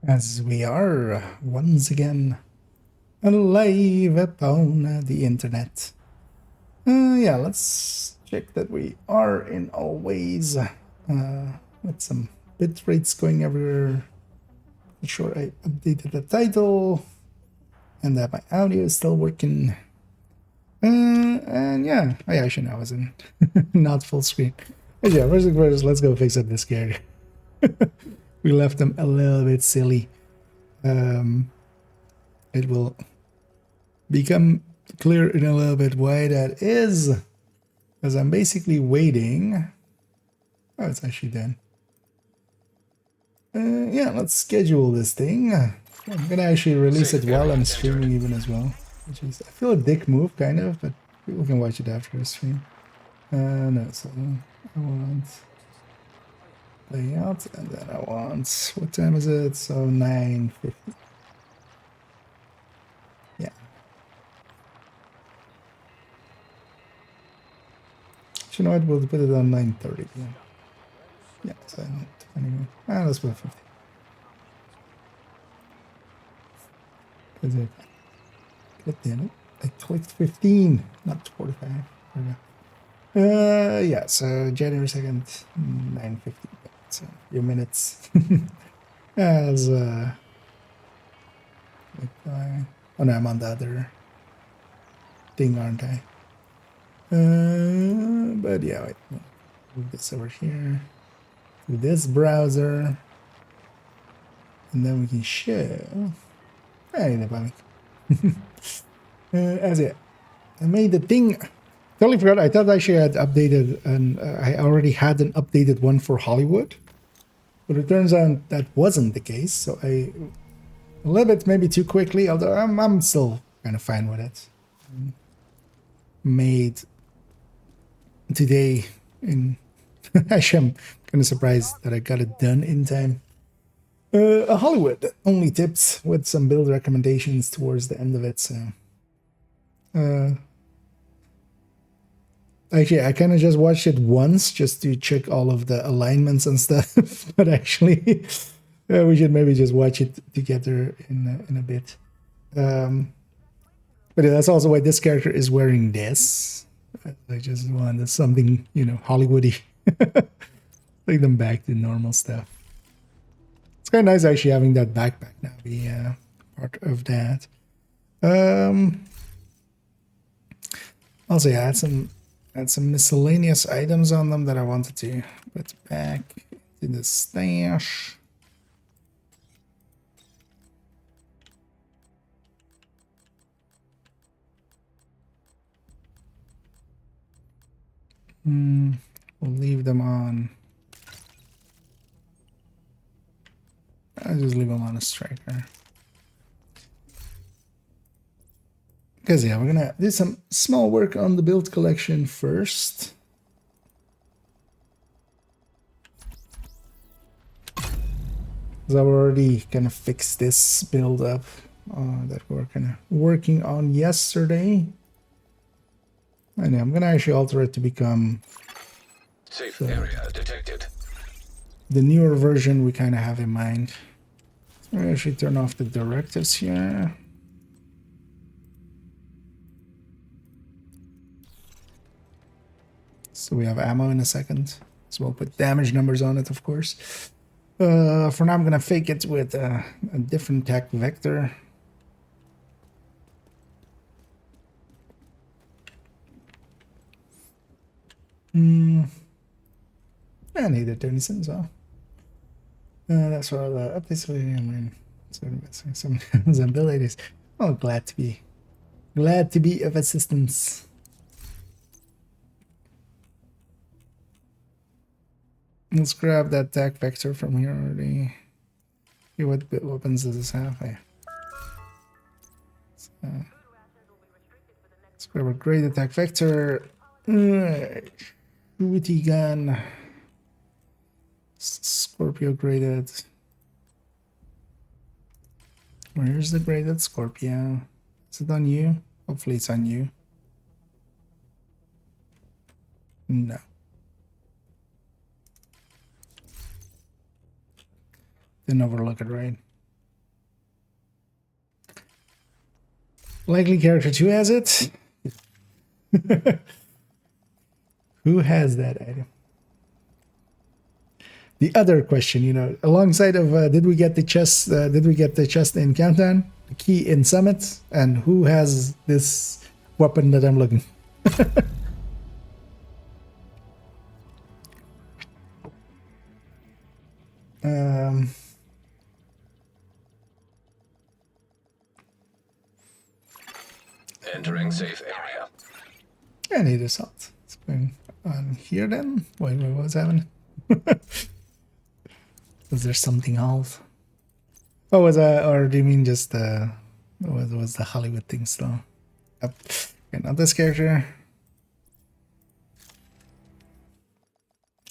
As we are once again live upon the internet. Yeah, let's check that we are in all ways with some bit rates going everywhere. Make sure I updated the title and that my audio is still working. And yeah, I actually know I was in not full screen. But yeah, first, let's go fix up this character. We left them a little bit silly. It will become clear in a little bit why that is, because I'm basically waiting. Oh, it's actually done. Yeah, let's schedule this thing. I'm gonna actually release it while I'm streaming even as well, which is, I feel a dick move kind of, but people can watch it after the stream. No, so I want layout, and then I want, what time is it? So 9:50. Yeah. You know what? We'll put it on 9:30 p.m. Yeah, so 20. Let's put 50. God damn it. I clicked 15, not 45. Yeah, so January 2nd, 9:50. So a few minutes. As, oh no, I'm on the other thing, aren't I? But yeah, wait. Move this over here to this browser. And then we can show. Hey, the panic. As it. I made the thing. Totally forgot. I thought I actually had updated, and I already had an updated one for Hollywood, but it turns out that wasn't the case. So a little bit maybe too quickly, although I'm still kind of fine with it. Made today in. Actually, I'm kind of surprised that I got it done in time. A Hollywood only tips with some build recommendations towards the end of it. So. Actually, I kind of just watched it once just to check all of the alignments and stuff. But actually, we should maybe just watch it together in a bit. But yeah, that's also why this character is wearing this. I just wanted something, Hollywoody. Take them back to normal stuff. It's kind of nice actually having that backpack now be part of that. Also, yeah, I had some miscellaneous items on them that I wanted to put back in the stash. We'll leave them on. I'll just leave them on a striker. Because yeah, we're gonna do some small work on the build collection first. Because I've already kind of fixed this build up that we were kind of working on yesterday. And yeah, I'm gonna actually alter it to become safe area detected. The newer version we kind of have in mind. So I actually turn off the directives here. So we have ammo in a second. So we'll put damage numbers on it, of course. For now, I'm gonna fake it with a different attack vector. I need a 30 cents off. That's what updates. I'm some abilities. Oh, glad to be of assistance. Let's grab that attack vector from here already. See what weapons does this have? Yeah. Let's grab a great attack vector. Shooty gun. Scorpio graded. Where's the graded Scorpio? Is it on you? Hopefully it's on you. No. Didn't overlook it, right? Likely character 2 has it. Who has that item? The other question, you know, alongside of did we get the chest? Did we get the chest in Countdown? The key in Summit? And who has this weapon that I'm looking? Entering safe area. I need a salt. It's going on here then. Wait, what's happening? Was there something else? Oh, was or do you mean just was the Hollywood thing still? Yep. Okay, not this character.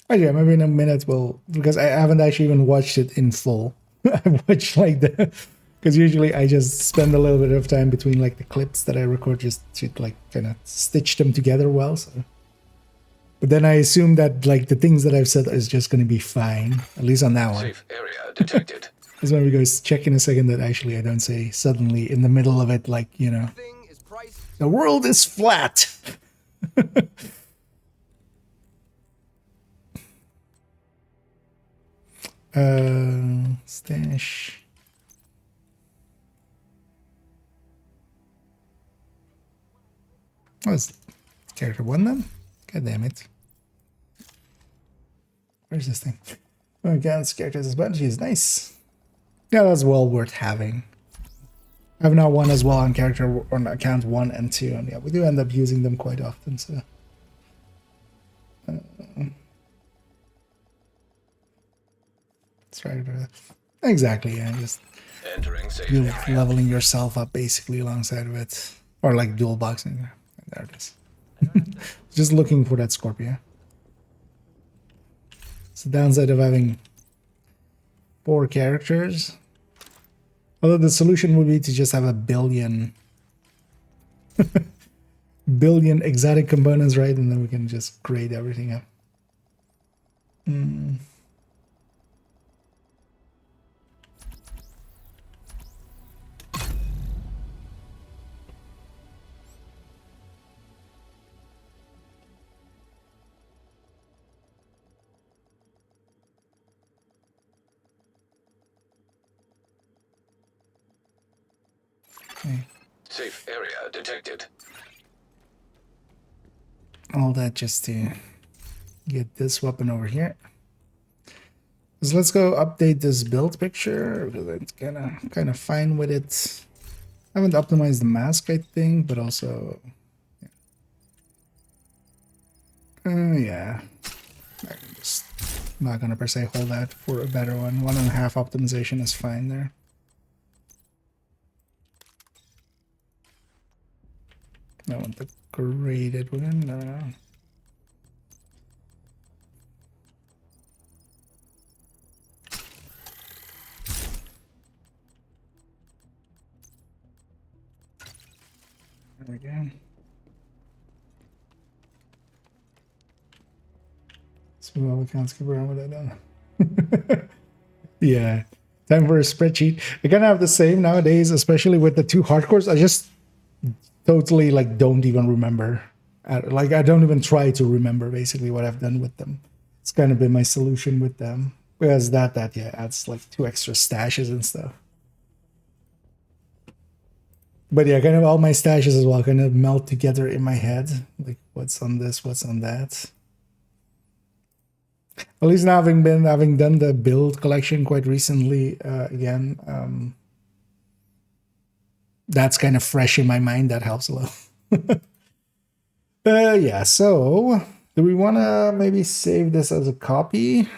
Oh yeah, maybe in a minute we'll, because I haven't actually even watched it in full. I watched like the, because usually I just spend a little bit of time between like the clips that I record just to like kind of stitch them together well. So, but then I assume that like the things that I've said is just going to be fine, at least on that one. Safe area detected. That's when we go check in a second that actually I don't say suddenly in the middle of it like, you know, the world is flat. Stash. Oh, it's character 1 then? God damn it. Where's this thing? Oh, against characters as bunch is nice. Yeah, that's well worth having. I've now won as well on character on account 1 and 2, and yeah, we do end up using them quite often, so. Let's try to do that. Exactly, yeah, just you're leveling yourself up basically alongside of it. Or like dual boxing. There it is. Just looking for that Scorpio. It's the downside of having 4 characters. Although the solution would be to just have a billion exotic components, right? And then we can just grade everything up. Okay. Safe area detected. All that just to get this weapon over here. So let's go update this build picture because it's kind of fine with it. I haven't optimized the mask, I think, but also yeah. I'm just not gonna per se hold out for a better one. 1.5 optimization is fine there. I want the graded one. No. There we go. So we can't skip around with that then. Yeah. Time for a spreadsheet. I kind of have the same nowadays, especially with the 2 hardcores. I just totally like don't even remember. Like I don't even try to remember basically what I've done with them. It's kind of been my solution with them. Whereas that yeah adds like 2 extra stashes and stuff. But yeah, kind of all my stashes as well kind of melt together in my head. Like what's on this, what's on that. At least now having done the build collection quite recently again. That's kind of fresh in my mind. That helps a lot. Yeah, so do we want to maybe save this as a copy?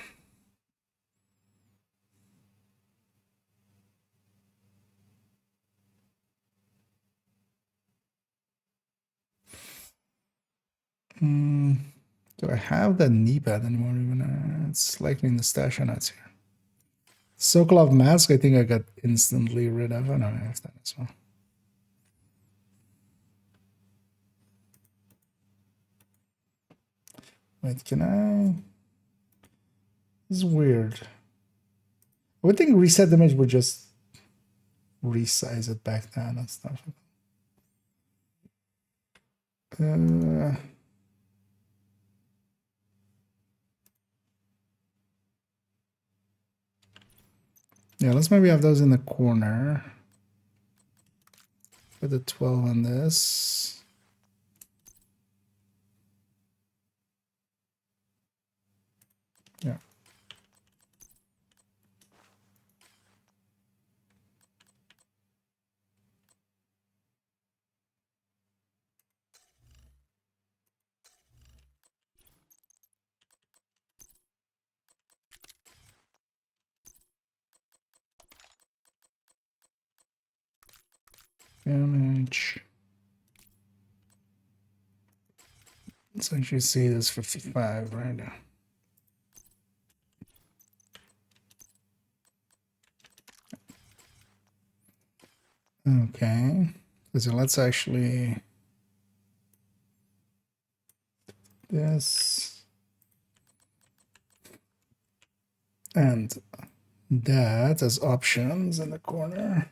Do I have the knee pad anymore? Even it's likely in the stash or not here. Sokolov mask, I think I got instantly rid of. Oh no, I have that as well. Wait, can I? This is weird. I would think reset damage would just resize it back down and stuff. Yeah, let's maybe have those in the corner. Put the 12 on this. Yeah. Damage. So you see this 55 right now. Okay. So let's actually this and that as options in the corner.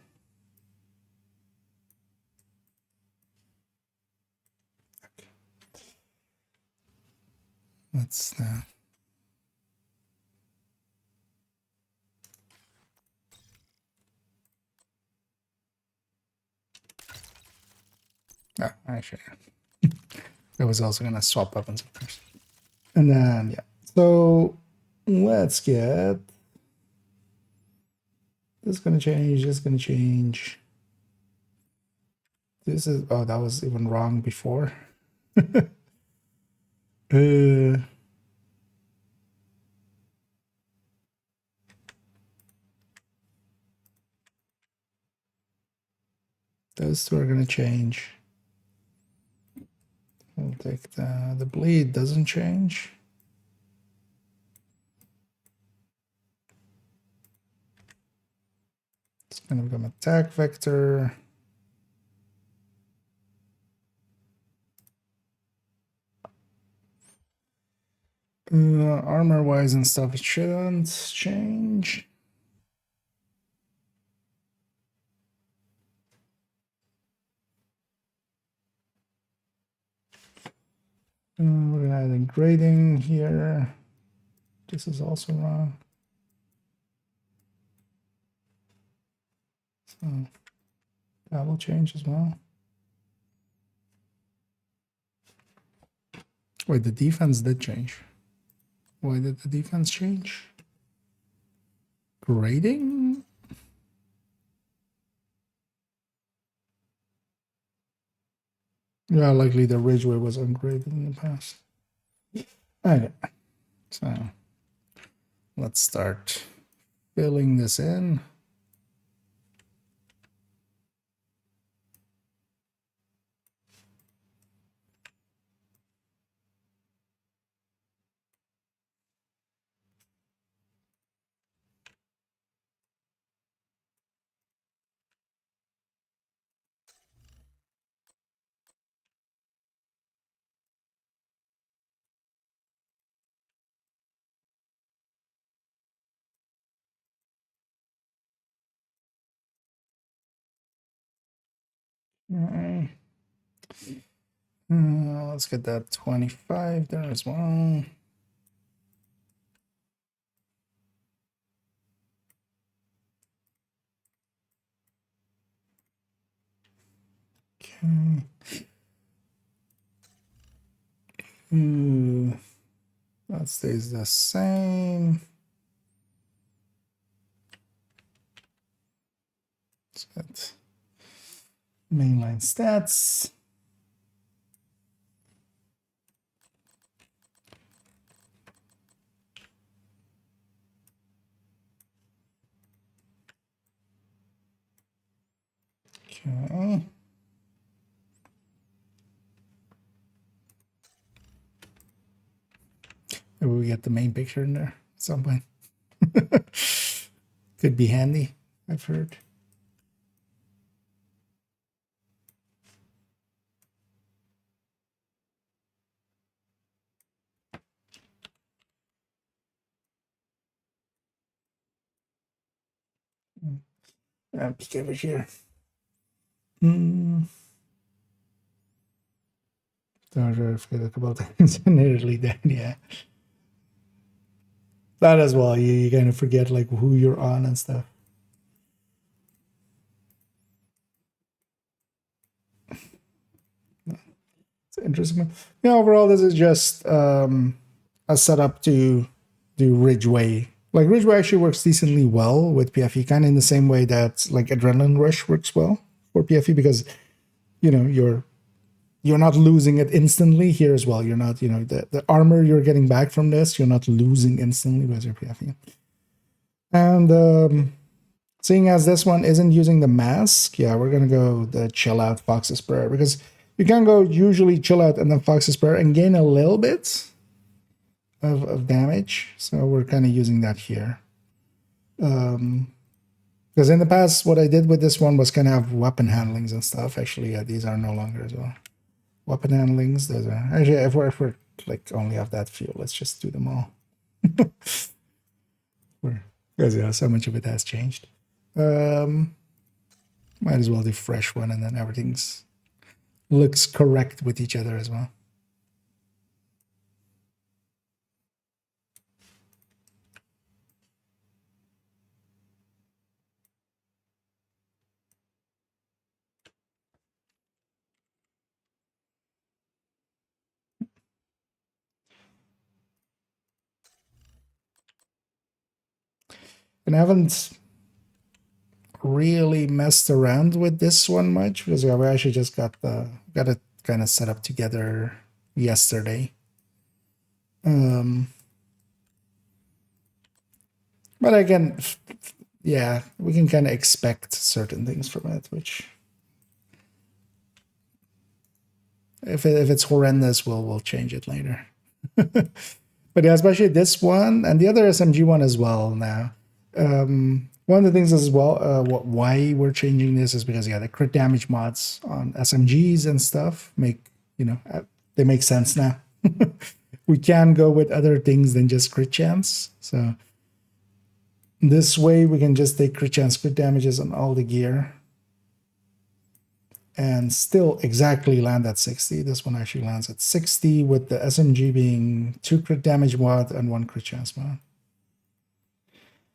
What's that? Ah, actually, I was also gonna swap weapons first. And then yeah. So let's get this is gonna change, this is gonna change. This is that was even wrong before. Those two are gonna change. We'll take the bleed doesn't change. It's gonna become attack vector. Armor wise and stuff, it shouldn't change. We're gonna add grading here. This is also wrong. So that will change as well. Wait, the defense did change. Why did the defense change? Grading? Yeah, likely the Ridgeway was ungraded in the past. Okay, so let's start filling this in. Okay. Let's get that 25 there as well. Okay. That stays the same. Let's get mainline stats. Okay. Maybe we get the main picture in there at some point. Could be handy, I've heard. Peek over here. I forget a couple of things. Nearly dead, yeah. That as well. You kind of forget like who you're on and stuff. It's interesting. Yeah, overall, this is just a setup to do Ridgeway. Like Ridgeway actually works decently well with PFE, kind of in the same way that like Adrenaline Rush works well for PFE, because you know you're not losing it instantly here as well. You're not, you know, the armor you're getting back from this, you're not losing instantly with your PFE. And seeing as this one isn't using the mask, yeah, we're gonna go the chill out Fox's Prayer, because you can go usually chill out and then Fox's Prayer and gain a little bit of damage. So we're kind of using that here. Because in the past, what I did with this one was kind of have weapon handlings and stuff. Actually, yeah, these are no longer as well. Weapon handlings, those are actually, if we're like only have that few, let's just do them all. Because yeah, so much of it has changed. Might as well do fresh one, and then everything's looks correct with each other as well. And I haven't really messed around with this one much, because we actually just got it kind of set up together yesterday. But again, yeah, we can kind of expect certain things from it, which if it's horrendous, we'll change it later. But yeah, especially this one and the other SMG one as well now. One of the things as well, why we're changing this is because, yeah, the crit damage mods on SMGs and stuff they make sense now. We can go with other things than just crit chance. So this way we can just take crit chance, crit damages on all the gear and still exactly land at 60. This one actually lands at 60 with the SMG being 2 crit damage mod and 1 crit chance mod.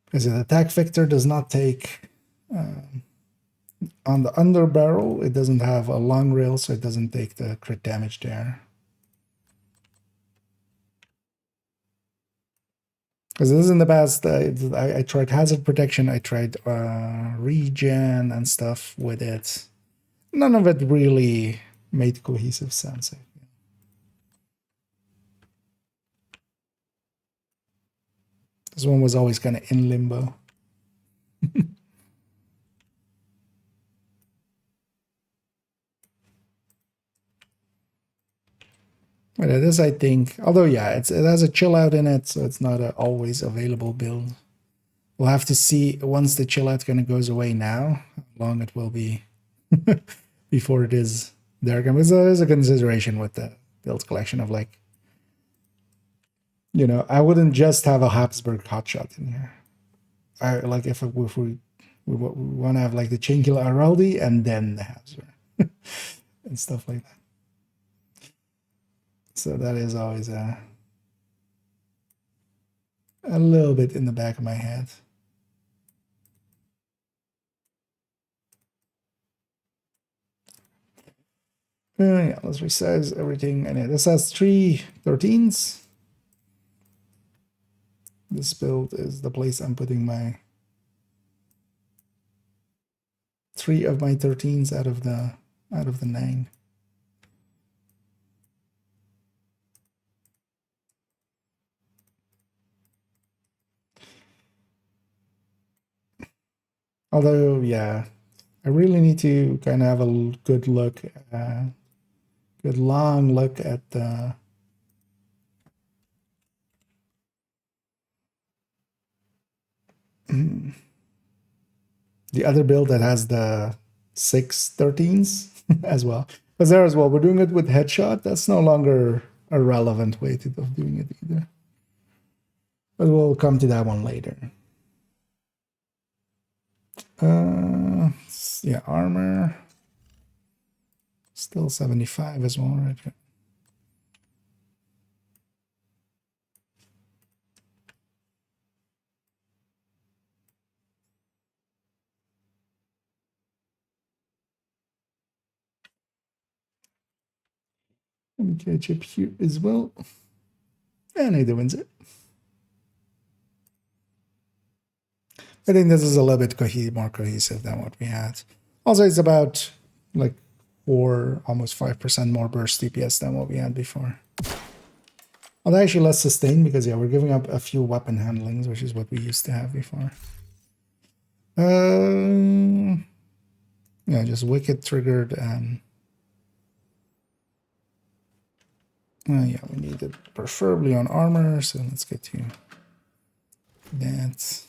Because the attack vector does not take on the under barrel, it doesn't have a long rail, so it doesn't take the crit damage there. Because this is in the past, I tried hazard protection, I tried regen and stuff with it. None of it really made cohesive sense. This one was always kind of in limbo. But it is, I think, although yeah, it has a chill out in it, so it's not an always available build. We'll have to see once the chill out kind of goes away now, how long it will be before it is there. Because there is a consideration with the build collection of like, you know, I wouldn't just have a Habsburg hotshot in here. I like if we want to have like the Chainkiller Araldi and then the Habsburg and stuff like that. So that is always a little bit in the back of my head. Yeah, let's resize everything. And yeah, this has 3 13s. This build is the place I'm putting my 3 of my 13s out of the 9. Although, yeah, I really need to kind of have a good look, good long look at the other build that has the 6 13s as well. Because there as well, we're doing it with headshot. That's no longer a relevant way of doing it either. But we'll come to that one later. Yeah, armor. Still 75 as well, right? Let me catch up here as well. And Ada wins it. I think this is a little bit more cohesive than what we had. Also, it's about like 4, almost 5% more burst DPS than what we had before. Although actually less sustained because, yeah, we're giving up a few weapon handlings, which is what we used to have before. Yeah, just wicked triggered and... yeah, we need it preferably on armor, so let's get to that.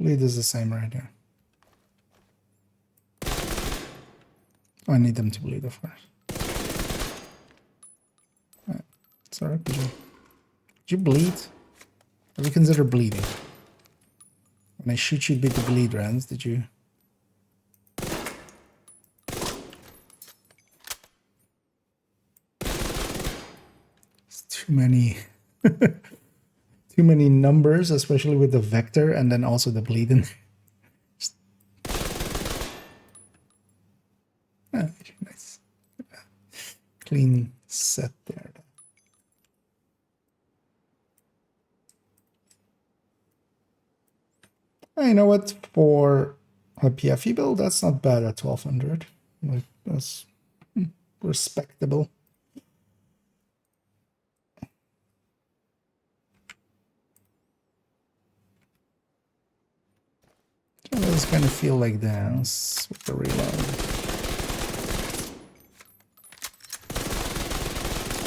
Bleed is the same right here. I need them to bleed, of course. Right. Sorry, did you bleed? Have you considered bleeding? When I shoot you with the bleed rounds, did you? It's too many. Too many numbers, especially with the vector and then also the bleeding. Nice. Clean set there. You know what? For a PFE build, that's not bad at 1200. Like, that's respectable. I just kind of feel like this with the reload.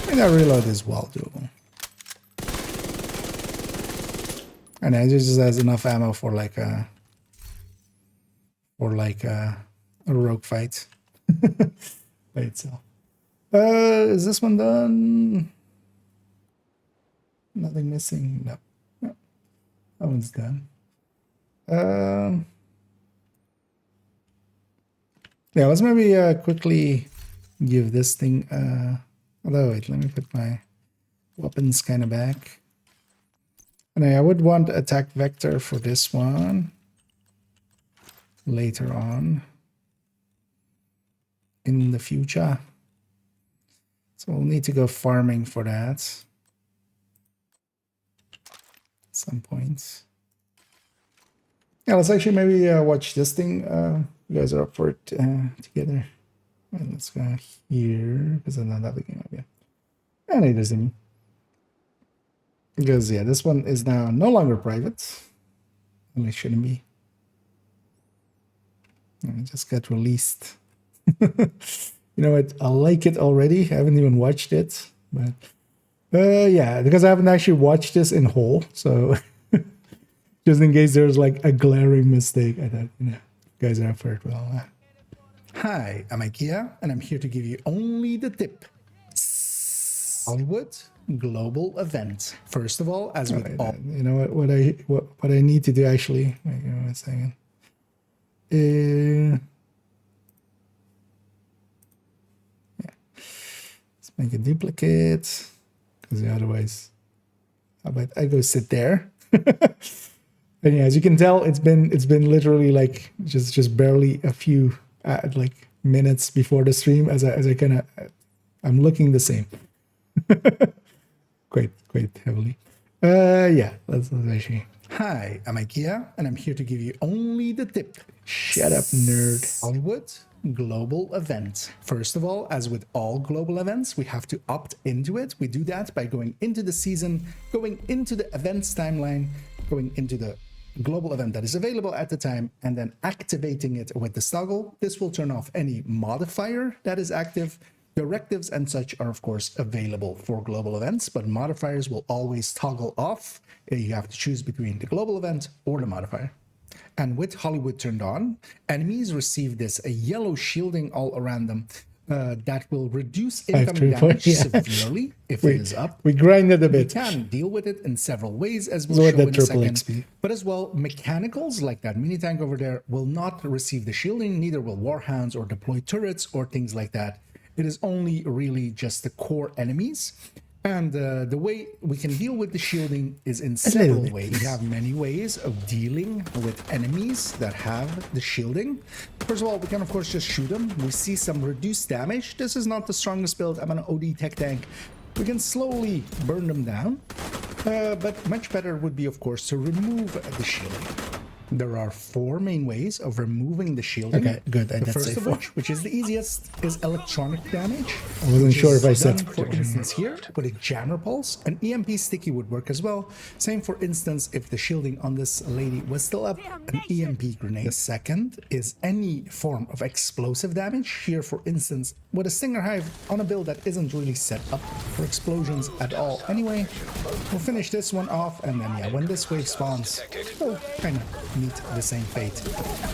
I mean, that reload is well doable. And it just has enough ammo for like a rogue fight by itself. Is this one done? Nothing missing. No. That one's done. Yeah, let's maybe quickly give this thing although wait, let me put my weapons kind of back. And I would want attack vector for this one later on in the future. So we'll need to go farming for that at some point. Yeah, let's actually maybe watch this thing. You guys are up for it together. Right, let's go here because I'm not that looking up yet. And it isn't. Because, yeah, this one is now no longer private. And it shouldn't be. And it just got released. You know what? I like it already. I haven't even watched it. But, yeah, because I haven't actually watched this in whole. So, just in case there's like a glaring mistake, I thought, you know, you guys are up for it. Well, hi, I'm IKEA, and I'm here to give you only the tip. Hollywood global event. First of all, as with all, you know what I need to do actually. Wait, give me a second. Yeah. Let's make a duplicate because otherwise, how about I go sit there? And yeah, as you can tell, it's been literally like just barely a few like minutes before the stream as I kind of I'm looking the same. quite heavily. Yeah, let's actually. Hi, I'm IKEA, and I'm here to give you only the tip. Shut up, nerd. Hollywood global event. First of all, as with all global events, we have to opt into it. We do that by going into the season, going into the events timeline, going into the global event that is available at the time, and then activating it with the toggle. This will turn off any modifier that is active. Directives and such are, of course, available for global events, but modifiers will always toggle off. You have to choose between the global event or the modifier. And with Hollywood turned on, enemies receive this a yellow shielding all around them that will reduce incoming damage severely if it is up. We grind it a bit. We can deal with it in several ways, as we'll show in a second. XP. But as well, mechanicals like that mini tank over there will not receive the shielding, neither will warhounds or deployed turrets or things like that. It is only really just the core enemies. And the way we can deal with the shielding is in several ways. We have many ways of dealing with enemies that have the shielding. First of all, we can of course just shoot them. We see some reduced damage. This is not the strongest build. I'm an OD tech tank. We can slowly burn them down. But much better would be, of course, to remove the shielding. There are 4 main ways of removing the shielding. Okay, good. The first of which is the easiest, is electronic damage. I wasn't sure if I said. For instance, here with a jammer pulse, an EMP sticky would work as well. Same for instance, if the shielding on this lady was still up, an EMP grenade. The second is any form of explosive damage. Here, for instance, with a Stinger Hive on a build that isn't really set up for explosions at all. Anyway, we'll finish this one off, and then yeah, when this wave spawns, we'll kind of meet the same fate,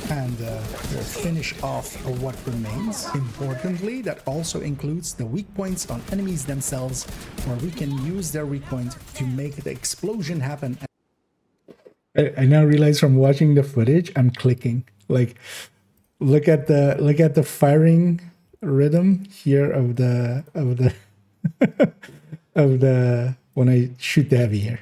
and we'll finish off what remains. Importantly, that also includes the weak points on enemies themselves, where we can use their weak point to make the explosion happen. I now realize from watching the footage, I'm clicking. Like, look at the firing rhythm here of the of the when I shoot the heavy here.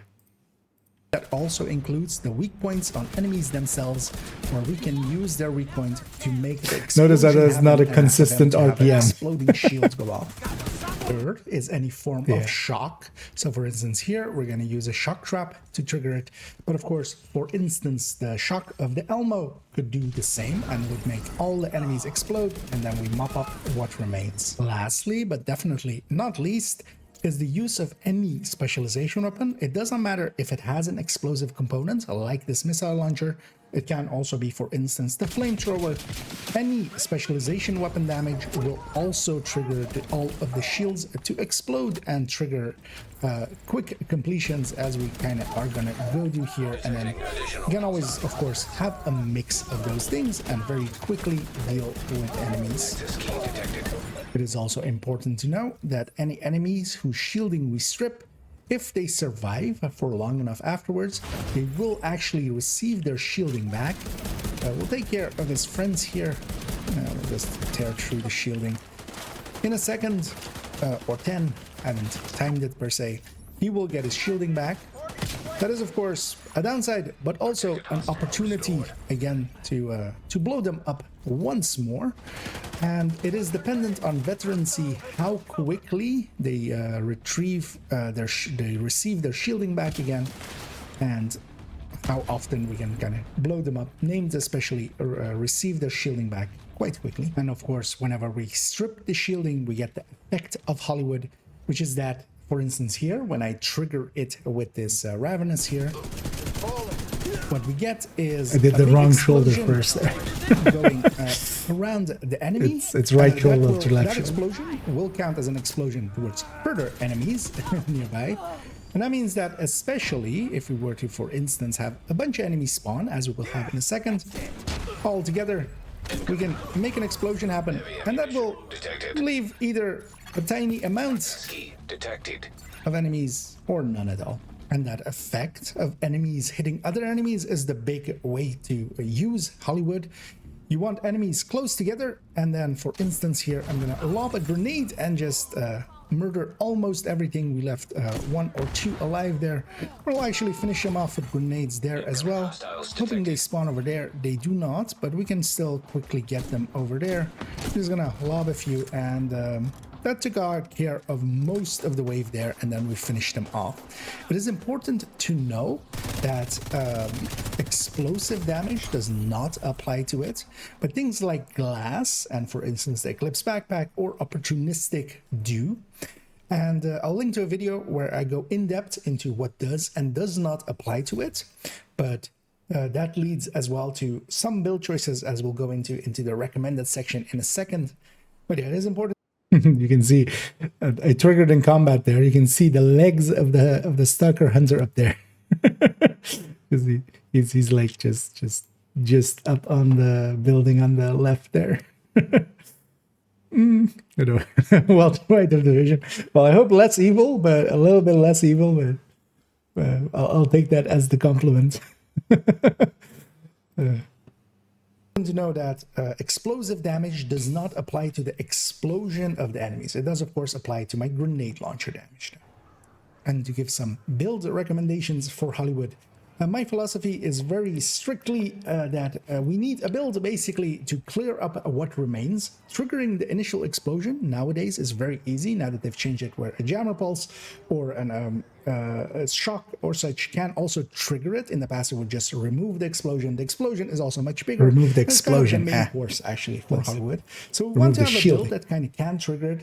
That also includes the weak points on enemies themselves, where we can use their weak point to make the explosion. Notice that it's not a consistent RPM. Exploding shields go off. Third is any form of shock. So for instance, here we're going to use a shock trap to trigger it. But of course, for instance, the shock of the Elmo could do the same and would make all the enemies explode, and then we mop up what remains. Lastly, but definitely not least, is the use of any specialization weapon. It doesn't matter if it has an explosive component, like this missile launcher. It can also be, for instance, the flamethrower. Any specialization weapon damage will also trigger all of the shields to explode and trigger quick completions, as we kind of are gonna go do here. And then you can always, of course, have a mix of those things and very quickly deal with enemies. It is also important to know that any enemies whose shielding we strip, if they survive for long enough afterwards, they will actually receive their shielding back. We'll take care of his friends here. We'll just tear through the shielding. In a second, or 10, I haven't timed it per se, he will get his shielding back. That is, of course, a downside, but also an opportunity, again, to blow them up once more. And it is dependent on veterancy how quickly they receive their shielding back again, and how often we can kind of blow them up. Names especially receive their shielding back quite quickly. And of course, whenever we strip the shielding, we get the effect of Hollywood, which is that, for instance, here, when I trigger it with this Ravenous here, what we get is... I did the wrong shoulder first there. Going around the enemy. It's right shoulder to left That shoulder. explosion will count as an explosion towards further enemies nearby. And that means that, especially if we were to, for instance, have a bunch of enemies spawn, as we will have in a second, all together, we can make an explosion happen, and that will leave either a tiny amount of enemies or none at all. And that effect of enemies hitting other enemies is the big way to use Hollywood. You want enemies close together, and then, for instance, here I'm gonna lob a grenade and just murder almost everything. We left 1 or 2 alive there. We'll actually finish them off with grenades there as well. Hoping they spawn over there. They do not, but we can still quickly get them over there. Just gonna lob a few, and that took care of most of the wave there, and then we finished them off. It is important to know that explosive damage does not apply to it, but things like glass and, for instance, the Eclipse backpack or opportunistic do. And I'll link to a video where I go in depth into what does and does not apply to it, but that leads as well to some build choices, as we'll go into the recommended section in a second. But yeah, it is important. You can see I triggered in combat there. You can see the legs of the Stalker Hunter up there. he's like just up on the building on the left there. Well, right of the vision. Well, I hope less evil, but a little bit less evil. But I'll take that as the compliment. To know that explosive damage does not apply to the explosion of the enemies. It does, of course, apply to my grenade launcher damage. and to give some build recommendations for Hollywood. My philosophy is very strictly that we need a build basically to clear up what remains. Triggering the initial explosion nowadays is very easy now that they've changed it, where a jammer pulse or a shock or such can also trigger it. In the past, it would just remove the explosion. The explosion is also much bigger. Remove the It's kind of explosion, the main course actually for Hollywood. So we want to have a build that kind of can trigger it.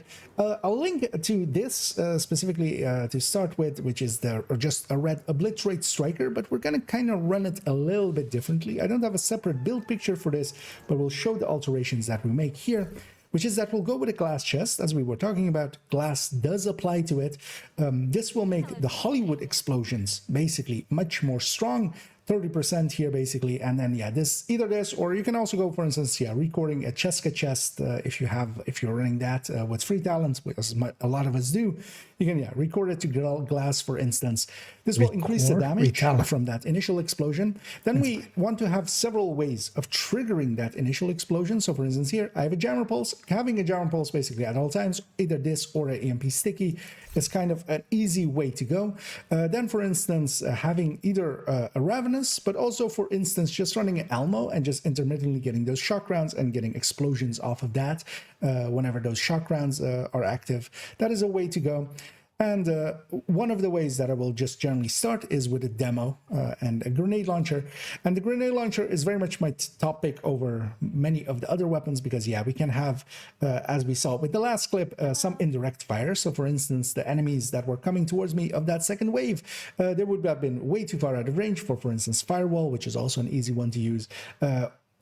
I'll link to this specifically to start with, which is just a red obliterate striker, but we're going to kind of run it a little bit differently. I don't have a separate build picture for this, but we'll show the alterations that we make here, which is that we'll go with a glass chest, as we were talking about. Glass does apply to it. This will make the Hollywood explosions basically much more strong. 30% here basically, and then yeah, either this, or you can also go, for instance, yeah, recording a Cheska chest if you're running that with free talents, as a lot of us do. You can record it to glass, for instance. This will increase the damage from that initial explosion. Then we want to have several ways of triggering that initial explosion. So for instance here, I have a jammer pulse. Having a jammer pulse basically at all times, either this or an EMP sticky, is kind of an easy way to go. Then for instance, having either a Ravenous, but also for instance, just running an Elmo and just intermittently getting those shock rounds and getting explosions off of that whenever those shock rounds are active. That is a way to go. And one of the ways that I will just generally start is with a demo and a grenade launcher. And the grenade launcher is very much my top pick over many of the other weapons because, yeah, we can have, as we saw with the last clip, some indirect fire. So, for instance, the enemies that were coming towards me of that second wave, they would have been way too far out of range for instance, Firewall, which is also an easy one to use.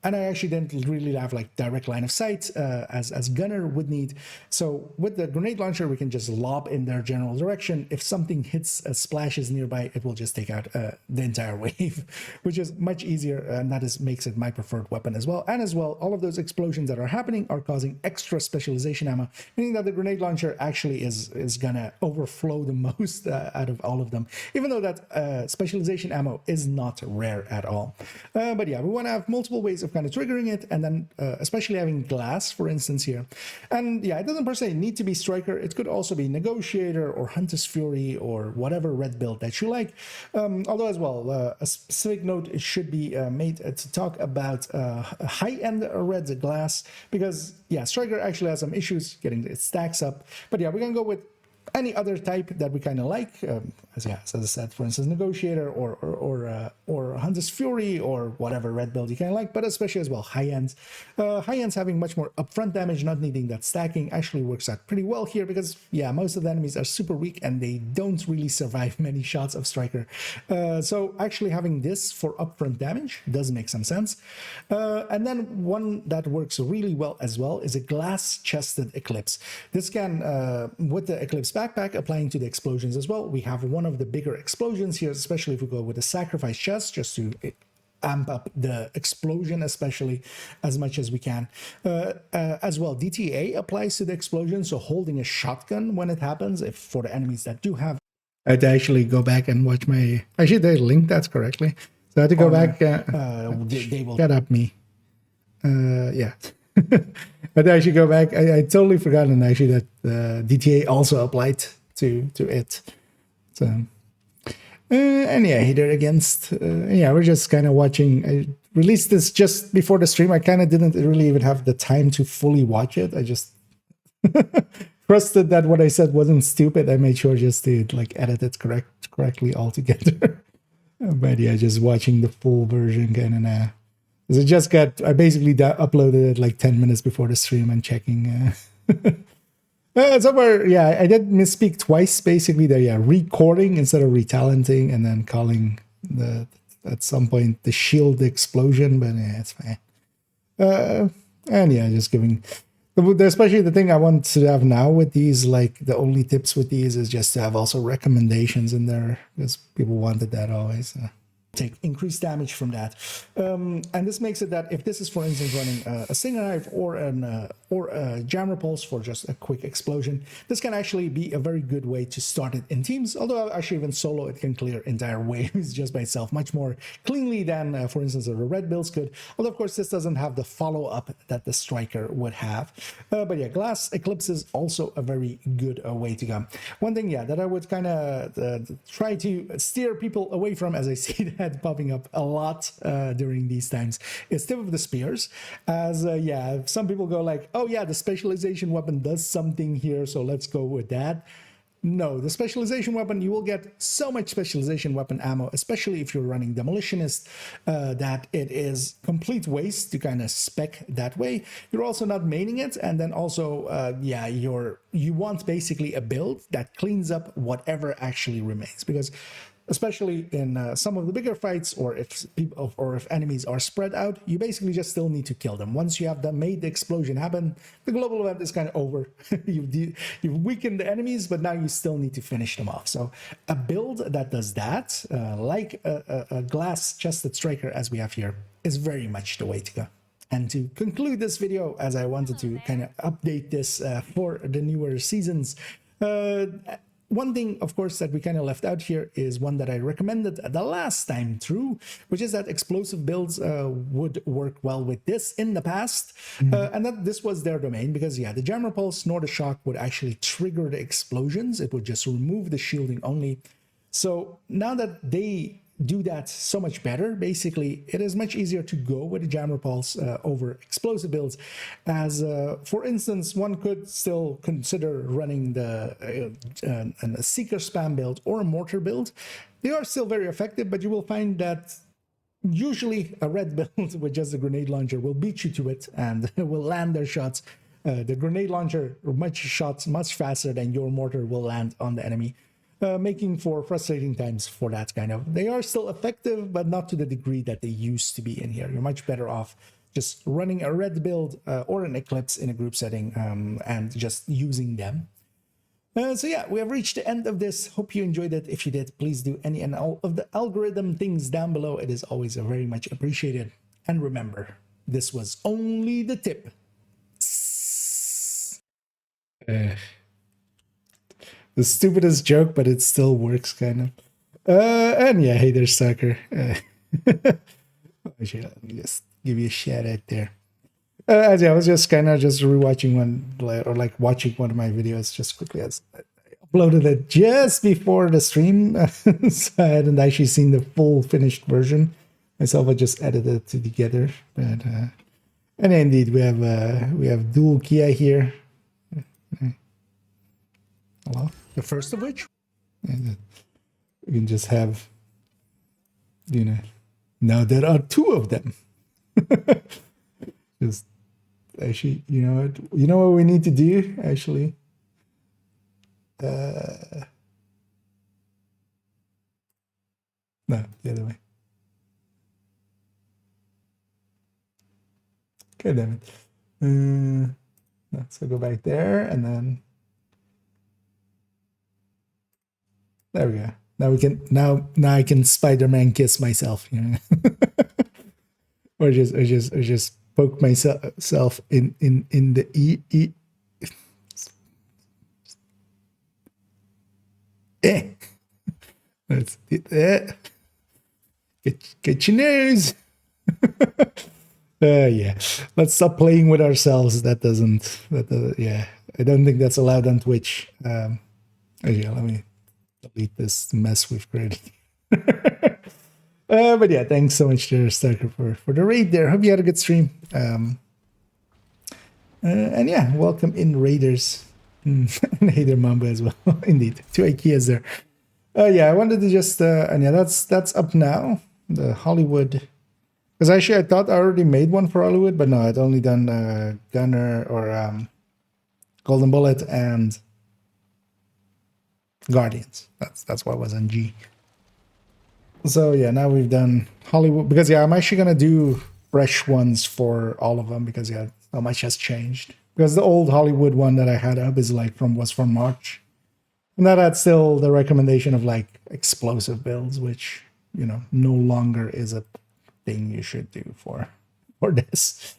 And I actually didn't really have like direct line of sight as Gunner would need. So with the grenade launcher, we can just lob in their general direction. If something hits, splashes nearby, it will just take out the entire wave, which is much easier. And that makes it my preferred weapon as well. And as well, all of those explosions that are happening are causing extra specialization ammo, meaning that the grenade launcher actually is gonna overflow the most out of all of them, even though that specialization ammo is not rare at all. But yeah, we want to have multiple ways of kind of triggering it, and then especially having glass, for instance, here. And yeah, it doesn't per se need to be striker. It could also be negotiator or Hunter's Fury or whatever red build that you like. Although as well, a specific note it should be made to talk about high-end red glass, because yeah, striker actually has some issues getting its stacks up. But yeah, we're gonna go with any other type that we kind of like, as I said, for instance, negotiator or Hunter's Fury or whatever red build you kind of like, but especially as well high ends. High ends having much more upfront damage, not needing that stacking, actually works out pretty well here because yeah, most of the enemies are super weak and they don't really survive many shots of striker. So actually having this for upfront damage does make some sense. And then one that works really well as well is a glass chested Eclipse. This can, with the Eclipse backpack applying to the explosions as well, we have one of the bigger explosions here, especially if we go with a sacrifice chest, just to amp up the explosion especially as much as we can. As well, DTA applies to the explosion, so holding a shotgun when it happens, if for the enemies that do have. I had to actually go back and watch my, actually they linked that correctly, so I had to go back. They will shut up me. Yeah. But I should go back. I totally forgotten actually that DTA also applied to it. So, and yeah, Hater Against. Yeah, we're just kind of watching. I released this just before the stream. I kind of didn't really even have the time to fully watch it. I just trusted that what I said wasn't stupid. I made sure just to like edit it correctly altogether. But yeah, just watching the full version kind of. It just got, I basically uploaded it like 10 minutes before the stream and checking. Somewhere, yeah, I did misspeak twice, basically. That, yeah, recording instead of retalenting, and then calling at some point the shield explosion, but yeah, it's fine. And yeah, just giving, especially the thing I want to have now with these, like the only tips with these is just to have also recommendations in there, because people wanted that always. take increased damage from that, and this makes it that if this is, for instance, running a Stinger Knife or a Jammer Pulse for just a quick explosion, this can actually be a very good way to start it in teams. Although actually even solo it can clear entire waves just by itself much more cleanly than for instance the red builds could. Although of course this doesn't have the follow-up that the Striker would have, but yeah, Glass Eclipse is also a very good way to go. One thing, yeah, that I would kind of try to steer people away from, as I see that popping up a lot during these times, is Tip of the Spears. As yeah, some people go like, oh yeah, the specialization weapon does something here, so let's go with that. No, the specialization weapon, you will get so much specialization weapon ammo, especially if you're running Demolitionist, that it is complete waste to kind of spec that way. You're also not maining it, and then also, yeah, you want basically a build that cleans up whatever actually remains, because especially in some of the bigger fights, or if people or if enemies are spread out, you basically just still need to kill them. Once you have made the explosion happen, the global event is kind of over. You've weakened the enemies, but now you still need to finish them off. So a build that does that, like a glass chested striker as we have here, is very much the way to go. And to conclude this video, as I wanted to kind of update this for the newer seasons, one thing, of course, that we kind of left out here is one that I recommended the last time through, which is that explosive builds would work well with this in the past, and that this was their domain, because yeah, the Jammer Pulse nor the Shock would actually trigger the explosions. It would just remove the shielding only. So now that they do that so much better, basically it is much easier to go with the Jammer Pulse over explosive builds, as for instance, one could still consider running the a Seeker spam build or a mortar build. They are still very effective, but you will find that usually a red build with just a grenade launcher will beat you to it and will land their shots. The grenade launcher shots much faster than your mortar will land on the enemy, making for frustrating times for that kind of. They are still effective, but not to the degree that they used to be in here. You're much better off just running a red build or an Eclipse in a group setting and just using them. So yeah, we have reached the end of this. Hope you enjoyed it. If you did, please do any and all of the algorithm things down below. It is always very much appreciated. And remember, this was only the tip. The stupidest joke, but it still works kind of. And yeah, hey there, sucker. Actually, let me just give you a shout out there. Yeah, I was just kind of just rewatching one, or like watching one of my videos just quickly, as I uploaded it just before the stream, so I hadn't actually seen the full finished version myself. I just edited it together, but and indeed we have dual Kia here. Hello. The first of which, and we can just have, you know, now there are two of them. Just actually, you know what we need to do actually. No, the other way. Okay, damn it. No, so go back there and then. There we go. Now we can now I can Spider-Man kiss myself, you know. or just poke myself in the e. Let's get your nose. Yeah. Let's stop playing with ourselves. Yeah. I don't think that's allowed on Twitch. Yeah, let me delete this mess we've created. But yeah, thanks so much to Starker for the raid there. Hope you had a good stream. And yeah, welcome in Raiders. And hey there, Mamba as well. Indeed, 2 IKEAs there. Yeah, I wanted to just and yeah, that's up now. The Hollywood, because actually I thought I already made one for Hollywood, but no, I'd only done Gunner or Golden Bullet and Guardians. That's what was on G. So yeah, now we've done Hollywood, because yeah, I'm actually gonna do fresh ones for all of them, because yeah, so much has changed. Because the old Hollywood one that I had up is like was from March, and that had still the recommendation of like explosive builds, which you know, no longer is a thing you should do for this.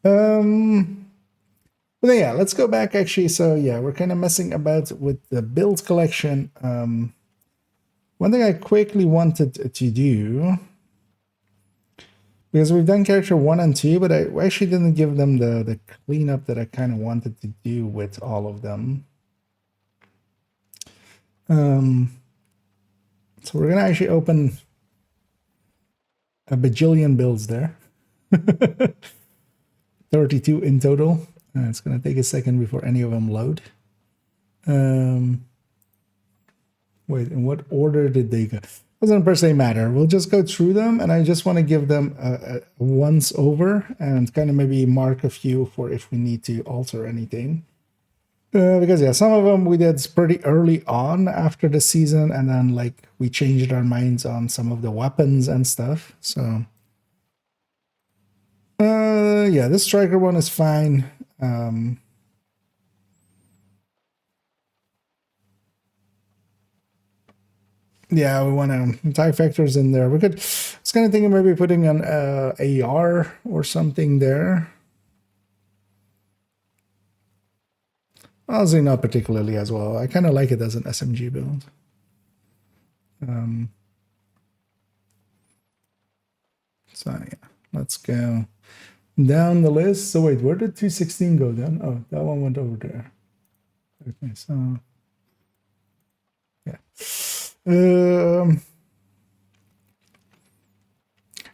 But yeah, let's go back actually. So yeah, we're kind of messing about with the build collection. One thing I quickly wanted to do, because we've done character 1 and 2, but I actually didn't give them the cleanup that I kind of wanted to do with all of them. So we're gonna actually open a bajillion builds there. 32 in total. It's gonna take a second before any of them load. Wait, in what order did they go? Doesn't per se matter. We'll just go through them, and I just want to give them a once over and kind of maybe mark a few for if we need to alter anything. Because yeah, some of them we did pretty early on after the season, and then like we changed our minds on some of the weapons and stuff. So yeah, this striker one is fine. Yeah, we want to tie factors in there. We could. I was kind of thinking maybe putting an AR or something there. Honestly, not particularly as well. I kind of like it as an SMG build. So yeah, let's go down the list. So wait, where did 216 go then? Oh, that one went over there. Okay, so yeah.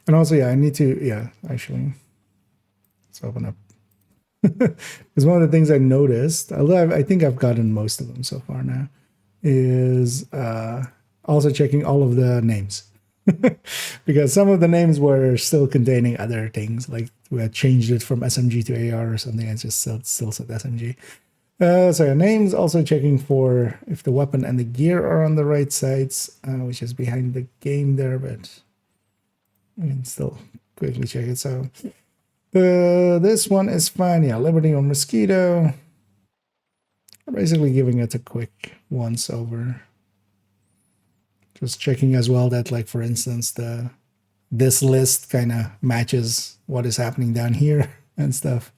And also, yeah, I need to, yeah, actually, let's open up. Because one of the things I noticed, although I think I've gotten most of them so far now, is also checking all of the names. Because some of the names were still containing other things, like we had changed it from SMG to AR or something, and just still said SMG. So yeah, names, also checking for if the weapon and the gear are on the right sides, which is behind the game there, but I can still quickly check it. So this one is fine. Yeah, Liberty on Mosquito. Basically giving it a quick once over. Just checking as well that, like, for instance, this list kind of matches what is happening down here and stuff.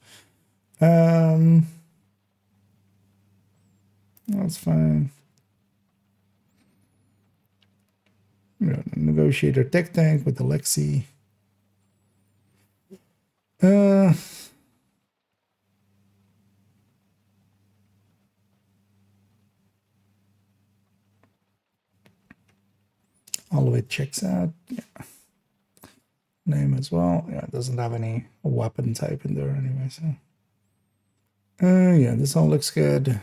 That's fine. Yeah, Negotiator Tech Tank with the Lexi. All of it checks out. Yeah. Name as well. Yeah, it doesn't have any weapon type in there anyway. So, yeah, this all looks good.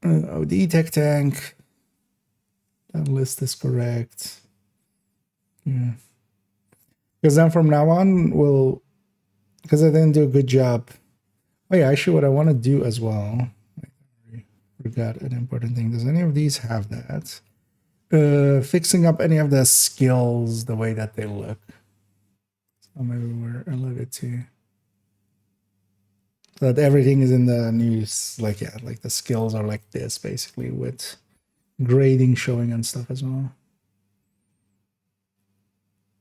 OD Tech Tank. That list is correct. Yeah. Because then from now on, because I didn't do a good job. Oh yeah, actually what I want to do as well, I forgot an important thing. Does any of these have that? Fixing up any of the skills the way that they look. So maybe we're a little bit too... So that everything is in the news, like, yeah, like the skills are like this, basically, with grading showing and stuff as well.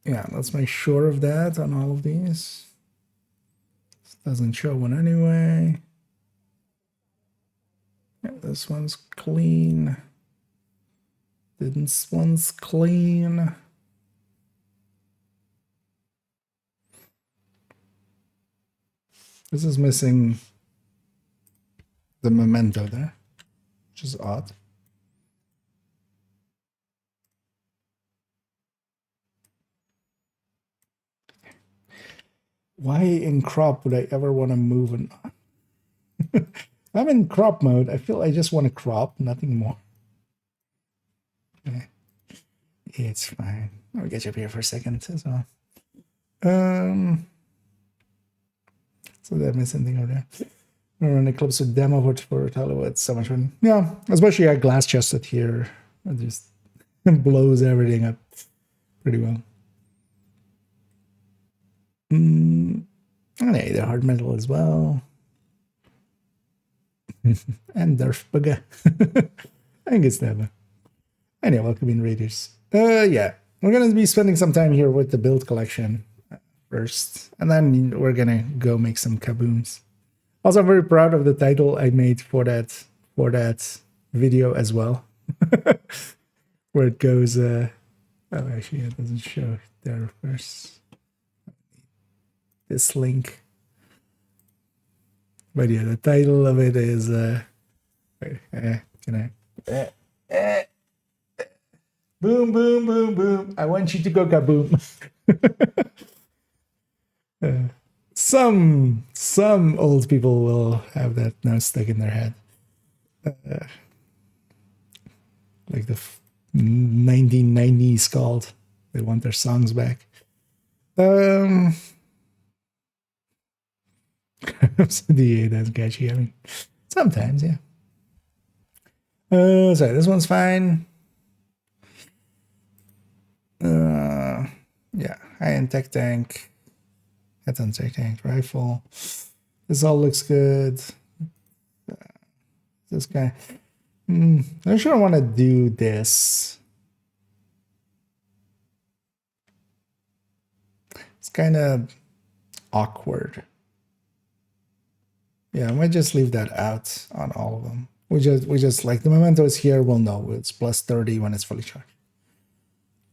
Yeah, let's make sure of that on all of these. This doesn't show one anyway. Yeah, this one's clean. This one's clean. This is missing the memento there, which is odd. Why in crop would I ever want to move an... I'm in crop mode. I feel I just want to crop, nothing more. Yeah. It's fine. I'll get you up here for a second as well. So did I miss anything over there? We're on Eclipse with demo for Hollywood. It's so much fun. Yeah, especially a glass chested here. It just blows everything up pretty well. And yeah, the hard metal as well. And Nerf bugger. I think it's never. Anyway, welcome in, Raiders. Yeah, we're gonna be spending some time here with the build collection first, and then we're gonna go make some kabooms. Also, I'm very proud of the title I made for that video as well, where it goes. Oh, actually, it doesn't show there first. This link, but yeah, the title of it is boom, boom, boom, boom. I want you to go kaboom. Some old people will have that now stuck in their head, like the 1990s called. They want their songs back. So that's catchy. I mean, sometimes, yeah. Sorry, this one's fine. Yeah, high-end tech tank. That's on tech tank rifle. This all looks good. This guy. I'm sure I want to do this. It's kind of awkward. Yeah, I might just leave that out on all of them. We just like the memento is here. We'll know it's plus 30 when it's fully charged.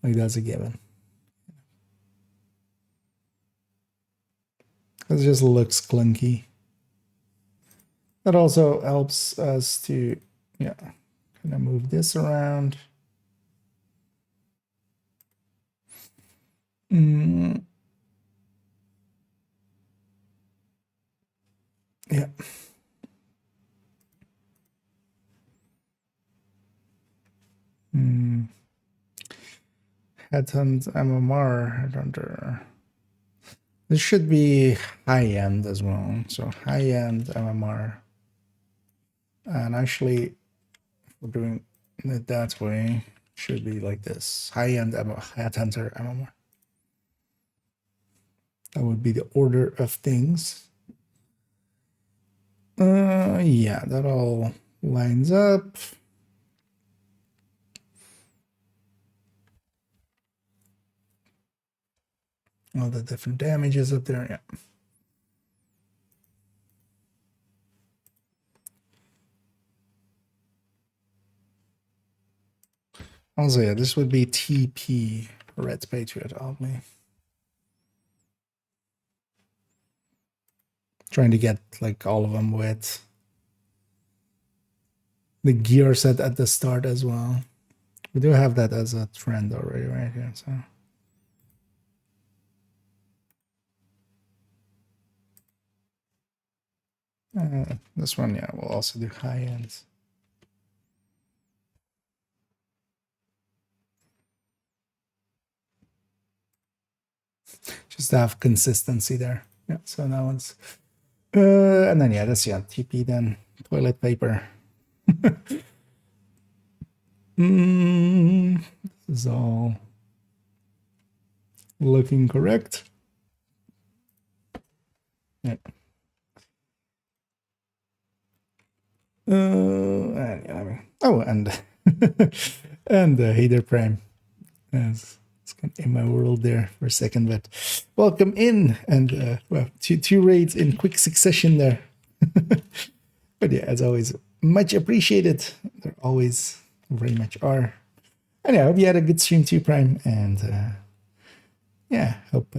Like that's a given. It just looks clunky. That also helps us to, yeah, kind of move this around. Yeah. Headhunt MMR Headhunter. This should be high-end as well. So high-end MMR. And actually, if we're doing it that way, it should be like this. High-end Headhunter MMR. That would be the order of things. Yeah, that all lines up. All the different damages up there, yeah. Also, yeah, this would be TP, Red Patriot, oddly. Trying to get like all of them with the gear set at the start as well. We do have that as a trend already right here, so. This one, yeah, we'll also do high ends. Just to have consistency there. Yeah, so that one's and then yeah, that's TP then toilet paper. This is all looking correct. Yeah. And yeah, I mean, oh, and and Hader Prime. Yes, it's kind of in my world there for a second, but welcome in, and well, two raids in quick succession there. But yeah, as always, much appreciated. There always very much are. And yeah, I hope you had a good stream too, Prime, and yeah, hope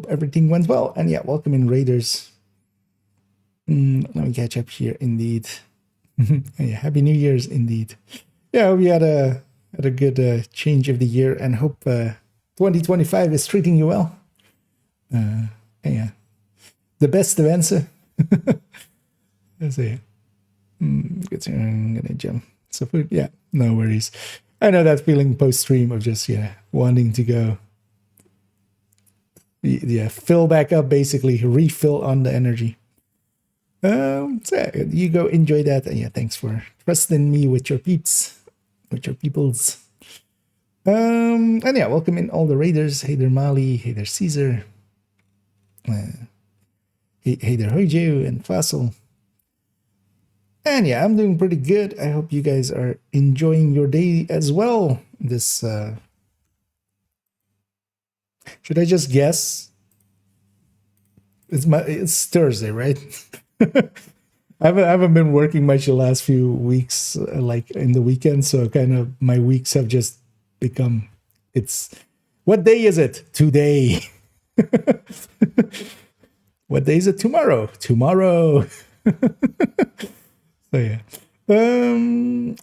everything went well. And yeah, welcome in, Raiders. Let me catch up here, indeed. Yeah, Happy New Year's, indeed. Yeah, I hope you had a good change of the year, and hope 2025 is treating you well. Yeah, the best of answer. Let's see. Good to I'm gonna jump. So food, yeah, no worries. I know that feeling post stream of just wanting to go. Yeah, fill back up, basically refill on the energy. So yeah, you go enjoy that, and yeah, thanks for trusting me with your peeps, with your peoples. And yeah, welcome in all the raiders. Hey there, Mali. Hey there, Caesar. Hey there, Hoijo and Fossil. And yeah, I'm doing pretty good. I hope you guys are enjoying your day as well. This should I just guess? It's Thursday, right? I haven't been working much the last few weeks, like in the weekend. So kind of my weeks have just become. It's what day is it today? What day is it tomorrow? Tomorrow. So yeah.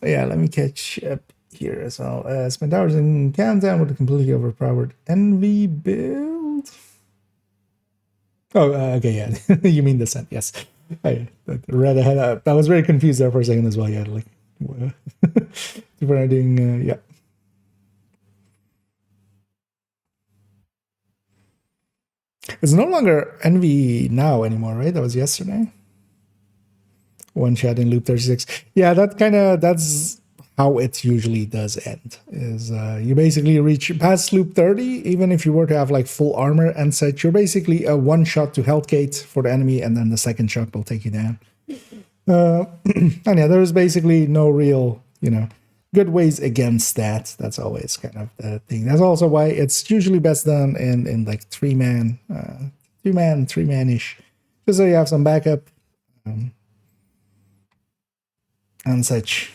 Yeah, let me catch up here as well. Spent hours in countdown with a completely overpowered envy build. Oh, okay, yeah. You mean the sun, yes. I read ahead. I was very confused there for a second as well. Yeah, like people are doing, yeah. It's no longer envy now anymore, right? That was yesterday. One shot in loop 36. Yeah, that's how it usually does end. Is you basically reach past loop 30, even if you were to have like full armor and such, you're basically a one shot to health gate for the enemy, and then the second shot will take you down. And yeah, there's basically no real, good ways against that. That's always kind of the thing. That's also why it's usually best done in like 3-man, 3-man-ish, just so you have some backup. And such.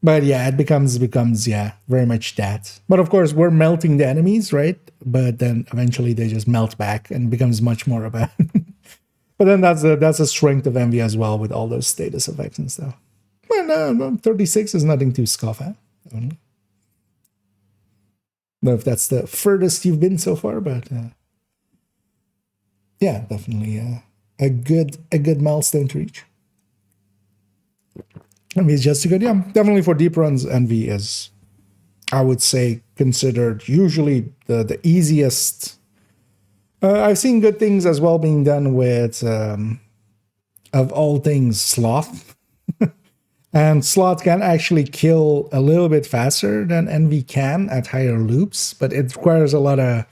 But yeah, it becomes very much that. But of course, we're melting the enemies, right? But then eventually they just melt back and becomes much more about. But then that's a strength of envy as well, with all those status effects and stuff. Well, no, 36 is nothing to scoff at. I don't know if that's the furthest you've been so far, but yeah, definitely a good milestone to reach. Envy is just good. Yeah, definitely for deep runs, envy is, I would say, considered usually the easiest. I've seen good things as well being done with, of all things, sloth. And sloth can actually kill a little bit faster than envy can at higher loops, but it requires a lot of.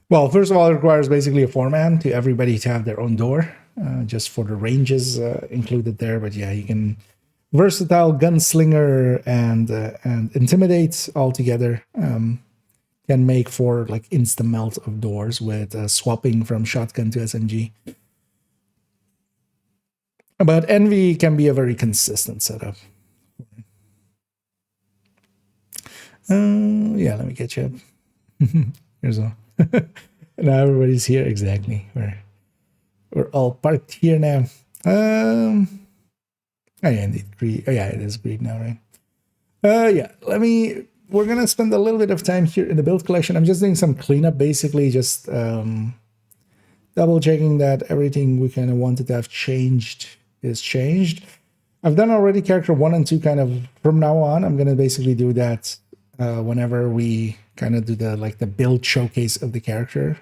Well, first of all, it requires basically a 4-man to everybody to have their own door, just for the ranges included there. But yeah, you can. Versatile gunslinger and intimidate all together can make for like instant melt of doors with swapping from shotgun to SMG. But envy can be a very consistent setup. Yeah, let me get you up. Here's all. Now everybody's here. Exactly. We're all parked here now. Oh yeah, indeed. Greed. Oh yeah, it is greed now, right? Yeah, we're gonna spend a little bit of time here in the build collection. I'm just doing some cleanup, basically, just double checking that everything we kind of wanted to have changed is changed. I've done already character 1 and 2 kind of from now on. I'm gonna basically do that whenever we kind of do the build showcase of the character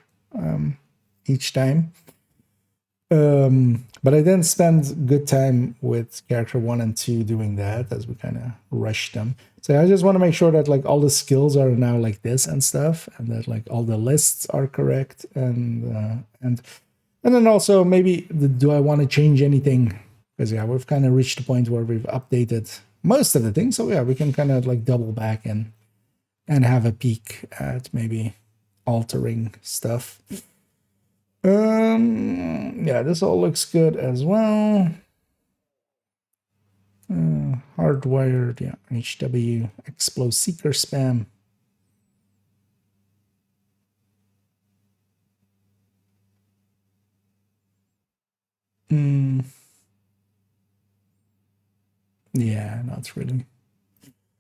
each time. But I didn't spend good time with character 1 and 2 doing that, as we kind of rushed them. So I just want to make sure that like all the skills are now like this and stuff, and that like all the lists are correct, and then also maybe do I want to change anything? Because yeah, we've kind of reached the point where we've updated most of the things. So yeah, we can kind of like double back and have a peek at maybe altering stuff. Yeah, this all looks good as well. Hardwired, yeah, HW, Explo Seeker spam. Yeah, not really.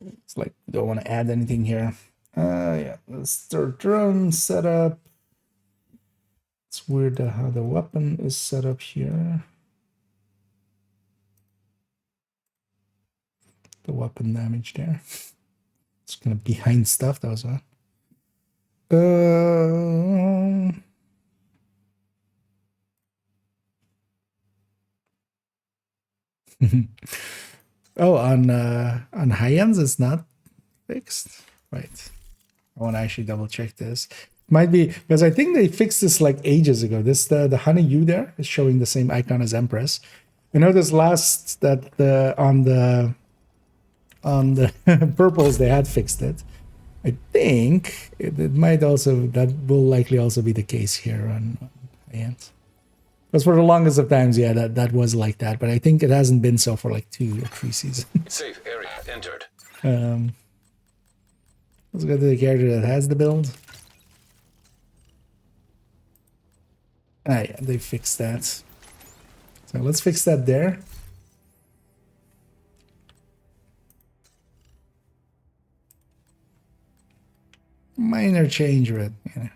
It's like, don't want to add anything here. Yeah, let's third drone setup. It's weird how the weapon is set up here. The weapon damage there. It's kind of behind stuff. That was one. Oh, on high ends it's not fixed. Right. I want to actually double check this. Might be because I think they fixed this like ages ago. This the honey U there is showing the same icon as Empress. I noticed last that on the purples they had fixed it. I think it might also, that will likely also be the case here on Ants. Because for the longest of times, yeah, that was like that. But I think it hasn't been so for like 2 or 3 seasons. Safe area entered. Let's go to the character that has the build. Ah, yeah, they fixed that. So let's fix that there. Minor change, but yeah.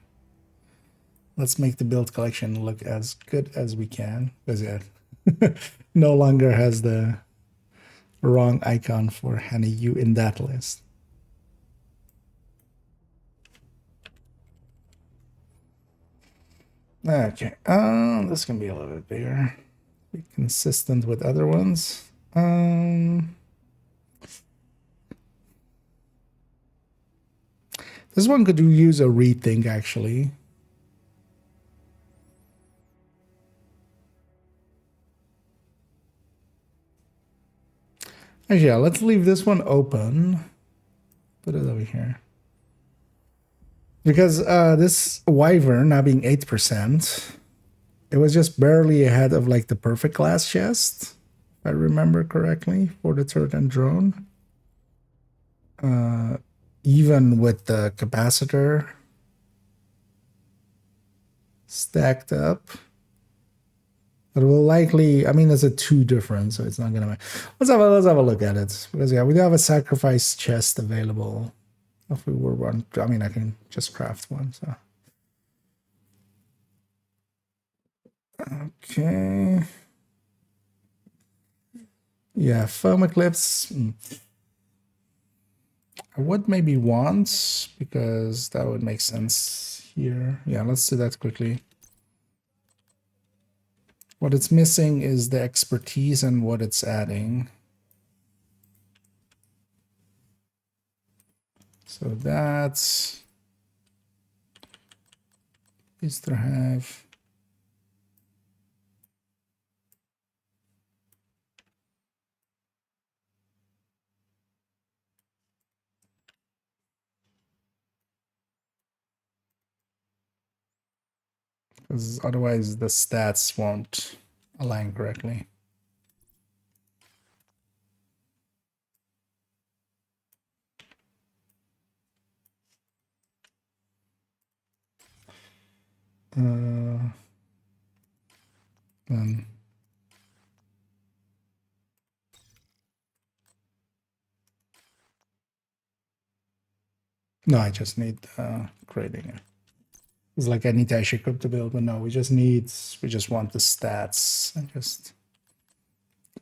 Let's make the build collection look as good as we can. Because yeah, no longer has the wrong icon for Hannah Yu in that list. Okay, this can be a little bit bigger. Be consistent with other ones. This one could use a rethink, actually. Actually, yeah, let's leave this one open. Put it over here. Because this Wyvern now being 8%, it was just barely ahead of like the perfect class chest, if I remember correctly, for the turret and drone. Even with the capacitor stacked up. But we'll likely, I mean, there's a 2 difference, so it's not gonna matter. Let's have a look at it. Because yeah, we do have a sacrifice chest available. If we were one, I mean, I can just craft one, so. Okay. Yeah, foam eclipse. I would maybe once, because that would make sense here. Yeah, let's do that quickly. What it's missing is the expertise and what it's adding. So that's is to have. Because otherwise the stats won't align correctly. Then no, I just need grading it. It's like I need to actually equip the build, but no, we just want the stats and just.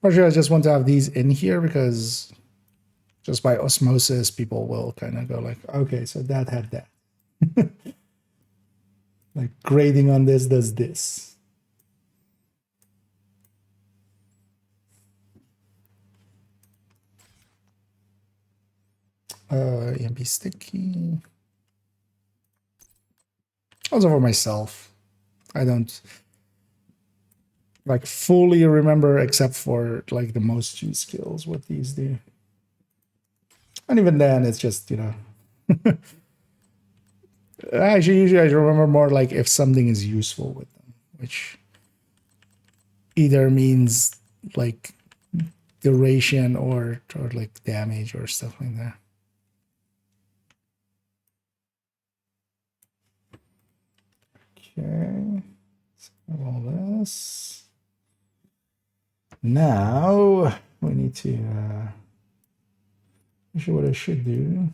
Partially, I just want to have these in here because just by osmosis, people will kind of go like, okay, so that had that. Like grading on this does this. EMP sticky. Also for myself. I don't like fully remember except for like the most use skills what these do. And even then it's just, you know. Actually, usually I remember more like if something is useful with them, which either means like duration or like damage or stuff like that. Okay, so all this. Now we need to actually what I should do.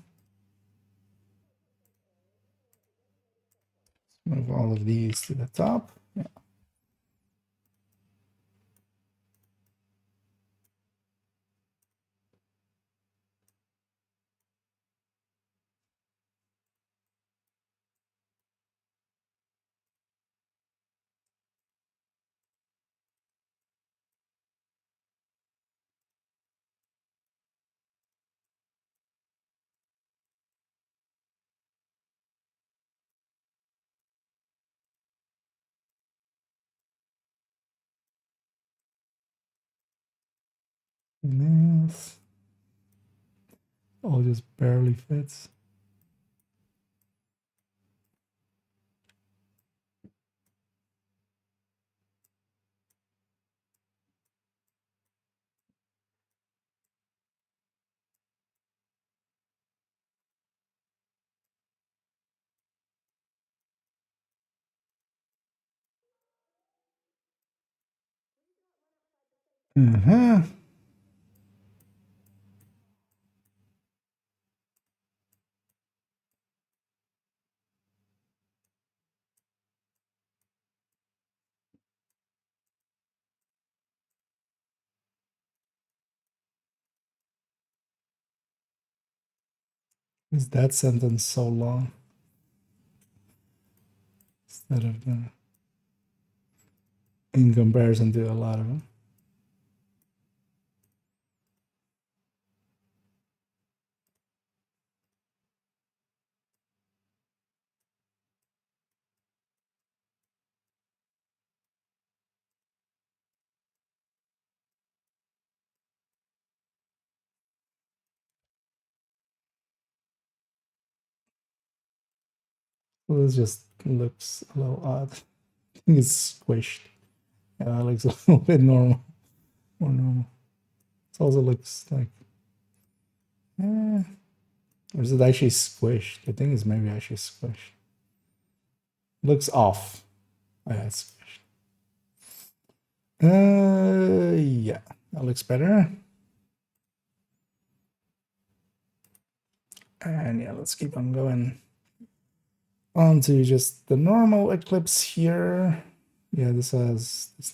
Move all of these to the top. Yeah. Math. All just barely fits. Uh-huh. Is that sentence so long? Instead of the, in comparison to a lot of them. Well, this just looks a little odd. I think it's squished. Yeah, it looks a little bit normal. More normal. It also looks like, or is it actually squished? I think it's maybe actually squished. Looks off. Oh, yeah, it's squished. Yeah, that looks better. And yeah, let's keep on going on to just the normal Eclipse here. Yeah, this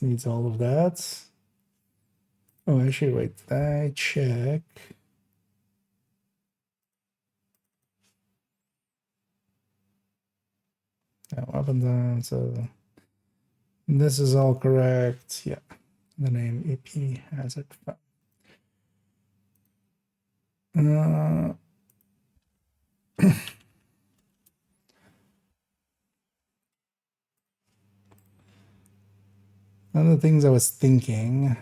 needs all of that. Oh, actually, wait, I check. Yeah, up and down, so this is all correct. Yeah, the name EP has it. Uh, one of the things I was thinking,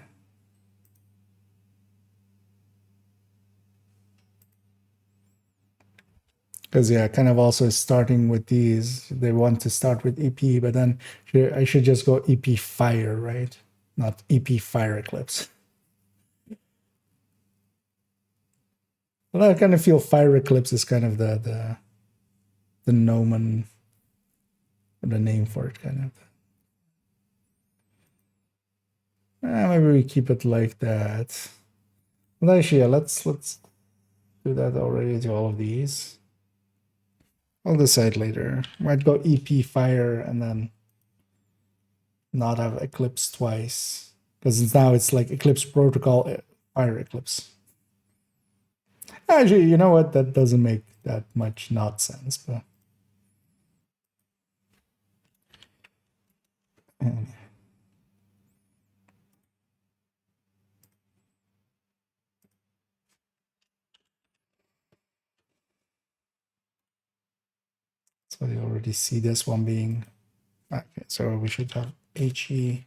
because yeah, kind of also starting with these, they want to start with EP, but then I should just go EP Fire, right? Not EP Fire Eclipse. Well, I kind of feel Fire Eclipse is kind of the nomen, or the name for it, kind of. Maybe we keep it like that. Well, actually, yeah, let's do that already to all of these. I'll decide later. Might go EP Fire and then not have Eclipse twice, because now it's like Eclipse Protocol Fire Eclipse. Actually, you know what? That doesn't make that much not sense, but. And so you already see this one being. Okay, so we should have HE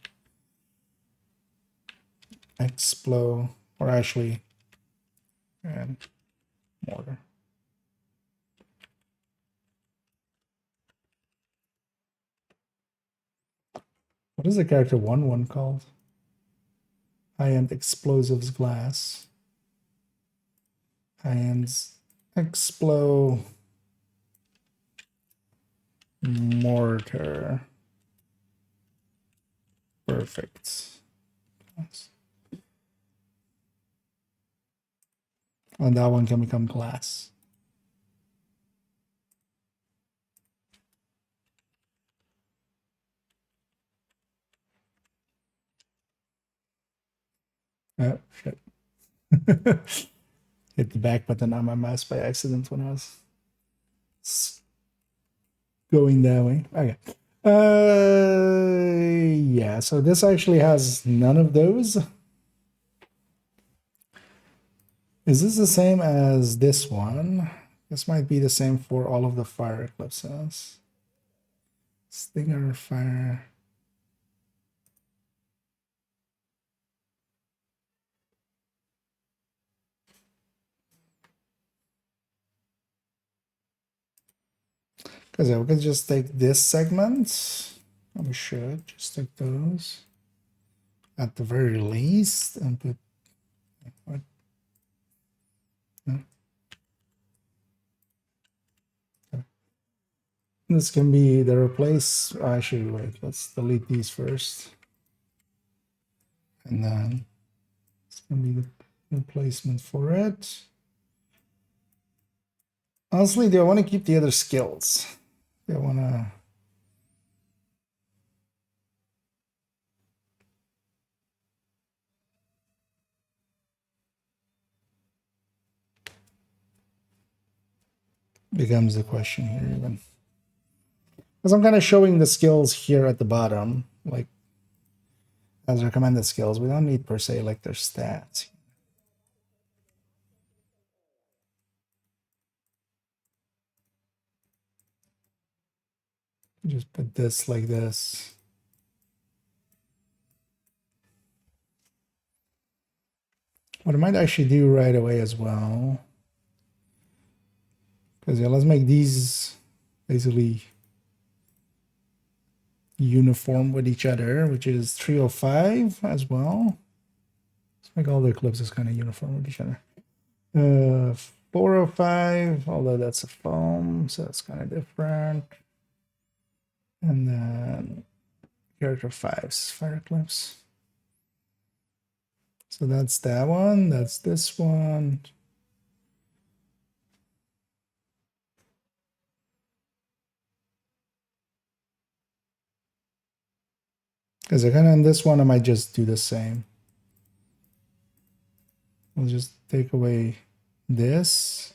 Explo, or actually, and mortar. What is the character 1-1 called? High-end explosives glass. High-end Explo mortar. Perfect. And that one can become glass. Oh, shit. Hit the back button on my mouse by accident when I was going that way. Okay. Yeah, so this actually has none of those. Is this the same as this one? This might be the same for all of the fire eclipses. Stinger fire. Because we can just take this segment, and we should just take those at the very least and put what? This can be the replace. Actually, wait, let's delete these first. And then it's going to be the replacement for it. Honestly, do I want to keep the other skills? Do I want to... Becomes the question here even. Because I'm kind of showing the skills here at the bottom, like as recommended skills. We don't need per se like their stats. Just put this like this. What I might actually do right away as well, because yeah, let's make these basically uniform with each other, which is 305 as well. Let's make all the eclipses kind of uniform with each other. 405, although that's a foam, so that's kind of different. And then character 5's fire eclipse. So that's that one, that's this one. Because I kind of on this one, I might just do the same. We'll just take away this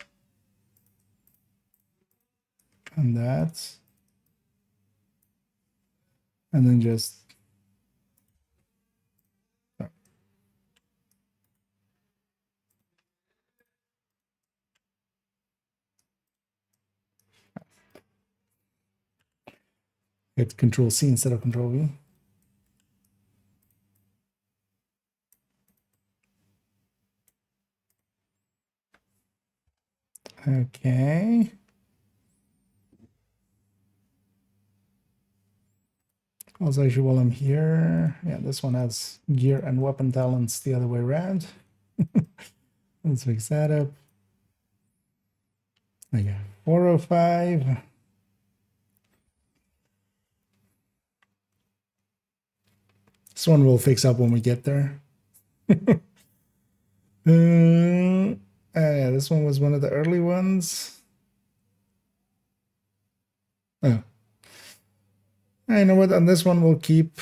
and that. And then just hit Control C instead of Control V. Okay. Also, actually, while I'm here, yeah, this one has gear and weapon talents the other way around. Let's fix that up. Okay, 405. This one we'll fix up when we get there. Yeah, this one was one of the early ones. Oh. You know what? On this one, we'll keep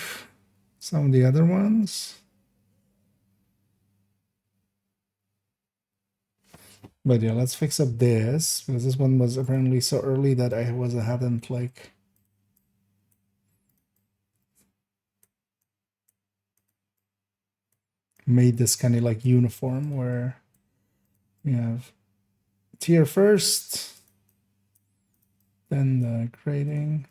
some of the other ones. But yeah, let's fix up this, because this one was apparently so early that I hadn't like made this kind of like uniform where we have tier first, then the grading.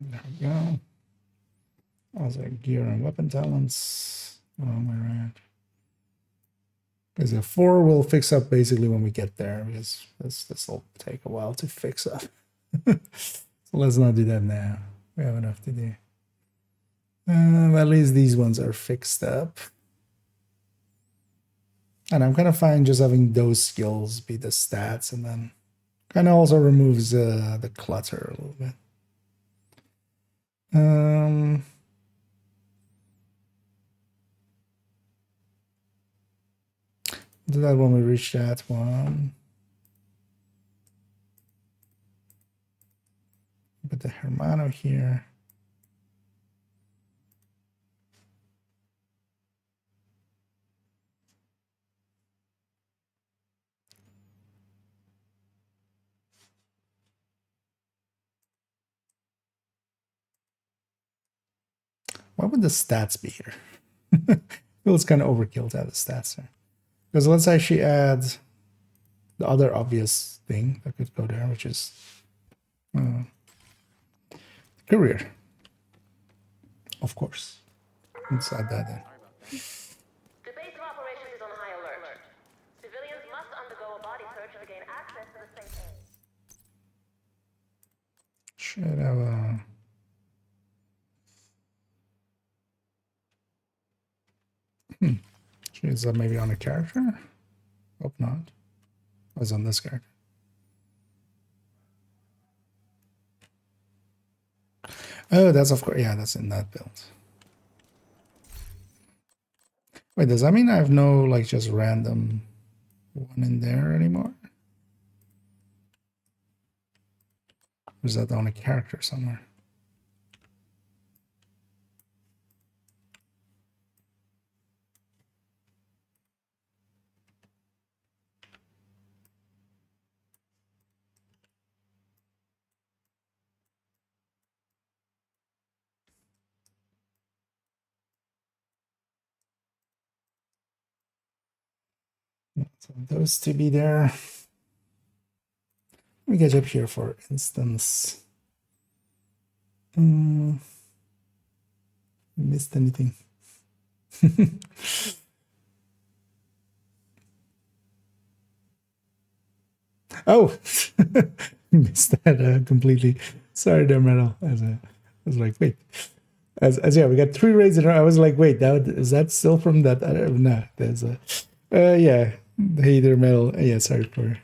There we go. Also gear and weapon talents. Wrong way around. Because the 4 will fix up basically when we get there, because this will take a while to fix up. So let's not do that now. We have enough to do. At least these ones are fixed up. And I'm kind of fine just having those skills be the stats, and then kind of also removes the clutter a little bit. Do that when we reach that one. Put the Hermano here. What would the stats be here? Feels kind of overkill to have the stats there. Because let's actually add the other obvious thing that could go there, which is career, of course. Let's add that in. The base of operations is on high alert. Civilians must undergo a body search to gain access to the safe area. Should have a... Is that maybe on a character? Hope not. I was on this character. Oh, that's of course, yeah, that's in that build. Wait, does that mean I have no, like, just random one in there anymore? Or is that on a character somewhere? So those to be there. Let me get up here for instance. Missed anything? Oh, missed that completely. Sorry, there, Metal. I was like, wait. As yeah, we got 3 raids in a row. I was like, wait, is that still from that? No, there's a yeah. Hey there, Metal. Yeah, sorry for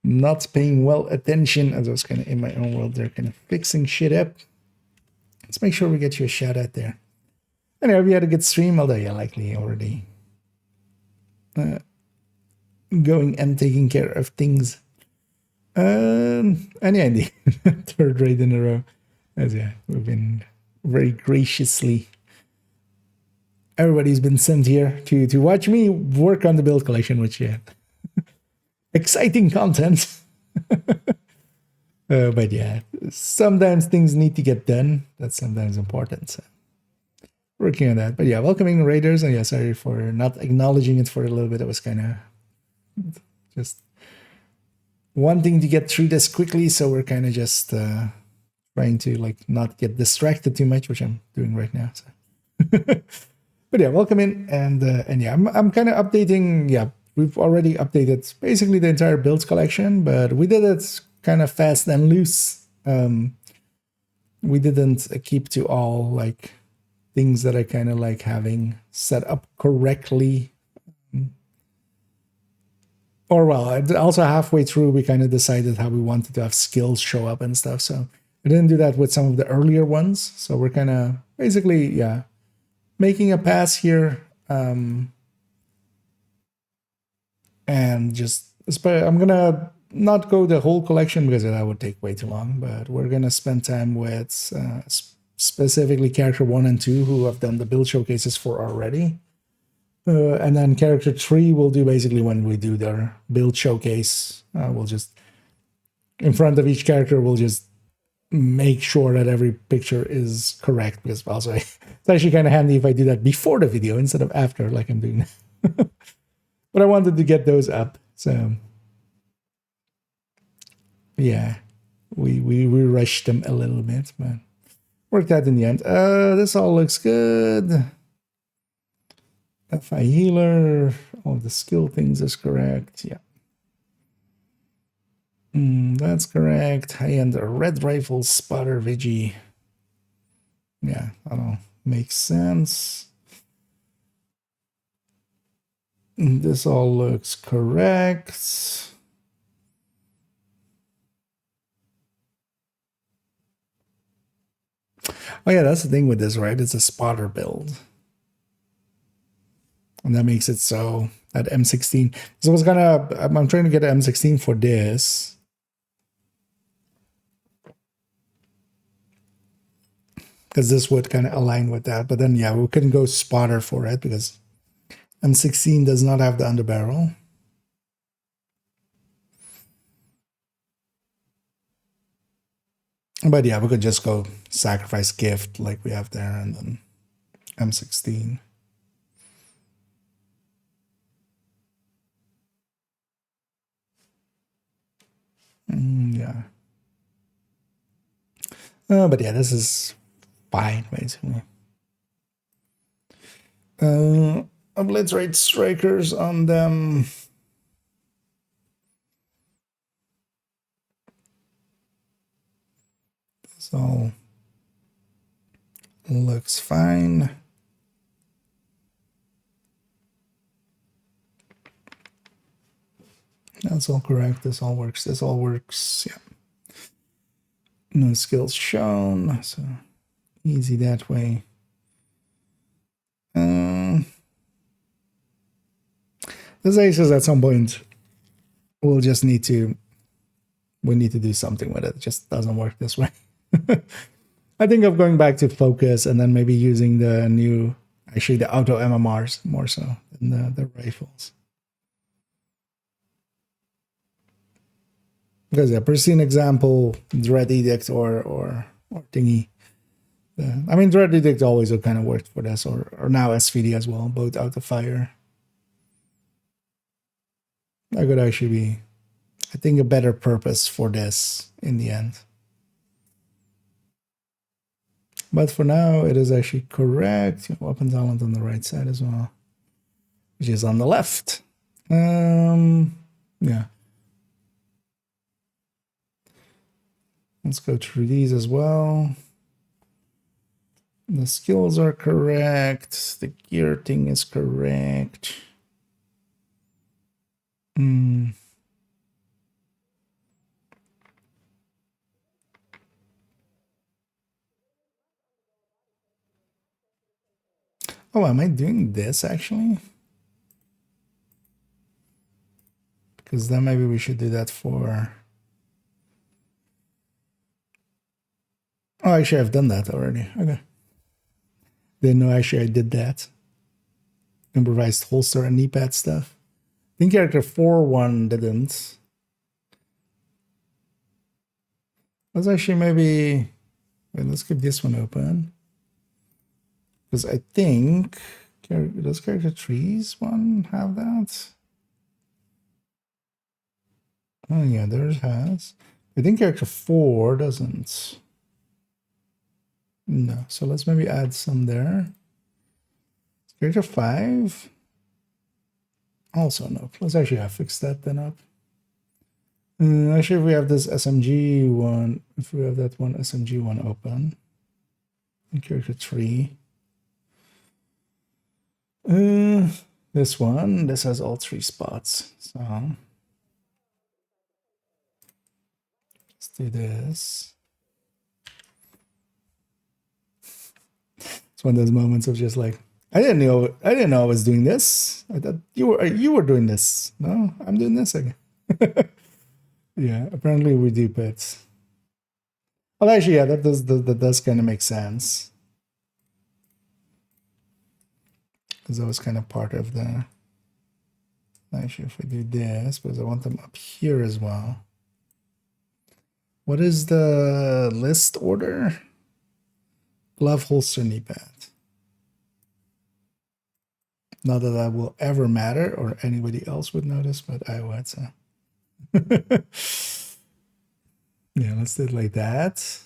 not paying well attention as I was kind of in my own world there, kind of fixing shit up. Let's make sure we get you a shout out there. Anyway, we had a good stream, although yeah, likely already going and taking care of things. And yeah, indeed, 3rd raid in a row. As yeah, we've been very graciously. Everybody's been sent here to watch me work on the build collection, which yeah, exciting content. But yeah, sometimes things need to get done. That's sometimes important. So working on that. But yeah, welcoming raiders, and yeah, sorry for not acknowledging it for a little bit. It was kind of just wanting to get through this quickly, so we're kind of just trying to like not get distracted too much, which I'm doing right now. So. But yeah, welcome in, and yeah, I'm kind of updating. Yeah, we've already updated basically the entire builds collection, but we did it kind of fast and loose. We didn't keep to all like things that I kind of like having set up correctly. Or well, also halfway through, we kind of decided how we wanted to have skills show up and stuff. So I didn't do that with some of the earlier ones. So we're kind of basically, yeah, making a pass here. And just, I'm going to not go the whole collection because that would take way too long, but we're going to spend time with specifically character 1 and 2 who I've done the build showcases for already. And then character 3 we'll do basically when we do their build showcase. We'll just, in front of each character, we'll just make sure that every picture is correct, because also it's actually kind of handy if I do that before the video instead of after, like I'm doing now. But I wanted to get those up, so yeah, we rushed them a little bit, but worked out in the end. This all looks good. FI healer, all the skill things is correct. Yeah. That's correct. High-end red rifle spotter Vigi. Yeah, that all makes sense. This all looks correct. Oh yeah, that's the thing with this, right? It's a spotter build. And that makes it so at M16. So I was I'm trying to get an M16 for this. Because this would kind of align with that. But then, yeah, we couldn't go spotter for it because M16 does not have the underbarrel. But yeah, we could just go sacrifice gift like we have there and then M16. Yeah. But yeah, this is fine, basically. Obliterate strikers on them. This all looks fine. That's all correct. This all works. This all works. Yeah. No skills shown. So easy that way. This aces at some point we'll just need to do something with it. It just doesn't work this way. I think of going back to focus and then maybe using the new, actually the auto MMRs more so than the rifles. Because yeah, pristine example, Dread Edict or thingy. I mean, Dread Edict always kind of worked for this, or now SVD as well, both out of fire. That could actually be, I think, a better purpose for this in the end. But for now, it is actually correct. Weapon talent on the right side as well, which is on the left. Yeah. Let's go through these as well. The skills are correct. The gear thing is correct. Oh, am I doing this actually? Because then maybe we should do that for... Oh, actually, I've done that already. Okay. Didn't know actually I did that. Improvised holster and knee pad stuff. I think character 4-1 didn't. Let's actually maybe... Wait, let's keep this one open. Because I think... Does character 3's one have that? Oh yeah, theirs has. I think character 4 doesn't. No, so let's maybe add some there. Character 5? Also no. Let's actually fix that then up. Actually, if we have this SMG one, if we have that one SMG one open, and character 3. This one, this has all 3 spots. So let's do this. It's one of those moments of just like, I didn't know I was doing this. I thought you were doing this. No, I'm doing this again. Yeah, apparently we do pits. Well, actually, yeah, that does kind of make sense. Because that was kind of part of the... Actually, if we do this, because I want them up here as well. What is the list order? Glove, holster, knee pad. Not that that will ever matter or anybody else would notice, but I would. So. Yeah, let's do it like that.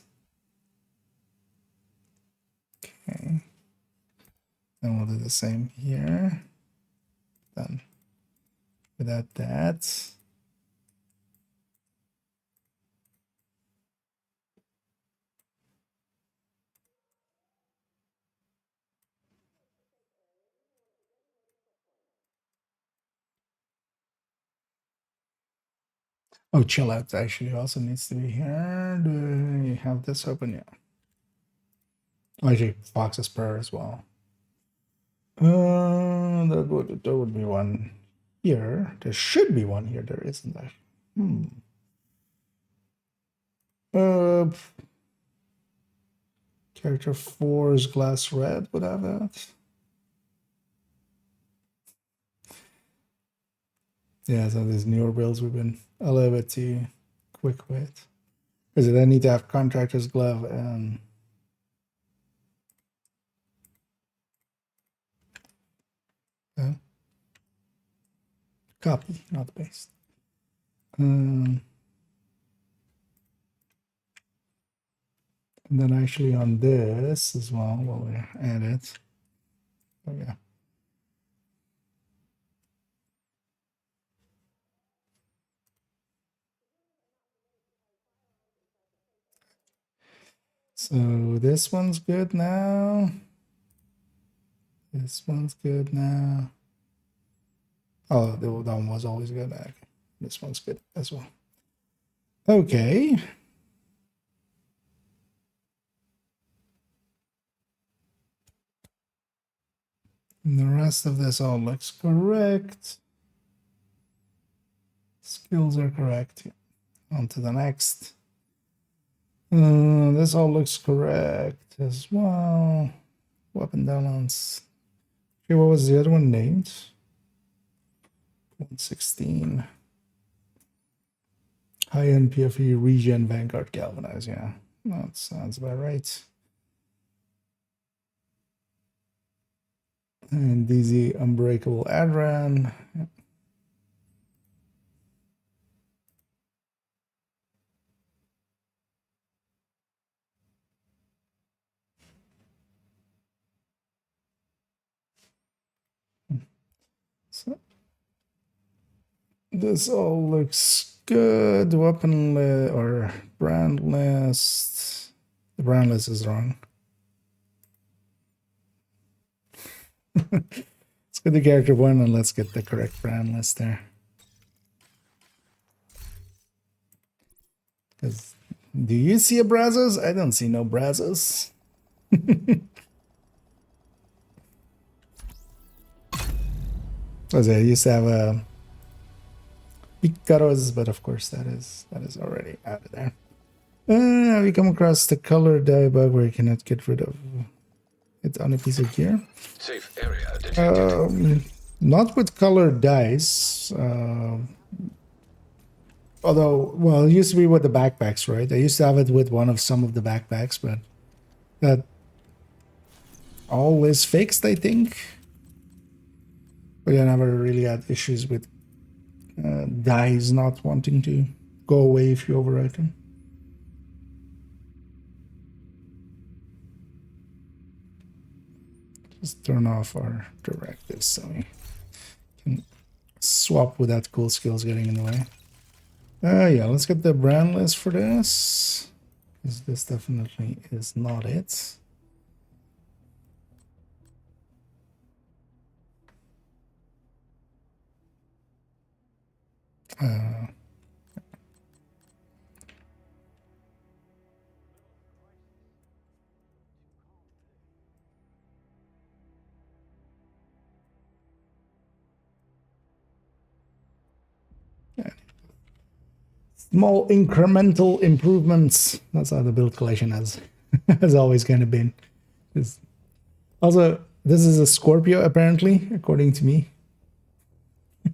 Okay. And we'll do the same here. Done. Without that. Oh, chill out actually also needs to be here. Do you have this open? Yeah. Oh, actually, Fox's Prayer as well. There would be one here. There should be one here. There isn't actually. Character 4's Glass Red would have that. Yeah, so these newer builds we've been a little bit too quick with. Because they need to have Contractor's Glove and... Copy, not paste. And then actually on this as well, we'll add it. Oh yeah. So this one's good now. This one's good now. Oh, that one was always good. Okay. This one's good as well. Okay. And the rest of this all looks correct. Skills are correct. On to the next. This all looks correct as well. Weapon balance. Okay, what was the other one named? 116. High-end PFE regen Vanguard galvanize. Yeah, that sounds about right. And DZ unbreakable Adran. Yep. So this all looks good. Weapon or brand list. The brand list is wrong. Let's get the character one and let's get the correct brand list there. Because do you see a Brazos? I don't see no Brazos. As I used to have a Picaros, but of course that is already out of there. Have you come across the color dye bug where you cannot get rid of it on a piece of gear? Safe area detected. Not with colored dyes. Although, well, it used to be with the backpacks, right? I used to have it with some of the backpacks, but that all is fixed, I think. But I never really had issues with dyes not wanting to go away if you overwrite them. Just turn off our directives so we can swap without cool skills getting in the way. Yeah, let's get the brand list for this. Because this definitely is not it. Small incremental improvements. That's how the build collection has always kind of been. Also, this is a Scorpio, apparently, according to me.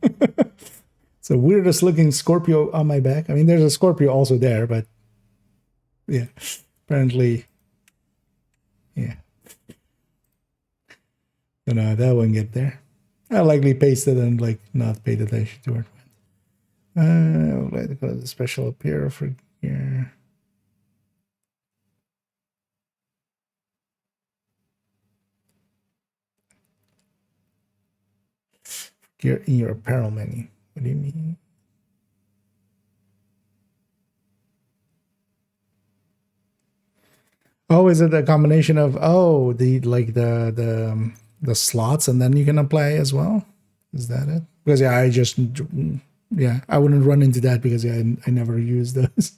It's the weirdest looking Scorpio on my back. I mean, there's a Scorpio also there, but yeah, apparently, yeah. But no, that won't get there. I likely pasted and like not paid attention to it. I would like to call it a special appear for gear. Gear in your apparel menu. What do you mean? Oh, is it a combination of the slots and then you can apply as well? Is that it? Because yeah, I wouldn't run into that because I never use those.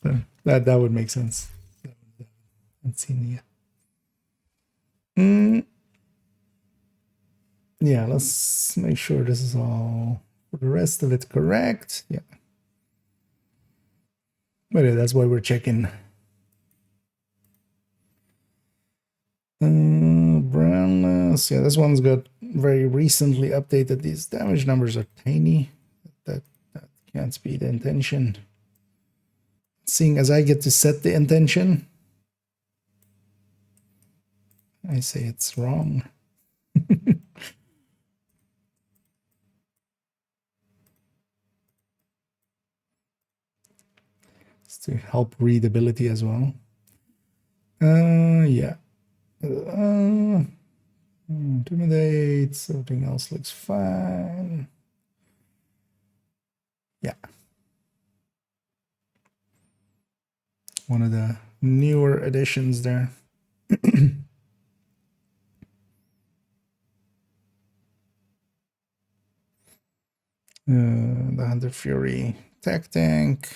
So that would make sense. Let's see. Yeah, let's make sure this is all for the rest of it correct. Yeah. But yeah, that's why we're checking. Brownless. Yeah, this one's got very recently updated. These damage numbers are tiny. That can't be the intention. Seeing as I get to set the intention, I say it's wrong. It's to help readability as well. Intimidate. Everything else looks fine. Yeah. One of the newer additions there. The Hunter Fury tech tank.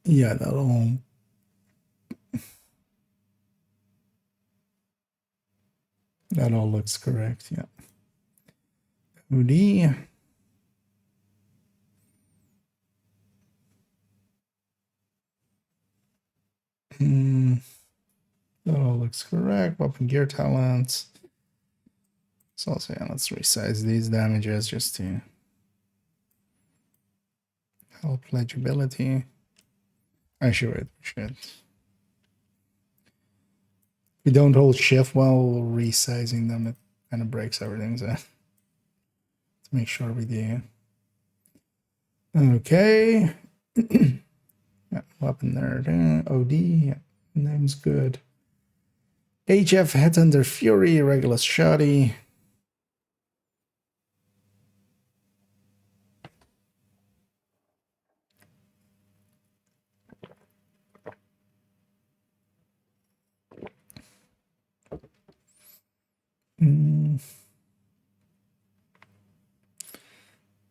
Yeah, that all looks correct. Yeah. OD. That all looks correct. Weapon gear talents. So also, yeah, let's resize these damages just to help legibility. Actually, wait, we should. If we don't hold shift while resizing them, it kind of breaks everything. So let's make sure we do. Okay. Yeah, weapon there. OD. Yeah, name's good. HF Headhunter Fury, Regulus Shoddy.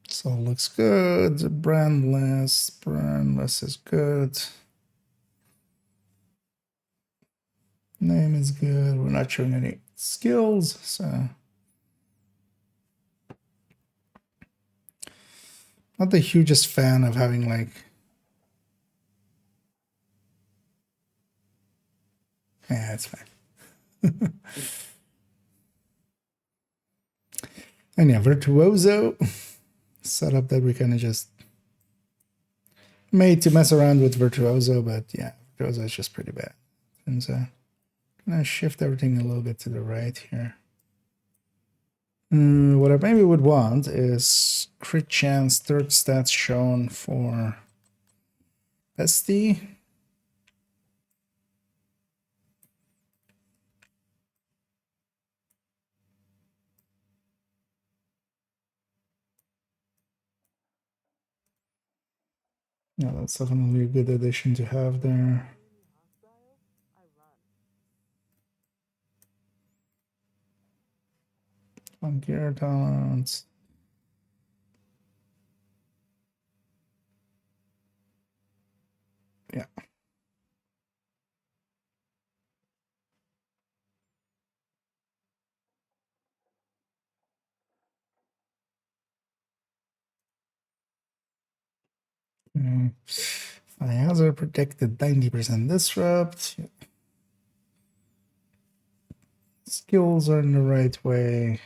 So looks good. Brandless is good. Name is good. We're not showing any skills, so not the hugest fan of having like yeah, it's fine. And yeah, Virtuoso setup that we kind of just made to mess around with Virtuoso, but yeah, Virtuoso is just pretty bad. And so gonna shift everything a little bit to the right here. What I maybe would want is crit chance, third stats shown for SD. Yeah, that's definitely a good addition to have there. On gear talents. Yeah. Hazard protected 90% disrupt. Skills are in the right way.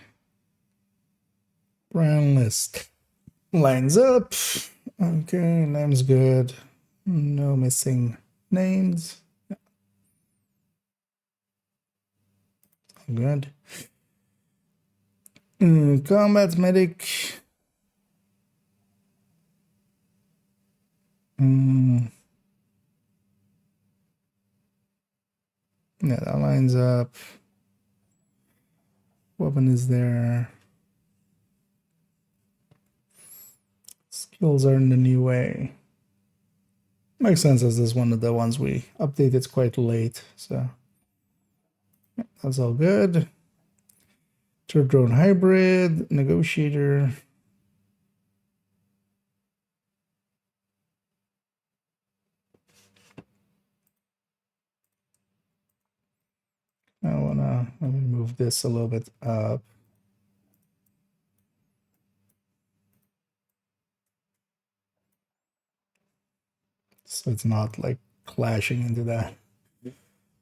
Brand list lines up. Okay, name's good. No missing names. Good. Combat medic. Yeah, that lines up. Weapon is there. Skills are in the new way. Makes sense as this is one of the ones we updated quite late, so yeah, that's all good. Third drone hybrid, negotiator. I wanna move this a little bit up. So it's not like clashing into that. Up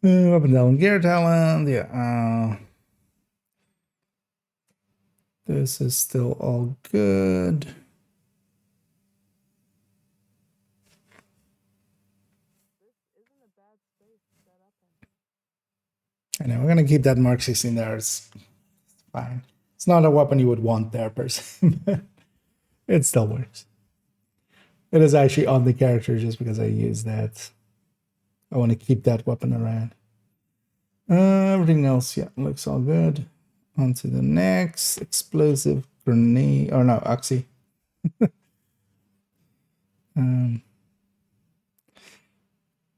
and down gear talent, yeah. This is still all good. I know we're gonna keep that Mark 16 there. It's fine. It's not a weapon you would want there per se, but it still works. It is actually on the character just because I use that I want to keep that weapon around. Everything else, yeah, looks all good. On to the next. Explosive grenade, or no, oxy.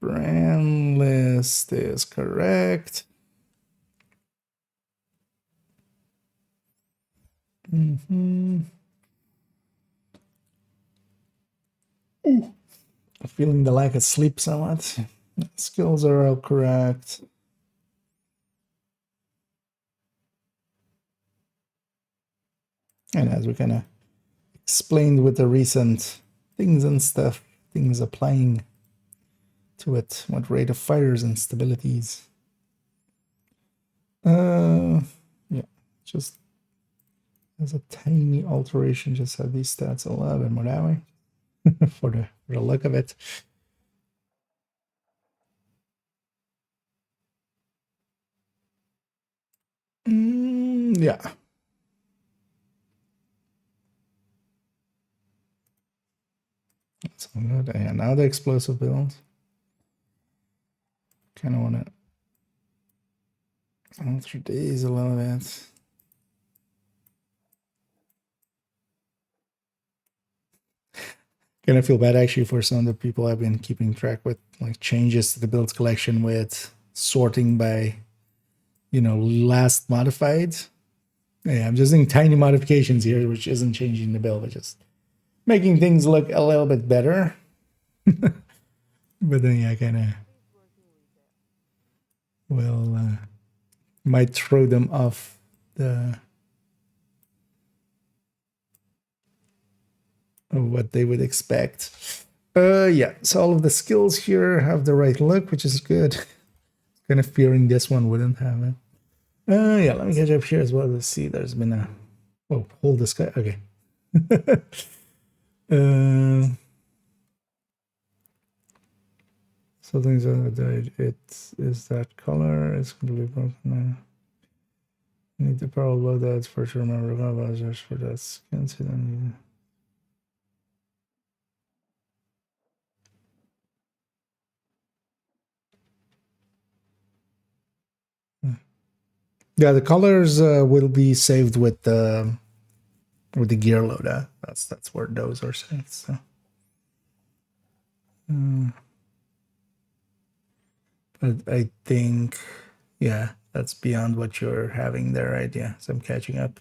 Brand list is correct. I'm feeling the lack of sleep somewhat. Skills are all correct. And as we kind of explained with the recent things and stuff, things applying to it, what rate of fires and stabilities. Yeah, just as a tiny alteration, just have these stats a little bit more that way for the look of it. Yeah. That's all good. And now the explosive build. Kind of want to alter these a little bit. Kind of feel bad actually for some of the people I've been keeping track with, like changes to the build collection with sorting by, last modified. Yeah, I'm just doing tiny modifications here, which isn't changing the build, but just making things look a little bit better. But then, yeah, kind of might throw them off of what they would expect. Yeah, so all of the skills here have the right look, which is good. Kind of fearing this one wouldn't have it. Yeah, let me catch up here as well. Let's see, there's been a... Oh, hold this guy. Okay. So things that it is that color. It's going to be broken now. Need the power loadouts for to remember just for that skin. So then yeah, the colors will be saved with the gear loader. That's where those are saved. So. But I think, yeah, that's beyond what you're having there, right? Yeah, so I'm catching up.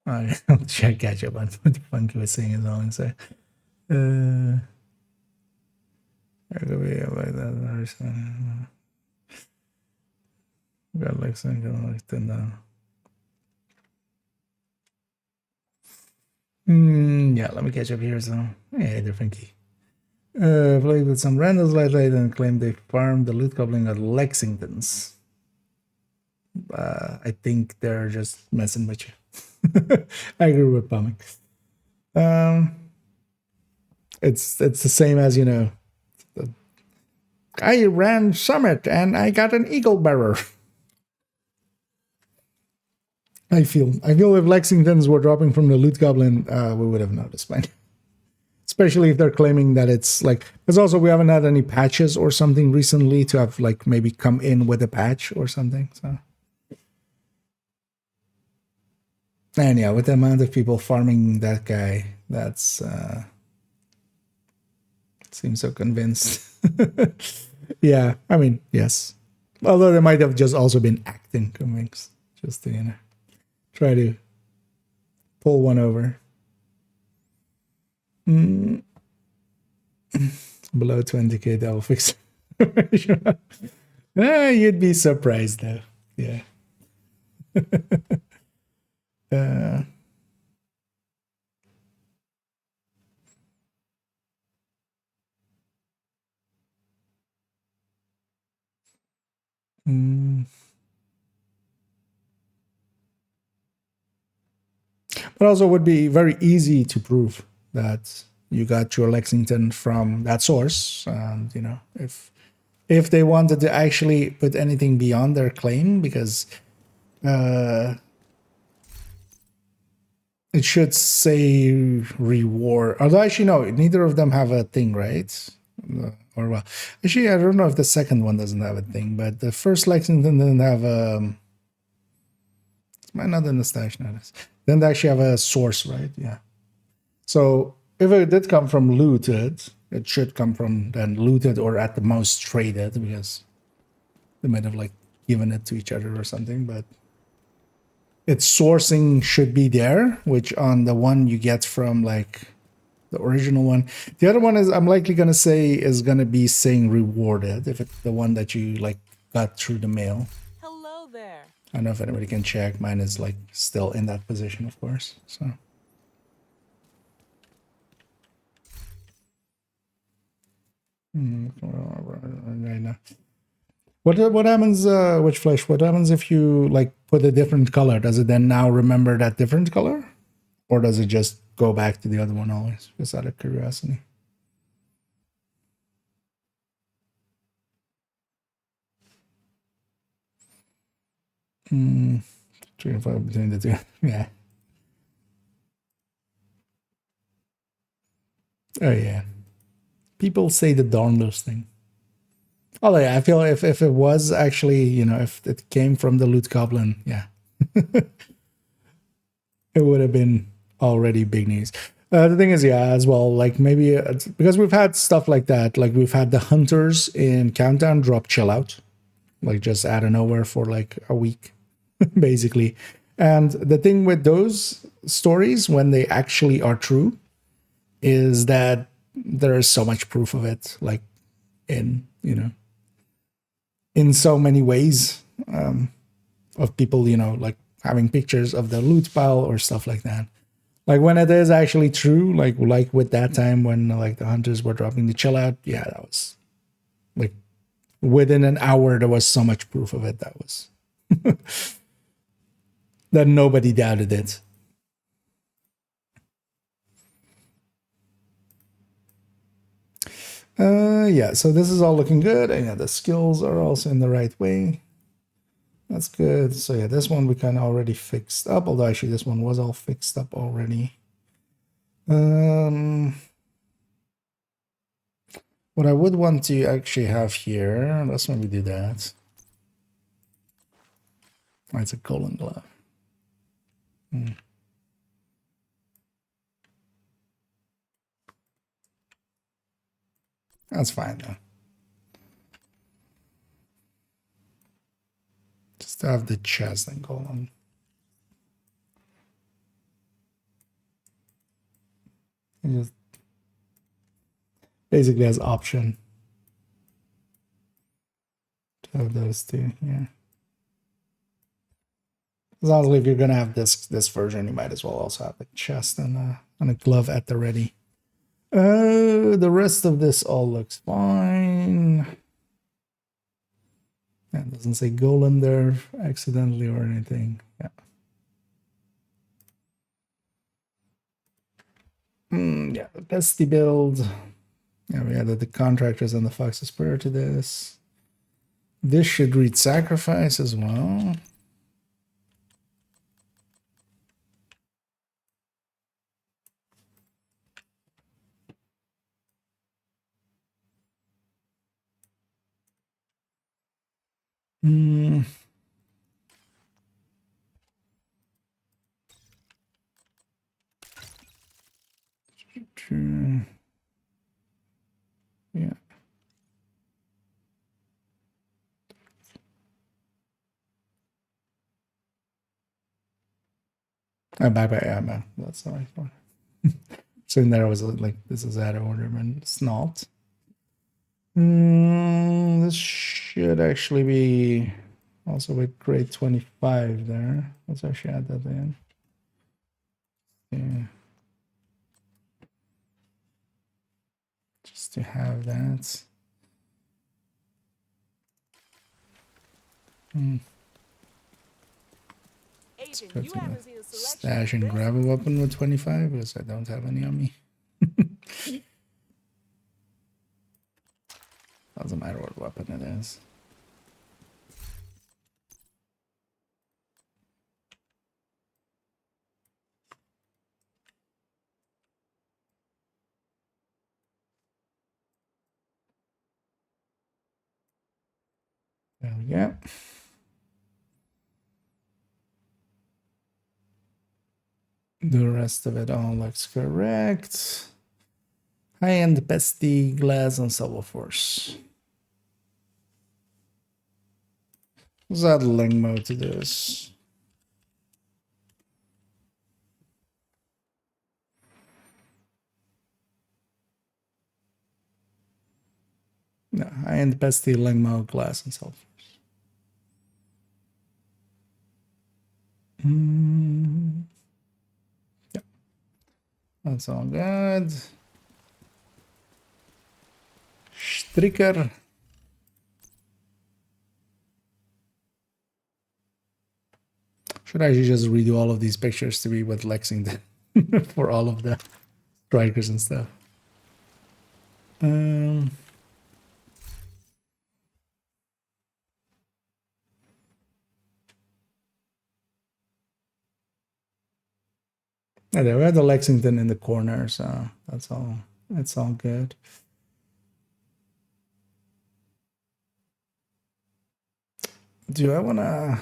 I'll try to catch up on what the Funky was saying as well. So, there could be like that. Got like something like that. Yeah, let me catch up here. So, hey, they're Funky. Played with some randos lately and claimed they farmed the loot goblin at Lexington's. I think they're just messing with you. I agree with Bombing. It's the same as I ran Summit and I got an Eagle Bearer. I feel if Lexingtons were dropping from the loot goblin, we would have noticed by now. Especially if they're claiming that it's like, because also we haven't had any patches or something recently to have like maybe come in with a patch or something. So, and yeah, with the amount of people farming that guy, that's seems so convinced. Yeah, I mean, yes. Although they might have just also been acting convinced, just to try to pull one over. Below 20k, that will fix it. You'd be surprised though. Yeah. But also would be very easy to prove that you got your Lexington from that source. And, if they wanted to actually put anything beyond their claim, because it should say reward. Although actually no, neither of them have a thing, right? Or well, actually I don't know if the second one doesn't have a thing, but the first Lexington didn't have a. Might not in the stash notice. Then they actually have a source, right? Yeah. So if it did come from looted, it should come from then looted or at the most traded, because they might have like given it to each other or something. But its sourcing should be there, which on the one you get from like the original one. The other one is I'm likely gonna say is gonna be saying rewarded if it's the one that you like got through the mail. Hello there. I don't know if anybody can check. Mine is like still in that position, of course. So. Right now. What happens? Which flesh? What happens if you like put a different color? Does it then now remember that different color, or does it just go back to the other one always? Just out of curiosity. Hmm. 3 and 5 between the two. Yeah. Oh yeah. People say the darndest thing. Oh yeah, I feel if it was actually, you know, if it came from the loot goblin, yeah. It would have been already big news. The thing is, yeah, as well, like maybe because we've had stuff like that, like we've had the hunters in Countdown drop chill out, like just out of nowhere for like a week, basically. And the thing with those stories, when they actually are true, is that there is so much proof of it, like in, you know, in so many ways, of people, you know, like having pictures of the loot pile or stuff like that. Like when it is actually true, like with that time when like the hunters were dropping the chill out, yeah, that was like within an hour there was so much proof of it that was that nobody doubted it. Yeah, so this is all looking good. And yeah, the skills are also in the right way. That's good. So yeah, this one we kind of already fixed up, although actually this one was all fixed up already. What I would want to actually have here, let's maybe do that. Oh, it's a colon glove. That's fine though. Just to have the chest and colon. It just basically has option to have those two, yeah. As long as if you're gonna have this version, you might as well also have a chest and a glove at the ready. The rest of this all looks fine. Yeah, it doesn't say golem there accidentally or anything. Yeah. Yeah, the bestie build. Yeah, we added the contractors and the foxes prior to this. This should read sacrifice as well. Yeah. Back. Yeah, that's the right one. So in there was like, this is out of order, but it's not. This should actually be also with grade 25 there. Let's actually add that in. Yeah. Just to have that. Agent, you haven't seen a selection. Stash and grab a weapon with 25 because I don't have any on me. Doesn't matter what weapon it is. There we go. The rest of it all looks correct. High-end pesty glass and silver force. Let's add link mode to this. No, high-end pesty link mode glass and silver force. Yeah, that's all good. Stricker. Should I actually just redo all of these pictures to be with Lexington for all of the strikers and stuff? Yeah, we have the Lexington in the corner, so that's all. It's all good. Do I wanna?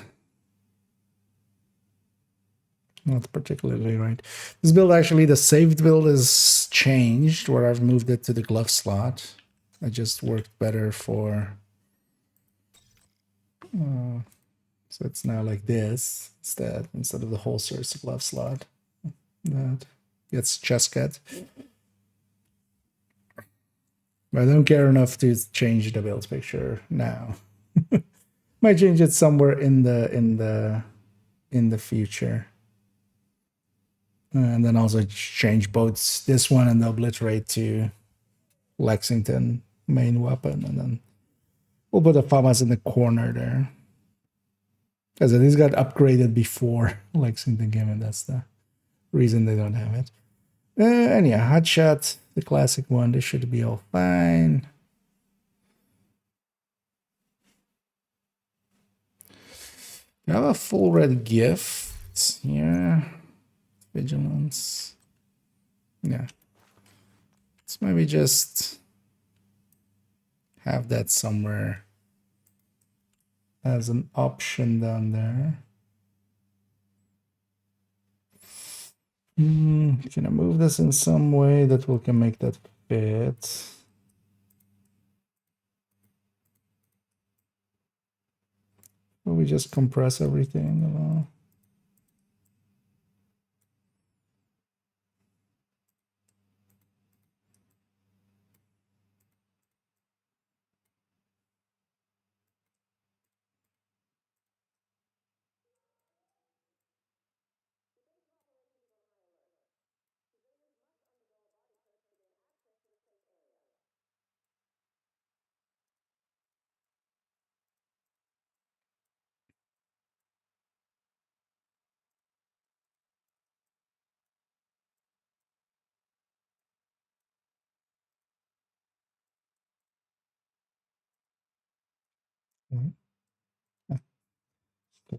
Not particularly, right? This build actually, the saved build is changed where I've moved it to the glove slot. It just worked better for. So it's now like this instead of the holster, it's a glove slot. That gets chest cut. But I don't care enough to change the build picture now. Might change it somewhere in the future. And then also change both this one and the obliterate to Lexington main weapon, and then we'll put the FAMAS in the corner there. Because these got upgraded before Lexington came in. That's the reason they don't have it. And yeah, Hotshot, the classic one, this should be all fine. I have a full red gift here. Vigilance. Yeah. Let's maybe just have that somewhere as an option down there. Can I move this in some way that we can make that fit? Will we just compress everything a little?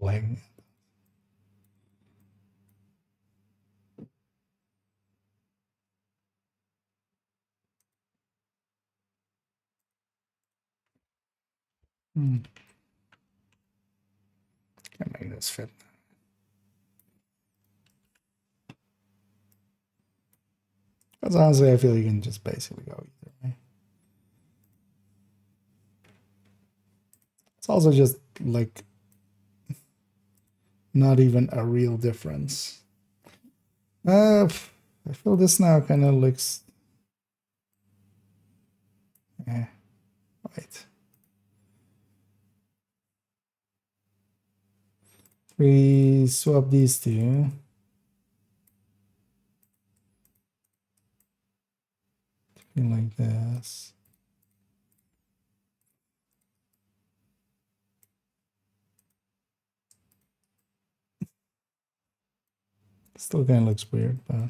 Leg. Can make this fit. Because honestly, I feel you can just basically go either way. It's also just like not even a real difference. I feel this now kind of looks. Right. We swap these two. Like this. Still kind of looks weird, but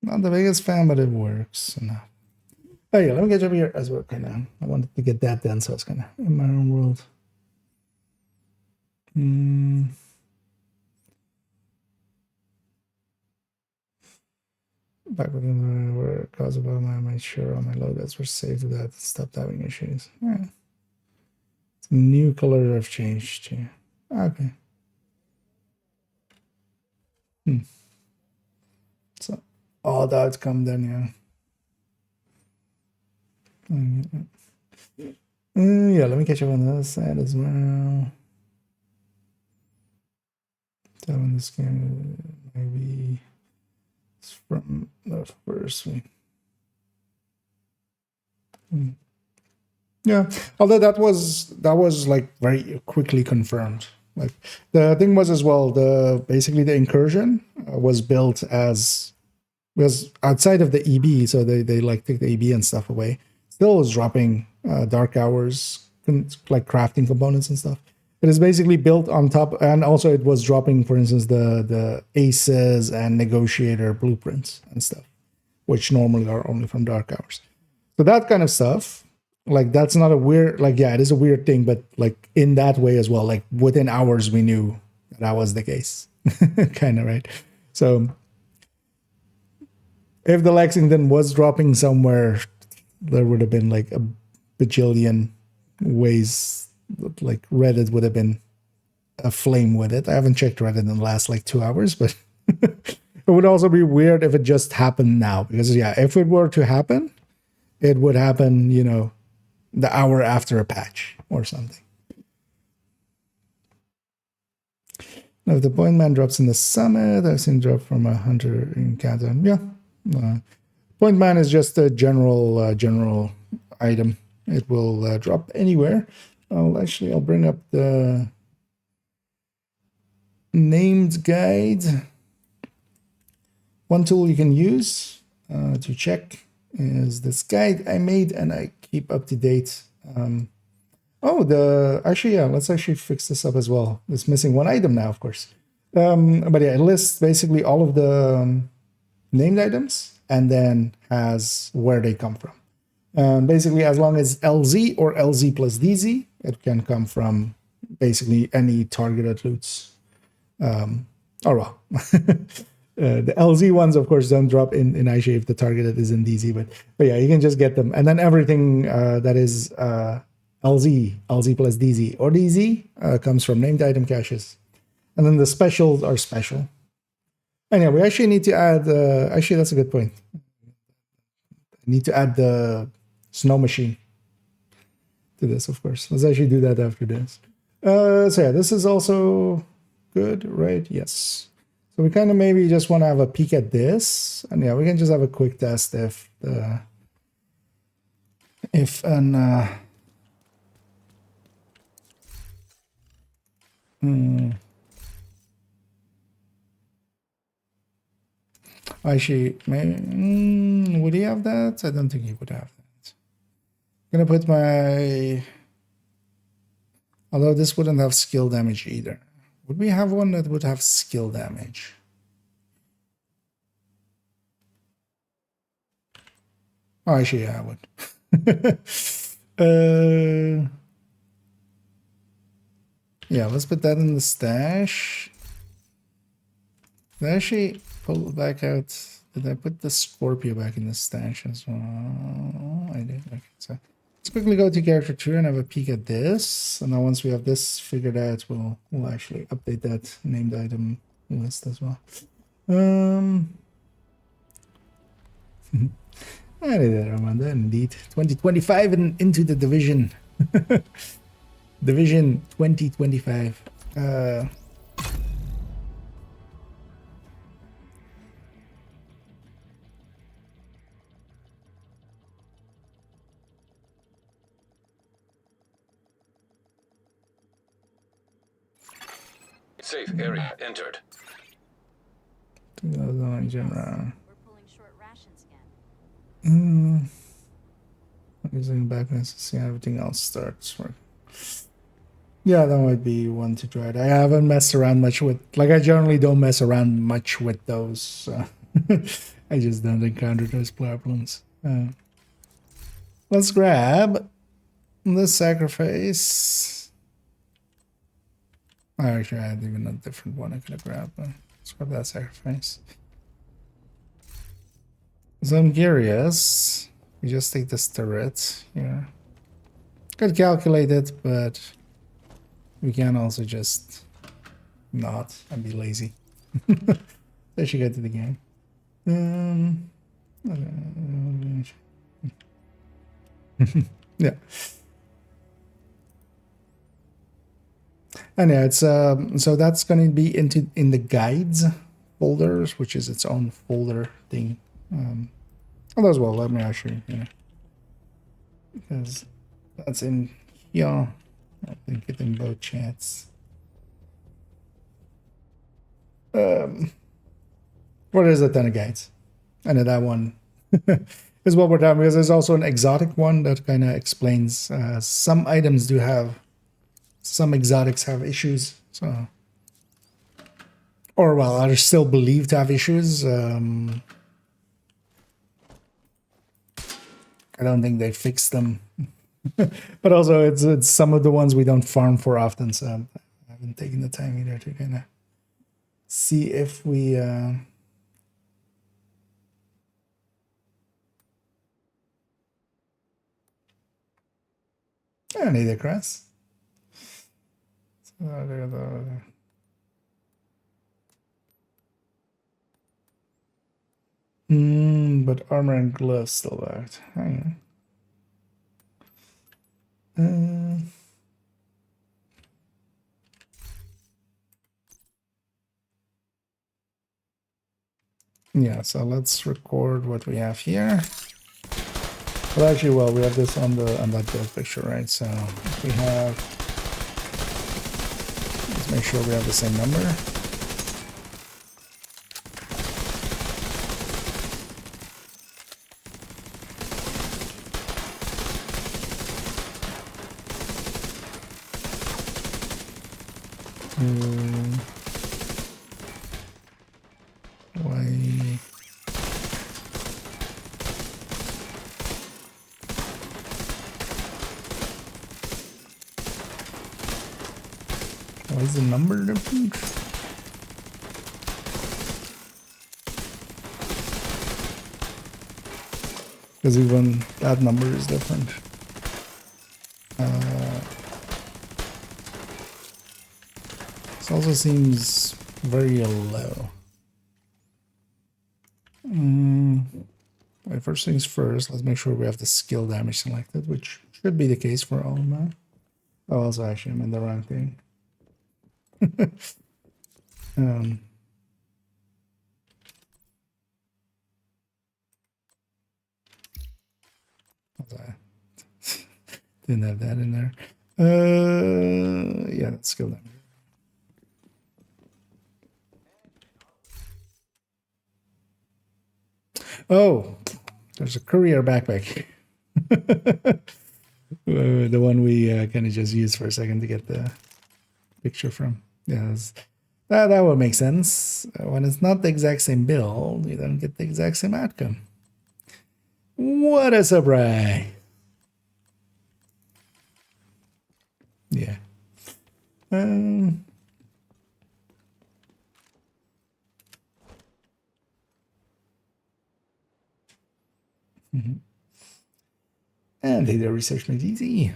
not the biggest fan, but it works enough. Oh yeah, let me get over here as well. Okay, now I wanted to get that done, so it's kind of in my own world. Back when we were caused by my made sure all my loadouts were saved without stopped having issues. Yeah. New color have changed. Yeah. Okay. So all the outcome then, yeah. Yeah, let me catch up on the other side as well. So in this game, maybe it's from the first week. Yeah, although that was like very quickly confirmed. Like the thing was as well, basically the incursion was built as was outside of the EB, so they like took the EB and stuff away. Still was dropping dark hours, like crafting components and stuff. It is basically built on top, and also it was dropping, for instance, the aces and negotiator blueprints and stuff, which normally are only from dark hours. So that kind of stuff, like that's not a weird, like yeah, it is a weird thing, but like in that way as well, like within hours we knew that was the case, kind of right. So if the Lexington was dropping somewhere, there would have been like a bajillion ways, like Reddit would have been aflame with it. I haven't checked Reddit in the last like 2 hours, but it would also be weird if it just happened now, because yeah, if it were to happen, it would happen, you know, the hour after a patch or something. Now, if the point man drops in the summit, I've seen drop from a hunter encounter. Yeah. Point man is just a general item. It will drop anywhere. I'll bring up the named guide. One tool you can use to check is this guide I made, and I keep up to date. Let's actually fix this up as well. It's missing one item now, of course. But yeah, it lists basically all of the named items and then has where they come from. Basically, as long as LZ or LZ plus DZ, it can come from basically any targeted loots. The LZ ones, of course, don't drop in ISHA if the targeted is in DZ, but yeah, you can just get them. And then everything that is LZ plus DZ or DZ comes from named item caches. And then the specials are special. And yeah, we actually need to add, actually, that's a good point. I need to add the snow machine to this, of course. Let's actually do that after this. So yeah, this is also good, right? Yes. So we kind of maybe just want to have a peek at this. And yeah, we can just have a quick test if actually, maybe, would he have that? I don't think he would have that. I'm gonna put my, although this wouldn't have skill damage either. Would we have one that would have skill damage? Oh, actually, yeah, I would. Yeah, let's put that in the stash. Did I actually pull it back out? Did I put the Scorpio back in the stash as well? I did. Okay, so let's quickly go to character 2 and have a peek at this. And then once we have this figured out, we'll actually update that named item list as well. I did that, Amanda, indeed. 2025 and into the division. Division 2025. Safe area entered. In general. We're pulling short rations again. Using backlinks to see how everything else starts working. Yeah, that might be one to try. I haven't messed around much with, like, I generally don't mess around much with those. So I just don't encounter those problems. Let's grab the sacrifice. Actually, I had even a different one I could have grabbed. But let's grab that sacrifice. So I'm curious. We just take this turret here. Could calculate it, but we can also just not and be lazy. Let you get to the game. Yeah. And yeah, it's so that's gonna be in the guides folders, which is its own folder thing. Although as well, let me actually, because that's in here. I think it in both chats. What is a ton of guides? I know that one is what we're talking, because there's also an exotic one that kind of explains some items do have, some exotics have issues, so, or well, are still believed to have issues. I don't think they fixed them, but also it's some of the ones we don't farm for often, so I haven't taken the time either to kind of see if we. I need a crest. But armor and gloves still worked. Hang on. Yeah, so let's record what we have here. Well, actually, well, we have this on that build picture, right? So we have. Let's make sure we have the same number. Y. Why is the number different? Because even that number is different. This also seems very low. Wait, first things first, let's make sure we have the skill damage selected, which should be the case for all now. Oh, also actually I'm in the wrong thing. Didn't have that in there. Yeah, that's skill damage. Oh, there's a courier backpack. The one we kind of just used for a second to get the picture from. Yeah, that would make sense. When it's not the exact same build, you don't get the exact same outcome. What a surprise! Yeah. And data research made easy.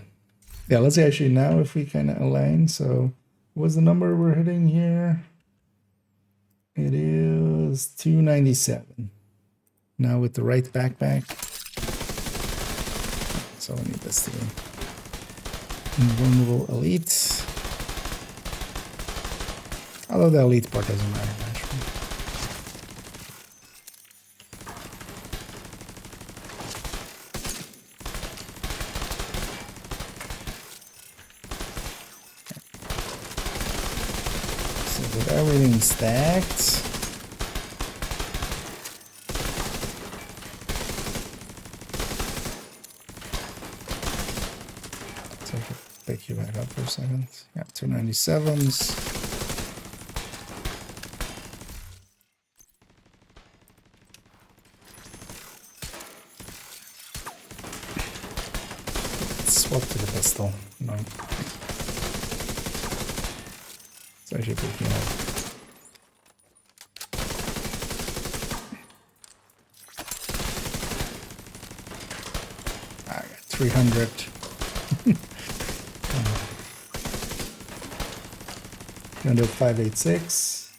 Yeah, let's see actually now if we kind of align. So what's the number we're hitting here? It is 297. Now with the right backpack. So I need this to be invulnerable elite. Although the elite part doesn't matter much. Everything stacked. So I can pick you back up for a second. Yeah, 297s. Let's swap to the pistol. No. It's actually picking up. I got 300. 586.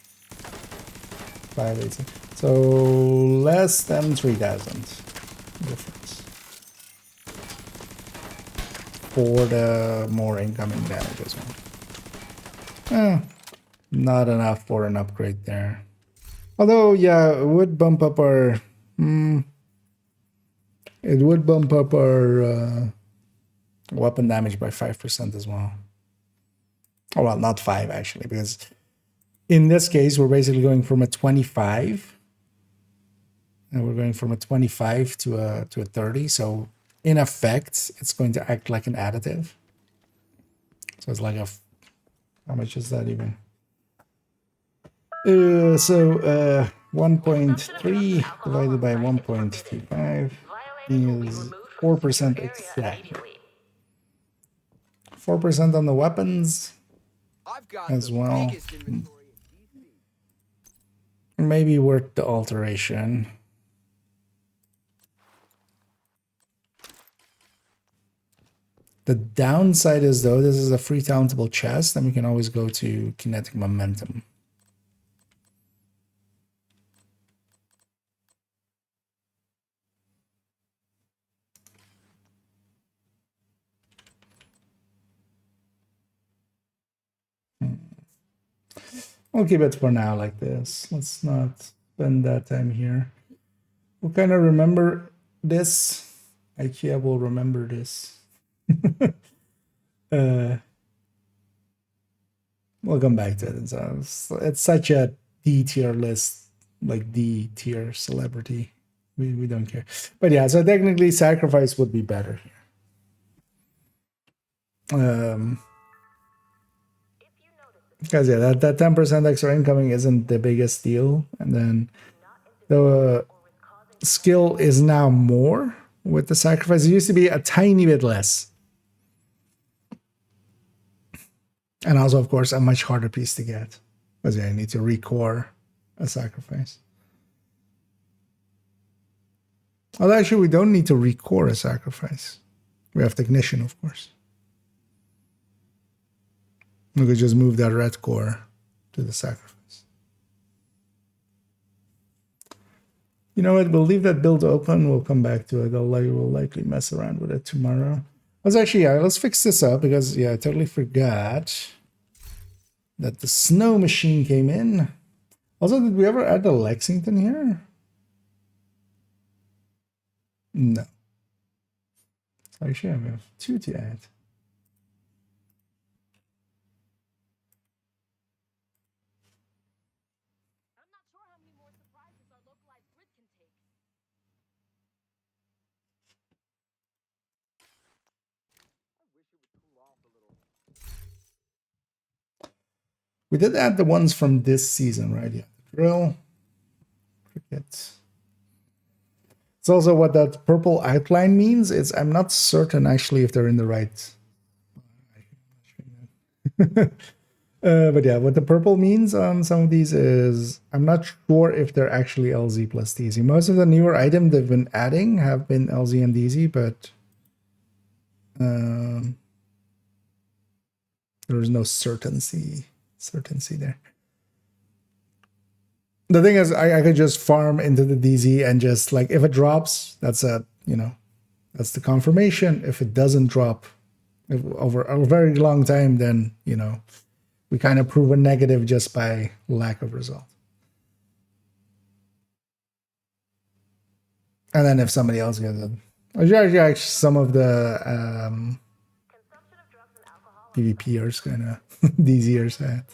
586. So less than 3,000 difference for the more incoming damage as well. Not enough for an upgrade there. Although, yeah, it would bump up our. It would bump up our weapon damage by 5% as well. Oh, well, not 5 actually, because in this case, we're basically going from a 25, and we're going from a 25 to a 30. So in effect, it's going to act like an additive. So it's like how much is that even? 1.3 divided by 1.25 is 4% exactly. 4% on the weapons as well. Maybe worth the alteration. The downside is, though, this is a free talentable chest, and we can always go to kinetic momentum. We'll keep it for now like this. Let's not spend that time here. We'll kind of remember this. IKEA will remember this. We'll come back to it. It's such a D tier list, like D tier celebrity. We don't care. But yeah, so technically sacrifice would be better here. Because yeah, that 10% extra incoming isn't the biggest deal. And then the skill is now more with the sacrifice. It used to be a tiny bit less. And also, of course, a much harder piece to get. Because yeah, you need to recore a sacrifice. Although actually, we don't need to recore a sacrifice. We have technician, of course. We could just move that red core to the sacrifice. You know what? We'll leave that build open. We'll come back to it. We'll likely mess around with it tomorrow. Let's actually, yeah, let's fix this up because, yeah, I totally forgot that the snow machine came in. Also, did we ever add the Lexington here? No. So actually, we have 2 to add. We did add the ones from this season, right? Yeah. Drill. Cricket. It's also what that purple outline means. I'm not certain actually if they're in the right. But yeah, what the purple means on some of these is I'm not sure if they're actually LZ plus DZ. Most of the newer items they've been adding have been LZ and DZ, but there's no certainty there. The thing is, I could just farm into the DZ and just like if it drops, that's that's the confirmation. If it doesn't drop over a very long time, then we kind of prove a negative just by lack of result. And then if somebody else gets it, actually some of the PvPers kind of DZers at.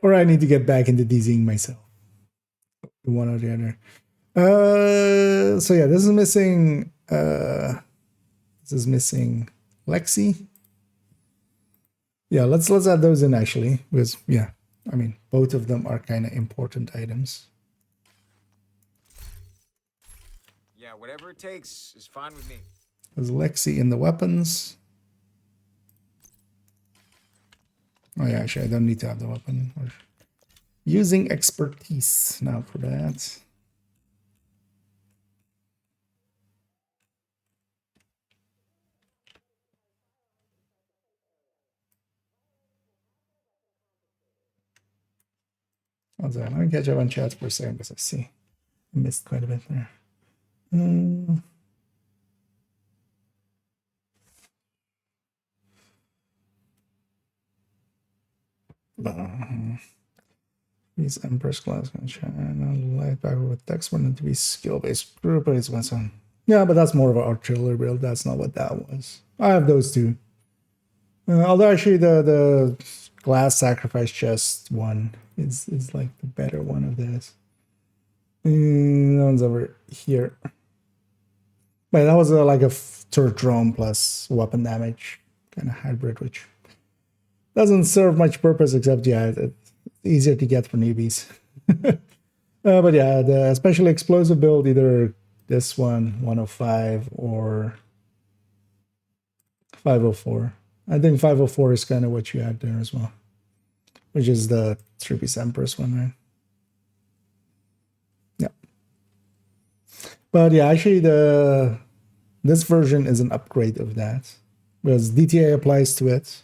Or I need to get back into DZing myself. One or the other. So yeah, this is missing. This is missing Lexi. Yeah, let's add those in actually, because yeah, I mean both of them are kind of important items. Yeah, whatever it takes is fine with me. There's Lexi in the weapons. Oh yeah, actually, I don't need to have the weapon. We're using expertise now for that. One second, let me catch up on chat for a second because I see I missed quite a bit there. These Empress class can shine light back with text wanted to be skill-based group, but it's one. Yeah, but that's more of an artillery build. That's not what that was. I have those two. Although actually the glass sacrifice chest one is like the better one of this. That one's over here. But that was like a turret drone plus weapon damage kind of hybrid, which doesn't serve much purpose except, yeah, it's easier to get for newbies. But yeah, the especially explosive build, either this one, 105, or 504. I think 504 is kind of what you had there as well, which is the 3-piece Empress one, right? Yeah. But yeah, actually this version is an upgrade of that because DTA applies to it.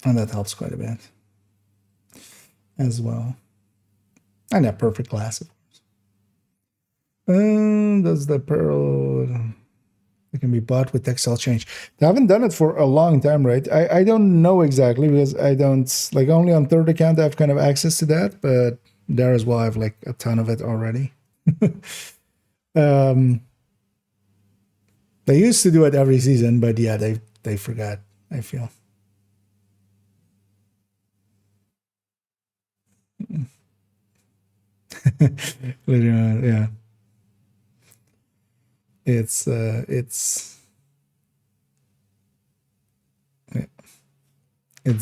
And that helps quite a bit as well. And a perfect class, of course. Does the pearl... It can be bought with textile change. They haven't done it for a long time, right? I don't know exactly because I don't... Like, only on third account I have kind of access to that, but there as well I have like a ton of it already. They used to do it every season, but yeah, they forgot, I feel. Yeah, it's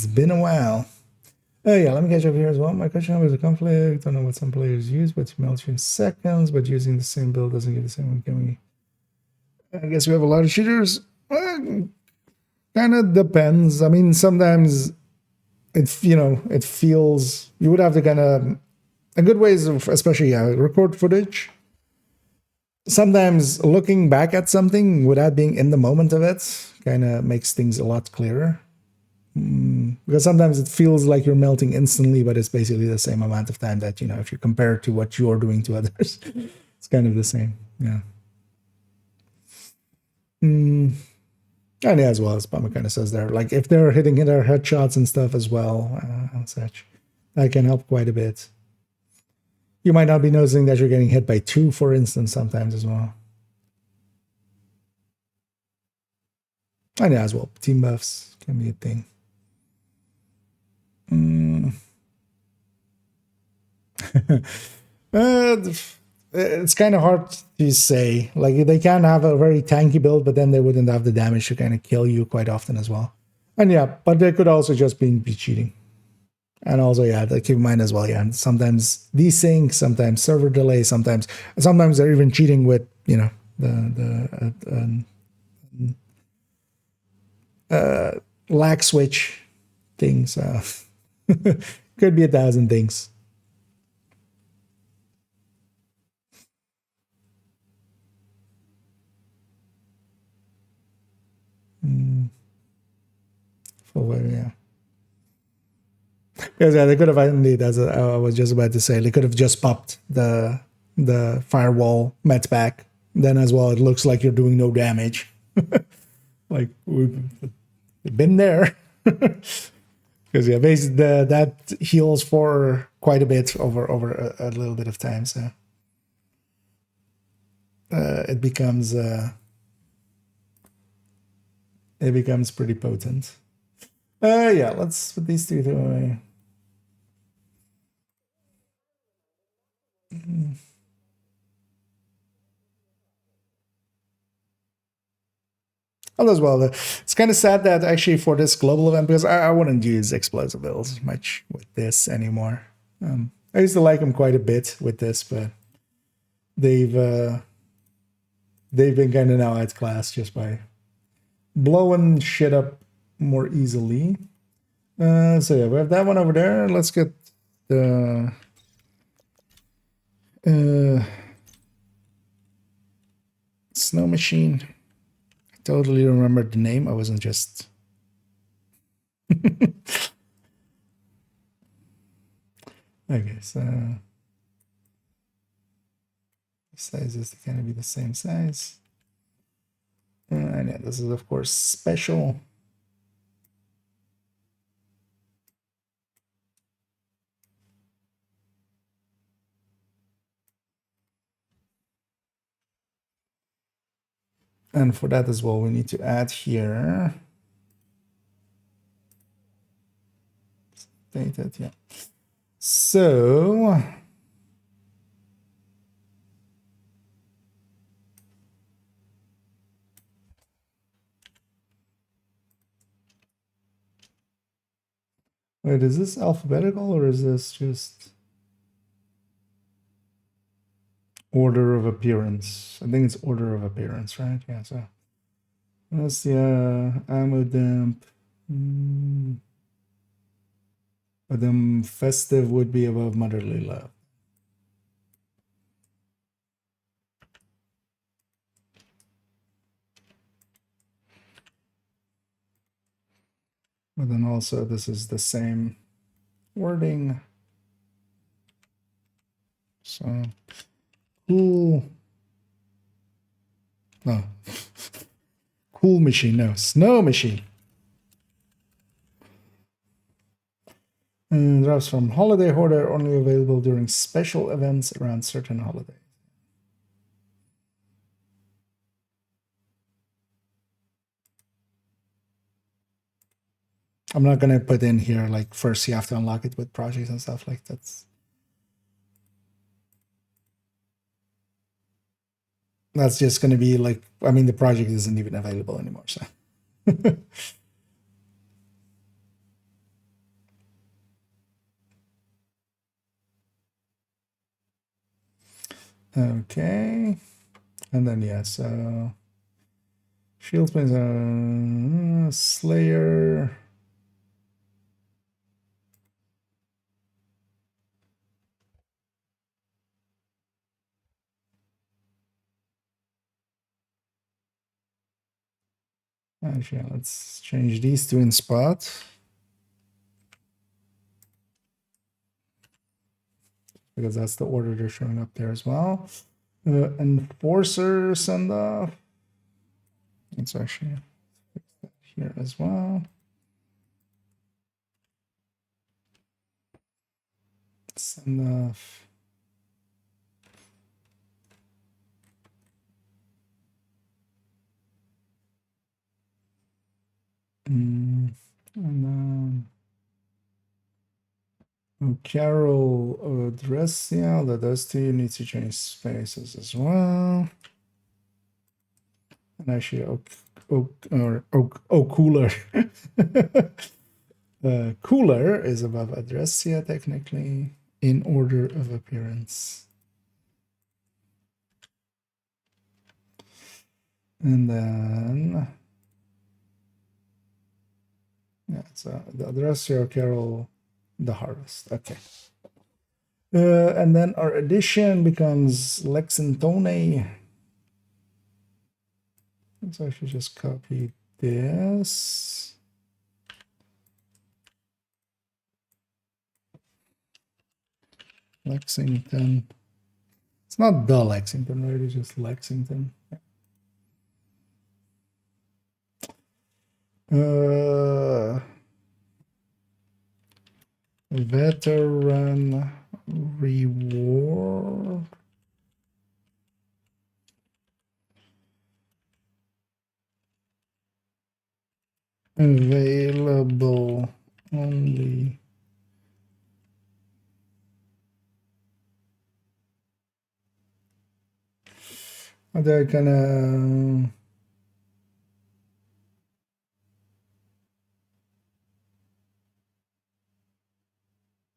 been a while. Oh yeah, let me catch up here as well. My question was a conflict. I don't know what some players use, but you melt in seconds, but using the same build doesn't give the same one. Can we? I guess we have a lot of shooters. Well, kind of depends. I mean, sometimes it feels you would have to kind of a good way is especially record footage. Sometimes looking back at something without being in the moment of it kind of makes things a lot clearer. Because sometimes it feels like you're melting instantly, but it's basically the same amount of time that, if you compare it to what you're doing to others, it's kind of the same. Yeah. And yeah, as well as Bama kind of says there, like if they're hitting their headshots and stuff as well, and such, that can help quite a bit. You might not be noticing that you're getting hit by 2, for instance, sometimes as well. And yeah, as well, team buffs can be a thing. It's kind of hard to say. Like, they can have a very tanky build, but then they wouldn't have the damage to kind of kill you quite often as well. And yeah, but they could also just be cheating. And also, yeah, keep in mind as well, yeah, sometimes desync, sometimes server delay, sometimes they're even cheating with, the lag switch things. Could be 1,000 things. Yeah. Because they could have indeed, as I was just about to say, they could have just popped the firewall met back. Then as well, it looks like you're doing no damage. Like we've been there. Because yeah, basically that heals for quite a bit over a little bit of time. So it becomes pretty potent. Yeah, let's put these two away. As well, it's kind of sad that actually for this global event, because I wouldn't use explosive builds much with this anymore. I used to like them quite a bit with this, but they've been kind of now outclassed just by blowing shit up more easily. So yeah, we have that one over there. Let's get the snow machine. I totally remembered the name. I wasn't just okay, so size is going to be the same size. And yeah, this is of course special. And for that as well, we need to add here. Dated, yeah. So wait, is this alphabetical or is this just order of appearance? I think it's order of appearance, right? Yeah, so that's the ammo dump. But then festive would be above motherly love. But then also this is the same wording. So cool. No. Cool machine, no. Snow machine. And drops from holiday hoarder only available during special events around certain holidays. I'm not gonna put in here like first you have to unlock it with projects and stuff like that. That's just gonna be like, I mean, the project isn't even available anymore, so. Okay, and then yeah, so shield spins, Slayer. Actually, let's change these two in spot. Because that's the order they're showing up there as well. Enforcer send off. Let's actually fix that here as well. Send off. And then Carol address, yeah, those two need to change spaces as well. And actually, cooler. Cooler is above Addressia technically in order of appearance. And then, yeah, so the Addressia, Carol, the harvest. Okay. And then our addition becomes Lexingtone. So I should just copy this. Lexington. It's not the Lexington, right? It's just Lexington. Veteran reward. Available only. They're gonna.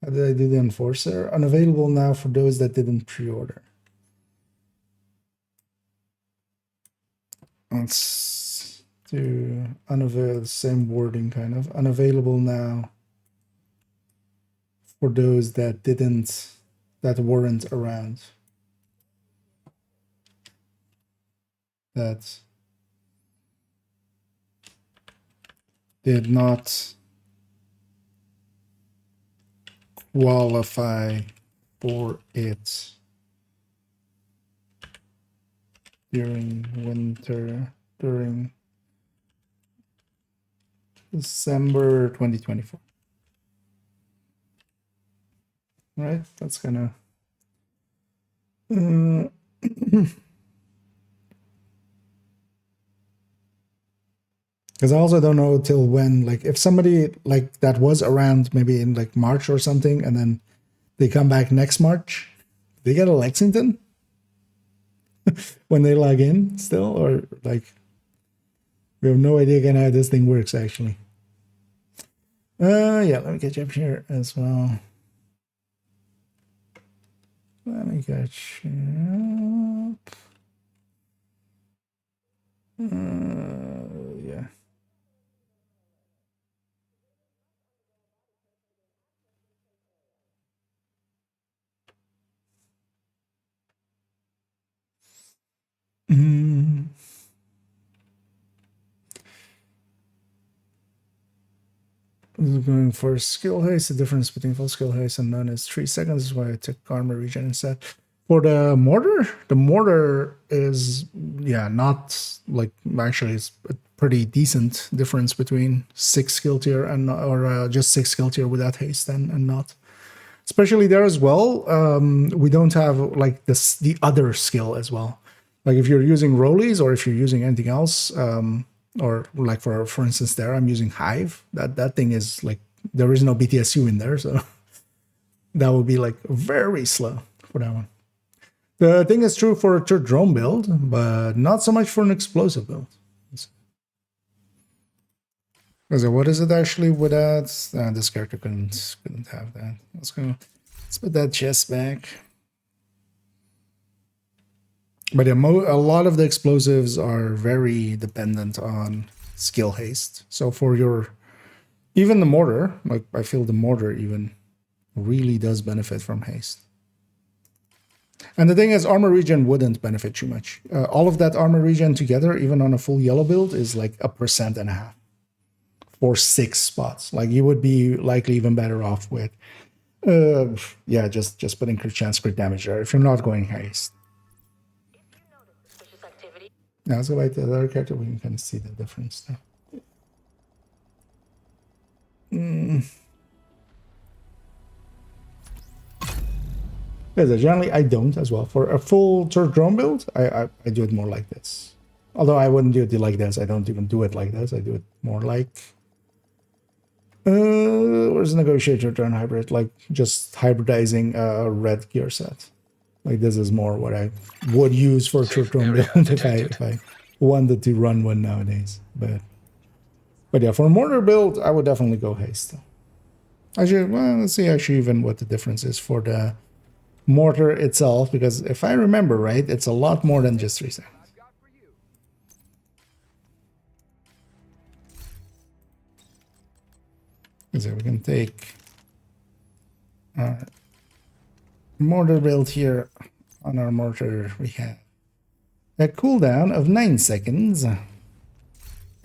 How did I do the enforcer? Unavailable now for those that didn't pre-order. Let's to unavail, same wording kind of, unavailable now for those that weren't around. That did not qualify for it during December 2024. Right? That's kind of because I also don't know till when, like if somebody like that was around maybe in like March or something, and then they come back next March, they get a Lexington when they log in still, or like we have no idea kind of how this thing works actually. Yeah, let me catch up here as well. Let me catch up. Yeah. Going for skill haste. The difference between full skill haste and none is 3 seconds. Is why I took armor regen instead. For the mortar is not like, actually it's a pretty decent difference between 6 skill tier and or just 6 skill tier without haste and not. Especially there as well, we don't have like the other skill as well. Like if you're using rollies or if you're using anything else, or like for instance there, I'm using Hive. That thing is like, there is no BTSU in there, so that would be like very slow for that one. The thing is true for a drone build, but not so much for an explosive build. So what is it actually without? This character couldn't have that. Let's put that chest back. But a lot of the explosives are very dependent on skill haste. So for even the mortar, like I feel the mortar even really does benefit from haste. And the thing is, armor regen wouldn't benefit too much. All of that armor regen together, even on a full yellow build, is like 1.5% for 6 spots. Like you would be likely even better off with, just putting crit chance, crit damage there if you're not going haste. Now let's go back to the other character. We can kind of see the difference there. Generally, I don't as well. For a full drone build, I do it more like this. Although I wouldn't do it like this. I don't even do it like this. I do it more like... where's the negotiator turn hybrid? Like just hybridizing a red gear set. Like this is more what I would use for drone build if I wanted to run one nowadays. But yeah, for a mortar build, I would definitely go haste. Actually, well, let's see actually even what the difference is for the mortar itself, because if I remember right, it's a lot more than just 3 seconds. So we can take our mortar build here. On our mortar, we have a cooldown of 9 seconds.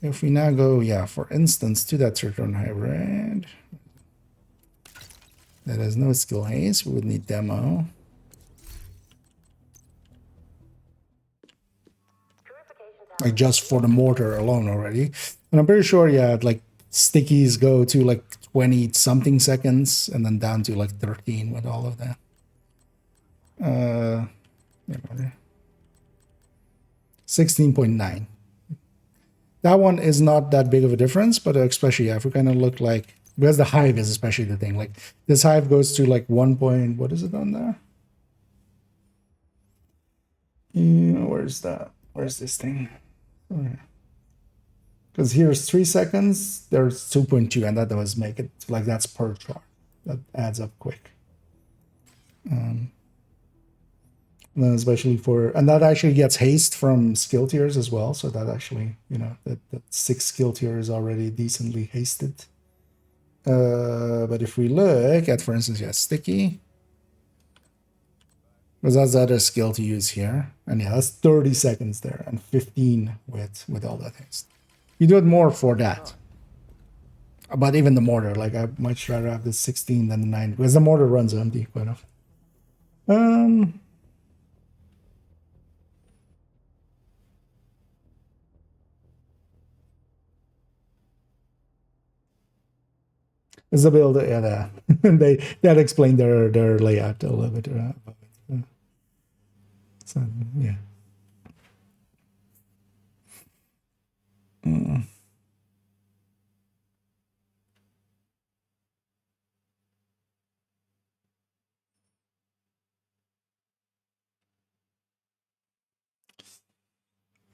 If we now go, for instance, to that Turtle Hybrid, that has no skill haste, we would need demo. Like just for the mortar alone already. And I'm pretty sure, like stickies go to like 20 something seconds and then down to like 13 with all of that. 16.9. That one is not that big of a difference, but especially if we kind of look like, because the hive is especially the thing, like this hive goes to like 1 point, what is it on there? Where's that? Where's this thing? Because here's 3 seconds, there's 2.2, and that does make it like that's per chart. That adds up quick. especially for, and that actually gets haste from skill tiers as well. So that actually, you know, that 6 skill tier is already decently hasted. But if we look at, for instance, yeah, sticky, because that's the other skill to use here, and yeah, that's 30 seconds there and 15 with all that haste. You do it more for that. But even the mortar, like I'd much rather have the 16 than the 9 because the mortar runs empty quite often. Is the build, yeah, they that explained their layout a little bit. So yeah. Mm.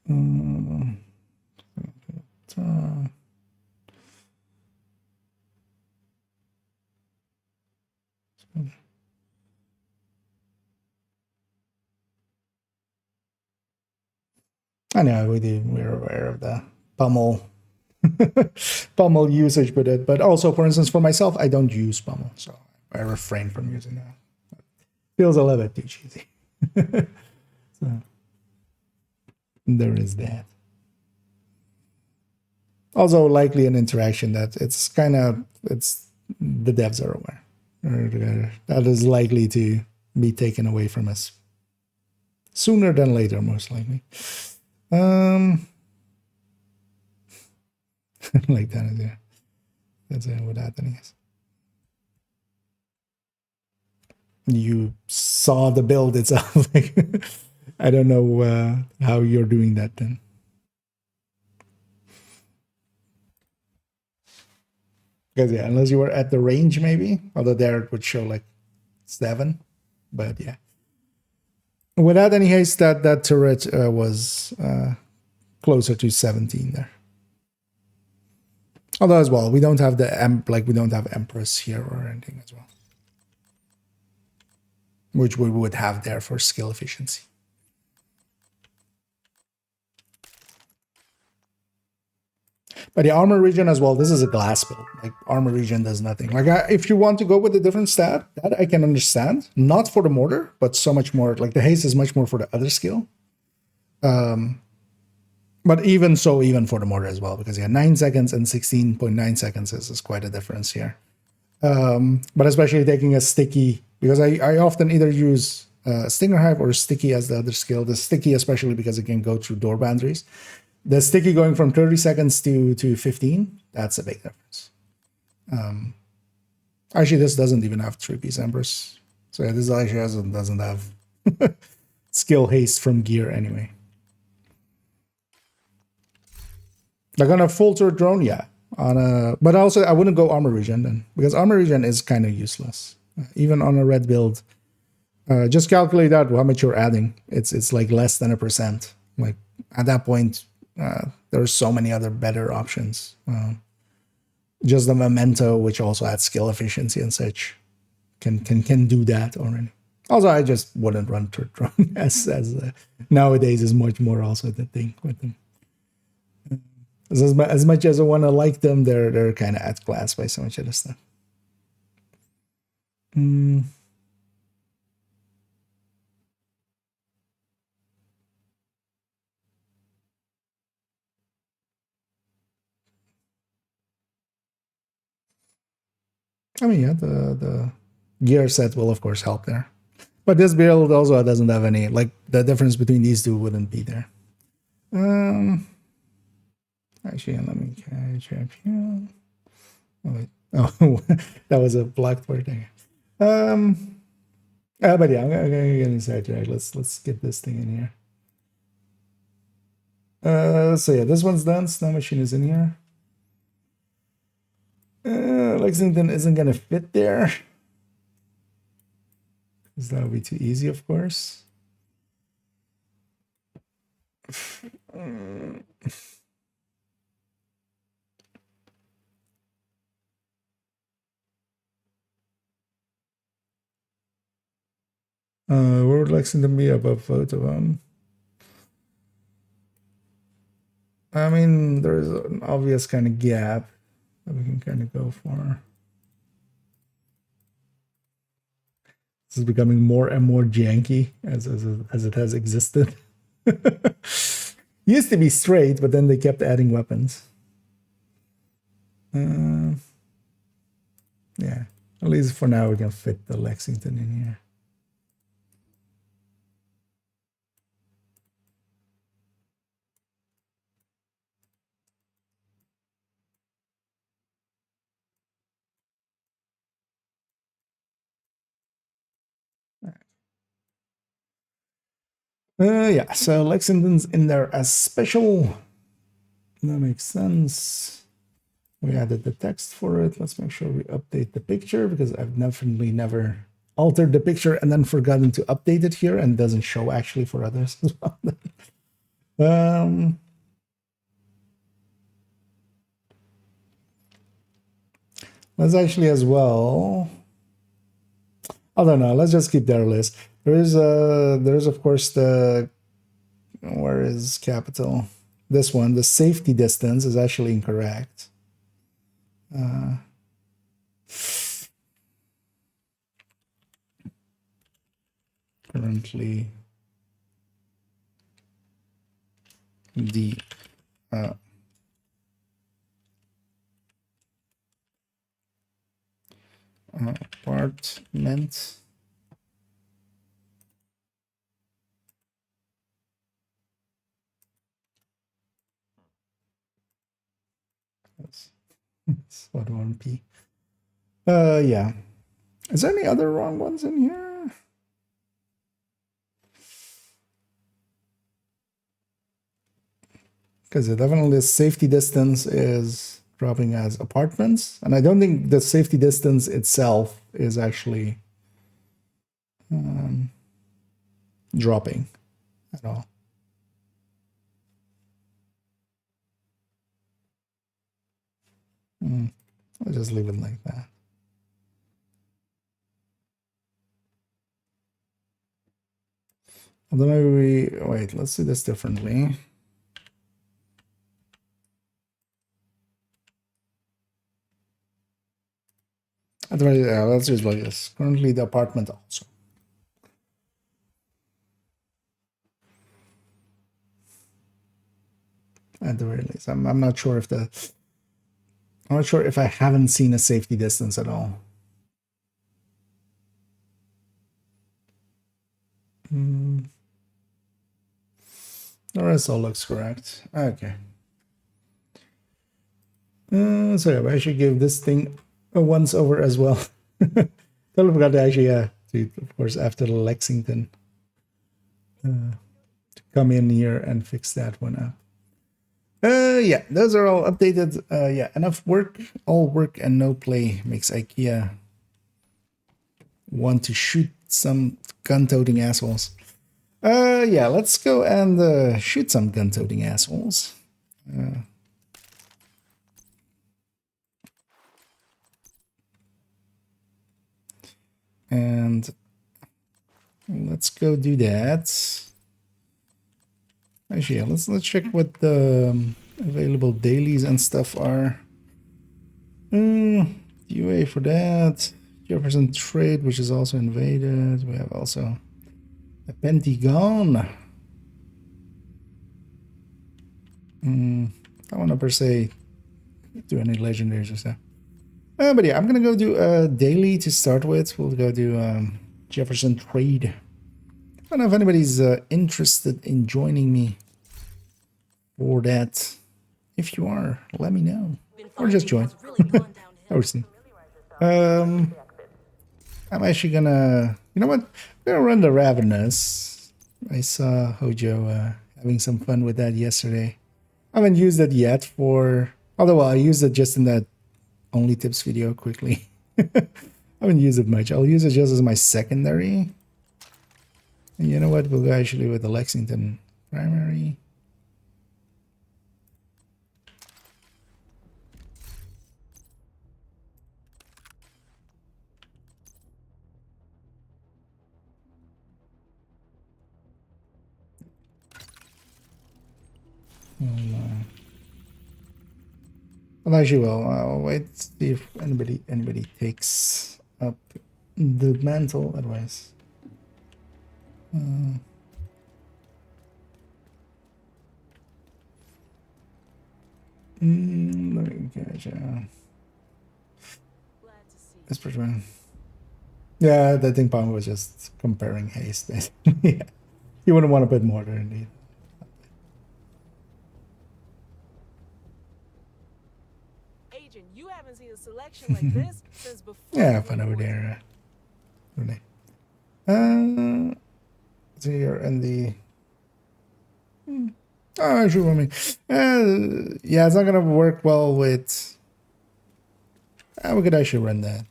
Mm. I know we're aware of the pummel pummel usage with it, but also, for instance, for myself, I don't use pummel, so I refrain from using that. Feels a little bit too cheesy. So there is that. Also, likely an interaction that it's the devs are aware that is likely to be taken away from us sooner than later, most likely. Like that is, yeah. That's what happening is. You saw the build itself. Like, I don't know how you're doing that then. Because yeah, unless you were at the range, maybe. Although there it would show like 7, but yeah. Without any haste, that turret was closer to 17 there. Although as well, we don't have we don't have Empress here or anything as well, which we would have there for skill efficiency. But the armor region as well, this is a glass build. Like armor region does nothing. Like if you want to go with a different stat, that I can understand. Not for the mortar, but so much more. Like the haste is much more for the other skill. But even so, even for the mortar as well, because yeah, 9 seconds and 16.9 seconds is quite a difference here. But especially taking a sticky, because I often either use Stinger Hive or sticky as the other skill. The sticky, especially because it can go through door boundaries. The sticky going from 30 seconds to 15, that's a big difference. Actually, this doesn't even have 3-piece Empress. So yeah, this actually doesn't have skill haste from gear anyway. Like on a full turret drone, yeah. But also I wouldn't go armor regen then, because armor regen is kind of useless. Even on a red build. Just calculate out how much you're adding. It's like less than 1%. Like at that point, there are so many other better options. Just the memento, which also adds skill efficiency and such, can do that already. Also, I just wouldn't run turret drone as nowadays is much more also the thing with them. As much as I want to like them, they're kind of outclassed by so much other stuff. I mean, yeah, the gear set will of course help there, but this build also doesn't have any, like the difference between these two wouldn't be there. Actually, let me catch up here. Oh, wait. Oh, that was a blocked word thing. But yeah, I'm gonna get inside right. Let's get this thing in here. So yeah, this one's done. Snow Machine is in here. Lexington isn't gonna fit there, because that would be too easy, of course. Where would Lexington be above both of them? I mean, there's an obvious kind of gap that we can kind of go for. This is becoming more and more janky as it has existed. Used to be straight, but then they kept adding weapons. Yeah, at least for now we can fit the Lexington in here. Yeah, so Lexington's in there as special. That makes sense. We added the text for it. Let's make sure we update the picture because I've definitely never altered the picture and then forgotten to update it here and doesn't show actually for others as well. Let's actually as well. I don't know. Let's just keep their list. There's of course the where is capital? This one, the safety distance is actually incorrect. Currently, the apartment It's what 1p. Yeah. Is there any other wrong ones in here? Because definitely the safety distance is dropping as apartments, and I don't think the safety distance itself is actually dropping at all. I'll just leave it like that. Although maybe we wait. Let's do this differently. Let's just like this. Currently, the apartment also. At the very least, I'm not sure if I'm not sure if I haven't seen a safety distance at all. The rest all looks correct. Okay. So yeah, I should give this thing a once over as well. Totally forgot to actually, of course, after the Lexington, to come in here and fix that one up. Yeah, those are all updated. Yeah, enough work. All work and no play makes IKEA want to shoot some gun-toting assholes. Yeah, let's go and shoot some gun-toting assholes. And let's go do that. Actually, yeah, let's check what the available dailies and stuff are. UA for that. Jefferson Trade, which is also invaded. We have also a Pentagon. I want to per se do any legendaries or stuff. But yeah, I'm gonna go do a daily to start with. We'll go do Jefferson Trade. I don't know if anybody's interested in joining me for that. If you are, let me know. Or just join. Or see. I'm actually gonna, you know what? I'm gonna run the Ravenous. I saw Hojo having some fun with that yesterday. I haven't used it yet for, although I used it just in that only tips video quickly. I haven't used it much. I'll use it just as my secondary. And you know what? We'll go actually with the Lexington primary. Well, actually, well, I'll wait to see if anybody takes up the mantle. Otherwise, let me catch Glad to see you. this person. Yeah, I think Palmer was just comparing haste. Basically. Yeah, you wouldn't want to put mortar indeed. Agent, you haven't seen a selection like this since before. Yeah, the fun over Blue Boys. there. Really. So you're in the. Oh, actually, I mean, yeah, it's not gonna work well with. We could actually run that.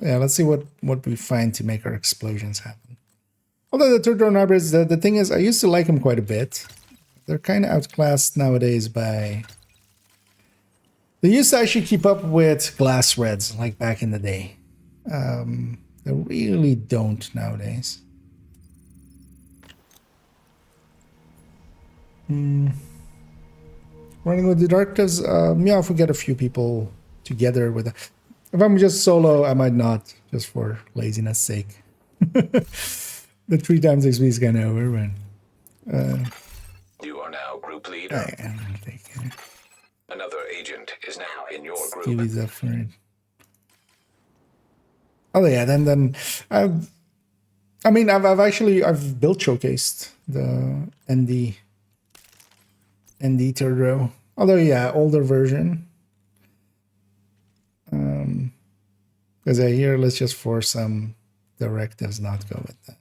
Yeah, let's see what we find to make our explosions happen. Although the third drone hybrids, the thing is, I used to like them quite a bit. They're kind of outclassed nowadays by. They used to actually keep up with glass reds like back in the day. They really don't nowadays. Running with the directives, yeah, if we get a few people together with. If I'm just solo, I might not, just for laziness sake. The 3 times XP is kind of over, but. You are now group leader. I'm gonna take care. Another agent is now in your group. Stevie's up for it. Oh yeah, then I've built showcased the ND third row. Although yeah, older version. Because I hear let's just force some directives not go with that.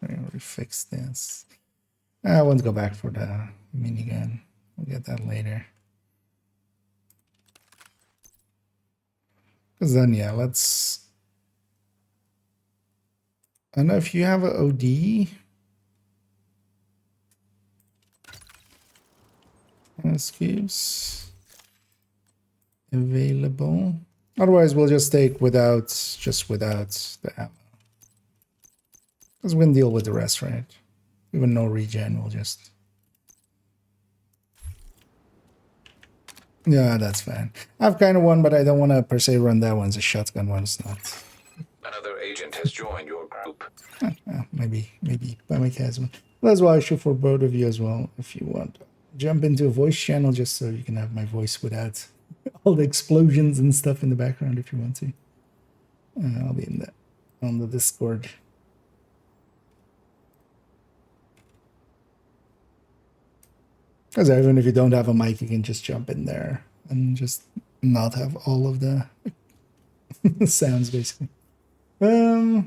I already fixed this. I won't go back for the minigun. We'll get that later. Because then, yeah, let's. I don't know if you have an OD. Cubes available. Otherwise, we'll just take without the ammo. Because we can deal with the rest, right? Even no regen, we'll just. Yeah, that's fine. I've kind of one, but I don't want to per se run that one. It's a shotgun one, it's not. Another agent has joined your group. Maybe Pamik has one. That's why I shoot for both of you as well, if you want. Jump into a voice channel just so you can have my voice without all the explosions and stuff in the background if you want to. I'll be in on the Discord. Because even if you don't have a mic, you can just jump in there and just not have all of the sounds, basically. I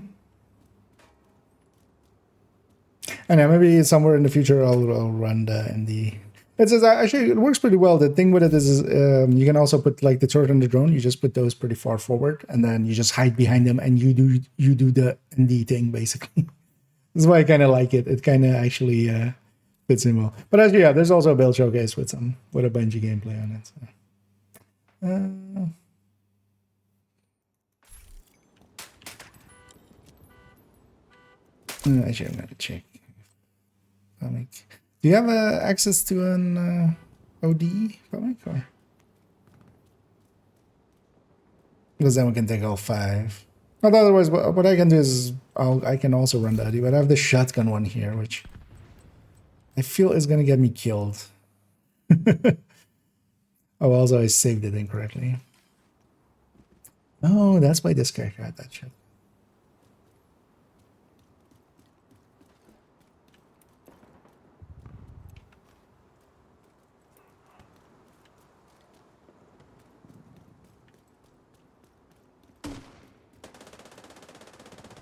know, maybe somewhere in the future I'll run the ND. Actually, it works pretty well. The thing with it is you can also put like the turret and the drone. You just put those pretty far forward, and then you just hide behind them, and you do the ND thing basically. That's why I kind of like it. It kind of actually fits in well. But actually, yeah, there's also a build showcase with a Bungie gameplay on it. So. Actually, I'm gonna check. Do you have access to an OD, Pamik, or? Because then we can take all 5. But otherwise, what I can do is I can also run the OD, but I have the shotgun one here, which I feel is gonna get me killed. Oh, also I saved it incorrectly. Oh, that's why this character had that shit.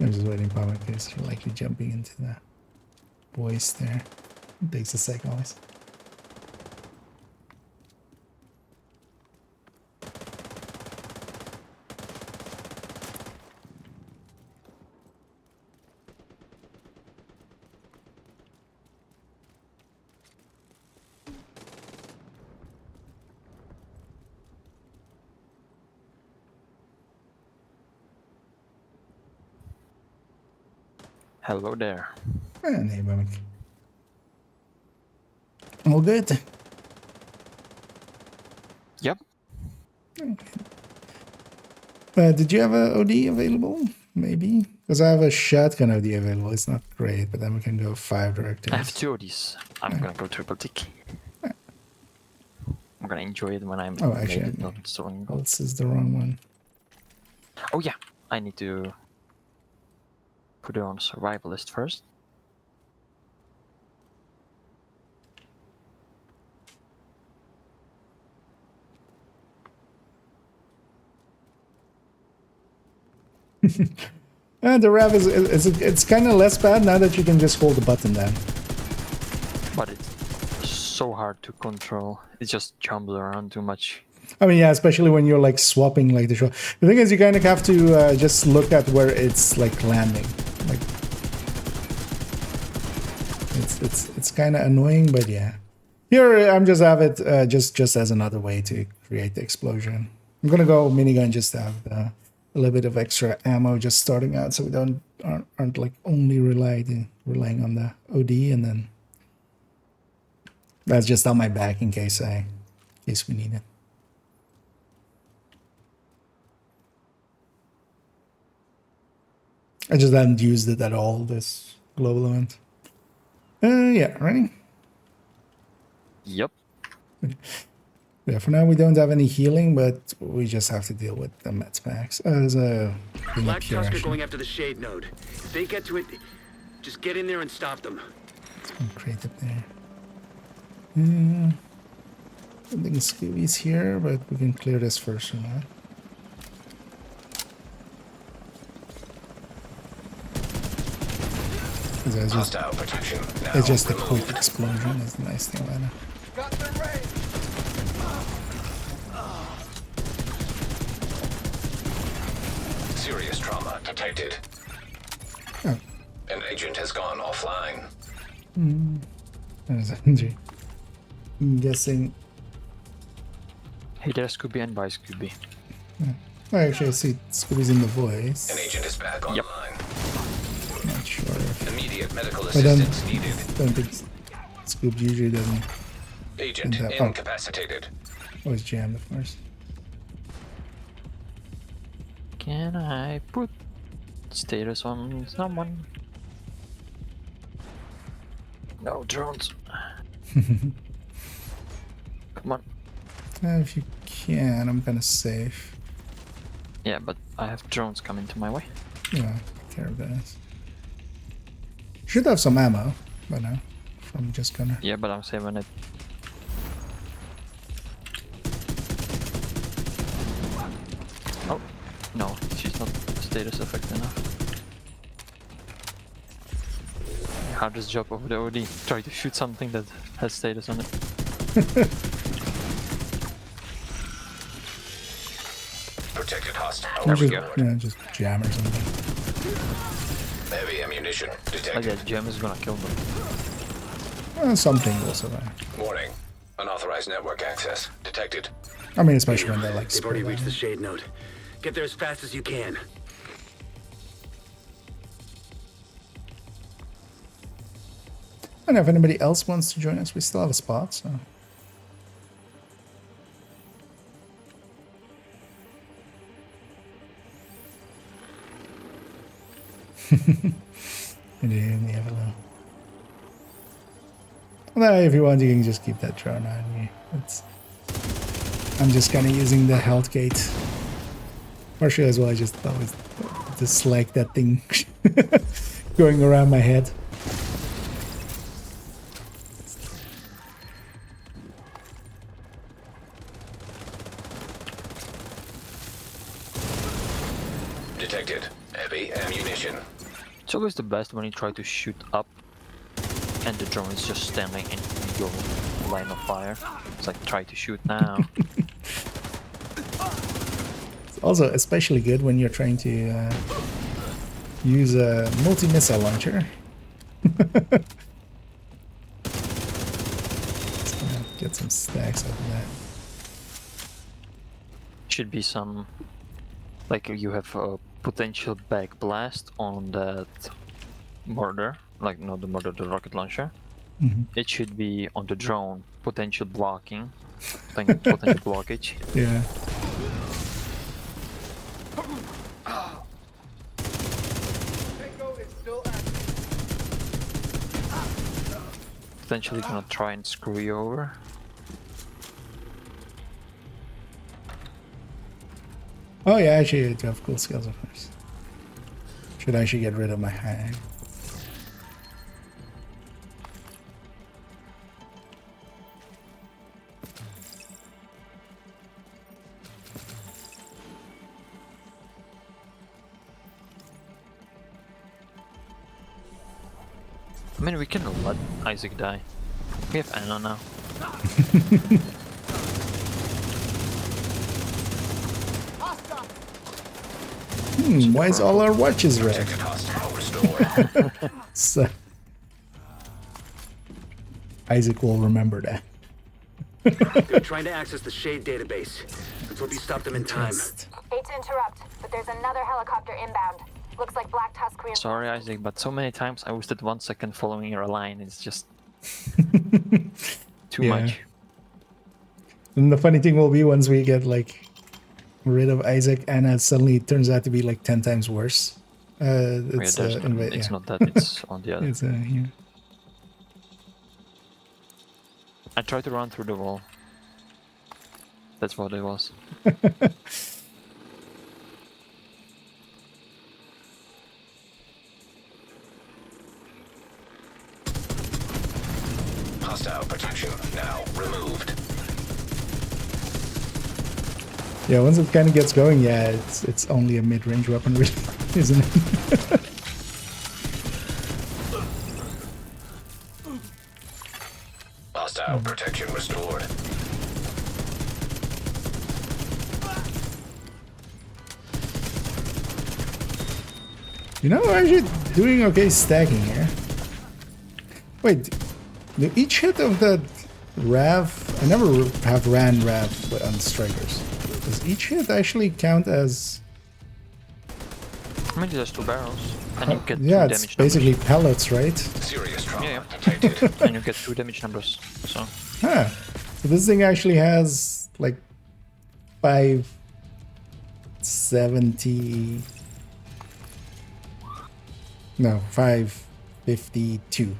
I'm just waiting for my case. You're likely jumping into the voice there. It takes a sec, always. Hello there. Nee, ben ik. All good. Yep. Did you have a OD available? Maybe? Because I have a shotgun OD available. It's not great, but then we can go 5 directives. I have 2 of these. I'm gonna go triple tick. I'm gonna enjoy it when I'm Oh, actually, maybe not storing. Pulse is the wrong one. Oh yeah, I need to put it on survivalist first. The rev it's kind of less bad now that you can just hold the button down. But it's so hard to control. It just jumbles around too much. I mean, yeah, especially when you're like swapping like the shot. The thing is, you kind of have to just look at where it's like landing. Like it's kind of annoying, but yeah. Here I'm just have it just as another way to create the explosion. I'm gonna go minigun just to have a little bit of extra ammo just starting out, so we aren't like only relying on the OD, and then that's just on my back in case we need it. I just haven't used it at all this global event. Yeah, ready? Yep. Yeah, for now we don't have any healing, but we just have to deal with the meds packs. There's a thing up Black here, Tusk are actually. going after the Shade node. If they get to it, just get in there and stop them. Crate up there. I think Scooby's here, but we can clear this first or not. Hostile protection now It's just a removed. quick explosion. That's the nice thing about it. Serious trauma detected. Oh. An agent has gone offline. There's NG. I'm guessing. Hey, there's Scooby and by Scooby. Oh, actually, I see Scooby's in the voice. An agent is back online. Not sure if. Immediate medical I don't assistance needed. think Scoob usually doesn't Agent in that- oh. incapacitated. always jam the first. Can I put status on someone? No drones. Come on. If you can, I'm gonna save. Yeah, but I have drones coming to my way. Yeah, take care of this. Should have some ammo, but no. I'm just gonna. Yeah, but I'm saving it. Oh, no, she's not status effect enough. Hardest job of the OD. Try to shoot something that has status on it. Protected hostile. There we just, go. yeah, just jam or something. Heavy ammunition Like detected. that gem is gonna kill them. Something will survive. Warning. Unauthorized network access detected. I mean, especially when they like They've already spread reached the out. Shade node. Get there as fast as you can. I don't know if anybody else wants to join us. We still have a spot, so. Well, if you want, you can just keep that drone on you. I'm just kind of using the health gate. Partially as well, I just always dislike that thing going around my head. Detected. Heavy ammunition. It's always the best when you try to shoot up and the drone is just standing in your line of fire. It's like, try to shoot now. It's also especially good when you're trying to use a multi-missile launcher. Let's get some stacks out of that. Should be some, like you have a potential back blast on that mortar, like not the mortar, the rocket launcher. It should be on the drone, potential blocking, potential blockage. Yeah. Potentially gonna try and screw you over. Oh yeah, actually I do have cool skills of course. Should actually get rid of my hag. I mean, we can let Isaac die. We have Anna now. Why is all our watches red? Protected hostile restored. So, Isaac will remember that. They're trying to access the Shade database. Let's hope you stop them in time. Hate to interrupt, but there's another helicopter inbound. Looks like Black Tusk reinforcements. Sorry, Isaac, but so many times I wasted 1 second following your line. It's just too Yeah. much. And the funny thing will be once we get like rid of Isaac, Anna suddenly turns out to be like 10 times worse. It's Yeah, it's not that, it's on the other. It's yeah. I tried to run through the wall. That's what it was. Hostile protection now removed. Yeah, once it kind of gets going, yeah, it's only a mid-range weapon, really, isn't it? Hostile protection restored. You know, we're actually doing okay stacking here. Wait, do each hit of the Rav... I never have ran Rav on strikers. Does each hit actually count as... I mean, there's 2 barrels, and you get 2 yeah, damage it's basically pellets, right? Serious trauma Yeah. detected. and you get 2 damage numbers. So Huh. So this thing actually has like 570... No, 552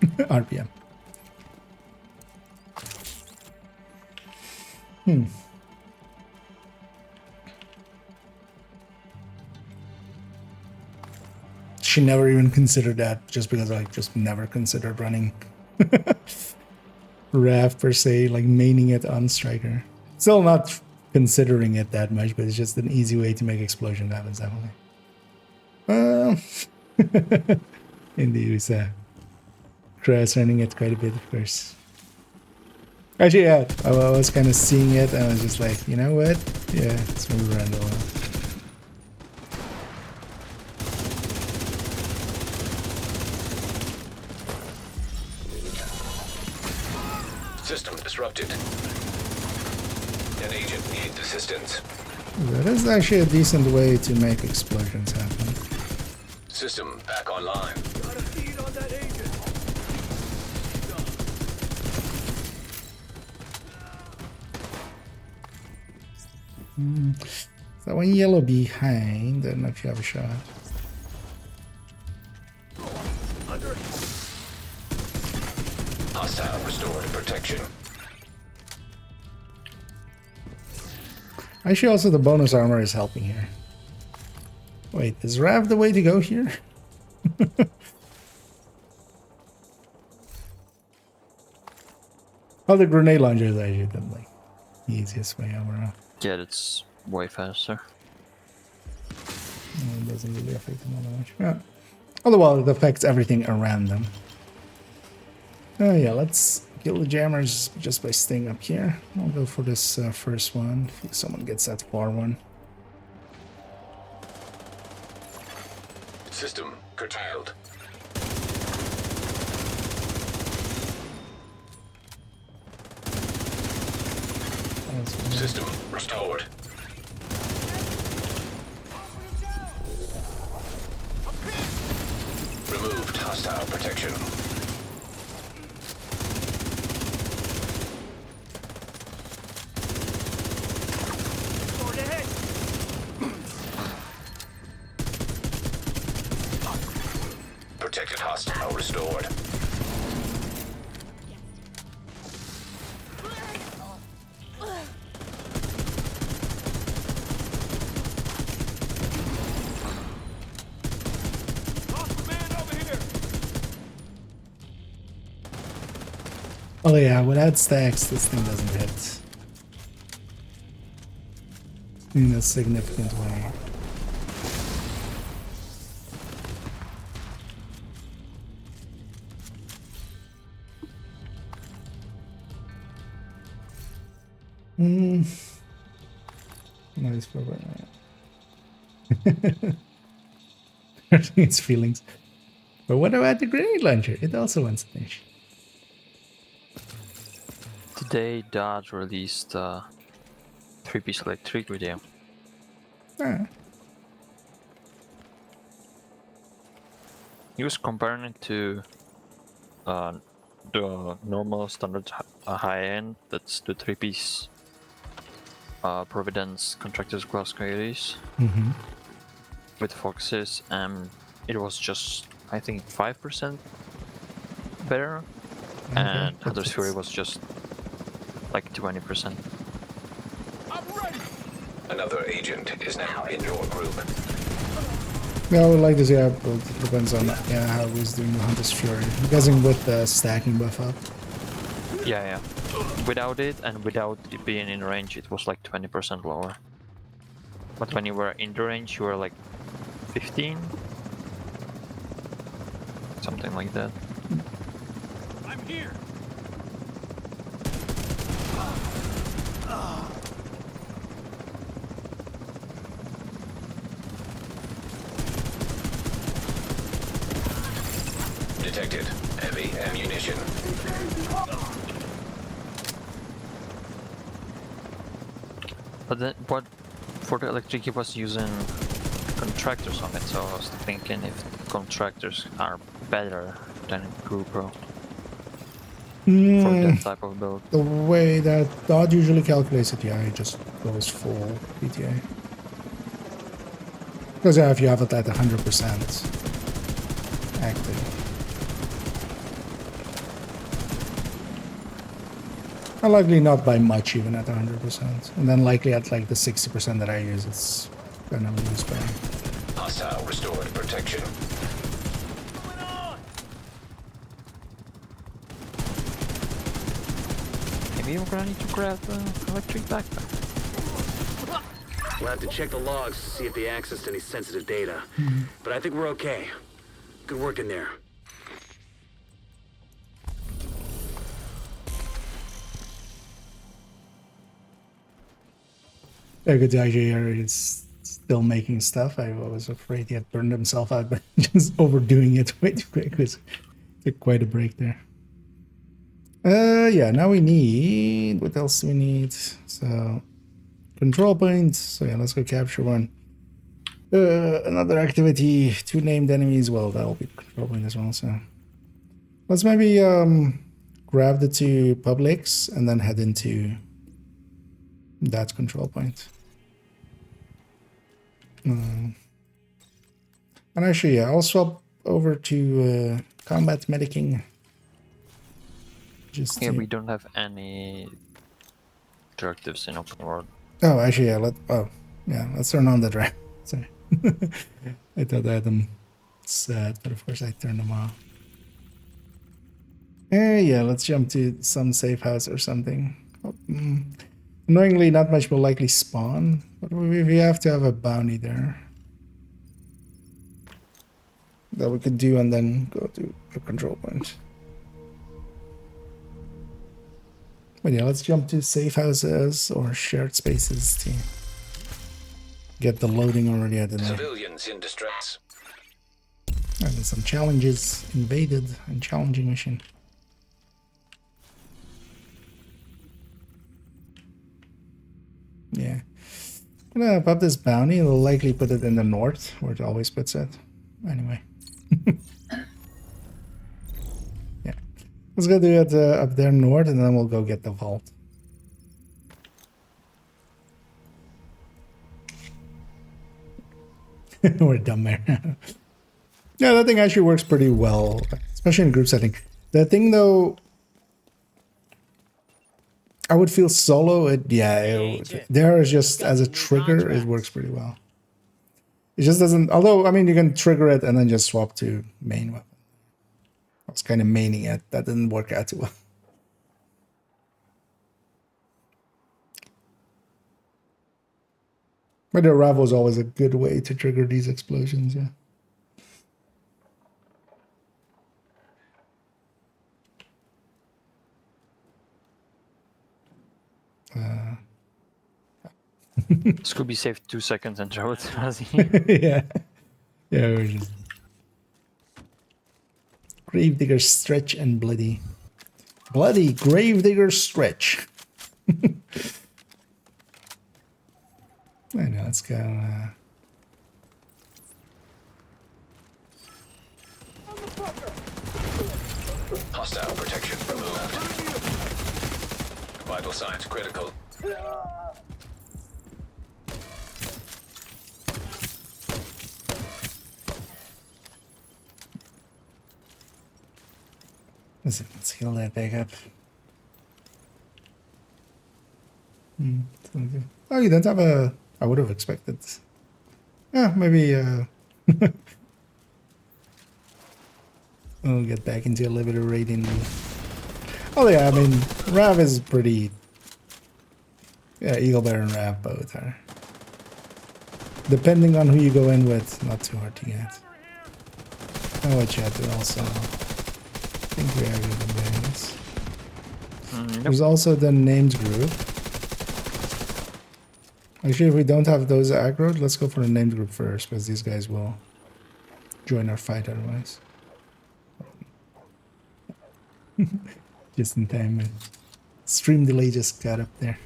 RPM. She never even considered that, just because I just never considered running Rav per se, like maining it on striker. Still not considering it that much, but it's just an easy way to make explosion happens that way. Indeed, it's cross running it quite a bit, of course. Actually, yeah, I was kind of seeing it, and I was just like, you know what? Yeah, let's move around a while. System disrupted. An agent needs assistance. That is actually a decent way to make explosions happen. System back online. So one yellow behind, I don't know if you have a shot. Hostile restored protection. Actually, also the bonus armor is helping here. Wait, is Rav the way to go here? Oh, the grenade launcher is actually the like, easiest way over. yeah, that's way faster. It doesn't really affect them all that much. Yeah. Otherwise, it affects everything around them. Oh yeah, let's kill the jammers just by staying up here. I'll go for this first one. If someone gets that far one. System curtailed. System restored. Hostile protection. Protected hostile restored. Oh yeah, without stacks, this thing doesn't hit in a significant way. Nice for hurting its feelings. But what about the grenade launcher? It also wants attention. Today, Dodge released 3-piece electric radio. Ah, He was comparing it to the normal standard high end. That's the 3-piece Providence Contractors Glass Coyotes with Foxes, and it was just, I think, 5% better, and Hunter's Fury was just like 20%. Another agent is now in your group. yeah, I would like to see how it depends on how he's doing the Hunter's Fury. I'm guessing with the stacking buff up. Yeah. Without it and without it being in range, it was like 20% lower. But when you were in the range, you were like 15, something like that. I'm here. Detected. Heavy ammunition. But then, what for the electric, he was using contractors on it, so I was thinking if contractors are better than GoPro for that type of build. The way that Dodge usually calculates it, yeah, it just goes full PTA. Because yeah, if you have it at 100% active. And likely not by much even at 100%. And then likely at like the 60% that I use, it's gonna lose by. Hostile restored protection. Maybe we're gonna need to grab the electric backpack. We'll have to check the logs to see if they accessed any sensitive data. But I think we're okay. Good work in there. Yeah, good idea here is still making stuff. I was afraid he had burned himself out, but just overdoing it way too quick was took quite a break there. Yeah, now we need, what else do we need? So, control points. So yeah, let's go capture one. Another activity, 2 named enemies. Well, that'll be control point as well, so. Let's maybe grab the 2 publics and then head into that control point. And actually, yeah, I'll swap over to combat medicing. Just Yeah, to... we don't have any directives in open world. Oh, actually, yeah. Let's turn on the drive. Sorry, I thought I had them set, but of course I turned them off. Yeah, let's jump to some safe house or something. Annoyingly, not much will likely spawn, but we have to have a bounty there that we could do and then go to a control point. But yeah, let's jump to safe houses or shared spaces to get the loading already at the day. Civilians in distress. And then some challenges, invaded and challenging mission. Yeah. I'm gonna pop this bounty. It'll likely put it in the north, where it always puts it. Anyway. Let's go do it up there north, and then we'll go get the vault. We're dumb there. Yeah, that thing actually works pretty well, especially in group setting. The thing though, I would feel solo. There is just as a trigger, it works pretty well. It just doesn't. Although I mean, you can trigger it and then just swap to main weapon. I was kind of maining it. That didn't work out too well. But the Rav was always a good way to trigger these explosions, yeah. Scooby saved 2 seconds and throw it. Yeah. Yeah, we're just... Gravedigger stretch and bloody. Bloody Gravedigger stretch. I know, let's go. Hostile protection removed. Vital signs critical. Let's heal that back up. Oh, you don't have a... I would have expected. Yeah, maybe we'll get back into a little bit of raiding. Oh yeah, I mean, Rav is pretty... Yeah, Eagle Bear and Rav both are. Depending on who you go in with, not too hard to get. Oh, what you have to also... I think we are good names. There's also the named group. Actually, if we don't have those aggroed, let's go for the named group first, because these guys will join our fight otherwise. Just in time, man. Stream delay just got up there.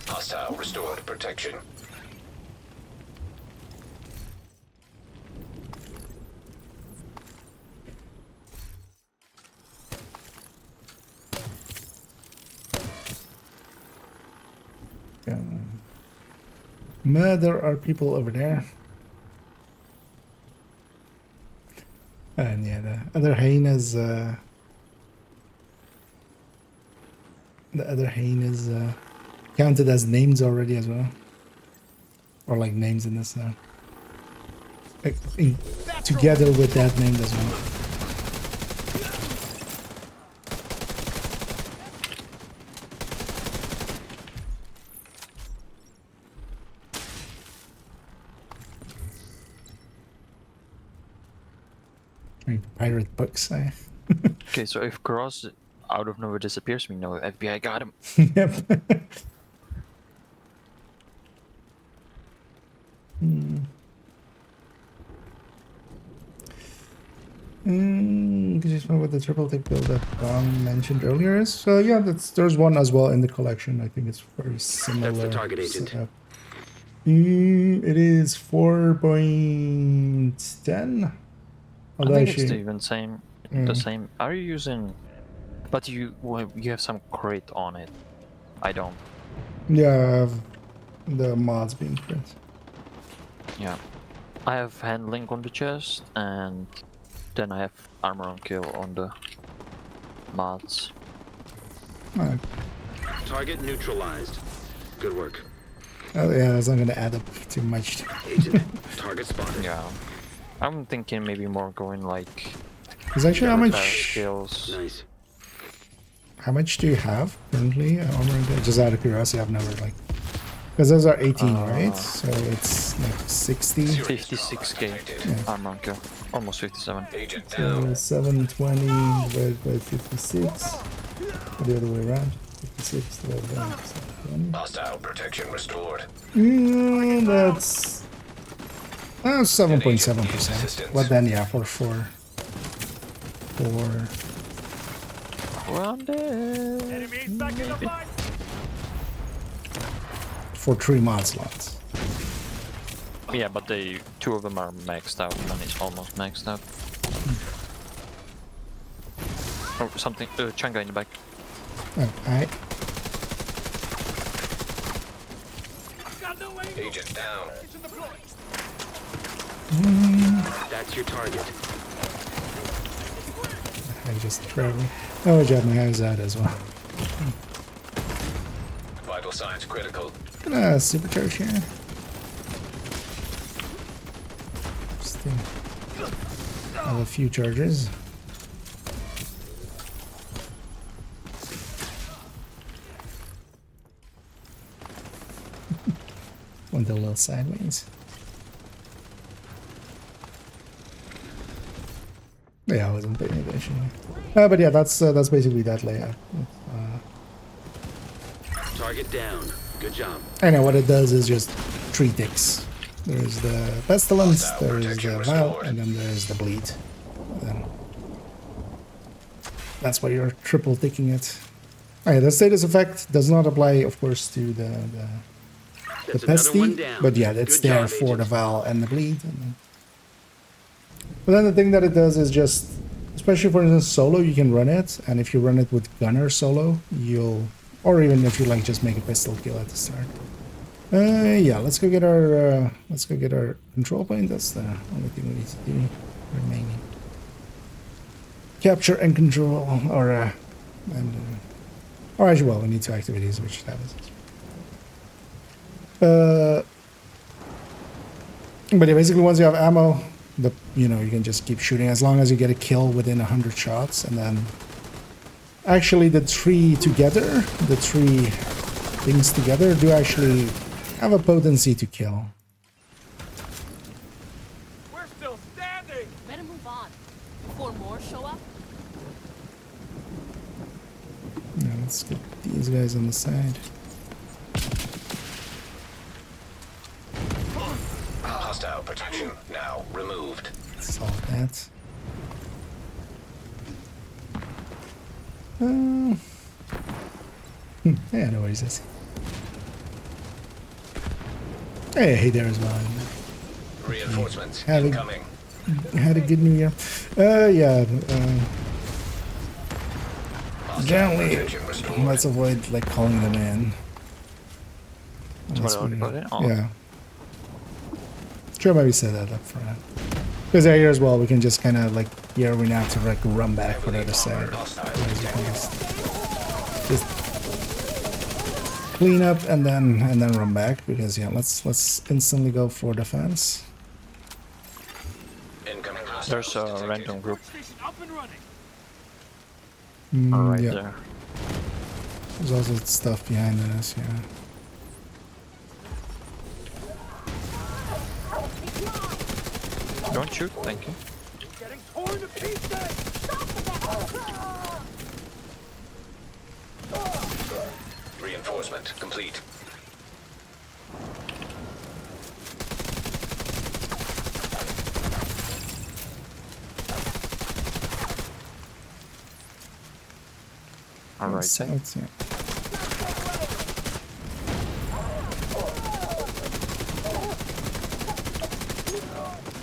Hostile restored protection. There are people over there. And yeah, the other hyenas, the other hyenas counted as names already as well. Or like names in this now. Together with that name as well. Pirate books, Okay, so if Cross out of nowhere disappears, we know FBI got him. Yep. Could you explain what the triple tick build that Dom mentioned earlier is? So yeah, there's one as well in the collection. I think it's very similar. That's the target agent. Setup. It is 4.10. I think it's even same. The same. Are you using? But you have some crit on it. I don't. Yeah, I have the mods being crit. Yeah, I have handling on the chest, and then I have armor on kill on the mods. Alright. Target neutralized. Good work. Oh yeah, that's not gonna add up too much. Agent, target spotted. Yeah, I'm thinking maybe more going like. Is actually how much? Skills. Nice. How much do you have currently? Just out of curiosity, I've never like. Because those are 18, right? So it's like 60. 56k armor on kill. Almost 57. Agent So down. 720 divided by 56. Or the other way around. 56 divided by 720. Hostile protection restored. That's 7.7%. But then yeah, for One day. Enemies back in the fight! for 3 mod slots. Yeah, but they 2 of them are maxed out, one is almost maxed out. Oh, something. Changa in the back. Okay. Agent down. That's your target. I just travel. Oh, I got my eyes out as well. Vital signs critical. Gonna supercharge here. Still have a few charges. Went a little sideways. Yeah, I wasn't paying attention. But yeah, that's basically that layout. Target down. Good job. I know what it does is just 3 ticks. There's the pestilence, there's the vial, and then there's the bleed. Then that's why you're triple ticking it. Okay, the status effect does not apply, of course, to the That's another one pesty, down. but yeah, it's Good there job, for the Agent. vial and the bleed. But then the thing that it does is just, especially for instance solo, you can run it, and if you run it with gunner solo, you'll, or even if you like just make a pistol kill at the start. Yeah, let's go get our control point. That's the only thing we need to do remaining. Capture and control, or actually, well, we need to activate these, which that is. But yeah, basically once you have ammo, you can just keep shooting as long as you get a kill within 100 shots, and then actually the 3 things together do actually have a potency to kill. We're still standing. Better move on before more show up. Yeah, let's get these guys on the side. Hostile protection now removed. Solve that. Yeah, no worries. Hey, there as well. Reinforcements Having- incoming. Had a good New Year. Yeah. Hostile Generally, protection restored. let's avoid like calling them in. Unless What we- got it? Oh. Yeah. Sure, maybe set that up for now. Because here as well, we can just kind of like we now have to like run back for the other side. Otherwise we can just clean up and then run back, because yeah, let's instantly go for defense. Incoming hostiles There's a detected. random group Station up and running. right Yeah, there. there's also stuff behind us. Yeah. Don't shoot, thank you. Getting torn to pieces. Reinforcement complete. Alright. Sides, yeah.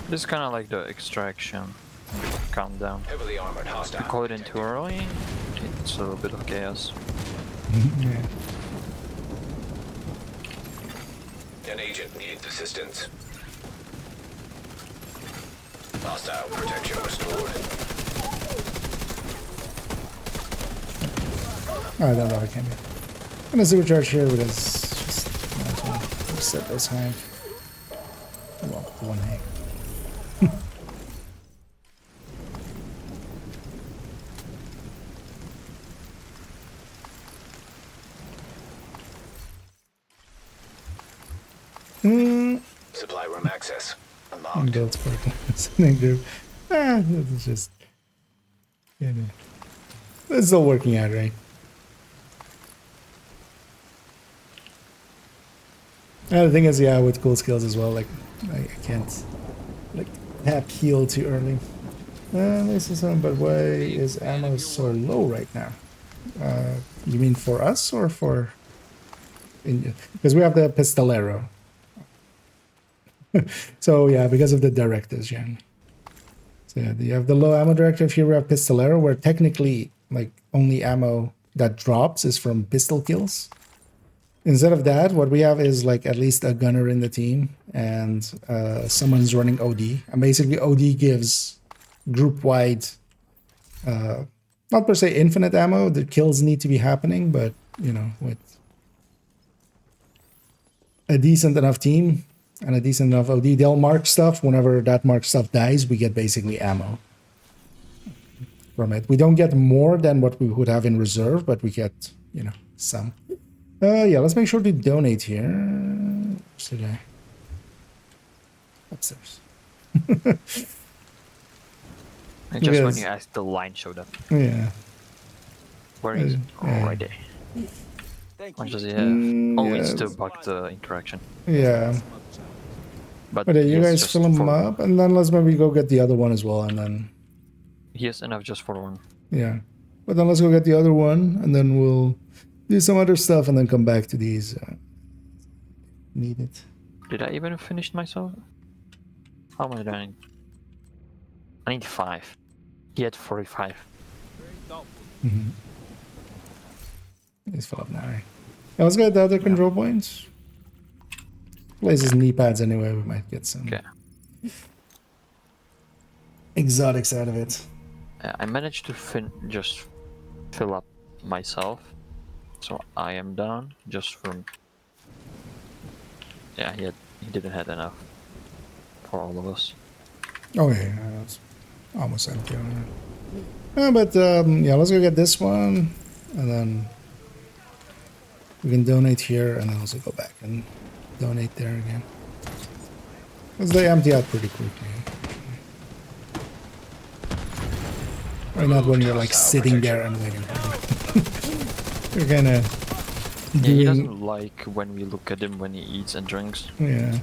This is kind of like the extraction countdown. Heavily armored If you hostile. call it in too early, it's a little bit of chaos. Yeah. An agent needs assistance. Hostile protection restored. Alright, that's all I can do. I'm gonna supercharge here because just might as well reset this hive. Well, one hive. Supply room access unlocked. Builds purple. Listening group. It's just. Yeah, no. It's all working out, right? The thing is, yeah, with cool skills as well, like, I can't, like, tap heal too early. This is something, but why is ammo so low right now? You mean for us or for... because we have the pistolero. So yeah, because of the directives, yeah. So yeah, you have the low ammo directive here. We have pistolero, where technically like only ammo that drops is from pistol kills. Instead of that, what we have is like at least a gunner in the team and someone's running OD. And basically OD gives group-wide, not per se infinite ammo. The kills need to be happening, but you know, with a decent enough team and a decent enough OD, they'll mark stuff. Whenever that marked stuff dies, we get basically ammo from it. We don't get more than what we would have in reserve, but we get, you know, some. Yeah, let's make sure to donate here. Where's the guy? Upstairs. And just when you asked, the line showed up. Yeah. Where is it? Oh, right there. Thank What you. does he have? Oh, it's yeah. to bug the interaction. Yeah. But Okay, you he has guys just fill them for- up, and then let's maybe go get the other one as well, and then... He has enough just for one. Yeah. But then let's go get the other one, and then we'll do some other stuff, and then come back to these. Needed. Did I even finish myself? How much did I need? I need 5. He had 45. Mm-hmm. He's fill up now, right? Yeah, let's get the other control points. Places knee pads anyway, we might get some Okay. exotics out of it. I managed to just fill up myself, so I am done. Just from yeah, he didn't have enough for all of us. Oh yeah, that's almost empty. But yeah, let's go get this one, and then we can donate here, and then also go back and donate there again. Because they empty out pretty quickly. Why not when you're like sitting there and waiting for them? You're kind of Yeah, he doing... doesn't like when we look at him when he eats and drinks. Yeah.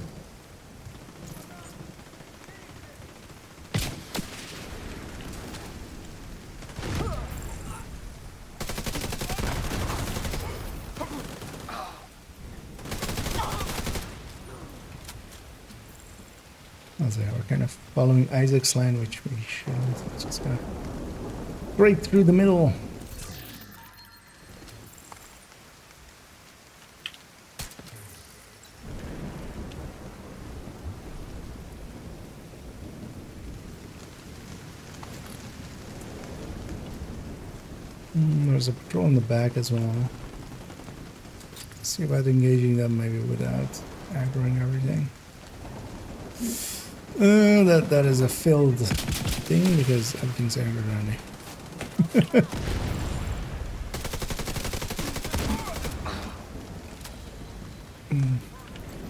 We're kind of following Isaac's line, which we should. Let's just go right through the middle. There's a patrol in the back as well. Let's see about engaging them maybe without aggroing everything. That is a filled thing because everything's angered around me.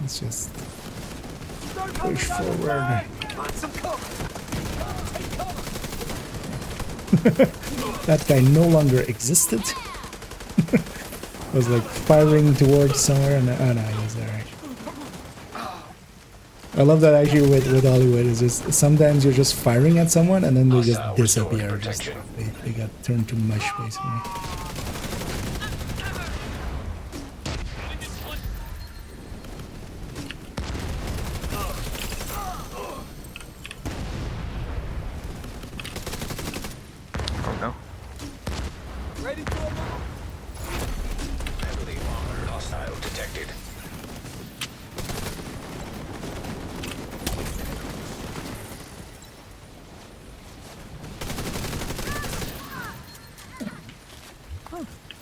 Let's just push forward. That guy no longer existed. I was like firing towards somewhere, and oh no, he was there. I love that actually with Hollywood is just sometimes you're just firing at someone and then they just disappear. Just, they got turned to mush basically. Oh no. Ready for a move? Heavily armored hostile detected.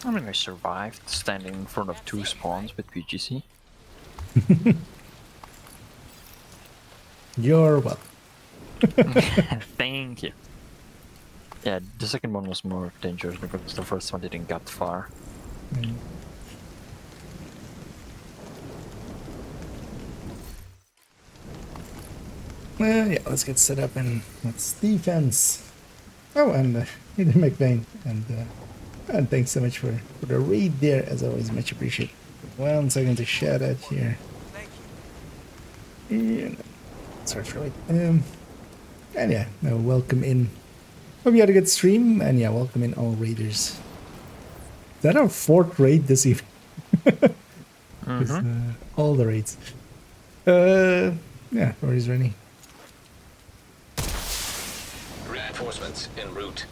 I mean, I survived standing in front of 2 spawns with PGC. You're welcome. Thank you. Yeah, the second one was more dangerous because the first one didn't get far. Yeah, let's get set up and let's defense. Oh, and Peter McVeigh, and thanks so much for the raid there, as always, much appreciated. 1 second to shout out here. Thank you. And search for it. And yeah, welcome in. Hope you had a good stream, and yeah, welcome in all raiders. Is that our 4th raid this evening? 'Cause, all the raids. Yeah, Rory's ready. Reinforcements en route.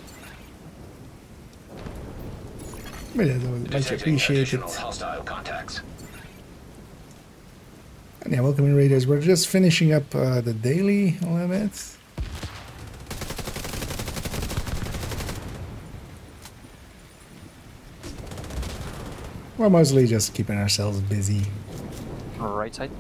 But yeah, that was much Detecting appreciated. additional hostile contacts. And yeah, welcome in Raiders. We're just finishing up the daily a little bit. We're mostly just keeping ourselves busy. Right side.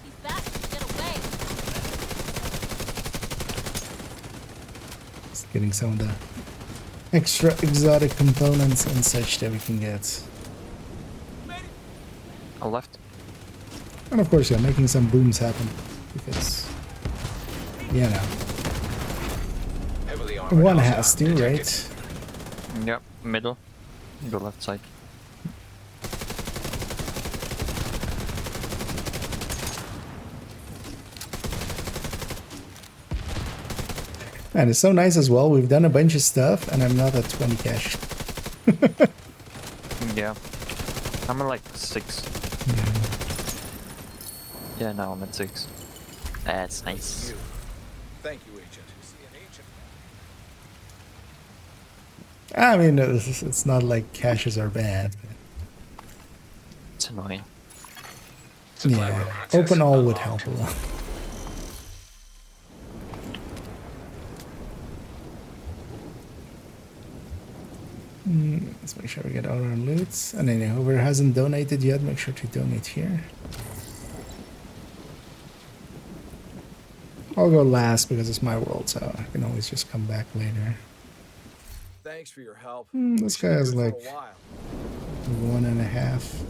These bastards get away. Just getting some of the extra exotic components and such that we can get. On left. And of course, yeah, making some booms happen. Because, you know, Heavily armored one hostile has to, detected. right? Yep, middle. The left side. And it's so nice as well. We've done a bunch of stuff, and I'm not at 20 cash. Yeah. I'm at like 6. Yeah, now I'm at 6. That's nice. Thank you, Agent. I mean, it's not like caches are bad. It's annoying. Supply room Yeah, access open all would unlocked. help a lot. Let's make sure we get all our loots. And then whoever hasn't donated yet, make sure to donate here. I'll go last because it's my world, so I can always just come back later. Thanks for your help. This guy has like For a while. 1.5.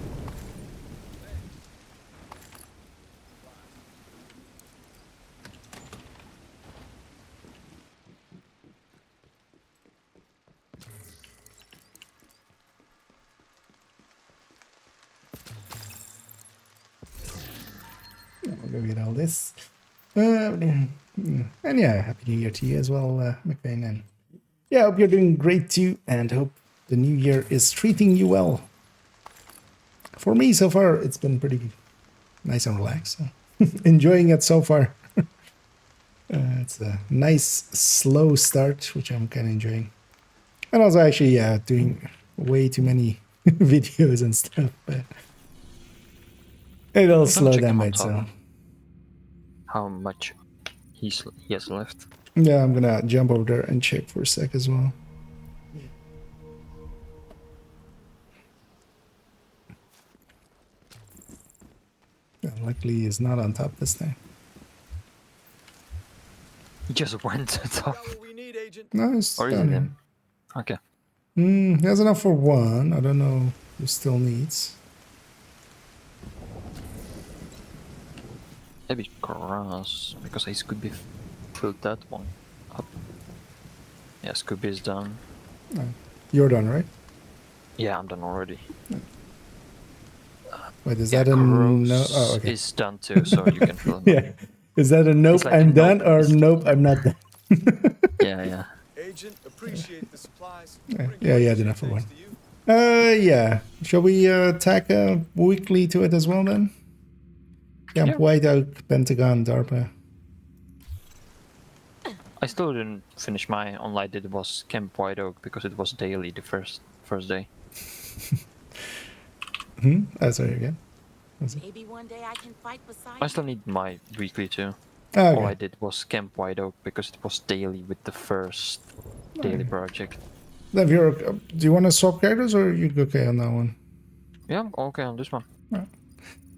I'll go get all this. And yeah, happy New Year to you as well, McVeigh. And yeah, hope you're doing great too, and hope the new year is treating you well. For me, so far, it's been pretty nice and relaxed. So enjoying it so far. It's a nice, slow start, which I'm kind of enjoying. And also, actually, yeah, doing way too many videos and stuff, but it'll slow check down him by on top. itself. How much he has left? Yeah, I'm gonna jump over there and check for a sec as well. Yeah, luckily, he's not on top this time. He just went to top. Got what we need, Agent. Nice. Or is it him? Okay. He has enough for one. I don't know who still needs. Maybe Cross, because he could be filled that one up. Yeah, Scooby is done. You're done, right? Yeah, I'm done already. Wait, is Yeah, that a no? Cross Oh, okay. is done too, so you can fill him up. Yeah. Is that a nope, like I'm a done, nope, or it's nope, I'm not done? Yeah, yeah. Agent, appreciate the supplies. Yeah, you had enough for one. Yeah. Shall we tack a weekly to it as well then? Camp Yeah. White Oak, Pentagon, DARPA. I still didn't finish my online. It was Camp White Oak because it was daily the first day. Sorry again. Maybe one day I can fight beside I still need my weekly too. Oh, All I okay. did was Camp White Oak because it was daily with the first daily project. If you're, do you want to swap characters or are you okay on that one? Yeah, I'm okay on this one.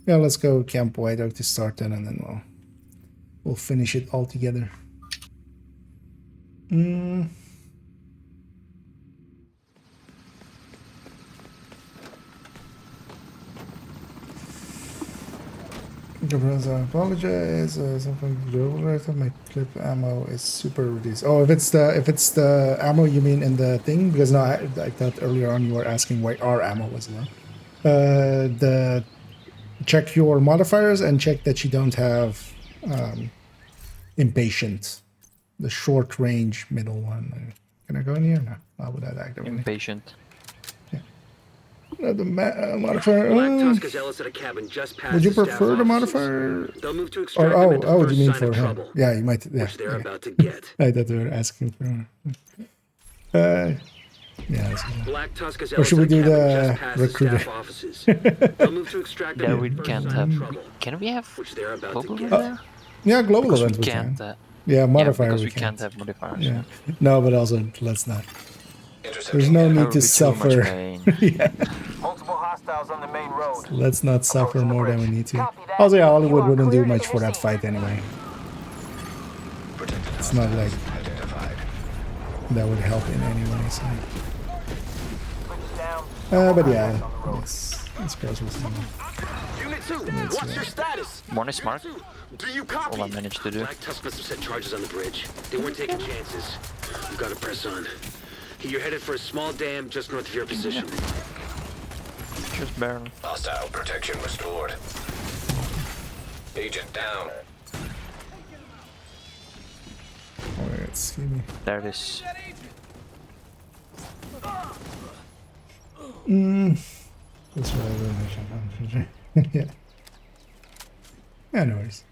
Yeah, let's go Camp White Oak to start then, and then we'll finish it all together. I apologize. Something my clip ammo is super reduced. Oh, if it's the ammo you mean in the thing, because no, I thought earlier on you were asking why our ammo was low. The check your modifiers and check that you don't have impatient the short range middle one. Can I go in here? No, not without activating. Impatient. The modifier. Black Tusk is Ellis at a cabin just past Would you the staff prefer the offices. modifier? They'll move to Or extract them at the oh, first you mean sign for of him? trouble, Yeah, you might. Yeah, which they're okay. about to get. I thought they were asking for. Yeah. That's good. Black Tusk is Or should Ellis we at a do cabin the just past the recruiter? staff offices. They'll move to extract them Yeah, at we the first can't sign of have. trouble, Can we have which they're about global to in get. there? Yeah, global Because we events we can't. can. Yeah, modifier because we we can't have modifiers. Yeah. No, but also let's not. Intercepting There's no enemy. need That to would be too much suffer. pain. Yeah. Multiple hostiles on the main road. Let's not suffer more than we need to. Copy that. Also, yeah, Hollywood You are wouldn't do cleared to much for that intercede. fight anyway. Protected It's not like hostiles identified. that would help in any way. So. Switch down. But yeah, let's go with some. Unit 2, what's your status? One is marked. Do you copy? All I managed to do. Black Tusk must have set charges on the bridge. They weren't taking chances. You've got to press on. You're headed for a small dam just north of your position. Just barely. Hostile protection restored. Agent down. Let's see me. There it is. That's what I really yeah. Yeah, no worries.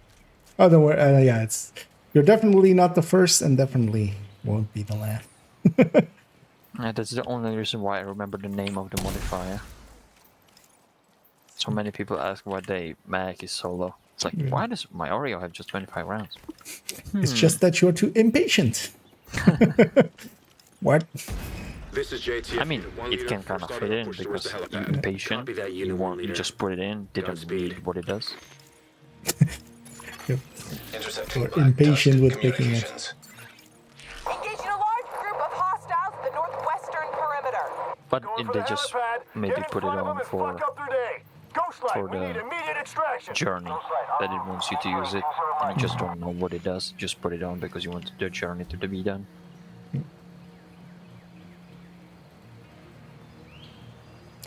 Oh, don't worry. Yeah, it's you're definitely not the first, and definitely won't be the last. Yeah, that's the only reason why I remember the name of the modifier. So many people ask why they mag is so low. It's like, why does my Oreo have just 25 rounds? It's just that you're too impatient. What? This is JT. I mean, it can kind of fit in because you're impatient. You just put it in, didn't read what it does. Yep. Intercepting Or Black impatient Tusk with picking it. communications. Engaging a large group of hostiles at the northwestern perimeter. But they just maybe put it on for the journey that it wants you to use it, and you just don't know what it does. Just put it on because you want the journey to be done.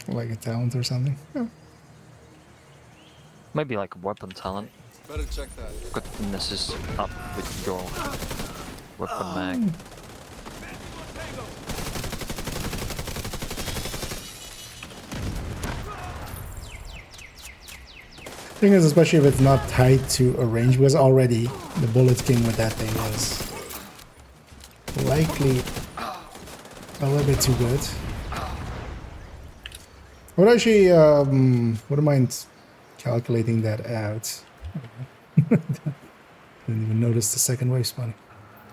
Like a talent or something. Yeah. Maybe like a weapon talent. Better check that. Could mess this up with your weapon mag. Thing is, especially if it's not tied to a range, because already the Bullet King with that thing is likely a little bit too good. I would actually wouldn't mind calculating that out. Didn't even notice the second wave spawning.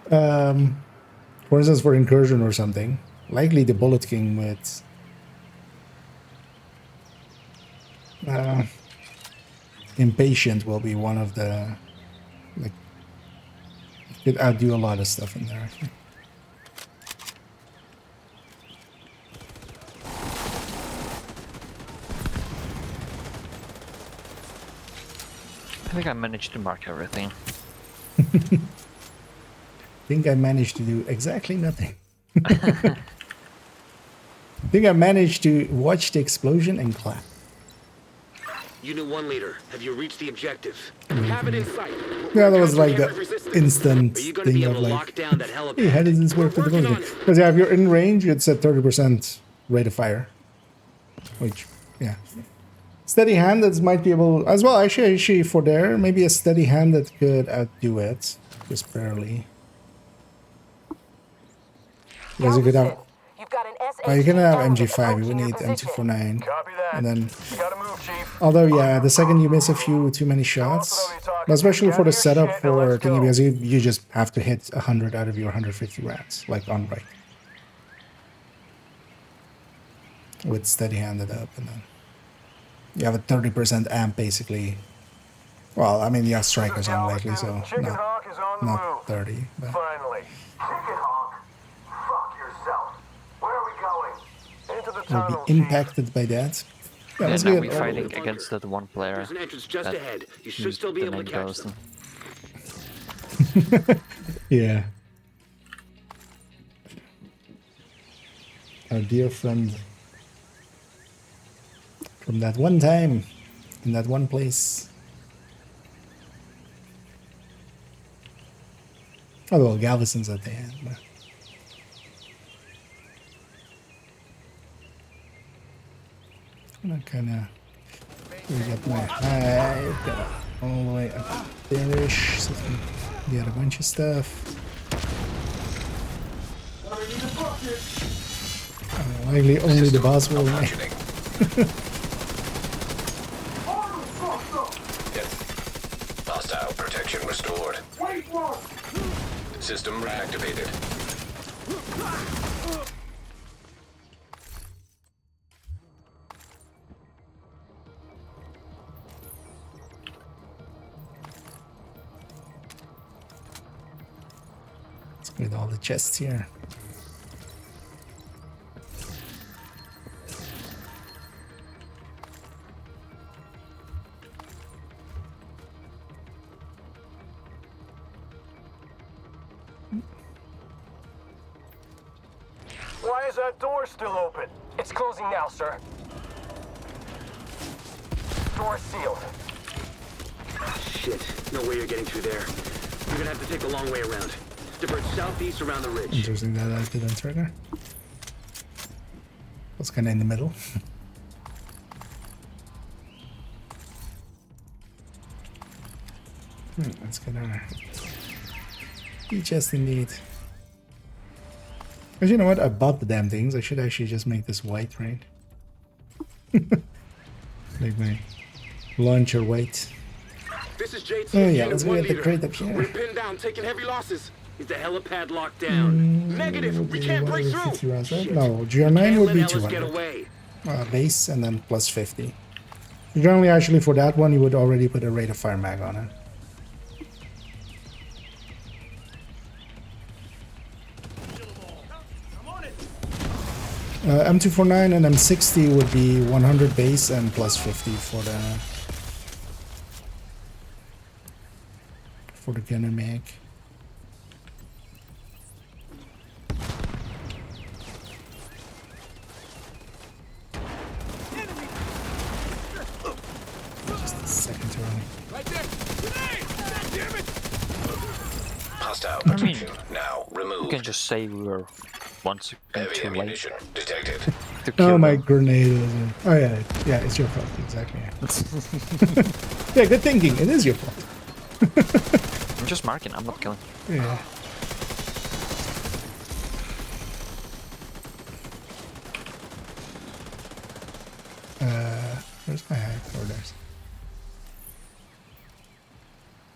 For instance, for incursion or something, likely the Bullet King with impatient will be one of the like could outdo a lot of stuff in there. I think. I think I managed to mark everything. I think I managed to do exactly nothing. I think I managed to watch the explosion and clap. Unit 1 leader, have you reached the objective? Have it in sight. Yeah, that was like Counter the resistance. instant Are you gonna be thing able of to like, lock down that helipad? hey, how does this work for the Working Bullet on King? it. Because yeah, if you're in range, it's at 30% rate of fire. Which, yeah. Steady hand that might be able, as well, actually for there, maybe a steady hand that could outdo it, just barely. Because you could have, You've got an you can have SAT MG5, you would approaching your need position. M249. Copy that. And then, You gotta move, Chief. although yeah, the second you miss a few too many shots, but especially for the setup for thingy, because you just have to hit 100 out of your 150 rounds, like on right. With steady handed up, and then you have a 30% amp basically. Well, I mean, yeah, strikers on lately, so Chicken Hawk is on the not move. 30, but Finally. Chicken Hawk? Fuck yourself. Where are we going? Into the will tunnel, be impacted by that. Yeah, And let's now get we're fighting against that one player. There's an entrance just that ahead. You should used still be the able to main catch ghost. them. yeah. Our dear friend from that one time in that one place. Oh, well, Galveston's at the end. But... I'm kind of... We got my hive, got it all the way up there-ish, so we can get a bunch of stuff. Likely only the boss will remain. Hostile protection restored. System reactivated. Let's get all the chests here. Why is that door still open? It's closing now, sir. Door sealed. Shit. No way you're getting through there. You're gonna have to take the long way around. Divert southeast around the ridge. Interesting that I didn't trigger. Was kind of in the middle. Let's get our chest indeed. But you know what? I bought the damn things. I should actually just make this white, right? Make my launcher white. This is JT. Oh yeah, let's go get the crate up We're here. pinned down, taking heavy losses. Is the helipad locked down? Negative. We can't break through. 50 rounds, right? Shit. No, GR9 Can't would let be Ellis 200. get away. Base and then plus 50. Generally, actually, for that one, you would already put a rate of fire mag on it. M249 and M60 would be 100 base and plus 50 for the gunner mag. Just a second to run. Hostile I mean, protection now you removed. can just say we were once again Heavy too late ammunition detected. to kill Oh, my them. grenade wasn't. Oh, yeah, yeah, it's your fault. Exactly. Yeah, good thinking. It is your fault. I'm just marking, I'm not killing. Yeah. Where's my high orders?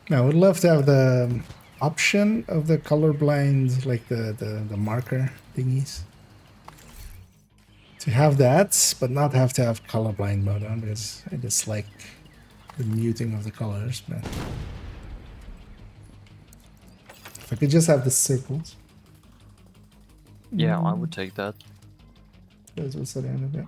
Now, I would love to have the option of the colorblind, like the marker thingies. To have that, but not have to have colorblind mode on, because I just like the muting of the colors, but if I could just have the circles. Yeah, I would take that. That's what's at the end of it.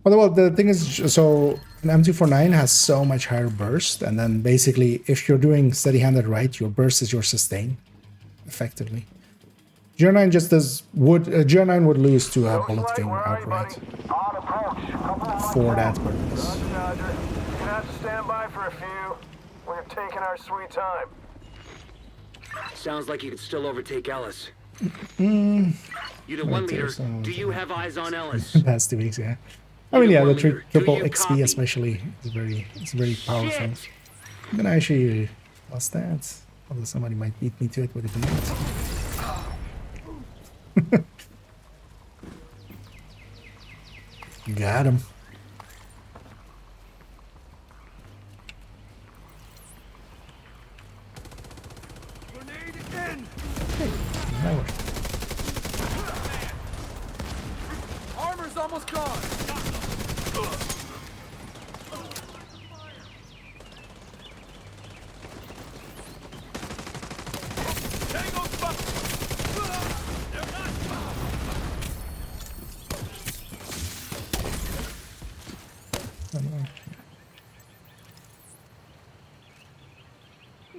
Well, the thing is, so an M249 has so much higher burst, and then basically, if you're doing steady-handed right, your burst is your sustain, effectively. GR9 just does GR9 would lose to a bullet thing outright On approach. Couple of for that purpose. Roger. You're gonna have to stand by for a few. We're taking our sweet time. Sounds like you could still overtake Ellis. You the one leader. Do you have eyes on Ellis? Past 2 weeks, yeah. I mean, yeah, the triple you XP copy? especially is very powerful. I'm gonna actually lost that. Although somebody might beat me to it with a grenade. Got him. That worked. Armor's almost gone.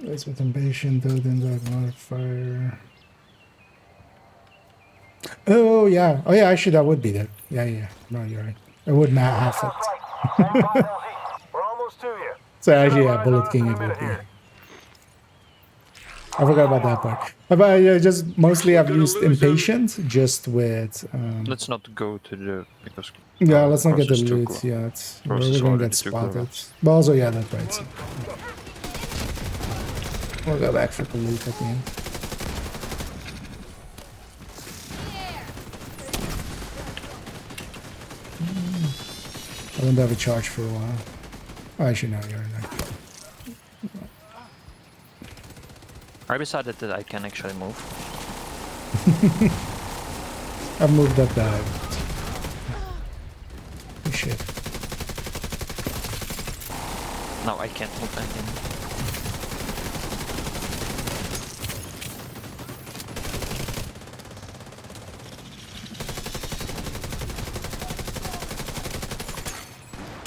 That's with impatient, though, then that modifier. Oh, yeah. Oh, yeah, actually, that would be there. Yeah, yeah. No, you're right. I would not have it. Stand by, LZ. We're almost to you. So, actually, yeah, Eyes Bullet on King, us in it a would minute be. here. I forgot about that part. I just mostly I've used impatient just with. Let's not go to the because. Yeah, let's not get the Cross is too loot close. yet. Cross We're is gonna already get too spotted. close. But also, yeah, that's right. So. We'll go back for the loot at the end. I don't have a charge for a while. Oh, actually, no, you're in there. I decided that I can actually move. I've moved up that. Oh, shit. No, I can't move anything.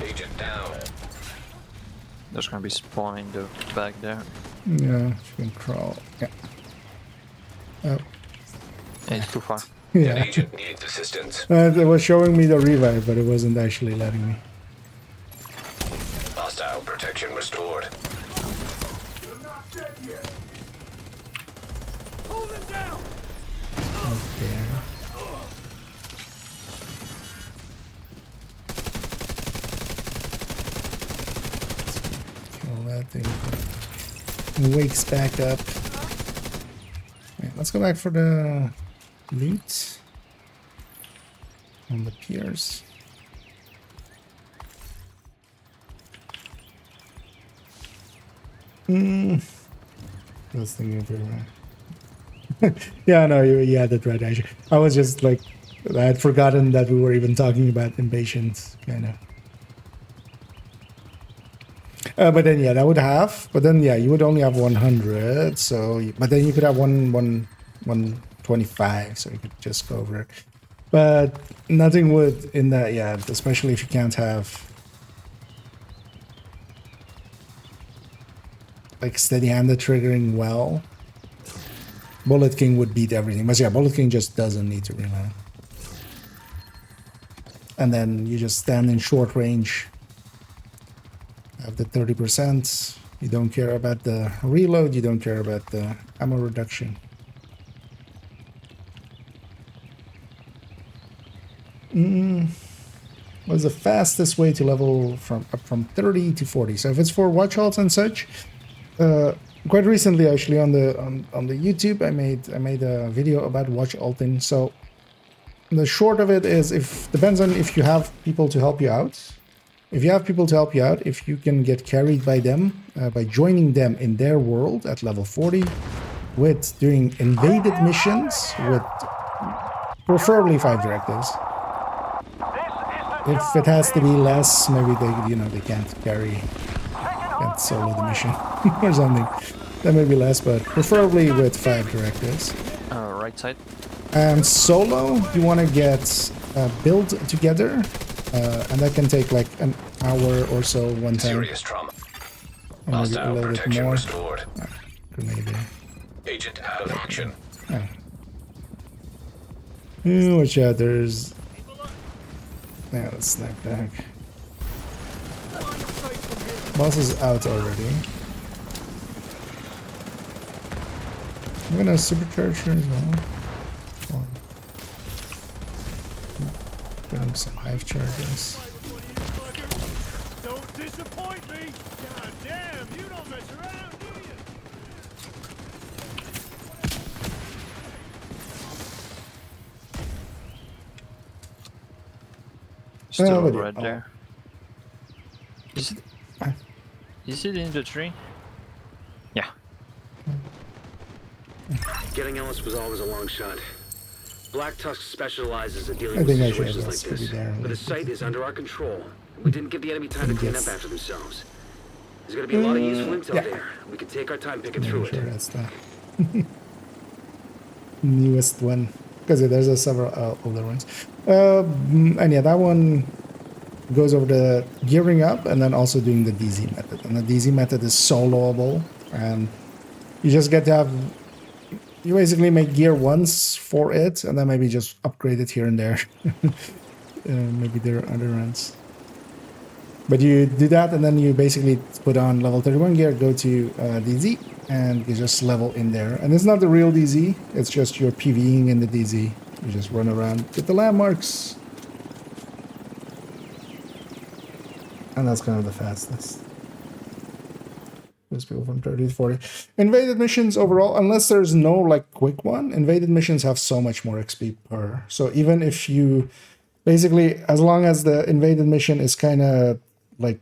Agent down. There's gonna be spawn in the back there. Yeah, you can crawl. Yeah. Oh. It's too far. Yeah. Agent needs assistance. It was showing me the revive, but it wasn't actually letting me. Hostile protection restored. Okay. Kill that thing. Wakes back up. Wait, let's go back for the loot on the piers. I was thinking of it. Yeah, no, you had it right, actually. I was just like, I had forgotten that we were even talking about impatience, kind of. But then, yeah, that would have. But then, yeah, you would only have 100. So, but then you could have 125. So you could just go over it. But nothing would in that, yeah, especially if you can't have like steady-handed triggering well. Bullet King would beat everything. But yeah, Bullet King just doesn't need to reload. And then you just stand in short range. Have the 30%. You don't care about the reload. You don't care about the ammo reduction. What's the fastest way to level from up from 30 to 40? So if it's for watch halts and such, quite recently actually on the YouTube I made a video about watch alting. So the short of it is, if depends on if you have people to help you out. If you have people to help you out, if you can get carried by them by joining them in their world at level 40, with doing invaded missions with preferably 5 directives. If it has to be less, maybe they can't solo the mission or something. That may be less, but preferably with 5 directives. Right side. And solo, you want to get build together, and that can take like an hour or so one time. Serious trauma. Or maybe a Hostile little bit protection more. restored. Grenade there. Agent out of action. Oh. Watch out, there's... Yeah, let's snipe back. Boss is out already. I'm gonna supercharge her as well. Getting some hive charges. Don't disappoint me! God damn, you don't mess around, do you? Still but right yeah, there. Is it in the tree? Yeah. Getting Ellis was always a long shot. Black Tusk specializes at dealing I with think I should situations have like Scooby this. there. But the site is under our control. We didn't give the enemy time to clean up after themselves. There's gonna be a lot of useful intel there. We can take our time picking through Sure, it. that's the newest one. Because there's several older ones. And yeah, that one goes over the gearing up and then also doing the DZ method. And the DZ method is soloable, and you just get to have... You basically make gear once for it, and then maybe just upgrade it here and there. Maybe there are other runs. But you do that, and then you basically put on level 31 gear, go to DZ, and you just level in there. And it's not the real DZ, it's just your PvEing in the DZ. You just run around, get the landmarks. And that's kind of the fastest. There's people from 30 to 40. Invaded missions overall, unless there's no like quick one, invaded missions have so much more XP per. So even if you, basically, as long as the invaded mission is kind of like,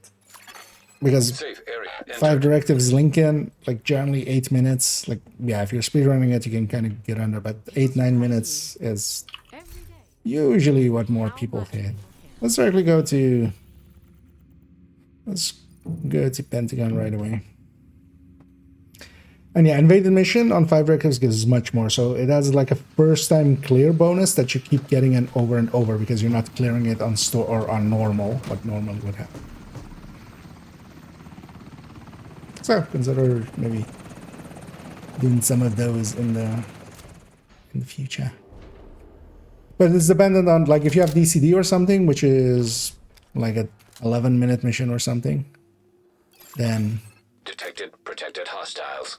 because Safe area. 5 directives Lincoln, like generally 8 minutes. Like, yeah, if you're speedrunning it, you can kind of get under, but 8-9 minutes is usually what more people hit. Let's directly go to, let's go to Pentagon right away. And yeah, invaded mission on 5 directives gives much more. So it has like a first time clear bonus that you keep getting it over and over because you're not clearing it on store or on normal, what normal would happen. So consider maybe doing some of those in the future. But it's dependent on, like, if you have DCD or something, which is like a 11-minute mission or something, then Detected protected hostiles.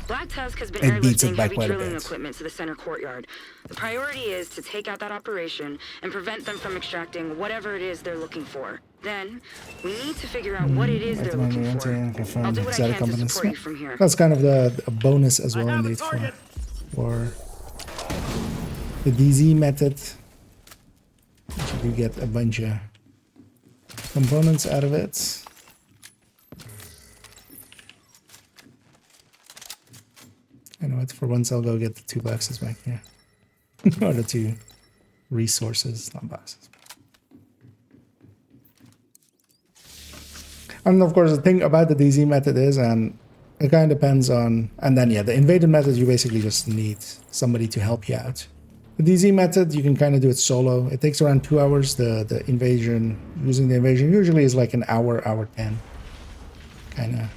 Black Tusk has been it beats it airlifting by heavy quite a drilling bit. equipment to the center courtyard. The priority is to take out that operation and prevent them from extracting whatever it is they're looking for. Then, we need to figure out what it is they're looking for. I'll do what I can to support you from here. That's kind of a bonus as well indeed for the DZ method. You do get a bunch of components out of it. You know what, for once I'll go get the 2 boxes back here. Or the 2 resources, not boxes. And of course the thing about the DZ method is, and it kind of depends on, and then yeah, the invaded method you basically just need somebody to help you out. The DZ method, you can kind of do it solo. It takes around 2 hours. The invasion, using the invasion usually is like an hour, hour 10. Kind of.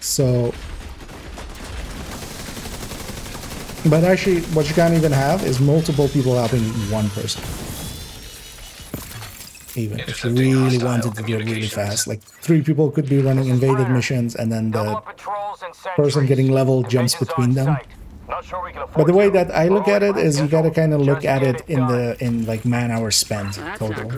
So, but actually what you can't even have is multiple people helping one person. Even if you really wanted to do it really fast, like 3 people could be running invaded missions and then the person getting level jumps between them. But the way that I look at it is you gotta kind of look at it in like man-hours spent total.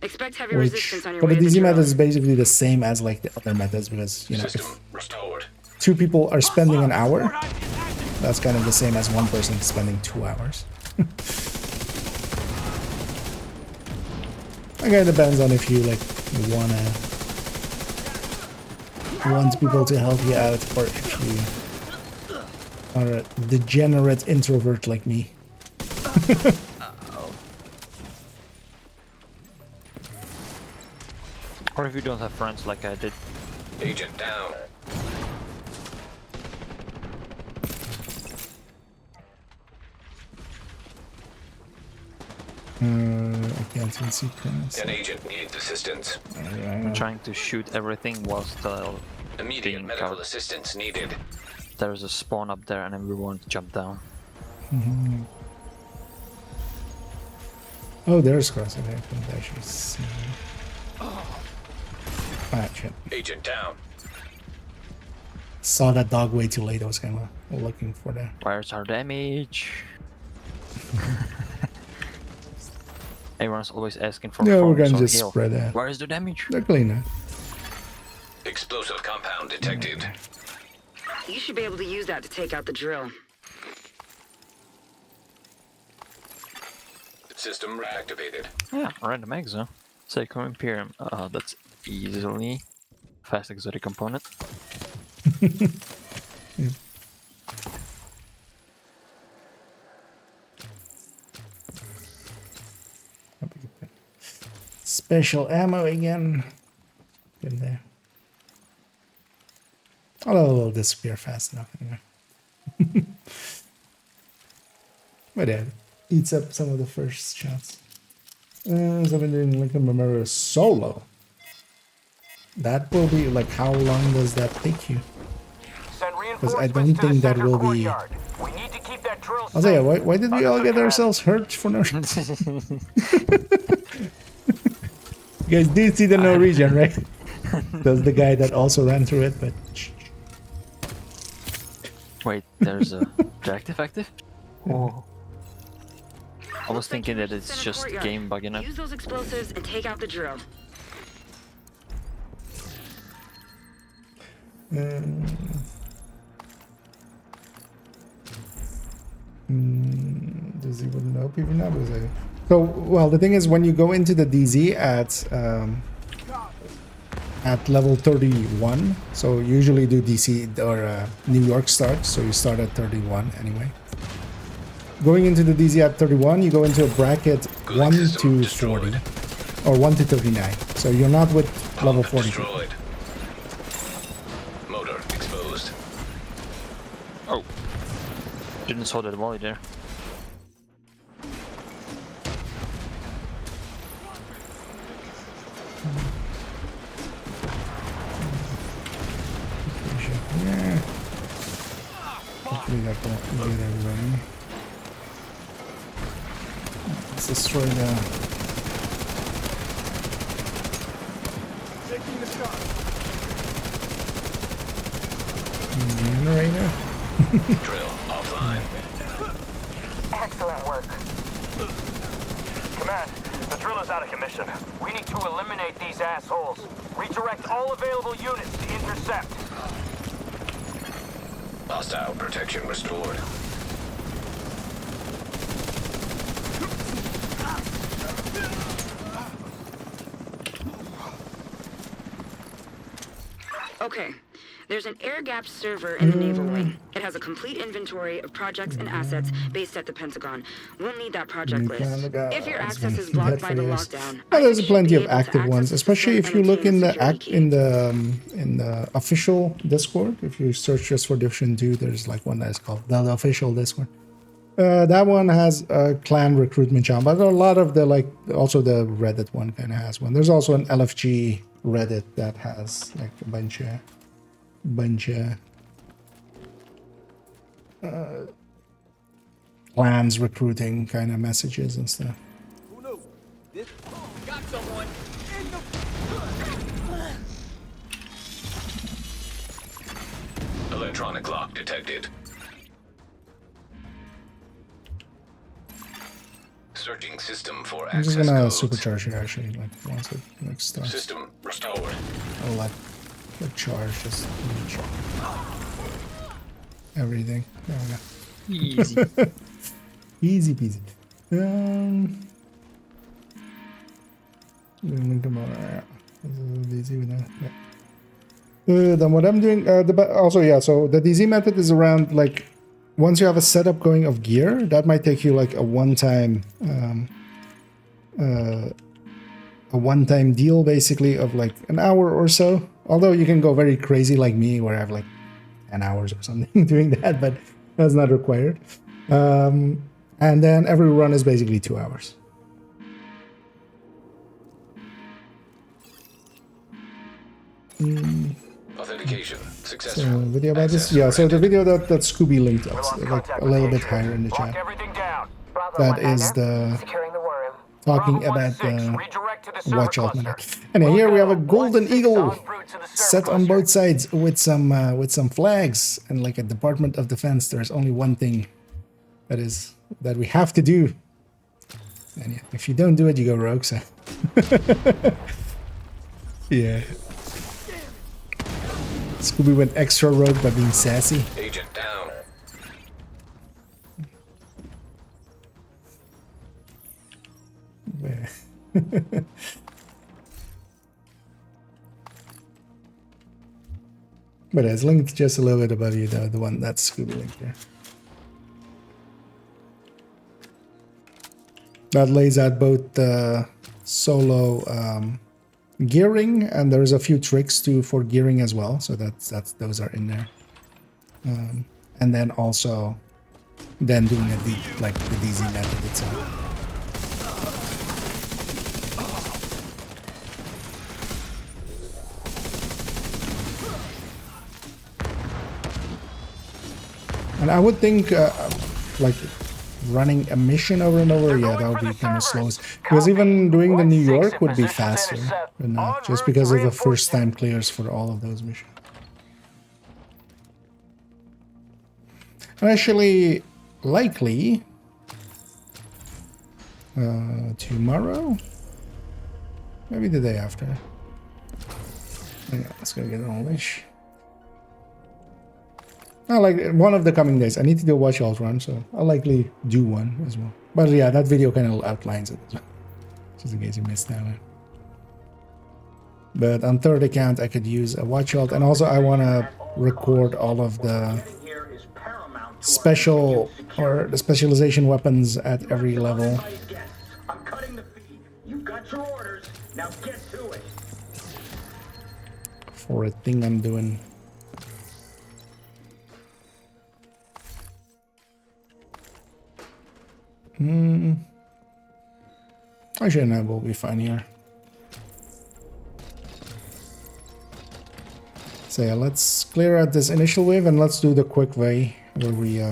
Expect heavy Which resistance on your for the way to DZ drill. method is basically the same as like the other methods, because you know System if restored. 2 people are spending an hour, that's kind of the same as 1 person spending 2 hours. Again, it depends on if you like want people to help you out, or if you are a degenerate introvert like me. Or if you don't have friends like I did. Agent down. I can't even see currents. An agent needs assistance. I'm trying to shoot everything whilst Immediate being medical covered. assistance needed. There's a spawn up there and everyone jump down. Oh, there's crossing. I couldn't actually see. Ah, shit. Agent down. Saw that dog way too late. I was kind of looking for that. Where's our damage? Everyone's always asking for Yeah, we're phones gonna or just heal. spread that. Where is the damage? They're clean now. Explosive compound detected. You should be able to use that to take out the drill. System reactivated. Yeah, random exo. Seiko Imperium. That's easily fast exotic component. Yeah. Special ammo again. In there. Although it'll disappear fast enough anyway. But yeah, eats up some of the first shots. So I've been doing Lincoln Memorial solo. That will be like, how long does that take you? Because I don't think that will be. I'll say, why did we all get ourselves hurt for no reason? You guys did see the no regen, right? That's the guy that also ran through it, but Wait, there's a reactive active? Oh. I was thinking that it's just game bugging up. Use those explosives and take out the drill. Does he wouldn't know even now? So, well, the thing is, when you go into the DZ at level 31, so usually do DC or New York start, so you start at 31 anyway. Going into the DZ at 31, you go into a bracket 1 to 40 or 1 to 39. So you're not with level 40. Destroyed. Motor exposed. Oh. Didn't saw that volley there. Yeah. Hopefully that will get everybody. Let's destroy the... generator. Drill offline. Excellent work. Command, the drill is out of commission. We need to eliminate these assholes. Redirect all available units to intercept. Hostile protection restored. Okay. There's an air-gapped server in the naval wing. It has a complete inventory of projects and assets based at the Pentagon. We'll need that project list. If your access is blocked by the lockdown, there's plenty of active ones, especially if you look in the official Discord. If you search just for Division 2, there's like one that is called the official Discord. That one has a clan recruitment channel, but a lot of the also the Reddit one kind of has one. There's also an LFG Reddit that has like a bunch of clans recruiting kind of messages and stuff. Who knew? This got someone in the... Electronic lock detected. Searching system for I'm access just gonna codes. supercharge it actually, like once it starts. System restored. I'll let the charge just everything. There we go. Easy. Easy peasy. Link tomorrow. Yeah. This is easy with that. Yeah. Then what I'm doing, also yeah. So the DZ method is around like once you have a setup going of gear, that might take you like a one-time deal basically of like an hour or so. Although you can go very crazy like me where I have like 10 hours or something doing that, but that's not required. And then every run is basically 2 hours. Authentication successful. So video about this, yeah. So the video that Scooby linked us, like a little bit higher in the chat. That is the talking about the watch out method. And here we have a golden eagle set on both sides with some flags, and like a Department of Defense. There's only one thing that we have to do, and yeah, if you don't do it, you go rogue. So yeah. Scooby went extra rogue by being sassy. Agent down. But it's linked just a little bit above you, the one that's Scooby linked there. That lays out both the solo gearing, and there's a few tricks for gearing as well, so those are in there. And then also doing like the DZ method itself. And I would think like running a mission over and over, yeah, that would be kind of slow. Because even doing the New York would be faster, but not just because of the first time clears for all of those missions. Actually, likely tomorrow, maybe the day after. Yeah, let's go get an wish. Like one of the coming days. I need to do a watch alt run, so I'll likely do one as well. But yeah, that video kind of outlines it as well, just in case you missed that one. But on third account, I could use a watch alt, and also I want to record all of the special or the specialization weapons at every level. I'm cutting the feed. You've got your orders. Now get to it. For a thing I'm doing. Actually, no, we'll be fine here. So yeah, let's clear out this initial wave and let's do the quick way where we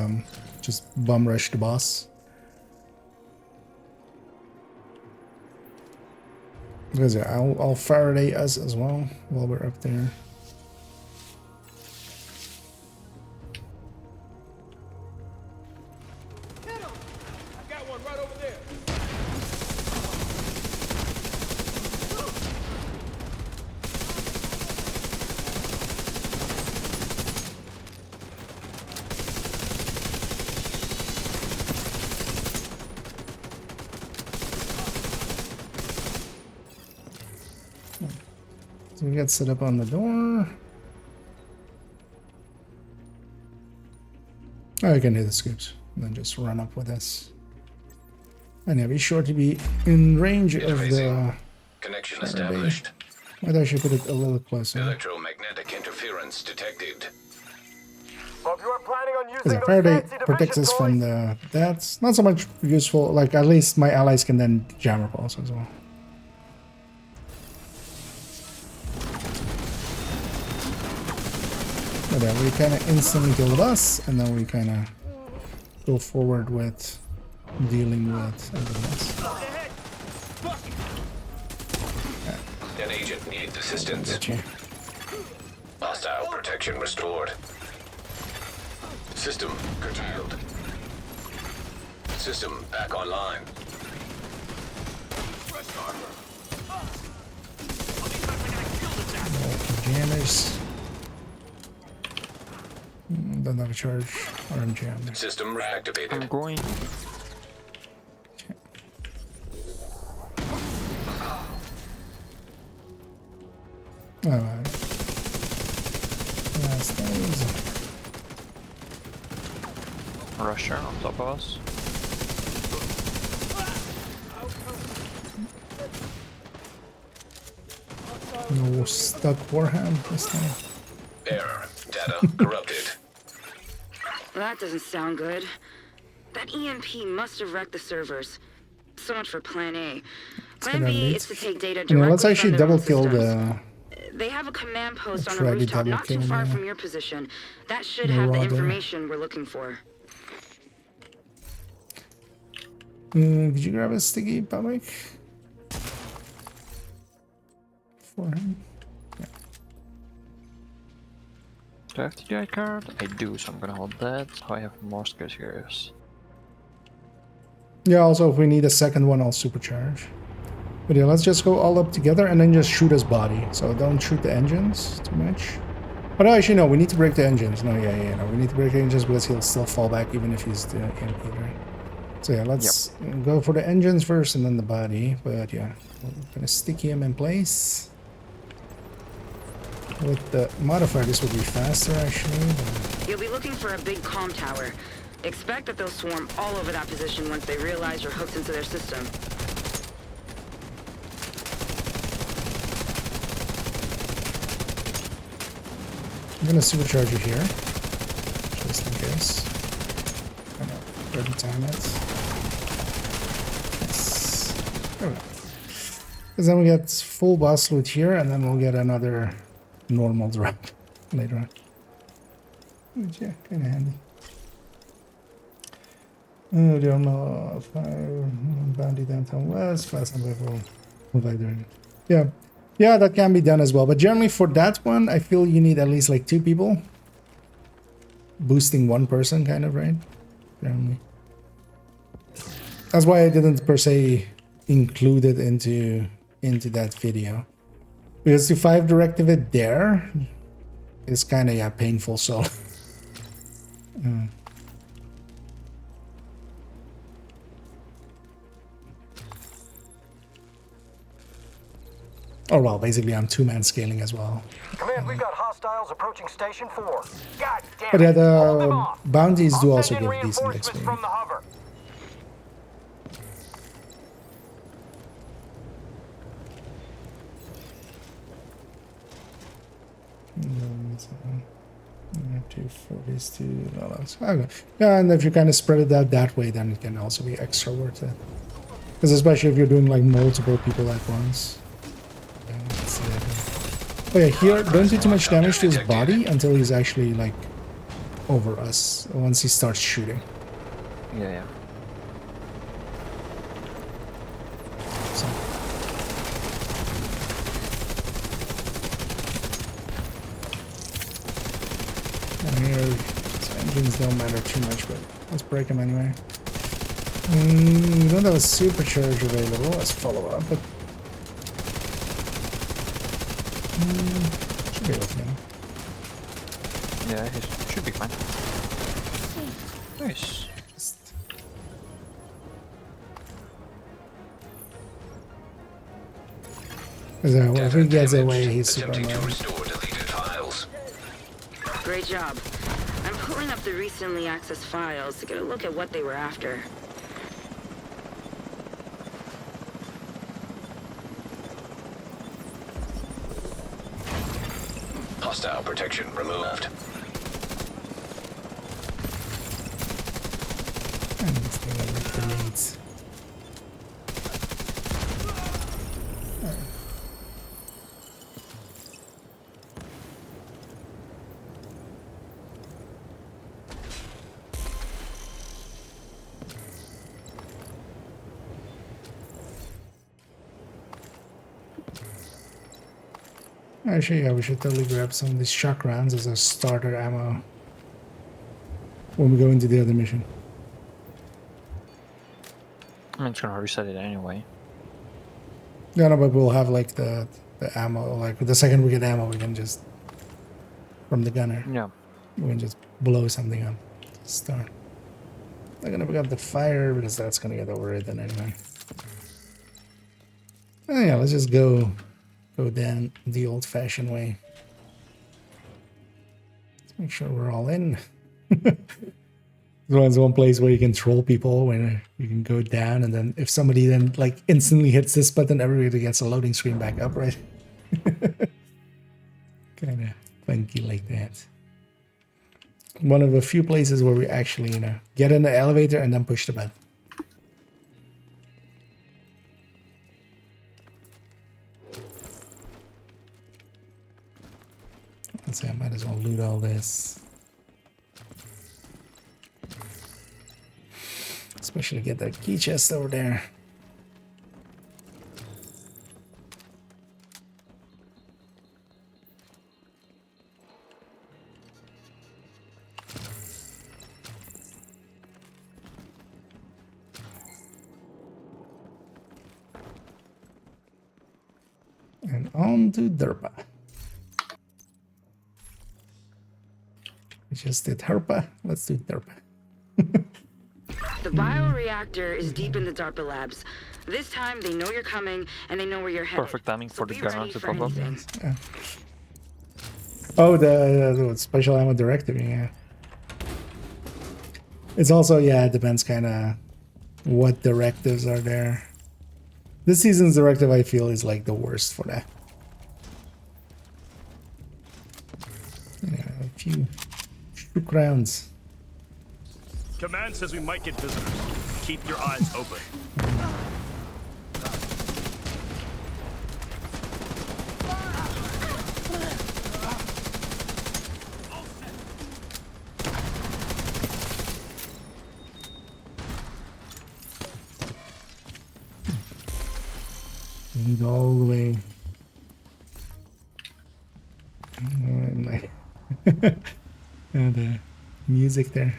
just bum rush the boss. Because yeah, I'll Faraday us as well while we're up there. So we got set up on the door. Oh, I can hit the scoops and then just run up with this. And yeah, be sure to be in range of the connection established. Might actually put it a little closer. Electromagnetic interference detected. Well, if you are planning on using those Faraday fancy protects diversion us from the... That's not so much useful. Like, at least my allies can then jam repulse as well. But yeah, we kind of instantly kill the boss, and then we kind of go forward with dealing with everything else. An agent needs assistance. Hostile protection restored. System curtailed. System back online. Jammers. Don't have a charge or I'm jammed. System reactivated. I'm going. Alright. Last days. Rusher on top of us. No stuck warhand this time. Error. Data corrupted. Well, that doesn't sound good. That EMP must have wrecked the servers. So much for Plan A. Plan B is to take data directly let's actually from their own double kill systems. the... They have a command post on a try to rooftop double not too kill far the from your position. That should have the Marauder. information we're looking for. Did you grab a sticky public? For him? Yeah. Do I have the DI card? I do, so I'm gonna hold that. So I have more skills here. Yeah, also if we need a second one, I'll supercharge. But yeah, let's just go all up together and then just shoot his body. So don't shoot the engines too much. But actually, no, we need to break the engines. No, no, we need to break the engines because he'll still fall back even if he's the EMP, right? So yeah, let's go for the engines first and then the body. But yeah, we're gonna sticky him in place. With the modifier, this will be faster actually. You'll be looking for a big comm tower. Expect that they'll swarm all over that position once they realize you're hooked into their system. I'm gonna supercharge you here, just in case. I know, ready time it. Yes. There we go. Because then we get full boss loot here, and then we'll get another normal drop later on. Which, yeah, kind of handy. Diorma 5, Bounty Downtown West, Fast and Level. Yeah. Yeah, that can be done as well. But generally for that one, I feel you need at least like 2 people. Boosting 1 person, kind of, right? Generally. That's why I didn't per se include it into that video. Because to 5 directive it there is kind of, yeah, painful, so... Oh well, basically I'm 2-man scaling as well. Command, we've got hostiles approaching Station 4. God damn But yeah, it. Hold them the off. bounties do I'll also send in give decent reinforcements XP. from the hover. Two 40s, 2 dollars. Okay. Yeah, and if you kind of spread it out that way, then it can also be extra worth it. Because especially if you're doing like multiple people at once. Yeah, let's see that here. Oh yeah, here, don't do too much damage to his body until he's actually like over us. Once he starts shooting. Yeah, yeah. So. And here, his engines don't matter too much, but let's break them anyway. We don't have a supercharge available. Let's follow up, but should be able to get him. Yeah, he should be fine. Nice. So if he gets away, he's super Attempting to annoying. restore deleted files. Great job. I'm pulling up the recently accessed files to get a look at what they were after. Hostile protection removed. And this thing over grenades. Actually, yeah, we should totally grab some of these shock rounds as a starter ammo when we go into the other mission. I'm just gonna reset it anyway. Yeah, no, but we'll have like the ammo. Like the second we get ammo, we can just from the gunner. Yeah. We can just blow something up. Start. Not gonna pick up the fire because that's gonna get overridden anyway. Oh yeah, let's just go down the old-fashioned way. Let's make sure we're all in. There's one place where you can troll people when you can go down, and then if somebody then like instantly hits this button, everybody gets a loading screen back up, right? Kind of funky like that. One of a few places where we actually, get in the elevator and then push the button. Let's see, I might as well loot all this. Especially get that key chest over there. And on to Derpa. We just did Herpa. Let's do Derpa. The bioreactor is deep in the DARPA labs. This time, they know you're coming, and they know where you're headed. Perfect timing for the be gunner ready to for pop up. anything. Yeah. Oh, the special ammo directive, yeah. It's also, yeah, it depends kind of what directives are there. This season's directive, I feel, is like the worst for that. Yeah, a few rounds. Command says we might get visitors. Keep your eyes open. Go all the way. And the music there.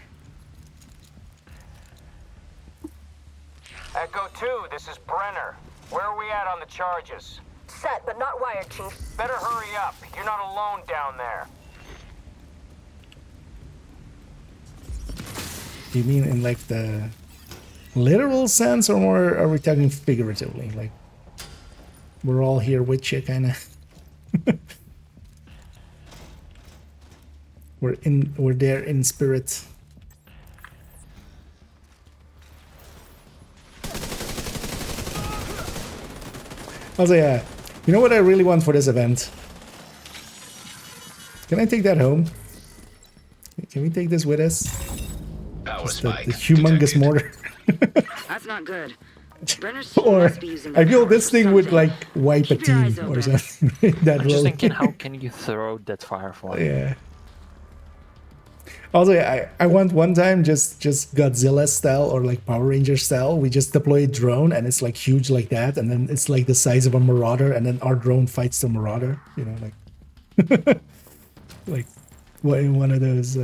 Echo 2, this is Brenner. Where are we at on the charges? Set, but not wired, Chief. Better hurry up. You're not alone down there. Do you mean in like the literal sense, or more are we talking figuratively? Like we're all here with you, kind of. We're there in spirit. Also, yeah, you know what I really want for this event? Can I take that home? Can we take this with us? Just the humongous mortar. That's not good. Brenner's Or must be using I feel power this for thing would something. like wipe a Keep your eyes team or open. something. That I'm just will- thinking, how can you throw that firefly? Yeah. Also, I want one time just Godzilla style or like Power Ranger style. We just deploy a drone and it's like huge like that, and then it's like the size of a marauder, and then our drone fights the marauder. You know, like like what in one of those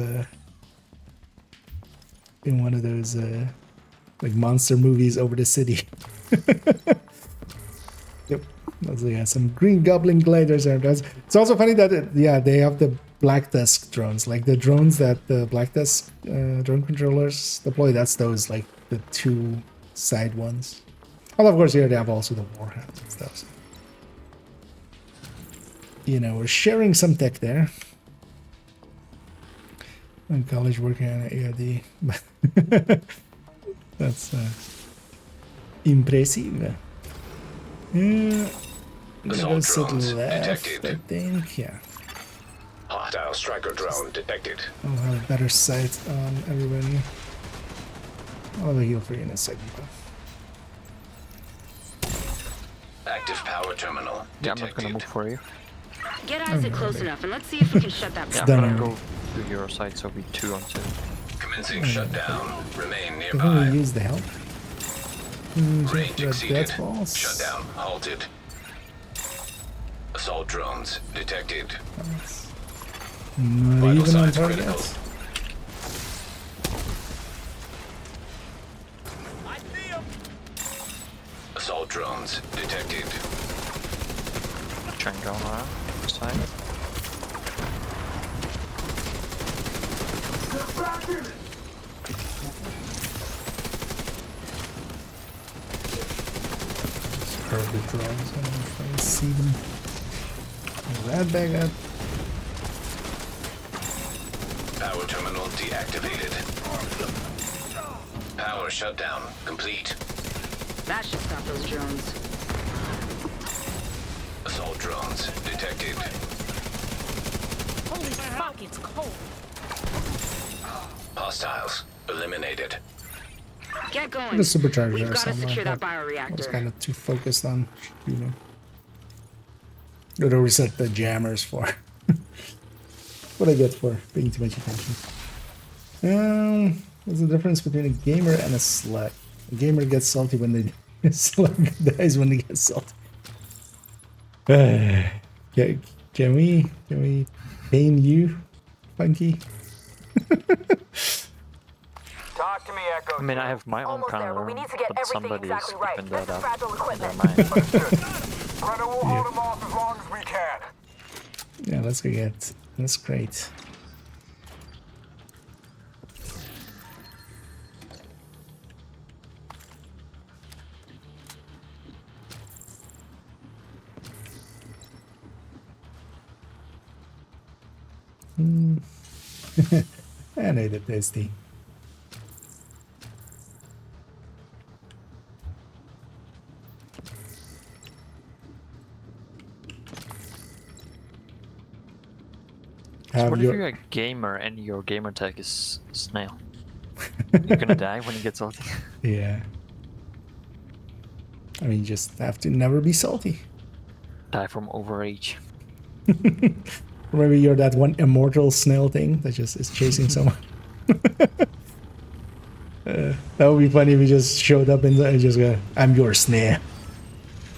like monster movies over the city. Yep. Also, yeah, some Green Goblin gliders are. It's also funny that they have the Black Tusk drones, like the drones that the Black Tusk drone controllers deploy. That's those like the two side ones. Well, of course, here they have also the warhounds and stuff. So. You know, we're sharing some tech there. In college working on ARD. That's impressive. Yeah. Assault Sit drones left, detected. I think, yeah. Hostile striker drone detected. I'll have a better sight on everybody. I'll have a heal for you in a second. Active power terminal Yeah, I'm not detected. gonna move for you. Get Isaac close enough and let's see if we can shut that Yeah, I'm done gonna already. go to your side, so we 2 on 2. Commencing shutdown. Remain Can nearby. we use the help? Range exceeded. Death balls. Shutdown halted. Assault drones detected. Not Vital even on signs critical. target. Assault drones detected. Trying going around side. Curve the drones and if I see them. That bag up. Power terminal deactivated. Power shutdown complete. That should stop those drones. Assault drones detected. Holy fuck, it's cold. Hostiles eliminated. Get going. The supercharger We've or got to something secure like that I was bioreactor. kind of too focused on shooting. Gotta reset the jammers for. What I get for paying too much attention. What's the difference between a gamer and a slut? A gamer gets salty when they a slut dies when they get salty. Can we pain you, Funky? Talk to me, Echo. I mean, I have my own Almost there, counter, but we need to get but everything somebody's exactly right. keeping This that is up. fragile equipment. Never mind. Brenner will hold him off as long as we can. Yeah, let's go get. That's great. I know the tasty. So Have what if your- you're a gamer and your gamer tag is snail? You're gonna die when you get salty. Yeah. I mean, you just have to never be salty. Die from overage. Or maybe you're that one immortal snail thing that just is chasing someone. That would be funny if you just showed up and just go, I'm your snail.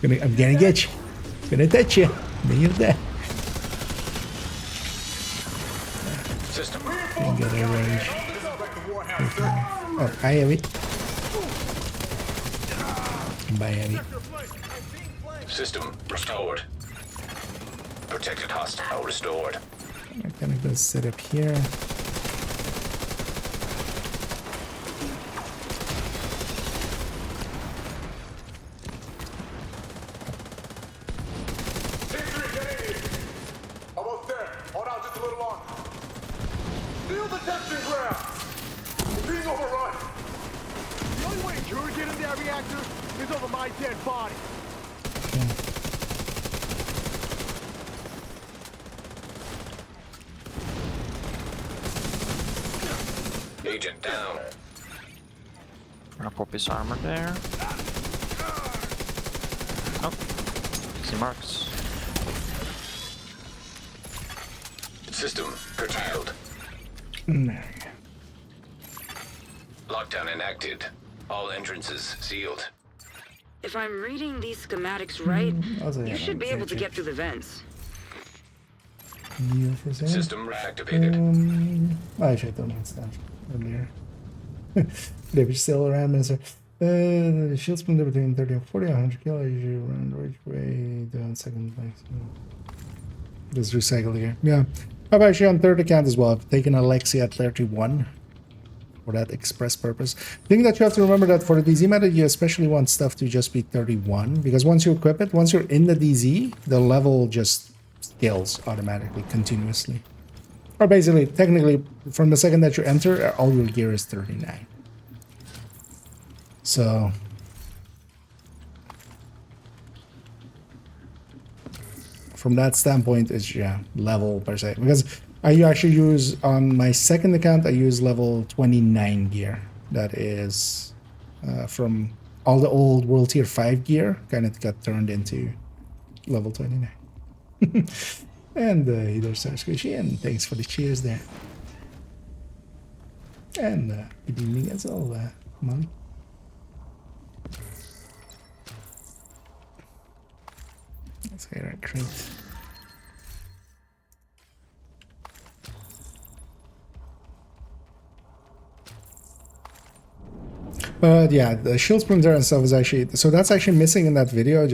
I'm gonna get you. Gonna touch you. Kneel there. System. Didn't get a range. Oh, hi, heavy. Bye, heavy. System restored. Protected hostile restored. I'm gonna go sit up here. Almost there. Hold on just a little longer. Feel the testing ground. We're being overrun. The only way you're get in that reactor is over my dead body. Agent down. Gonna pop his armor there. Oh, see marks. System curtailed. There Lockdown enacted. All entrances sealed. If I'm reading these schematics right, you should be able to get through the vents. System reactivated. Actually, I don't need that earlier. David still around, Minister. The shield splinter between 30 and 40, 100 kilo. Usually around which way down second place. Just recycle here. Yeah. I've actually on third account as well. I've taken Alexia at 31 for that express purpose. I think that you have to remember that for the DZ method, you especially want stuff to just be 31 because once you equip it, once you're in the DZ, the level just scales automatically, continuously. Or basically, technically, from the second that you enter, all your gear is 39. So from that standpoint, it's level per se. Because I actually use on my second account, I use level 29 gear. That is from all the old World Tier 5 gear, kind of got turned into level 29. And either Star Squishy, and thanks for the cheers there. And good evening as well, Molly. Let's get our crate. But yeah, the shield splinter and stuff is actually, so that's actually missing in that video,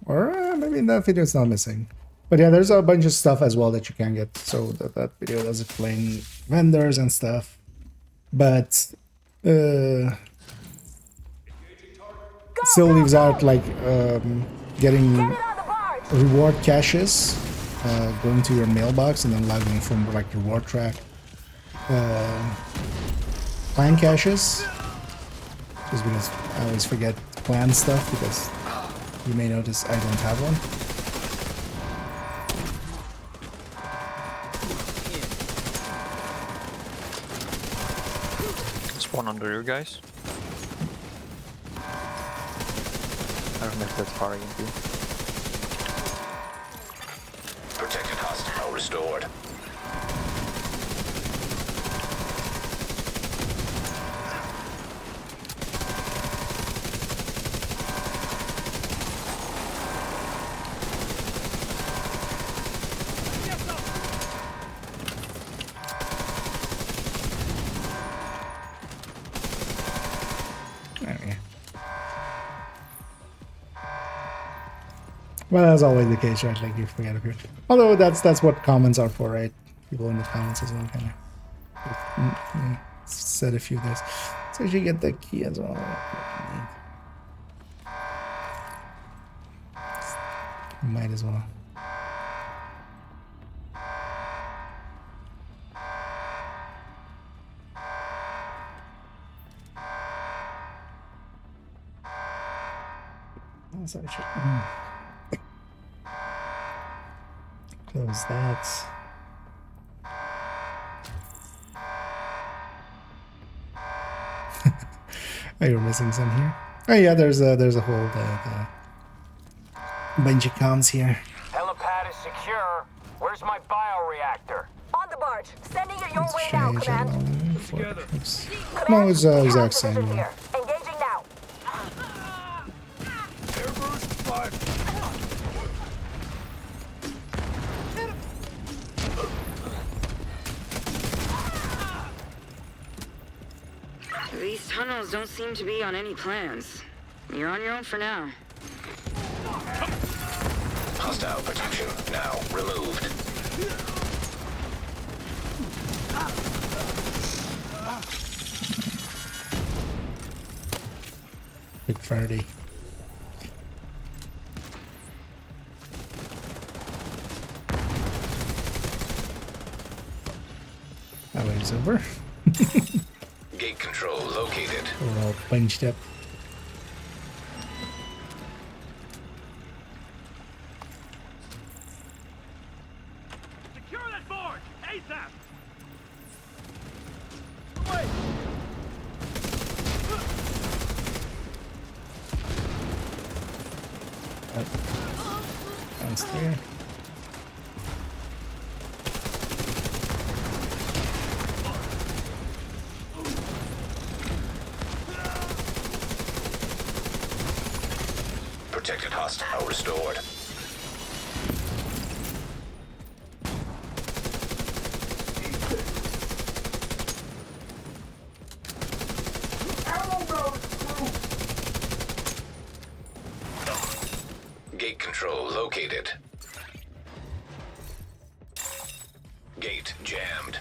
or maybe in that video it's not missing. But yeah, there's a bunch of stuff as well that you can get. So that video does explain vendors and stuff. But still leaves out like getting reward caches, going to your mailbox and then logging from like reward track. Clan caches, just because I always forget clan stuff because you may notice I don't have one. Spawn under you guys. I don't know if that's far into. Protected hostile restored. Well, that's always the case, right? Like you forget a few. Although that's what comments are for, right? People in the comments as well, kind of said a few things. So you should get the key as well. Might as well. So I should close that. Oh, you're missing some here. Oh yeah, there's a whole bunch of comms here. Helipad is secure. Where's my bioreactor? On the barge. Sending it your Let's way now, change Command. no, it's exact same. Engaging now. Air boost 5. tunnels don't seem to be on any plans. You're on your own for now. Hostile protection now removed. Big Faraday. That way's over. Gate control located. We're all bunched up. Secure that board! ASAP! Downstairs. Protected host now restored. Gate control located. Gate jammed.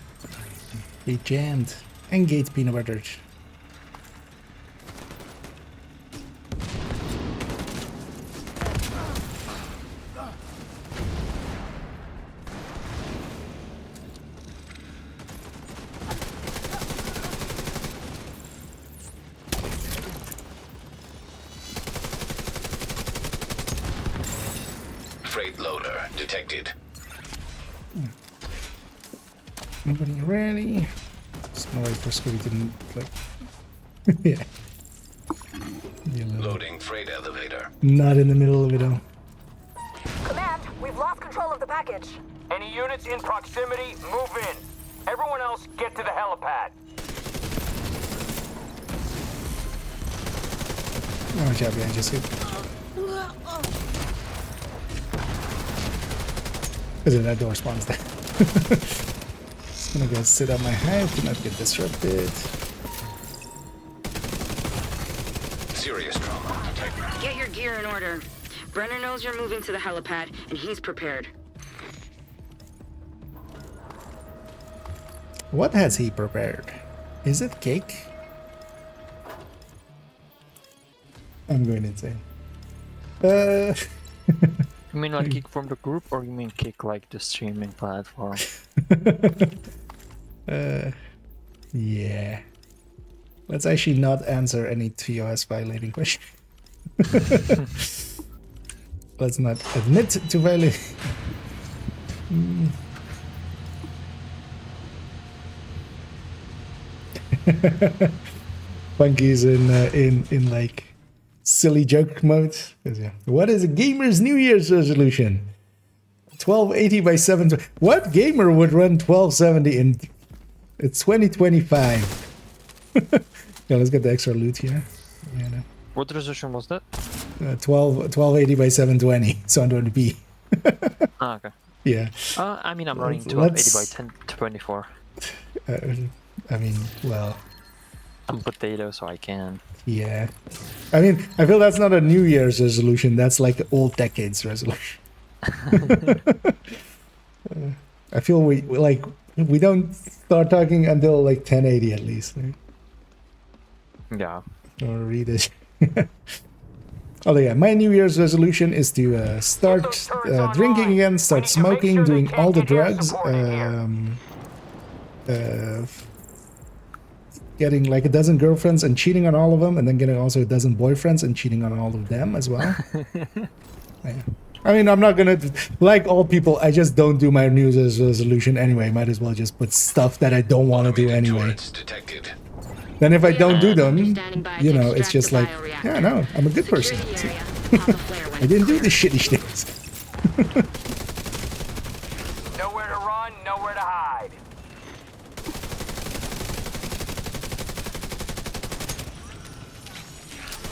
Gate jammed. And gate peanut buttered. Freight loader detected. Nobody ready. There's no way for Scooby didn't like. Yeah. Loading freight elevator. Not in the middle of it all. Command, we've lost control of the package. Any units in proximity, move in. Everyone else, get to the helipad. Oh, job behind just hit. Because that door spawns there. Just gonna go sit on my hive to not get disrupted. Serious trauma detected. Get your gear in order. Brenner knows you're moving to the helipad, and he's prepared. What has he prepared? Is it cake? I'm going insane. You mean like kick from the group, or you mean kick like the streaming platform? Yeah. Let's actually not answer any TOS violating question. Let's not admit to violating. Funky's in like silly joke mode. Yeah. What is a gamer's New Year's resolution? 1280 by 720. What gamer would run 1270 in? It's 2025. Yeah, let's get the extra loot here. Yeah, no. What resolution was that? 1280 by 720. 720p. Ah, okay. Yeah. I mean, I'm running 1280 by 1024. I mean, well. I'm potato, so I can. Yeah. I mean, I feel that's not a New Year's resolution. That's like old decades resolution. I feel we don't start talking until like 1080 at least. Right? Yeah. Or read it. Oh yeah, my New Year's resolution is to start drinking again, start smoking, doing all the drugs, getting like a dozen girlfriends and cheating on all of them, and then getting also a dozen boyfriends and cheating on all of them as well. Yeah. I mean, I'm not gonna, like all people, I just don't do my New Year's resolution anyway. Might as well just put stuff that I don't want to do anyway. Then if I don't do them, you know, it's just like, yeah, no, I'm a good person. I didn't do the shitty things. Nowhere to run, nowhere to hide.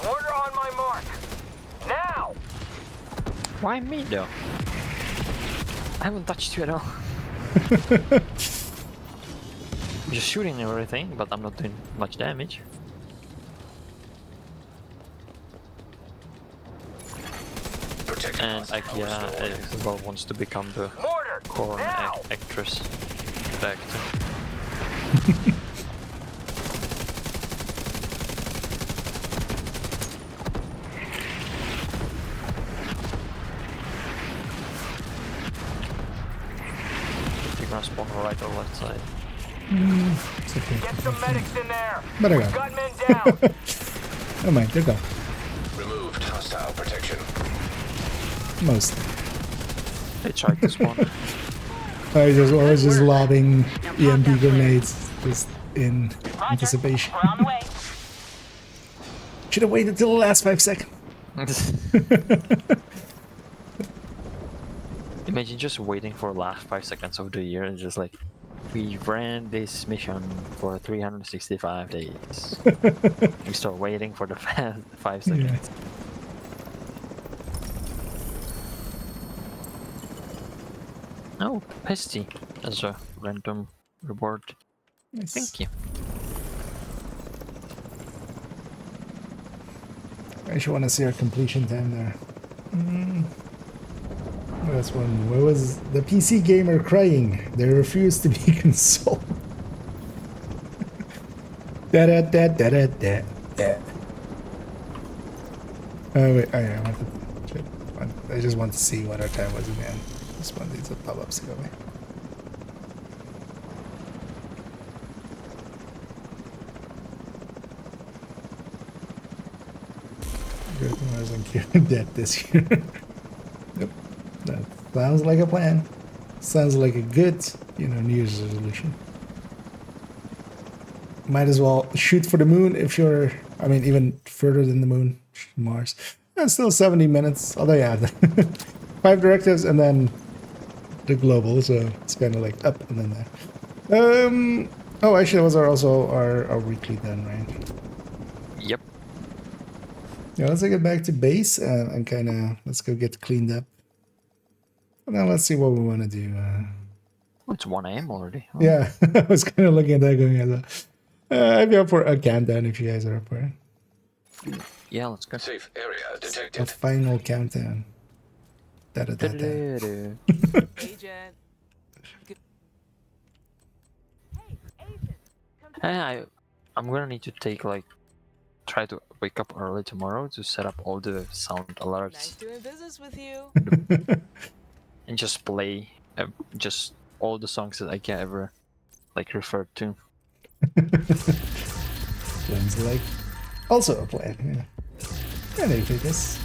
Order on my mark. Now! Why me though? I haven't touched you at all. I'm just shooting and everything, but I'm not doing much damage. Detecting And hostile power IKEA stored. as well wants to become the corn actress. The actor. You're gonna spawn right or left side. It's okay. Get some medics in there. But I We've got got men down. Never mind, they're gone. Removed hostile protection. Mostly. They tried to spawn. I was just lobbing EMP grenades just in anticipation. We're on the way. Should have waited till the last 5 seconds. Imagine just waiting for the last 5 seconds of the year and just like, we ran this mission for 365 days. We start waiting for the 5 seconds. Yeah. Oh, Pesty as a random reward. Nice. Thank you. I actually want to see our completion time there. That's one. Where was the PC gamer crying? They refused to be consoled. Da da da da da da da. Oh wait, I want to. Shit. I just want to see what our time was again. This one needs a pop-ups to go away. Good, I wasn't dead this year. Yep, that sounds like a plan. Sounds like a good, New Year's resolution. Might as well shoot for the moon if you're, even further than the moon, Mars. And still 70 minutes, although yeah, 5 directives and then the global, so it's kind of like up and then there. Oh, actually, that was also our weekly then, right? Yep. Yeah, let's get back to base and kind of let's go get cleaned up. And then let's see what we want to do. It's 1 AM already. Oh. Yeah, I was kind of looking at that going as I'd be up for a countdown if you guys are up for it. Yeah, let's go. Safe area A detected. final countdown. Da-da-da-da. Agent. Hey, I'm gonna need to try to wake up early tomorrow to set up all the sound Nice alerts doing business with you. and just play just all the songs that I can ever refer to. Sounds like also a plan, yeah. And I think this.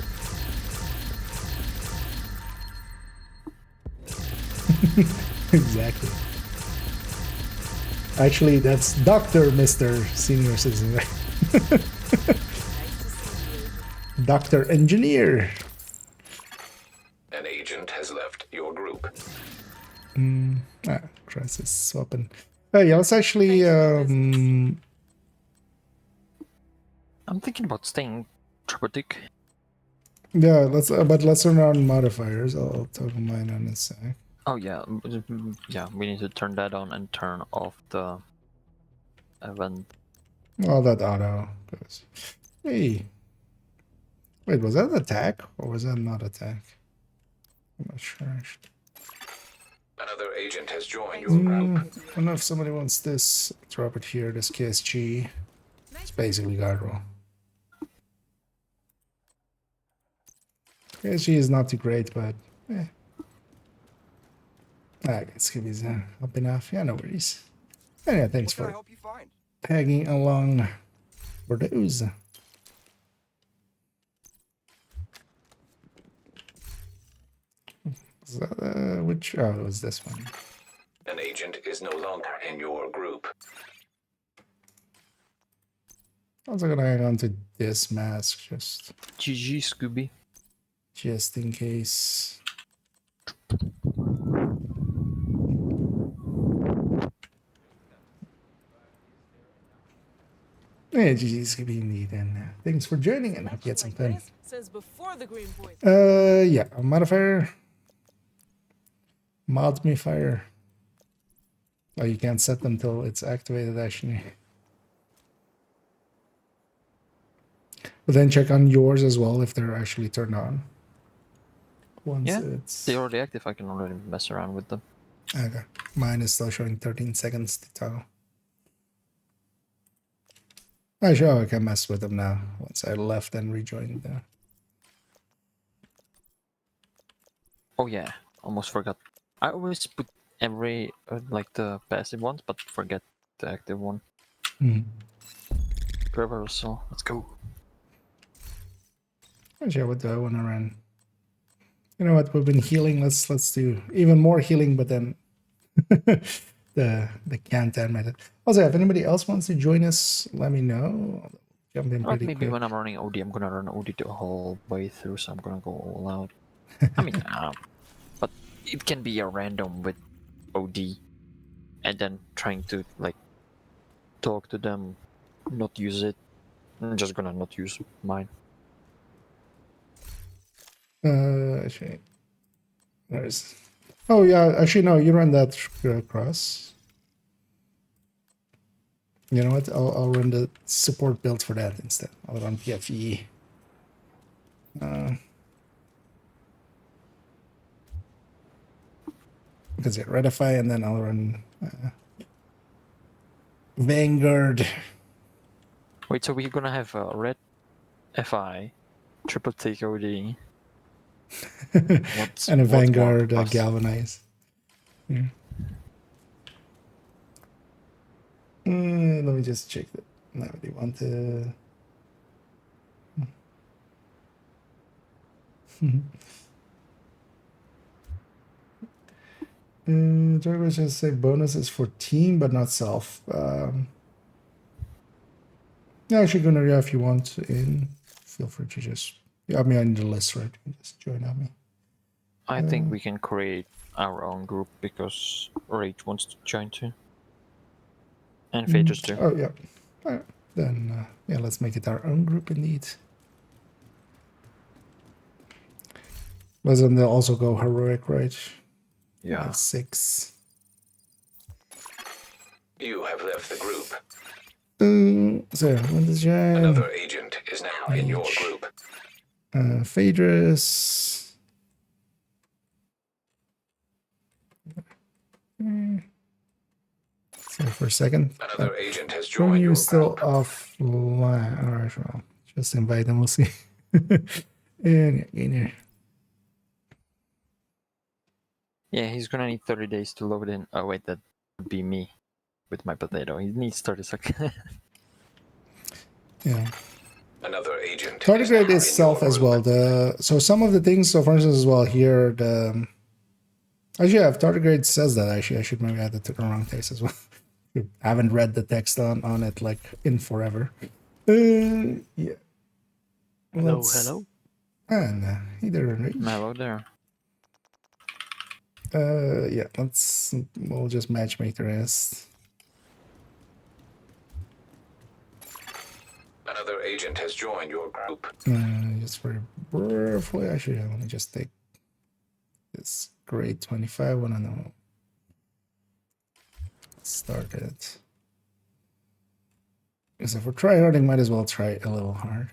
Exactly. Actually, that's Dr. Mr. Senior Citizen, right? Nice to see you. Dr. Engineer. An agent has left your group. Crisis swapping. Oh yeah, let's actually I'm thinking about staying Tropotic. yeah, let's turn on modifiers. I'll toggle mine on a sec. Oh yeah, yeah. We need to turn that on and turn off the event. Oh, that auto goes. Hey. Wait, was that attack or was that not attack? I'm not sure actually. Another agent has joined your group. I don't know if somebody wants this. Drop it here, this KSG. It's basically guard roll. KSG is not too great, but eh. I guess Skibby's up enough. Yeah, no worries. And yeah, thanks What can I for help you find? tagging along for those. Which oh, it was this one. An agent is no longer in your group. Also gonna hang on to this mask just GG Scooby. in case. Yeah, GG's gonna be indeed, and thanks for joining and hope you had some fun. This since before the green point. Yeah, a modifier. Mod me fire. Oh, you can't set them till it's activated actually. But then check on yours as well if they're actually turned on. once Yeah, it's... they're already active. I can already mess around with them. Okay. Mine is still showing 13 seconds to toggle. Sure, I can mess with them now once I left and rejoined there. Oh yeah, almost forgot. I always put every like the passive ones, but forget the active one. Reversal. Let's go. Sure, what do I want to run? You know what? We've been healing. Let's do even more healing, but then the Kantan method. Also, if anybody else wants to join us, let me know. I'll jump in pretty Maybe quick. when I'm running OD, I'm gonna run OD the whole way through, so I'm gonna go all out. I mean, but it can be a random with OD, and then trying to like talk to them, not use it. I'm just gonna not use mine. Actually, there's. Oh yeah, actually no, you run that across. You know what? I'll run the support build for that instead. I'll run PFE. Because it Redify, and then I'll run Vanguard. Wait, so we're gonna have a red FI, triple take OD, and a Vanguard Galvanize. Yeah. Let me just check that. Now, do you want to... Jarvis just say bonus is for team, but not self. Yeah, actually, Gunnar, if you want in, feel free to just... Yeah, I mean, in the list, right? You can just join on me. I think we can create our own group because Rage wants to join too. And Phaedrus too. Oh, yeah. Right. Then, yeah, let's make it our own group indeed. But then they'll also go heroic, right? Yeah. That's 6. You have left the group. So, what is your... Another agent is now in your group. Phaedrus. So for a second. Another agent has joined you your still group. offline. Alright, well, just invite them, we'll see. And yeah, Yeah, he's gonna need 30 days to load in. Oh wait, that would be me with my potato. He needs 30 seconds. yeah. Another agent. Tardigrade is now in self your as group. well. So some of the things, so for instance as well here, actually yeah, if Tardigrade says that, actually I should maybe add it to the wrong text as well. I haven't read the text on it like in forever. Yeah. Hello. And either Hello there. yeah, we'll just matchmake the rest. Another agent has joined your group. Just very briefly, actually, let me just take this grade 25 one. I know. Start it. Because if we're tryharding, might as well try a little hard.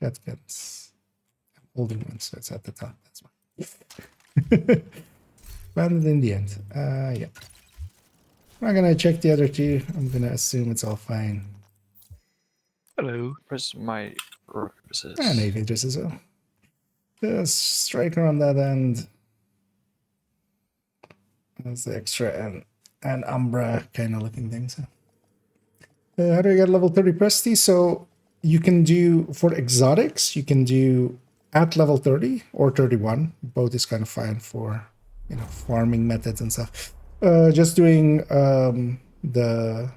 Shotguns. I'm holding one, so it's at the top. That's fine. Found it in the end. Yeah. I'm not gonna check the other two. I'm gonna assume it's all fine. Hello. Where's my requisites? And maybe just as well. The striker on that end. That's the extra and Umbra kind of looking thing. So, how do I get level 30 Prestige? So you can do for exotics, you can do at level 30 or 31. Both is kind of fine for farming methods and stuff. Just doing the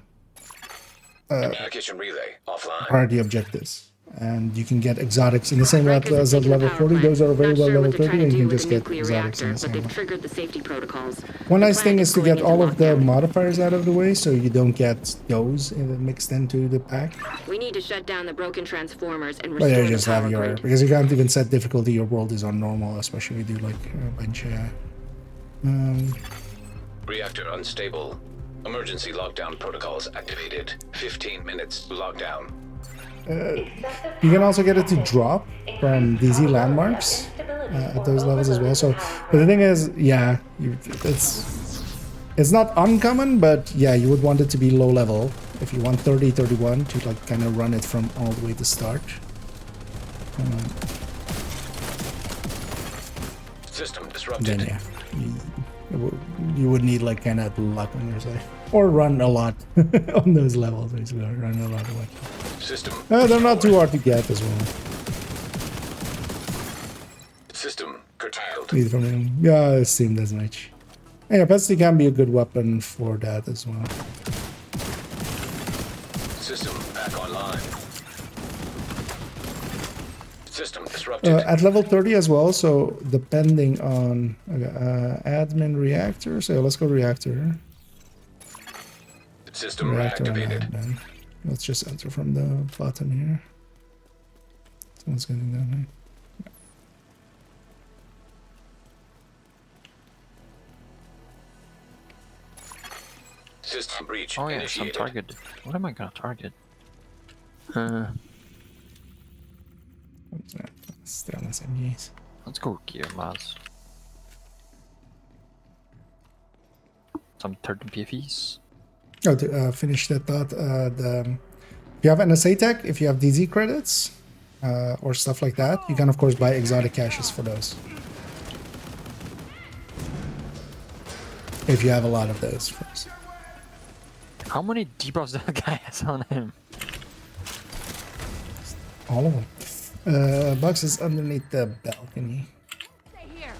Communication relay offline. priority objectives. And you can get exotics in the same level as at level 40. Those are available at level 30, and you can just get exotics in the same level. Triggered the safety protocols. One nice thing is to get all of the modifiers out of the way, so you don't get those mixed into the pack. We need to shut down the broken transformers and But restore you just the power have your, grid. because you can't even set difficulty. Your world is on normal, especially if you do like a bunch of. Reactor unstable. Emergency lockdown protocols activated. 15 minutes to lockdown. You can also get it to drop from DZ landmarks at those levels as well. So, but the thing is, yeah, it's not uncommon, but yeah, you would want it to be low level if you want 30, 31 to like kind of run it from all the way to start. System disrupted. Then yeah, you would need like kind of luck on your side, or run a lot on those levels. Basically, run a lot of luck. System. They're not too hard to get as well. System curtailed. Either from him. Yeah, it seemed as much. Yeah, Pesty can be a good weapon for that as well. System back online. System disrupted. At level 30 as well, so depending on admin reactor. So let's go reactor. System Reactor and reactivated. admin. Let's just enter from the bottom here. Someone's getting down here. System breach Oh yeah, initiated. some target. What am I gonna target? Stay on the SMGs. Let's go gear mass. Some 13 PFEs. Oh, to finish that thought, if you have NSA tech, if you have DZ credits, or stuff like that, you can of course buy exotic caches for those. If you have a lot of those, of course. How many debuffs that guy has on him? All of them. Box is underneath the balcony. Stay here.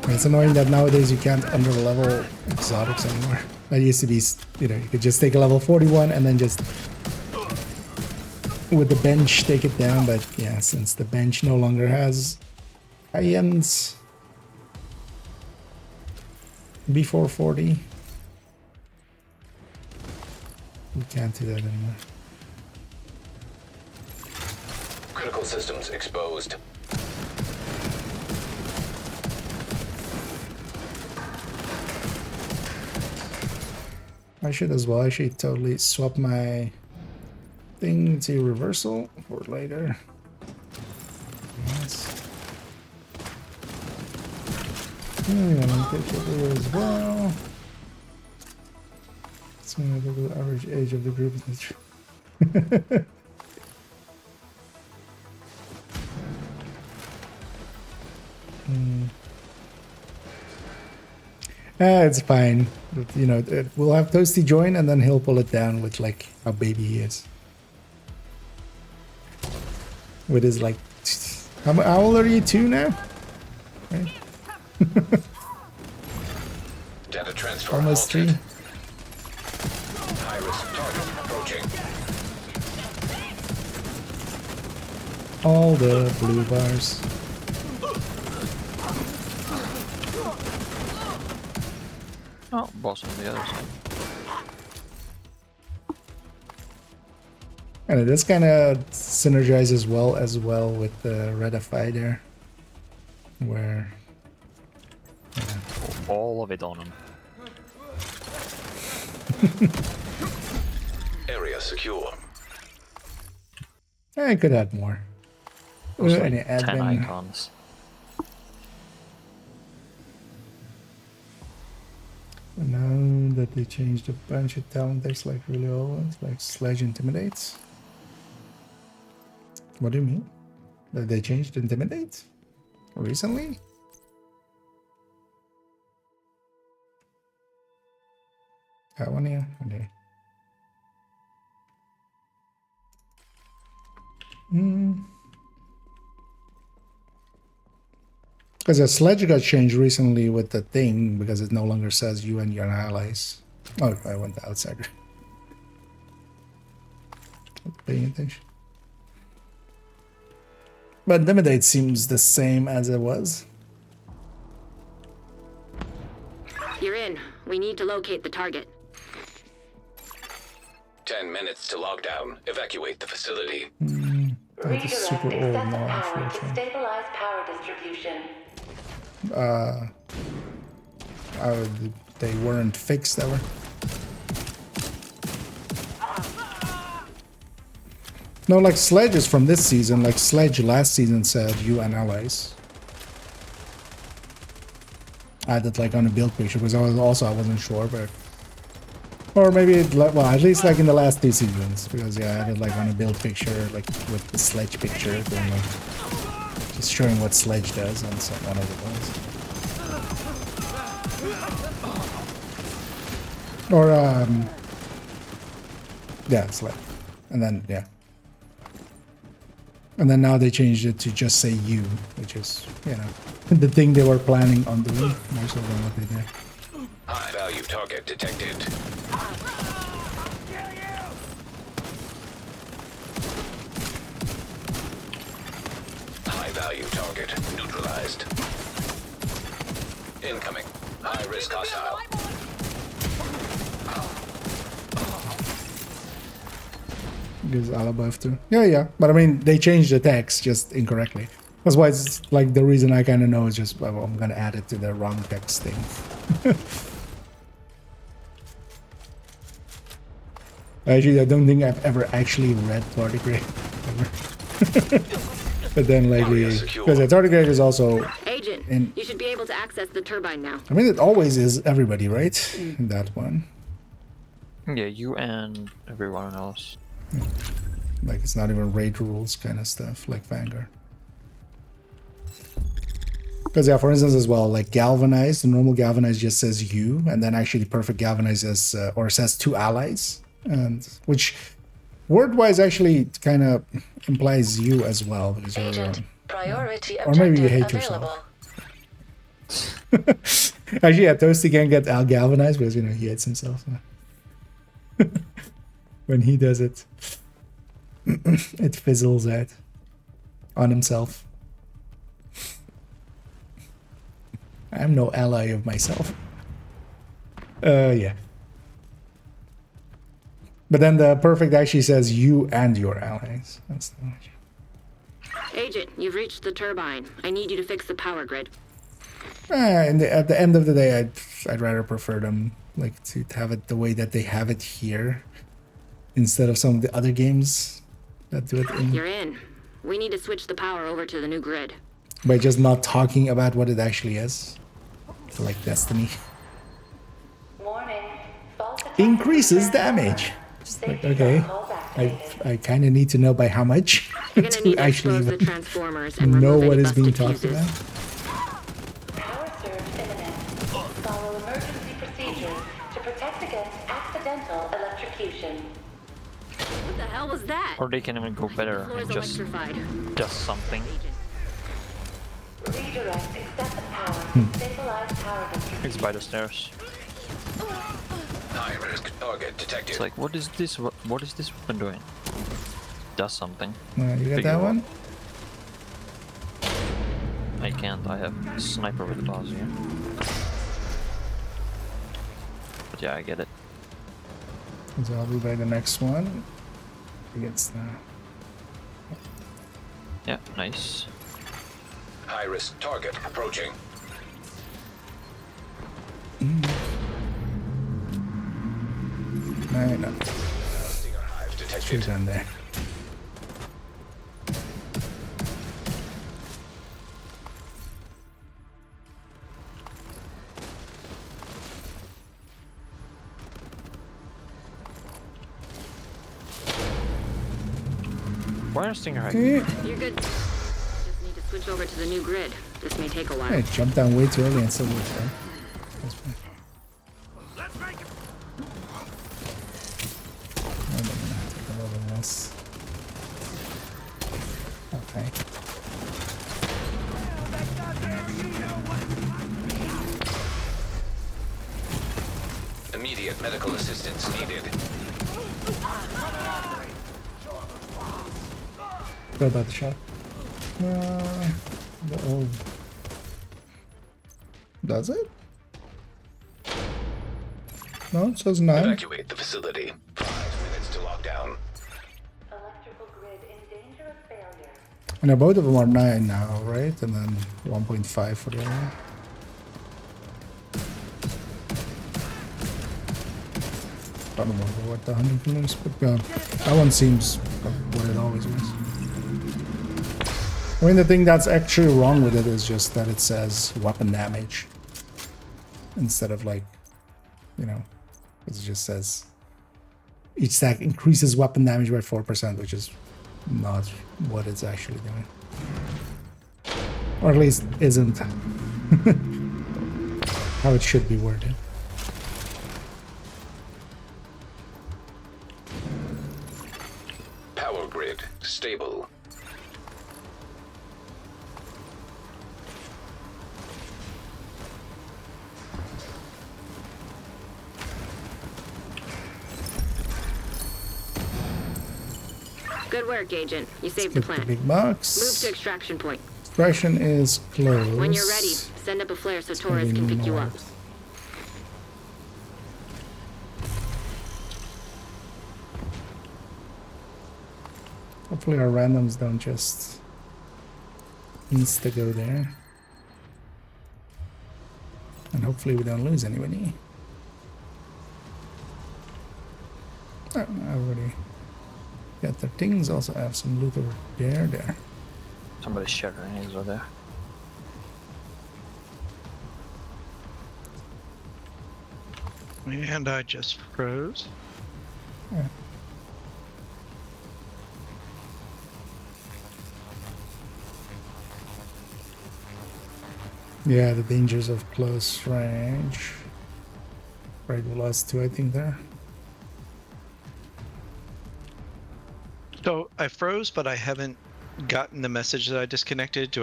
It's annoying that nowadays you can't under level exotics anymore. That used to be, you know, you could just take a level 41 and then just with the bench take it down. But yeah, since the bench no longer has high ends before 40, you can't do that anymore. Critical systems exposed. I should as well. I should totally swap my thing to reversal for later. Yes. I'm gonna take it over as well. It's gonna go to the average age of the group. It's fine. But, you know, we'll have Toasty join and then he'll pull it down with like how baby he is. With his like, how old are you, 2 now? Right? Data transfer Almost halted. 3. High-risk target approaching. All the blue bars. Oh, boss on the other side. And this kind of synergizes well with the Red FI there, where All of it on him. Area secure. I could add more. There's Any like 10 admin? icons. Now that they changed a bunch of talent decks like really old ones, like Sledge Intimidates. What do you mean? That they changed Intimidate? Recently? That one, yeah? Okay. Because the Sledge got changed recently with the thing, because it no longer says you and your allies. Oh, I went to outsider. Not paying attention. But Intimidate seems the same as it was. You're in. We need to locate the target. 10 minutes to lockdown. Evacuate the facility. That is super old Redirect now, excessive power to unfortunately. stabilize power distribution. They weren't fixed ever. No, like Sledge is from this season. Like Sledge last season said, you and allies. I added like on a build picture because I wasn't sure, but or maybe it, well, at least like in the last 2 seasons, because yeah, I added like on a build picture like with the Sledge picture, then like just showing what Sledge does on some one of the ones. Or yeah, Sledge, and then yeah. And then now they changed it to just say you, which is, you know, the thing they were planning on doing more so than what they did. High value target detected. High value target neutralized. Incoming. High risk hostile. Gives alibi too. Yeah. But I mean, they changed the text just incorrectly. That's why it's like the reason I kind of know is just, well, I'm gonna add it to the wrong text thing. Actually, I don't think I've ever actually read Tardigrade. But then lately, because Tardigrade is also Agent, in. you should be able to access the turbine now. I mean, it always is everybody, right? In that one. Yeah, you and everyone else. Like it's not even raid rules kind of stuff like Vanguard. Because yeah, for instance as well, like Galvanize, the normal Galvanize just says you, and then actually Perfect Galvanize says or says 2 allies, and which word-wise actually kind of implies you as well, because Agent, priority or maybe you hate available. yourself. Actually, yeah, Toasty can get Al Galvanized because, you know, he hates himself. So. When he does it, it fizzles out on himself. I'm no ally of myself. Yeah. But then the Perfect actually says you and your allies. That's the Agent, you've reached the turbine. I need you to fix the power grid. and at the end of the day, I'd rather prefer them like to have it the way that they have it here, instead of some of the other games that do it You're in. We need to switch the power over to the new grid. by just not talking about what it actually is. Like Destiny. Warning. Increases damage. Just like, okay. I kind of need to know by how much You're gonna need to to actually expose the even transformers and know remove what any is being busted talked fuses. about. Power surge imminent. Follow emergency procedures to protect against accidental electrocution. What the hell was that? Or they can even go better Floor is and just electrified. does something. Redirect excessive power to stabilize power distribution. It's by the stairs. High risk target detected. It's like, what is this weapon doing? Does something. You get Figure that out. one? I can't, I have sniper with claws here. But yeah, I get it. So I'll be by the next one. Against the... Yeah, nice. High risk target approaching. No, no. Stinger hive detected. Shoot down there. Why are Stinger Hive? Okay. You're good. Just need to switch over to the new grid. This may take a while. I jumped down way too early and still works, right? That's fine. I'm gonna take a little bit less. Okay. Immediate medical assistance needed. What about the shot? The old. Does it? No, it says 9. Evacuate the facility. 5 minutes to And both of them are 9 now, right? And then 1.5 for the other one. I don't remember what the 100 kilos, but that one seems what it always was. I mean, the thing that's actually wrong with it is just that it says weapon damage instead of like, you know, it just says each stack increases weapon damage by 4%, which is not what it's actually doing. Or at least isn't how it should be worded. Power grid stable. Good work, Agent. You saved the plant. Big box. Move to extraction point. Extraction is closed. When you're ready, send up a flare so Torres can pick you up. Hopefully our randoms don't just insta go there. And hopefully we don't lose anybody. Oh, I already got the things. Also have some loot over there. Somebody's shattering his over there. And I just froze. Yeah. Yeah, the dangers of close range. Right, we lost 2, I think, there. So I froze, but I haven't gotten the message that I disconnected.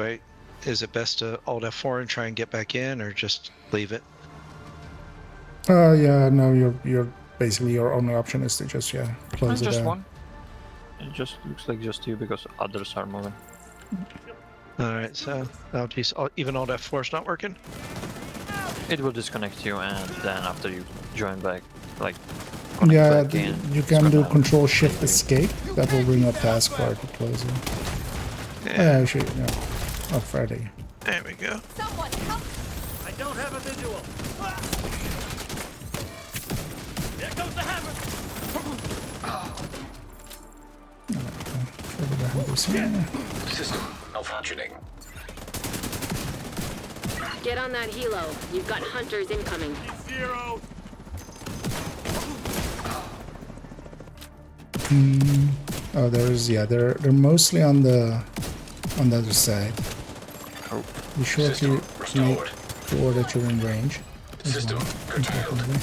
Is it best to Alt F4 and try and get back in, or just leave it? Yeah, no, you're basically your only option is to just close it Just out. one. It just looks like just you because others are moving. Alright, so geez, even Alt F4 is not working? It will disconnect you, and then after you join back, like Yeah, back in, you it's can gonna do Control Shift Escape. That will bring up taskbar to close it. Yeah, actually, yeah. Oh, Friday. There we go. Someone help! I don't have a visual. There goes the hammer. System malfunctioning. Get on that helo. You've got hunters incoming. Zero. Oh, they're mostly on the other side. Oh. Be sure to make restored. sure that you're in range. as System well, curtailed. importantly.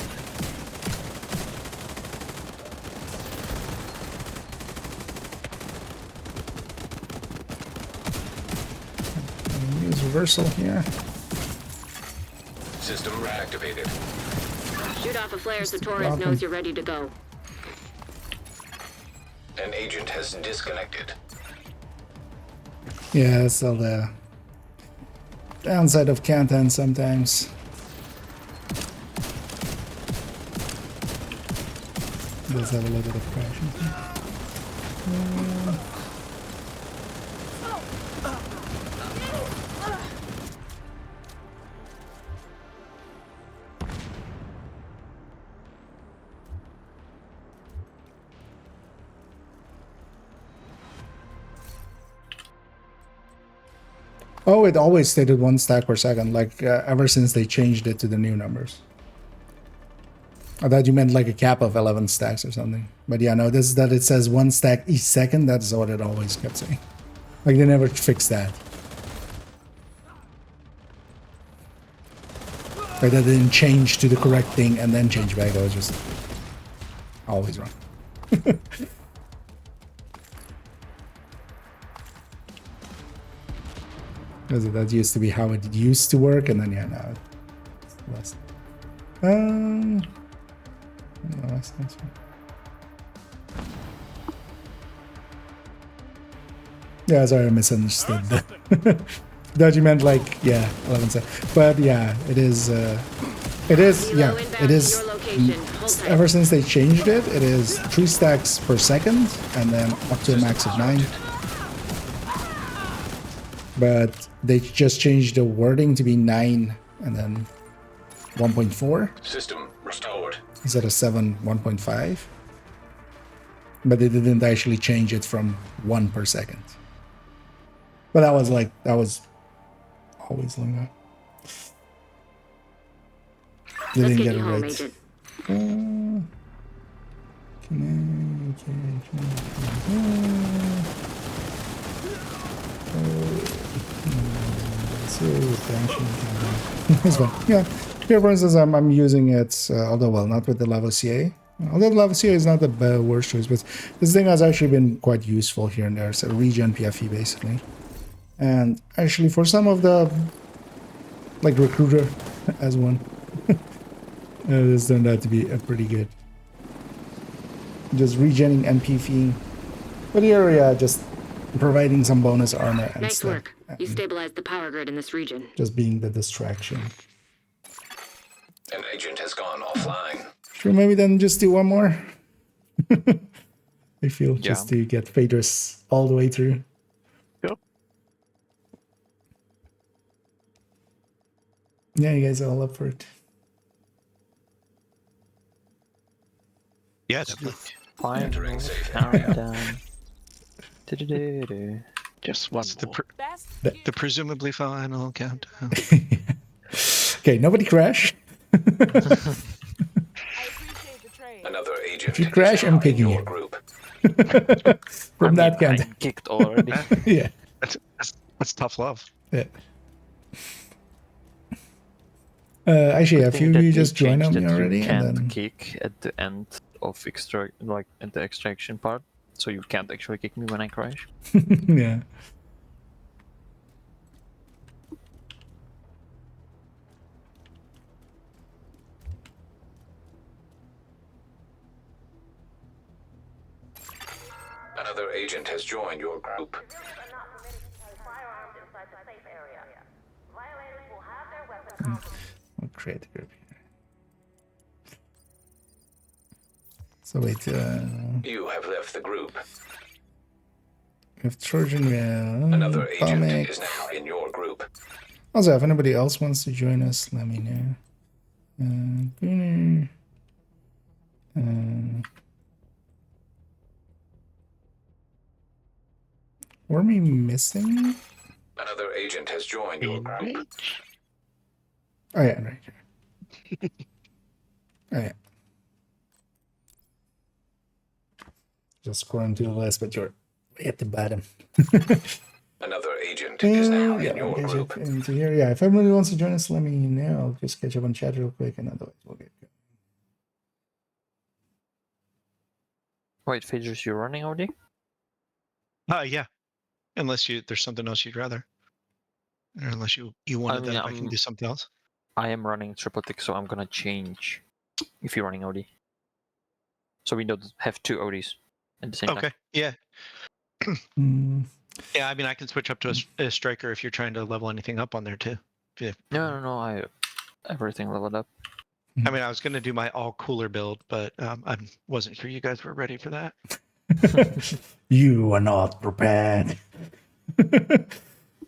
Use reversal here. System reactivated. Shoot off a flare so Torres knows you're ready to go. An agent has disconnected. Yeah, that's all the downside of Canton sometimes. It does have a little bit of crashing. Oh, it always stated 1 stack per second, like ever since they changed it to the new numbers. I thought you meant like a cap of 11 stacks or something. But yeah, no, this is that it says 1 stack each second. That's what it always kept saying. Like they never fixed that. Like that didn't change to the correct thing and then change back. That was just always wrong. Because that used to be how it used to work, and then yeah, now it's less. No, that's fine. Yeah, sorry, I misunderstood. That you meant like, yeah, 11 seconds. But yeah, it is, yeah, it is, ever since they changed it, it is 3 stacks per second, and then up to a max of 9. but they just changed the wording to be 9 and then 1.4 System restored. instead of 7 1.5. But they didn't actually change it from 1 per second. But that was always like that. They Let's didn't get get you it home, right. Agent. It's fine. Yeah. Here, for instance, I'm using it, although, well, not with the Lavoisier. Although the Lavoisier is not the worst choice, but this thing has actually been quite useful here and there. So regen PFE, basically. And actually, for some of the, like, Recruiter as one, this turned out to be a pretty good. Just regenning and PFE. But here, yeah, just providing some bonus armor and Nice stuff. work. You stabilized the power grid in this region. Just being the distraction. An agent has gone offline. Sure, maybe then just do one more. I feel just to get Phaedrus all the way through. Yep. Yeah, you guys are all up for it. Yeah, definitely. Entering safe area. Countdown. Du-du-du-du. Just what's the presumably final countdown? Okay, nobody crash. Another agent. If you crash, I'm picking you. Group. From that countdown. I kicked already. Yeah. That's tough love. Yeah. Actually, a few of you just joined on me already, You and can't then kick at the end of at the extraction part, so you can't actually kick me when I crash. yeah. Another agent has joined your group. Civilians are not permitted to carry firearms inside the safe area. Violators will have their weapons confiscated. We'll create a group here. So wait, You have left the group. we have Trojan, Another agent Atomic. is now in your group. Also, if anybody else wants to join us, let me know. Gunnar. Were we missing? Another agent has joined your group. Oh yeah, right here. Oh yeah. Just scrolling to the list, but you're way at the bottom. Another agent is now in your catch group. up into here. Yeah, if everybody wants to join us, let me know. I'll just catch up on chat real quick, and otherwise we'll get going. Wait, Phaedrus, you're running already? Yeah. Unless there's something else you'd rather. Or unless you wanted that, I can do something else. I am running triple tick, so I'm gonna change if you're running OD. So we don't have two ODs at the same time. Okay, yeah. Yeah, I mean, I can switch up to a striker if you're trying to level anything up on there too. No, I everything leveled up. I mean, I was going to do my all cooler build, but I wasn't sure you guys were ready for that. You are not prepared.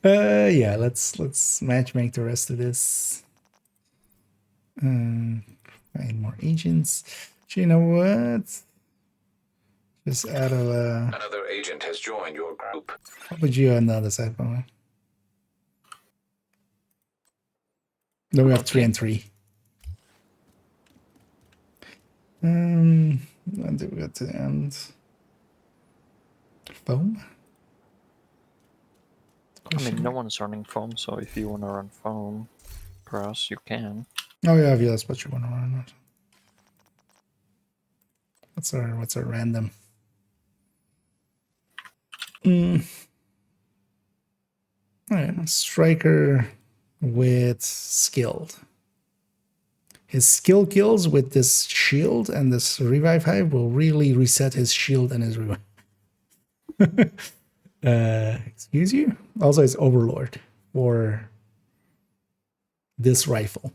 Yeah, let's matchmake the rest of this. Find more agents. Do you know what? Just out of Another agent has joined your group. I'll put you on the other side, by the way. Then we have 3 and 3. When do we get to the end? Foam? I mean, no one's running foam, so if you want to run foam grass, you can. Oh yeah, that's what you want to run. What's our random? Alright, striker with skilled. His skill kills with this shield and this revive hive will really reset his shield and his revive. Excuse you? Also, it's Overlord for this rifle.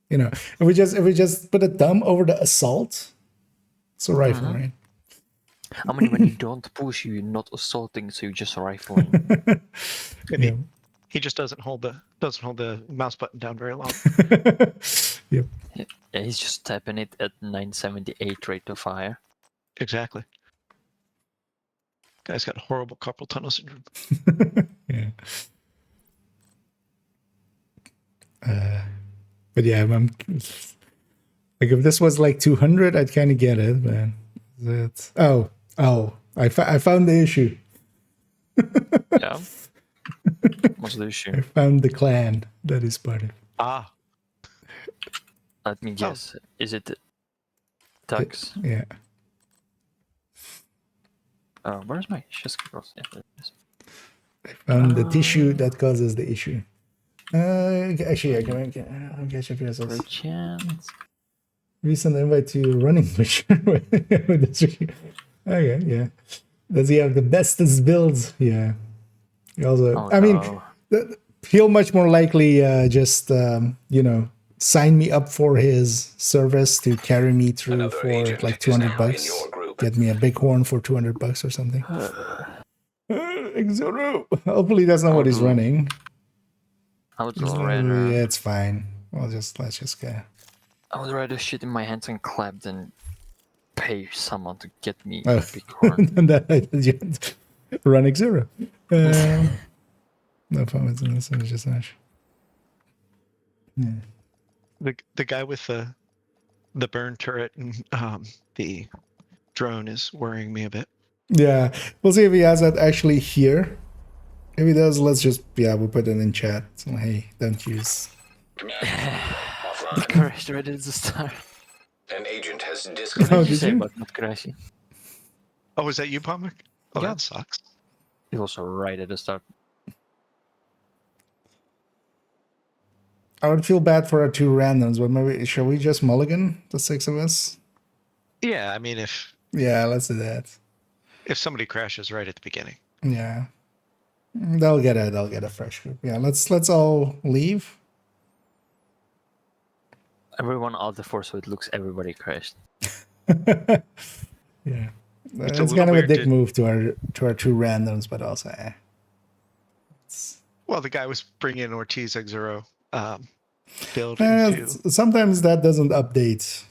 You know, if we just put a thumb over the assault, it's a rifle, right? I mean, when you don't push, you're not assaulting, so you're just rifling. And he just doesn't hold the mouse button down very long. Yep. Yeah, he's just tapping it at 978 rate of fire. Exactly. Guy's got horrible carpal tunnel syndrome. Yeah. But yeah, I'm like, if this was like 200, I'd kind of get it, but that's I found the issue. Yeah. What's the issue? I found the clan that is part of it. Ah. Let me guess. Is it Tux? Yeah. Where's my chest cross? Yeah, there it is. I found the tissue that causes the issue. Actually, I'll get you for Great chance. Recent invite to running mission. Okay, yeah. Does he have the bestest builds? Yeah. He also, I mean, he'll much more likely just, sign me up for his service to carry me through for like $200. Get me a big horn for $200 or something. Exoro. Hopefully that's not what he's running. I would rather. Yeah, it's fine. Let's just go. I would rather shit in my hands and clap than pay someone to get me a big horn. Run Exoro. No fun with this. It's just Ash. Yeah. The guy with the burn turret and the drone is worrying me a bit. Yeah, we'll see if he has that actually here. If he does, let's just we'll put it in chat. So, hey, don't use. Crash ready to start. An agent has Oh, disconnected. did you? But not crashing. Oh, was that you, Palmer? Oh, Yeah. that sucks. It was right at the start. I would feel bad for our two randoms, but maybe shall we just mulligan the six of us? Yeah, I mean, if let's do that. If somebody crashes right at the beginning. Yeah, they'll get a fresh group. Yeah, let's all leave. Everyone out the force, so it looks everybody crashed. Yeah, It's it's a kind of a weird dick to- move to our two randoms, but also. Well, the guy was bringing in Ortiz X0 build into. Sometimes that doesn't update.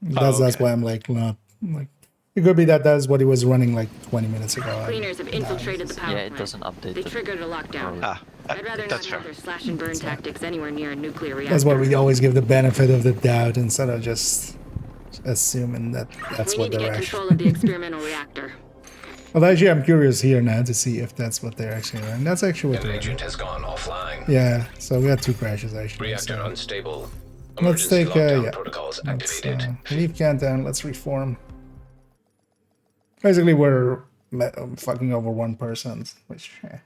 That's why I'm like not like. It could be that's what he was running like 20 minutes ago. Cleaners have infiltrated the power Yeah, it plant. doesn't update. They triggered a lockdown. I'd rather not that's have fair. their slash and burn tactics anywhere near a nuclear reactor. That's why we always give the benefit of the doubt instead of just assuming that's We what need to they're get actually. control of the experimental reactor. Well, actually, I'm curious here now to see if that's what they're actually running. That's actually what An they're agent running. has gone offline. Yeah, so we got two crashes actually. Reactor So. unstable. Let's Emergency take lockdown protocols let's activated. leave countdown. Let's reform. Basically, we're fucking over one person, which if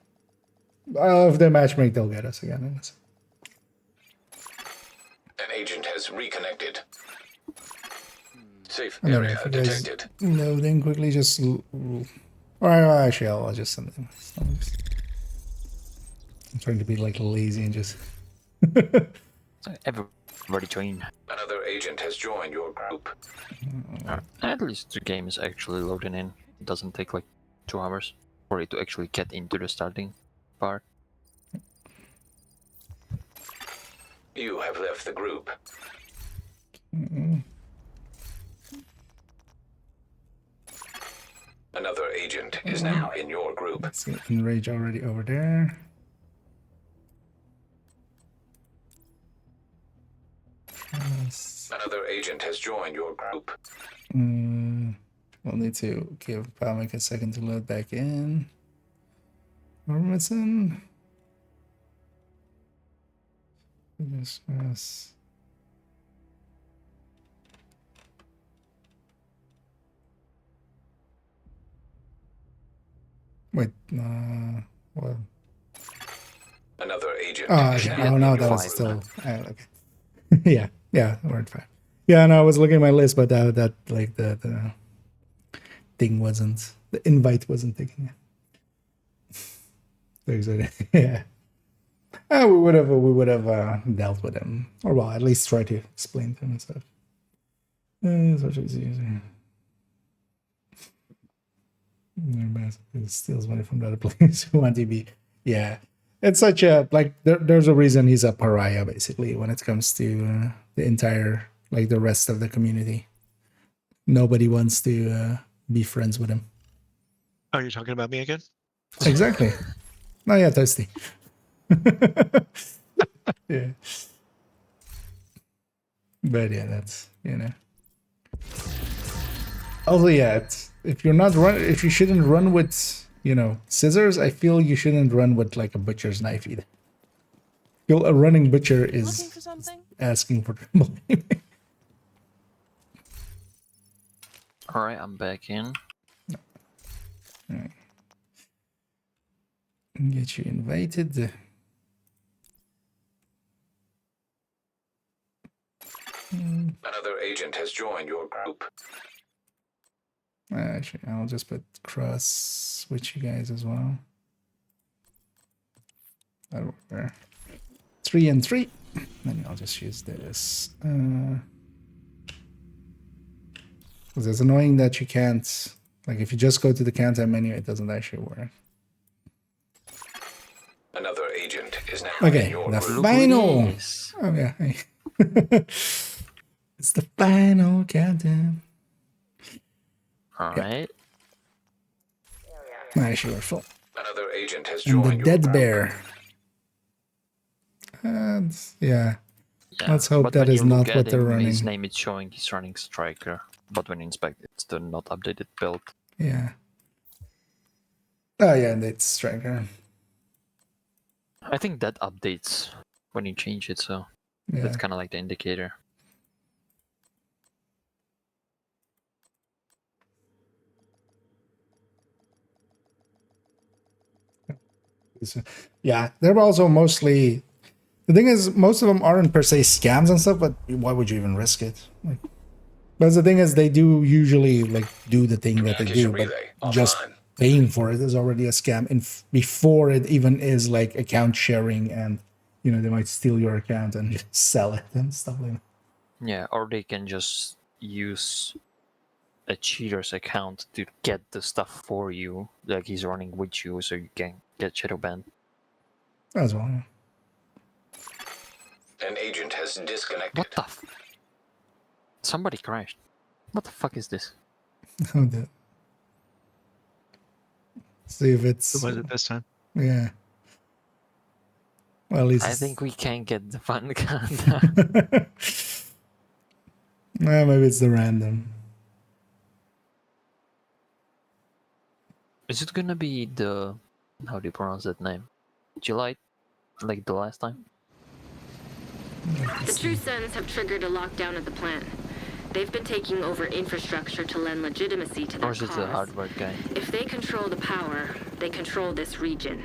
they matchmake, they'll get us again. An agent has reconnected. Safe I don't know area if you guys detected. loading quickly. Just or actually, I'll just send them. I'm trying to be like lazy and just. Everybody join. Another agent has joined your group. At least the game is actually loading in. It doesn't take like 2 hours for it to actually get into the starting part. You have left the group. Another agent is now in your group. Let's see, Enrage already over there. Another agent has joined your group. We'll need to give Palmic a second to load back in. Robinson. Yes. Wait, what? Another agent. Oh no, that was still okay. yeah, we're at 5. Yeah, no, I was looking at my list, but that like the thing wasn't, the invite wasn't taken yet. Yeah. We would have dealt with him, or well, at least try to explain to him and stuff. Social user. It steals money from the other players who want to be. Yeah, it's such a like. There's a reason he's a pariah basically when it comes to the entire like the rest of the community. Nobody wants to be friends with him. Oh, you're talking about me again? Exactly. Oh yeah, thirsty. Yeah. But yeah, that's Also, yeah, if you're not if you shouldn't run with scissors, I feel you shouldn't run with like a butcher's knife either. Feel a running butcher Looking is for something? asking for trouble. All right, I'm back in. Alright. Get you invited. Another agent has joined your group. Actually, I'll just put cross switch you guys as well. That'll work there. 3 and 3. Then I'll just use this. Because it's annoying that you can't, like, if you just go to the countdown menu, it doesn't actually work. Another agent is now Okay, in your the group. final. Oh yeah, it's the final countdown. All right. Actually, we're full. Another agent has And the joined your dead group. bear. And yeah. Yeah, Let's hope but that when is you not look what at they're him, running. His name is showing he's running Striker, but when you inspect it, it's the not updated build. Yeah. Oh yeah, and it's striker. I think that updates when you change it, so Yeah. that's kind of like the indicator. Yeah, they're also mostly. The thing is, most of them aren't per se scams and stuff, but why would you even risk it? Like, but the thing is, they do usually like do the thing that they do, but just paying for it is already a scam. And before it even is like account sharing, and they might steal your account and just sell it and stuff like that. Yeah, or they can just use a cheater's account to get the stuff for you, like he's running with you, so you can get shadow banned. As well. Yeah. An agent has disconnected. What the? Somebody crashed. What the fuck is this? See if it's. Who was it this time? Yeah. Well, at least. I think we can get the fun countdown. Well, maybe it's the random. Is it gonna be the, how do you pronounce that name? July, like the last time? The True Sons have triggered a lockdown at the plant. They've been taking over infrastructure to lend legitimacy to their Or is it the cause. hardware guy? If they control the power, they control this region.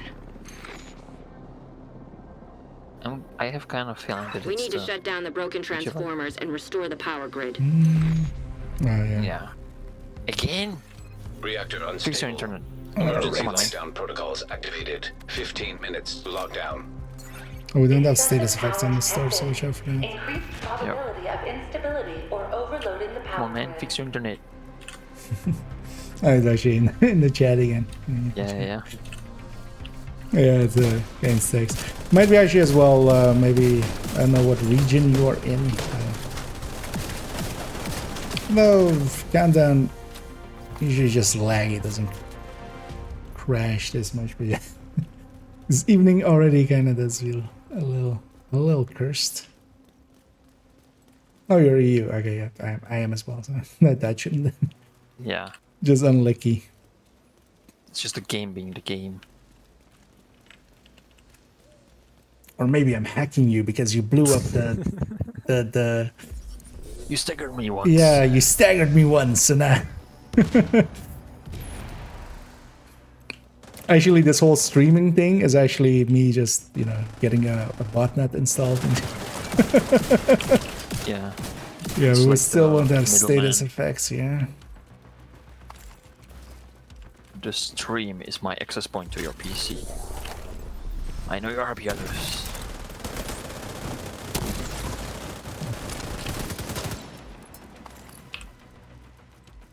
I have kind of feeling that We it's need to the... shut down the broken transformers and restore the power grid. Oh yeah. Yeah. Again? Reactor unstable. Fix your internet. Emergency Come on, man. lockdown protocols activated. 15 minutes to lockdown. Oh, we don't have status effects on the store, so we should for that. Increased probability of instability or overloading the Come power on, man, grid. fix your internet. Oh, it's actually in the chat again. Yeah. Yeah, it's game 6. Might be actually as well, maybe, I don't know what region you are in. No, countdown usually just lag, it doesn't crash this much, but yeah. This evening already kind of does feel a little cursed. Oh, you're EU. Okay, yeah, I am as well, so that shouldn't. Yeah. Just unlucky. It's just the game being the game. Or maybe I'm hacking you because you blew up the You staggered me once. Yeah, you staggered me once, so now. Actually, this whole streaming thing is actually me just, getting a botnet installed. Yeah. Yeah, It's we like still the won't have status middleman. effects, yeah. The stream is my access point to your PC. I know your RP address.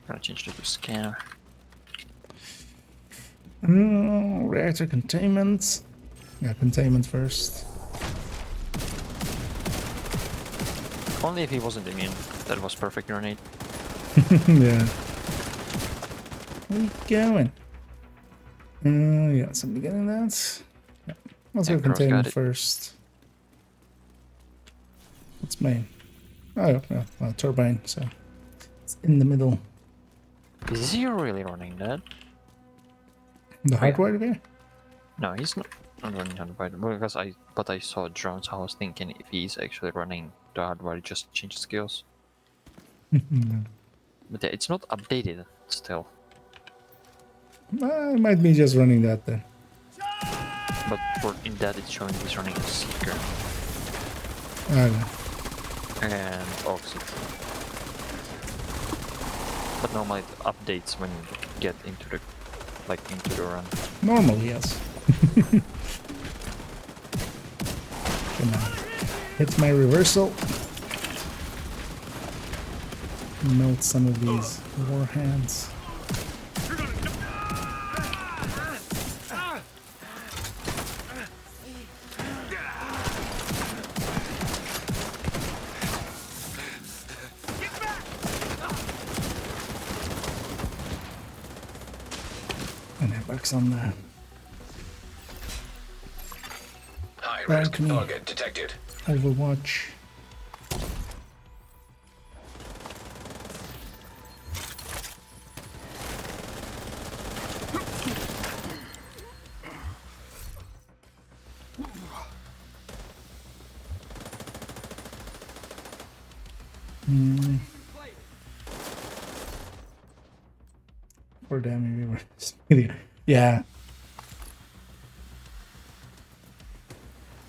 Gotta change to the scanner. Reactor containment. Yeah, containment first. Only if he wasn't immune. That was perfect grenade. Yeah. Where are you going? Yeah, somebody getting that? Yeah. Let's go containment first. What's main? Oh, yeah, well, turbine, so it's in the middle. Is he really running that? The hardware guy? No, he's not running hardwire because I saw drones. I was thinking if he's actually running the hardwire, just change skills. But it's not updated still. It might be just running that then. But in that it's showing he's running a Seeker. And Oxid. But normally it updates when you get into the run. Normally, yes. Come on. Hit my reversal. Melt some of these warheads. And airbags on the High-risk target detected. Overwatch. Poor damn we were yeah.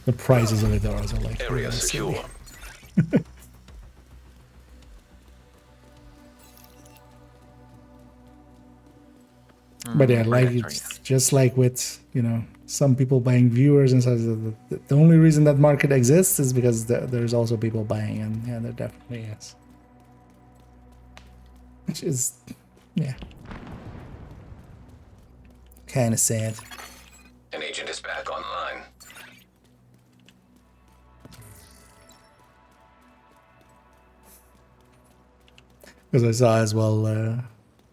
The prices of it are also like area secure. But yeah, like it's just like with, you know, some people buying viewers and stuff. The only reason that market exists is because there's also people buying, and yeah, there definitely is. Which is, yeah, kind of sad. An agent is back online. Because I saw as well,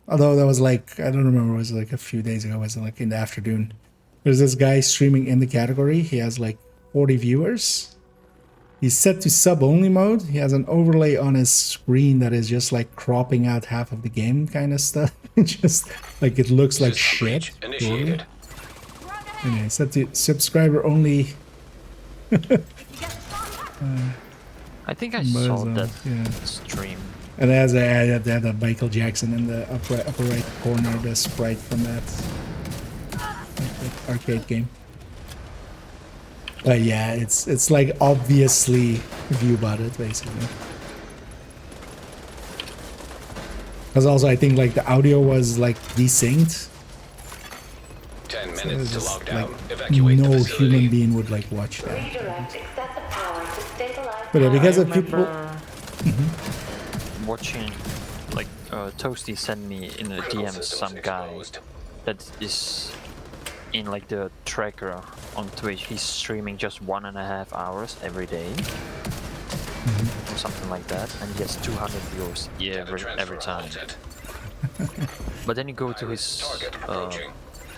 although that was like, I don't remember, it was like a few days ago, it was like in the afternoon. There's this guy streaming in the category. He has like 40 viewers. He's set to sub-only mode. He has an overlay on his screen that is just like cropping out half of the game kind of stuff. Just like it looks like shit. Initiated. Anyway, set to subscriber only. I think I saw that stream. And it has a Michael Jackson in the upper right corner, the sprite from that, arcade game. But yeah, it's like obviously viewbotted basically. Because also I think like the audio was like desynced. 10 minutes so to log like, down. Evacuate the no facility. human being would like watch that. But yeah, because of people. Watching, like, Toasty sent me in a DM some guy that is in like the tracker on Twitch. He's streaming just 1.5 hours every day, or something like that, and he has 200 viewers every time. But then you go to his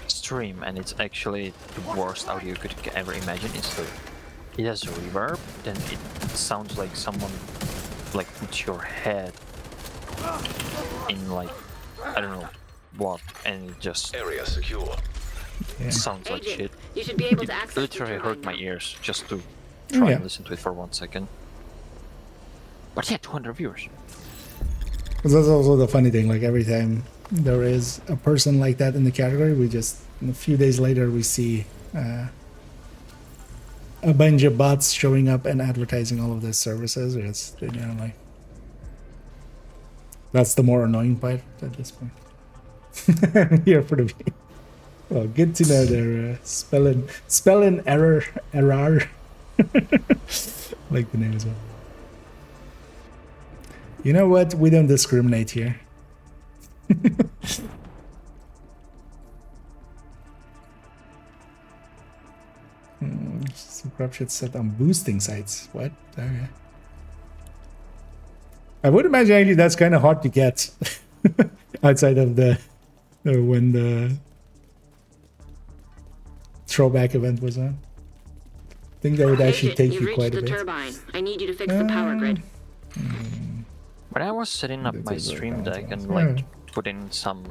stream, and it's actually the worst audio you could ever imagine. It has a reverb, then it sounds like someone like put your head in like I don't know what, and it just area secure. Sounds like shit. You should be able to It access literally hurt my ears just to try and listen to it for 1 second. But yeah, 200 viewers. Because that's also the funny thing. Like every time there is a person like that in the category, we just a few days later we see a bunch of bots showing up and advertising all of these services. It's, you know, like that's the more annoying part at this point. I'm here for the view. Well, good to know their spelling error. Like the name as well. You know what? We don't discriminate here. Some crap shit set on boosting sites. What? Okay. I would imagine actually that's kind of hard to get outside of the when the throwback event was on. I think that would actually Agent, take you quite a bit. Turbine. I need you to fix the power grid. When I was setting up my stream deck and like put in some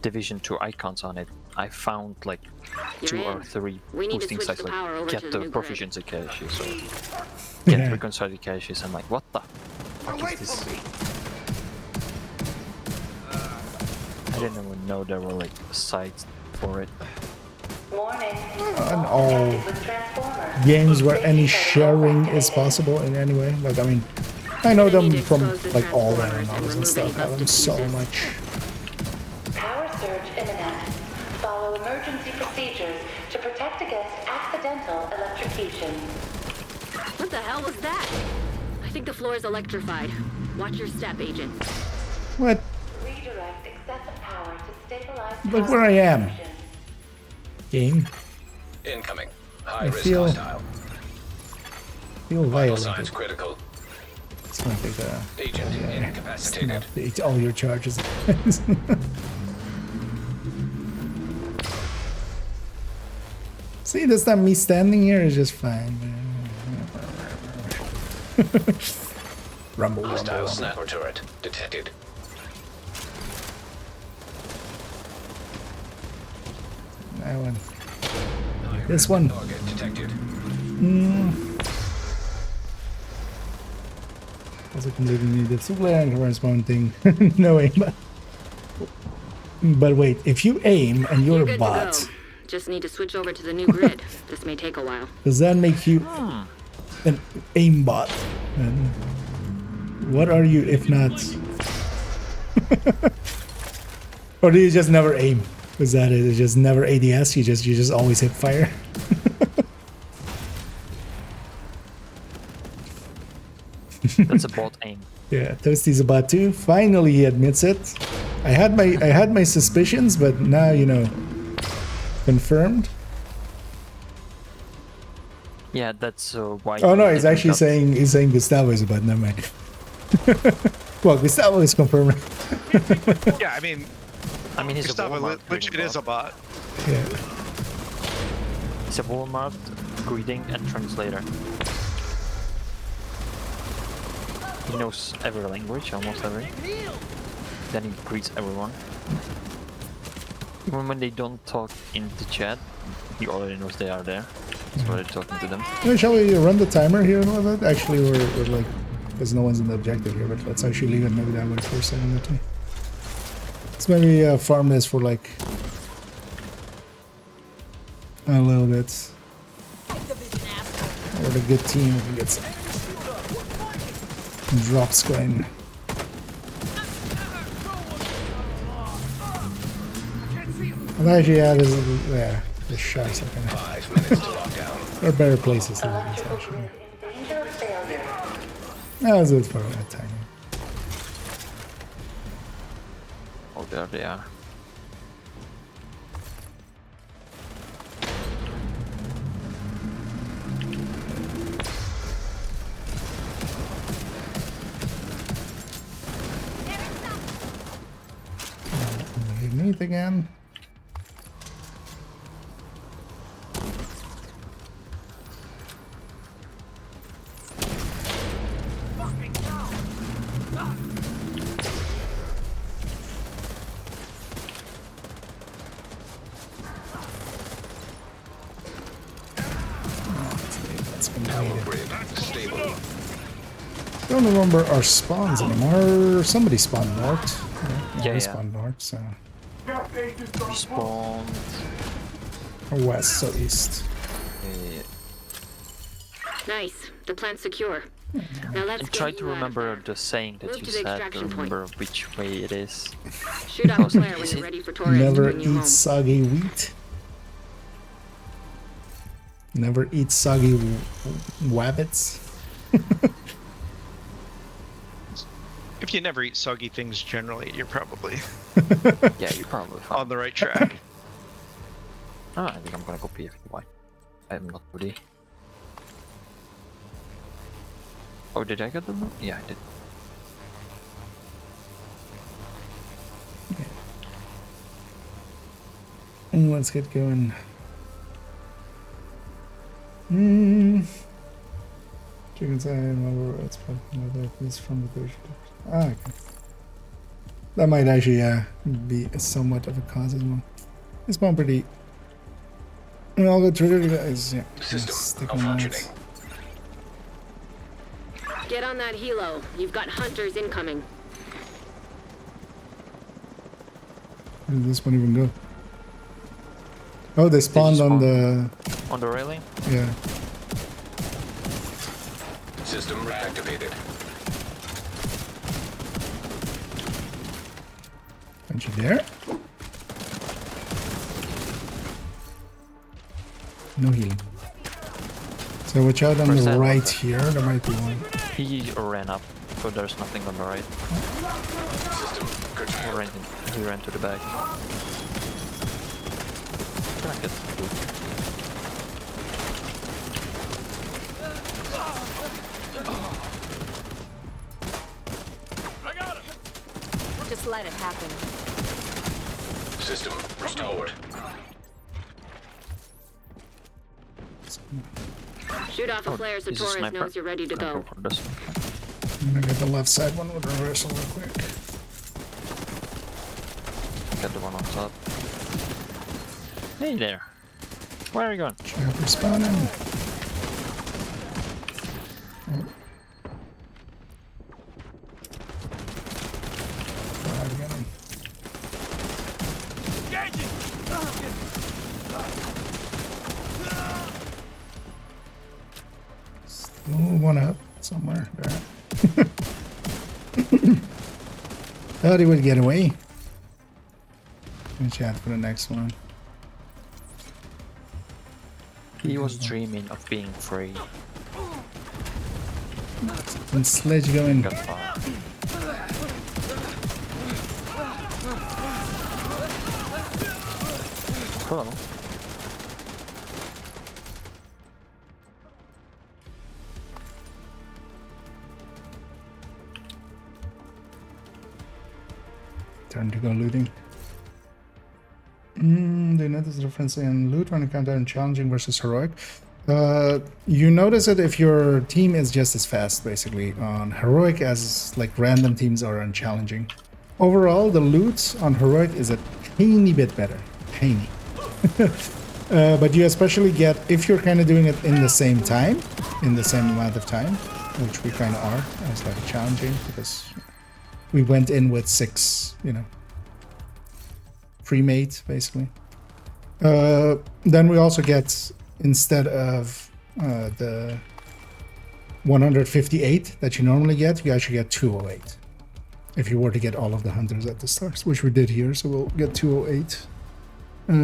Division 2 icons on it, I found like 2 or 3 boosting sites like get the proficiency caches or get reconciled caches. I'm like, what the fuck is this? I didn't even know there were like sites for it. And all games where any sharing is possible in any way. Like, I mean, I know them from like all MMOs and stuff. I love them so much. Power surge imminent. Follow emergency procedures to protect against accidental electrocution. What the hell was that? I think the floor is electrified. Watch your step, Agent. What? Redirect excessive power to stabilize. Look where I am. Game. Incoming. I High risk feel hostile. Vital violated. signs critical. It's gonna take a Agent incapacitated. update all your charges. See, this time me standing here is just fine. Rumble, Hostile rumble, sniper turret detected. That one. This one. Target detected. Also completely needed super and respawn thing. No aim. But wait, if you aim and you're a bot, Just need to switch over to the new grid. This may take a while. does that make you an aim bot? And what are you if not? Or do you just never aim? Is that it? It's just never ADS. You just always hit fire. That's a bot aim. Yeah, Toasty's a bot too. Finally, he admits it. I had my suspicions, but now you know, confirmed. Yeah, that's why. Oh no, he's actually saying Gustavo is a bot. Never mind. Well, Gustavo is confirmed. Yeah, I mean he's Gustavo a Walmart legit greeting is a bot. Yeah. He's a Walmart greeting and translator. He knows every language, almost every. Then he greets everyone. Even when they don't talk in the chat, he already knows they are there. He's already talking to them. Shall we run the timer here and all that? Actually, we're like, because no one's in the objective here, but let's actually leave it maybe that way for a second or two. Let's maybe farm this for like a little bit. Or the good team if we get some drops going. And actually, yeah, the shots are kind of. 5 minutes to lock down. There are better places to do this, actually. That was it for that time. Oh, there they are. Meet again. Power grid stable. Don't remember our spawns anymore. Somebody spawned north. Yeah, we yeah. spawned north, so. Respawn. Or west, so east. Nice. The plant's secure. Now let's And try get to you out of remember there. the saying that Move you to the said, to extraction point. remember which way it is. Shoot out a Also, flare when is you're it ready for Torres to Never bring you eat home. soggy wheat. Never eat soggy wabbits. If you never eat soggy things generally, you're probably Yeah, you probably found. on the right track. Oh, I think I'm gonna go PFY. I'm not ready. Oh, did I get the loot? Yeah, I did. Let's get going. Chicken side, it's from the British. Ah, okay. That might actually be somewhat of a cause as well. It's one pretty. I'll go trigger you guys. Yeah. System malfunctioning. Get on that helo. You've got hunters incoming. Where did this one even go? Oh, they spawned on the... On the railing? Yeah. System reactivated. Aren't you there? No healing. So watch out on the right here, there might be one. He ran up, so there's nothing on the right. He ran to the back. Can I get the loot? Just let it happen. System restored. Shoot off a flare so he's a Torres sniper. knows you're ready to go. I'm gonna get the left side one with reversal real quick. Get the one on top. Hey there. Where are you going? Chopper spawning. One up somewhere. There. Thought he would get away. Chat for the next one. He was dreaming of being free. And sledge going. Got far. Hello. Turn to go looting. Do you notice the difference in loot when it comes down challenging versus heroic? You notice it if your team is just as fast, basically, on heroic as like random teams are on challenging. Overall, the loot on heroic is a teeny bit better. Tiny. But you especially get, if you're kind of doing it in the same time, in the same amount of time, which we kind of are, as like challenging, because we went in with 6, you know, pre-made, basically. Then we also get, instead of the 158 that you normally get, you actually get 208. If you were to get all of the hunters at the start, which we did here, so we'll get 208.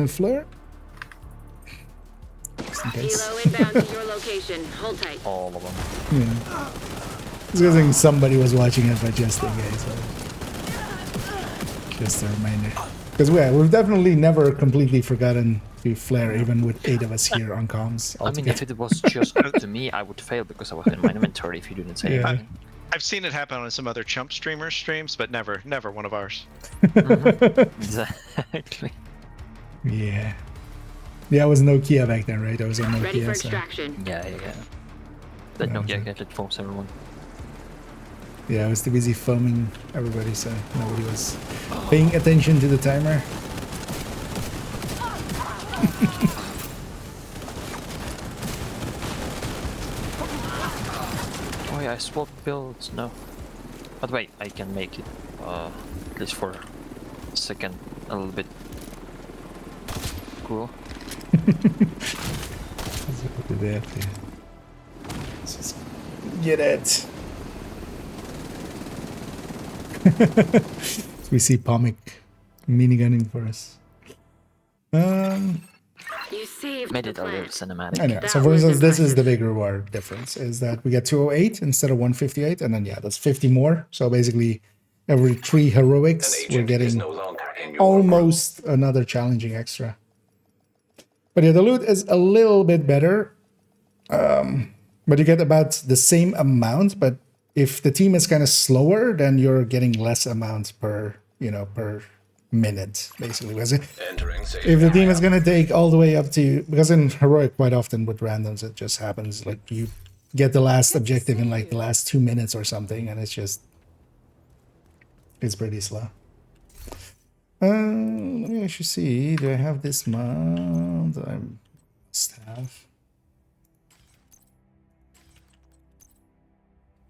Flare. Just in case. Helo inbound to your location. Hold tight. All of them. Yeah. I was guessing somebody was watching it, but just in case. Just a reminder. Because we've definitely never completely forgotten to flare, even with 8 of us here on comms. I mean, if it was just up to me, I would fail because I was in my inventory if you didn't say anything. I've seen it happen on some other chump streamers' streams, but never one of ours. Exactly. Yeah. Yeah, I was Nokia back then, right? I was on Nokia. Ready for extraction. Yeah. That Nokia gadget foams everyone. Yeah, I was too busy filming everybody, so nobody was paying attention to the timer. Oh yeah, I swapped builds. No. But wait, I can make it at least for a second a little bit cool. Let's just get it. We see Pomic minigunning for us. You saved Made the it a little plant. cinematic. I know. So for instance, this is the big reward difference, is that we get 208 instead of 158, and then yeah, that's 50 more. So basically, every 3 heroics, we're getting almost another challenging extra. But yeah, the loot is a little bit better. But you get about the same amount, but if the team is kind of slower, then you're getting less amount per, per minute, basically. Because Entering safe if the team area. is going to take all the way up to, because in Heroic, quite often with randoms, it just happens, like you get the last objective in like the last 2 minutes or something, and it's pretty slow. Let me actually see, do I have this mod? I must have.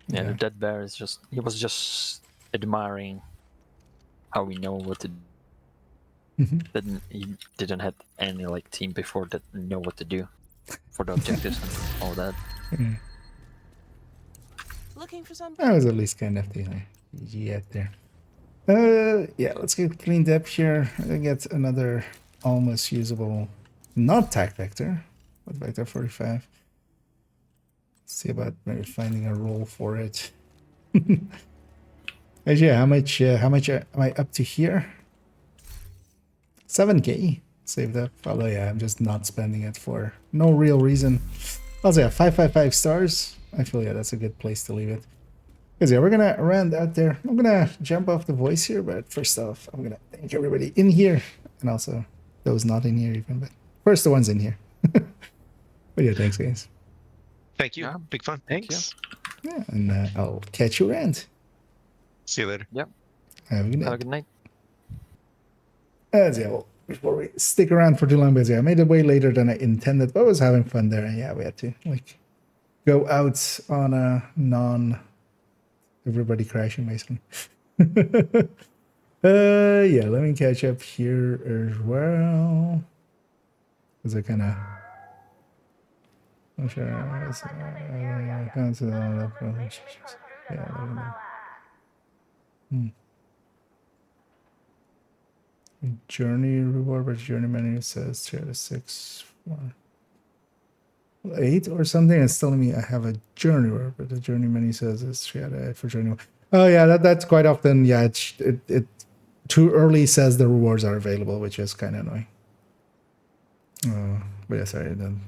Yeah, the dead bear is he was just admiring how we know what to do. He didn't have any like team before that know what to do for the objectives and all that. Looking for some. I was at least kind of the GG there. Yeah, let's get cleaned up here. I get another almost usable, not tac vector, but vector 45. See about maybe finding a role for it. Actually, how much am I up to here? 7k saved up. Although yeah, I'm just not spending it for no real reason. Also yeah, 555 stars. I feel yeah, that's a good place to leave it. Because yeah, we're gonna round out there. I'm gonna jump off the voice here, but first off, I'm gonna thank everybody in here and also those not in here even, but first the ones in here. But yeah, thanks guys. Thank you. Big fun. Thanks. Yeah, and I'll catch you around. See you later. Yep. Have a good night. Have a good night. Yeah, well, before we stick around for too long, because yeah, I made it way later than I intended, but I was having fun there, and yeah, we had to like go out on a everybody crashing basically. Yeah, let me catch up here as well. Because I kind of. I'm sure. Journey reward, but journey menu says 3 out of 6. 8 or something. It's telling me I have a journey reward, but the journey menu says it's 3 out of 8 for journey. Oh yeah, that's quite often. Yeah, it too early says the rewards are available, which is kind of annoying. But yeah, sorry then.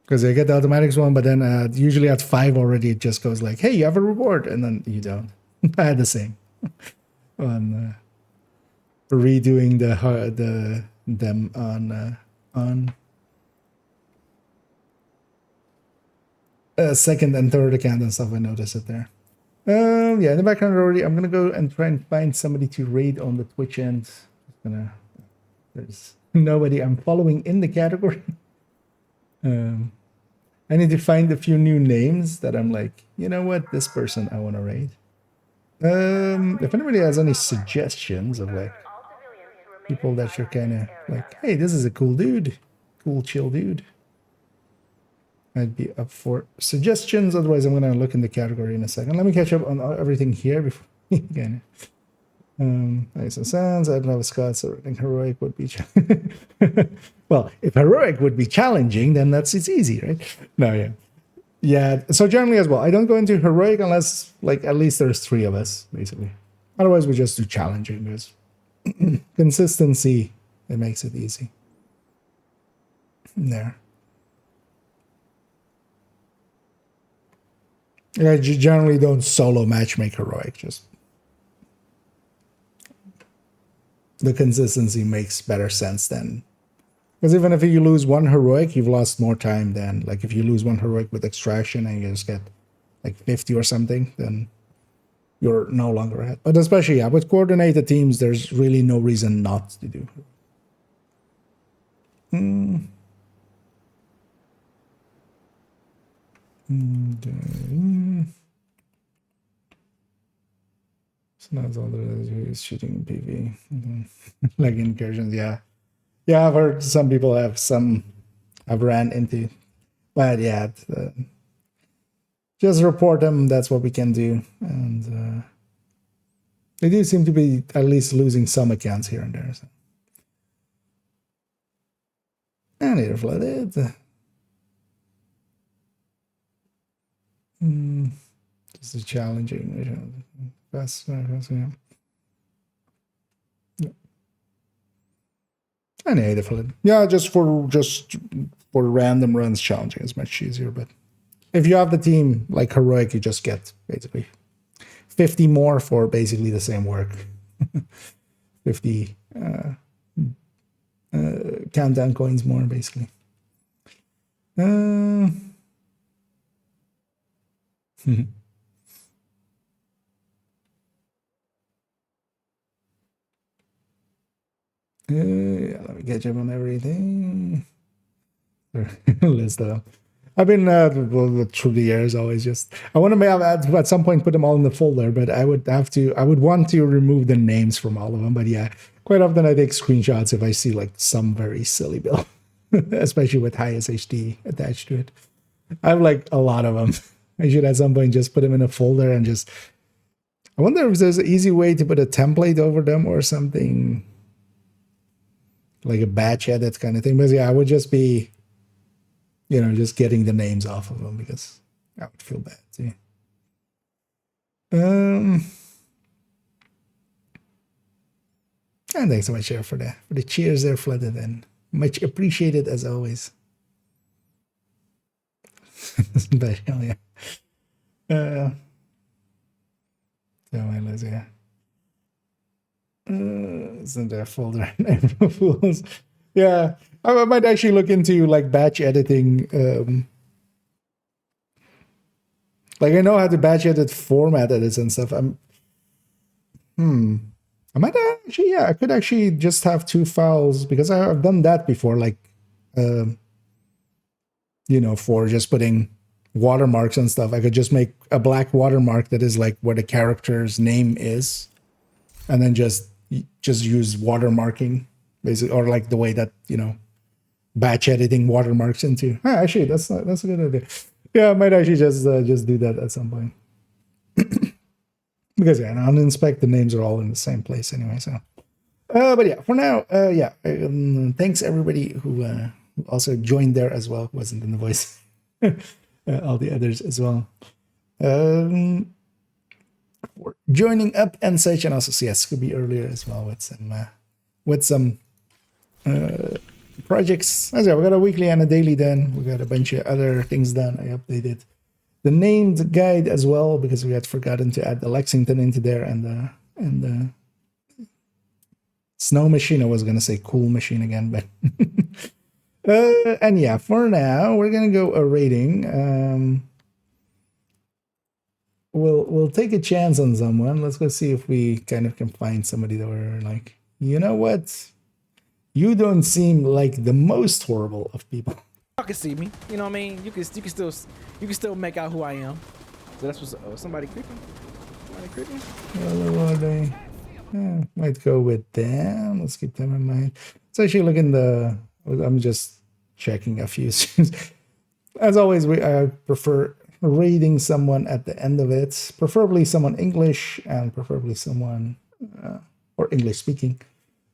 Because I get the automatics one, but then usually at 5 already it just goes like, hey, you have a reward, and then you don't. I had the same on redoing them on second and third account and stuff. I noticed it there. Yeah, in the background already. I'm gonna go and try and find somebody to raid on the Twitch end. There's nobody I'm following in the category. I need to find a few new names that I'm like, you know what, this person I want to raid. If anybody has any suggestions of like people that you're kind of like, hey, this is a cool dude, cool chill dude, I'd be up for suggestions. Otherwise, I'm gonna look in the category in a second. Let me catch up on everything here before again. Nice and sounds. I don't know if Scott, so I think heroic would be. Well, if heroic would be challenging, then it's easy, right? No, yeah. Yeah, so generally as well, I don't go into heroic unless, like, at least there's 3 of us, basically. Otherwise, we just do challenging, because consistency, it makes it easy. There. I generally don't solo matchmake heroic, just the consistency makes better sense then. Because even if you lose 1 heroic, you've lost more time than, like, if you lose 1 heroic with extraction and you just get, like, 50 or something, then you're no longer ahead. But especially, yeah, with coordinated teams, there's really no reason not to do. So that's all there is shooting in PV. Like incursions, yeah. Yeah, I've heard some people have I've ran into, but yeah, just report them. That's what we can do, and they do seem to be at least losing some accounts here and there. So. And they're flooded. This is challenging. Yeah. I need to fill it. Yeah, just for random runs, challenging is much easier. But if you have the team like heroic, you just get basically 50 more for basically the same work. 50 countdown coins more, basically. Yeah, let me catch up on everything. List them. I've been through the years always just I want to at some point put them all in the folder, but I would want to remove the names from all of them. But yeah, quite often I take screenshots if I see like some very silly build, especially with highest HD attached to it. I have like a lot of them. I should at some point just put them in a folder and just. I wonder if there's an easy way to put a template over them or something, like a batch edit kind of thing. But yeah, I would just be, just getting the names off of them because I would feel bad too. And thanks so much, Sheriff, for the cheers there, flooded, and much appreciated as always. But hell yeah. Yeah. Isn't there a folder? Fools. Yeah, I might actually look into like batch editing. Like I know how to batch edit format edits and stuff. I might actually, yeah, I could actually just have two files because I've done that before. Like, for just putting watermarks and stuff, I could just make a black watermark that is like where the character's name is, and then just use watermarking basically, or like the way that batch editing watermarks into. Actually, that's a good idea. Yeah, I might actually just do that at some point because yeah, uninspect the names are all in the same place anyway. So, but yeah, for now, thanks everybody who also joined there as well. Wasn't in the voice. All the others as well. For joining up and such, and also see Scooby earlier as well with some projects. As well, we got a weekly and a daily done. We got a bunch of other things done. I updated the named guide as well because we had forgotten to add the Lexington into there and the snow machine. I was gonna say cool machine again, but and yeah, for now we're gonna go a rating. We'll take a chance on someone. Let's go see if we kind of can find somebody that we're like, you know what? You don't seem like the most horrible of people. Y'all can see me. You know what I mean? You can still make out who I am. So that's what's somebody creeping. Somebody creeping. Yeah, might go with them. Let's keep them in mind. Let's actually look in the. I'm just checking a few. As always, I prefer rating someone at the end of it, preferably someone English and preferably someone or English speaking,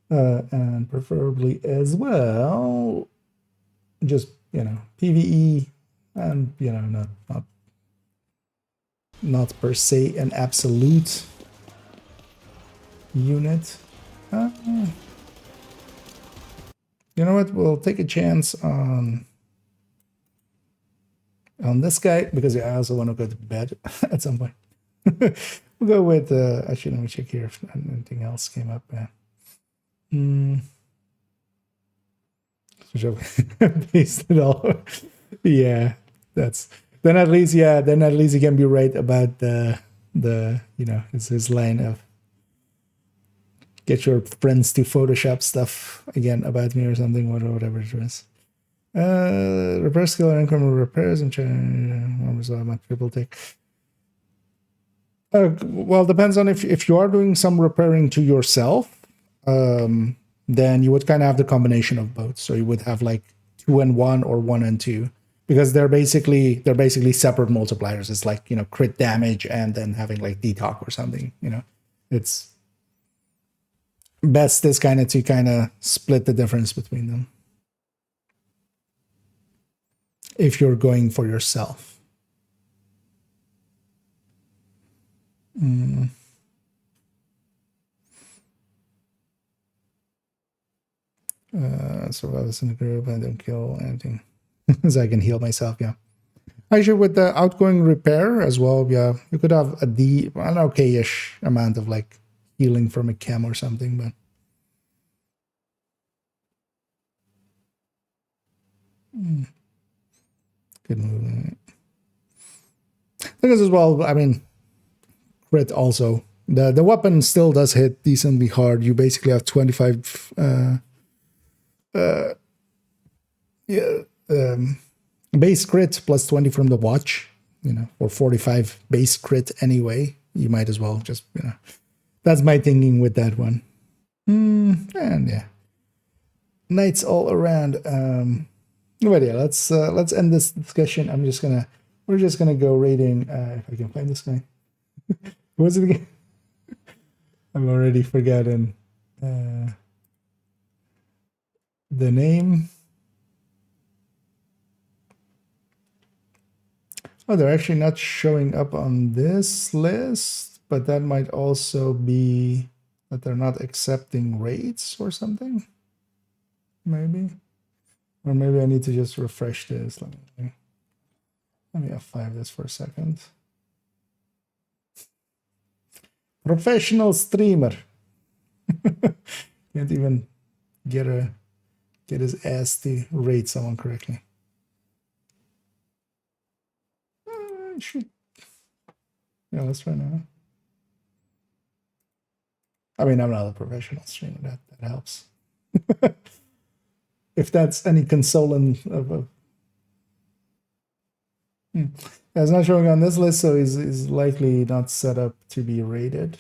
and preferably as well just PvE and not per se an absolute unit. You know what? We'll take a chance on this guy because I also want to go to bed at some point. We'll go with actually let me check here if anything else came up. Based it all. Yeah, that's then at least you can be right about the his line of get your friends to Photoshop stuff again about me or something, whatever it was. Repair skill or incremental repairs and triple take. Well, depends on if you are doing some repairing to yourself, then you would kind of have the combination of both. So you would have like 2 and 1 or 1 and 2 because they're basically separate multipliers. It's like crit damage and then having like detox or something. It's best is to split the difference between them. If you're going for yourself. Survivors in the group and don't kill anything. So I can heal myself, yeah. Actually, with the outgoing repair as well, yeah, you could have an okay-ish amount of like healing from a chem or something, but good move. Thing is as well, I mean, crit also. The weapon still does hit decently hard. You basically have 25 base crit plus 20 from the watch, or 45 base crit anyway. You might as well just, that's my thinking with that one. And yeah, knights all around. But yeah, let's end this discussion. We're just gonna go raiding. If I can find this guy. Who was it again? I've already forgotten the name. Oh, they're actually not showing up on this list, but that might also be that they're not accepting raids or something. Maybe. Or maybe I need to just refresh this. Let me F5 this for a second. Professional streamer. Can't even get his ass to raid someone correctly. Yeah, let's try now. I mean, I'm not a professional streamer. That helps. If that's any consoling of it's not showing on this list, so he's likely not set up to be rated.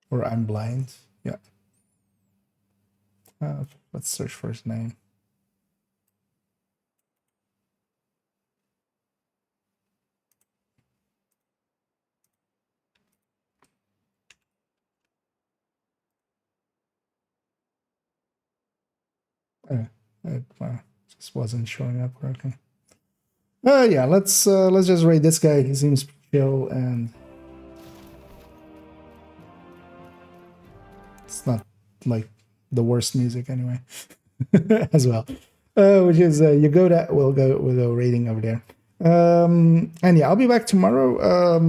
Or I'm blind. Yeah. Let's search for his name. It just wasn't showing up correctly. Yeah, let's just raid this guy. He seems chill and it's not like the worst music anyway. As well. Which is Yagoda. We'll go raiding over there. And yeah, I'll be back tomorrow.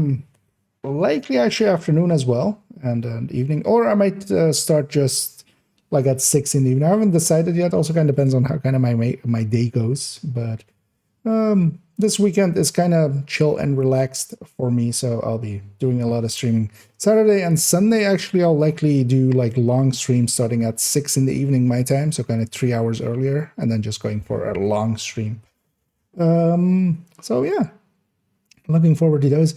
Likely actually afternoon as well, and evening, or I might start just like at 6 in the evening. I haven't decided yet. Also, kind of depends on how kind of my day goes. But this weekend is kind of chill and relaxed for me, so I'll be doing a lot of streaming. Saturday and Sunday, actually, I'll likely do like long streams starting at 6 in the evening my time, so kind of 3 hours earlier, and then just going for a long stream. So yeah, looking forward to those.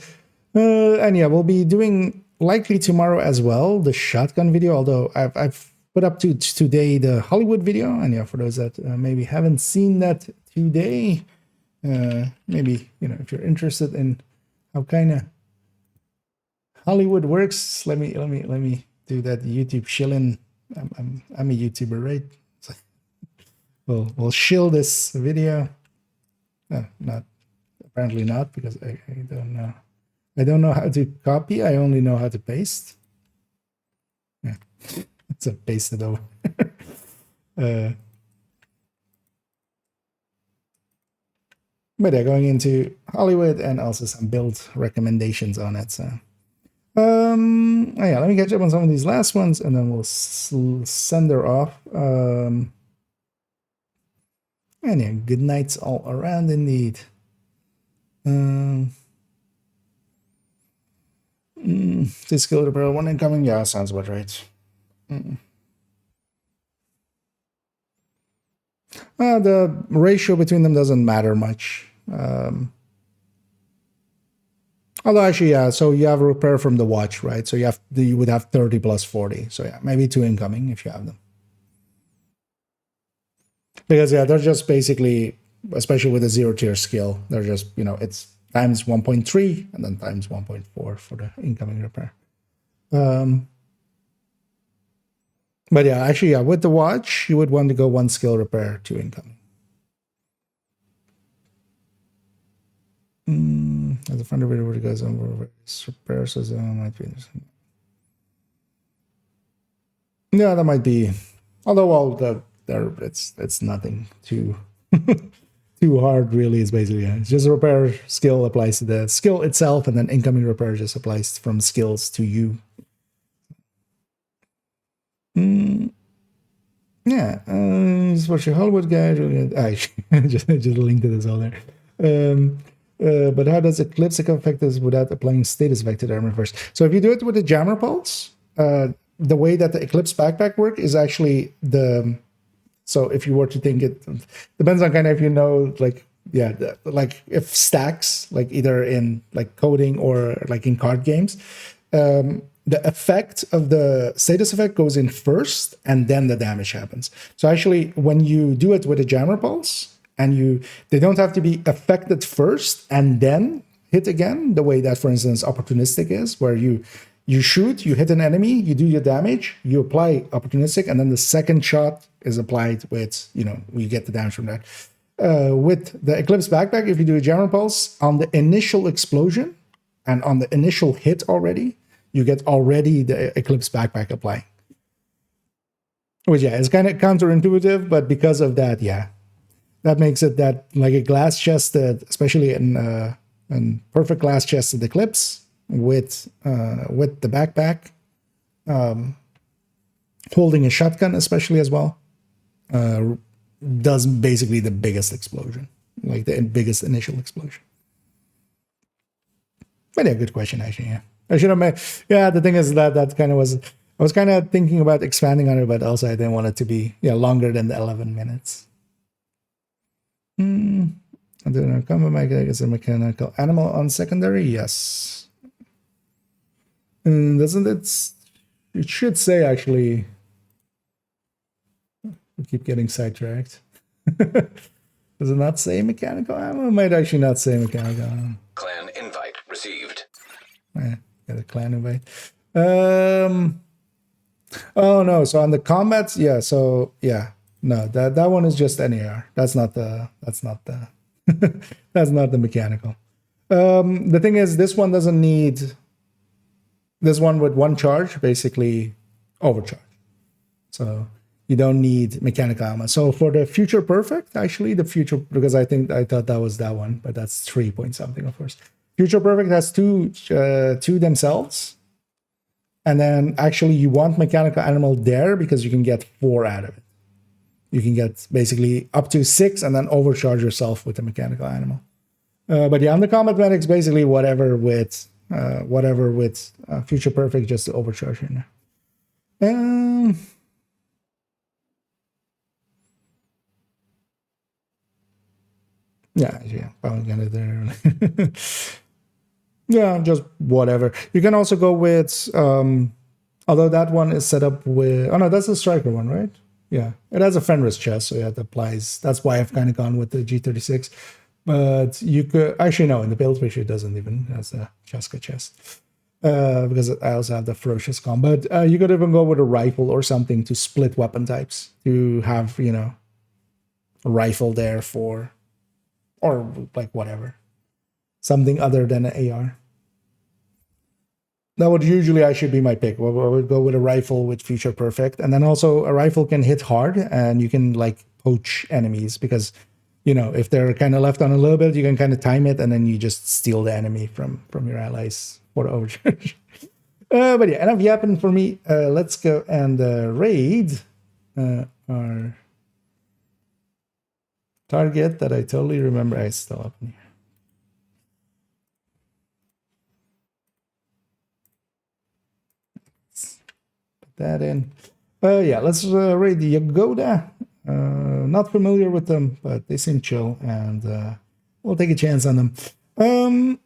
And yeah, we'll be doing likely tomorrow as well the shotgun video, although I've put up to today the Hollywood video. And yeah, for those that maybe haven't seen that today, maybe if you're interested in how kind of Hollywood works, let me do that YouTube shilling. I'm a YouTuber, right? So we'll shill this video. Apparently not, because I don't know. I don't know how to copy. I only know how to paste. Yeah, it's a pasted over. But yeah, going into Hollywood and also some build recommendations on it. So, yeah, let me catch up on some of these last ones, and then we'll send her off. And yeah, good nights all around indeed. This skill repair one incoming. Yeah, sounds about right. The ratio between them doesn't matter much. Although actually, yeah. So you have a repair from the watch, right? So you would have 30 plus 40. So yeah, maybe 2 incoming if you have them. Because yeah, they're just basically, especially with a 0 tier skill, they're just it's times 1.3 and then times 1.4 for the incoming repair. But yeah, actually, yeah, with the watch, you would want to go 1 skill repair, 2 incoming. As a front of it, where it goes over repairs, so might be. Yeah, that might be. Although, well, it's nothing too too hard, really. It's basically it's just a repair skill applies to the skill itself, and then incoming repair just applies from skills to you. Yeah, what's your Hollywood guy? Just a link to this all there. But how does Eclipse affect this without applying status effect to the armor first? So if you do it with the Jammer Pulse, the way that the Eclipse backpack work is actually the. So if you were to think it depends on kind of if you know like like if stacks like either in like coding or like in card games. The effect of the status effect goes in first and then the damage happens. So actually when you do it with a Jammer Pulse and they don't have to be affected first and then hit again, the way that, for instance, opportunistic is, where you shoot, you hit an enemy, you do your damage, you apply opportunistic, and then the second shot is applied with, you get the damage from that. With the Eclipse backpack, if you do a Jammer Pulse on the initial explosion and on the initial hit already, you get already the Eclipse backpack applying. Which, it's kind of counterintuitive, but because of that, that makes it that like a glass chested, especially in perfect glass chested Eclipse with the backpack, holding a shotgun especially as well, does basically the biggest explosion, like the biggest initial explosion. But good question actually. I should have made. Yeah, the thing is that kind of was. I was kind of thinking about expanding on it, but also I didn't want it to be longer than the 11 minutes. I don't know. Combo mechanic is a mechanical animal on secondary. Yes. Doesn't it? It should say actually. We keep getting sidetracked. Does it not say mechanical ammo? It might actually not say mechanical ammo. Clan invite received. Yeah, got a clan invite. Oh no, so on the combats, no, that one is just NAR. That's not the that's not the mechanical. The thing is, this one doesn't need this one with one charge, basically overcharge. So you don't need mechanical ammo. So for the Future Perfect, actually, because I thought that was that one, but that's 3 point something, of course. Future Perfect has two themselves. And then actually you want mechanical animal there because you can get 4 out of it. You can get basically up to 6 and then overcharge yourself with the mechanical animal. But on the combat medics, basically whatever with Future Perfect, just to overcharge in there. Yeah, probably get it there. Yeah, just whatever. You can also go with, although that one is set up with, oh no, that's the striker one, right? Yeah, it has a Fenris chest, so that applies. That's why I've kind of gone with the G36. But you could, actually no, in the build picture it doesn't even, has a Cheska chest. Because I also have the Ferocious Combat. You could even go with a rifle or something to split weapon types, to have, a rifle there for, or like whatever. Something other than an AR. That would usually actually be my pick. I would go with a rifle with Future Perfect. And then also a rifle can hit hard and you can like poach enemies because, if they're kind of left on a little bit, you can kind of time it and then you just steal the enemy from your allies for the overcharge. But yeah, enough yapping for me. Let's go and raid our target that I totally remember. It's still up in here. That in. Let's raid the Yagoda. Not familiar with them, but they seem chill, and we'll take a chance on them. And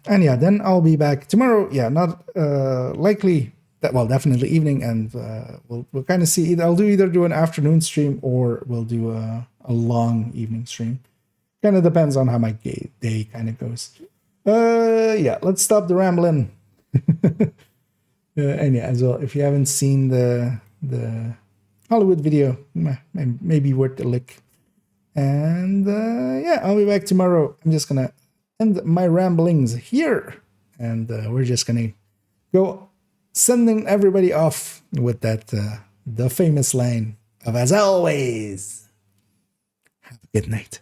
then I'll be back tomorrow. Yeah, not likely. Definitely evening, and we'll kind of see. I'll either do an afternoon stream or we'll do a long evening stream. Kind of depends on how my day kind of goes. Let's stop the rambling. And as well, if you haven't seen the Hollywood video, maybe worth a look. And I'll be back tomorrow. I'm just gonna end my ramblings here, and we're just gonna go sending everybody off with that the famous line of, as always, have a good night.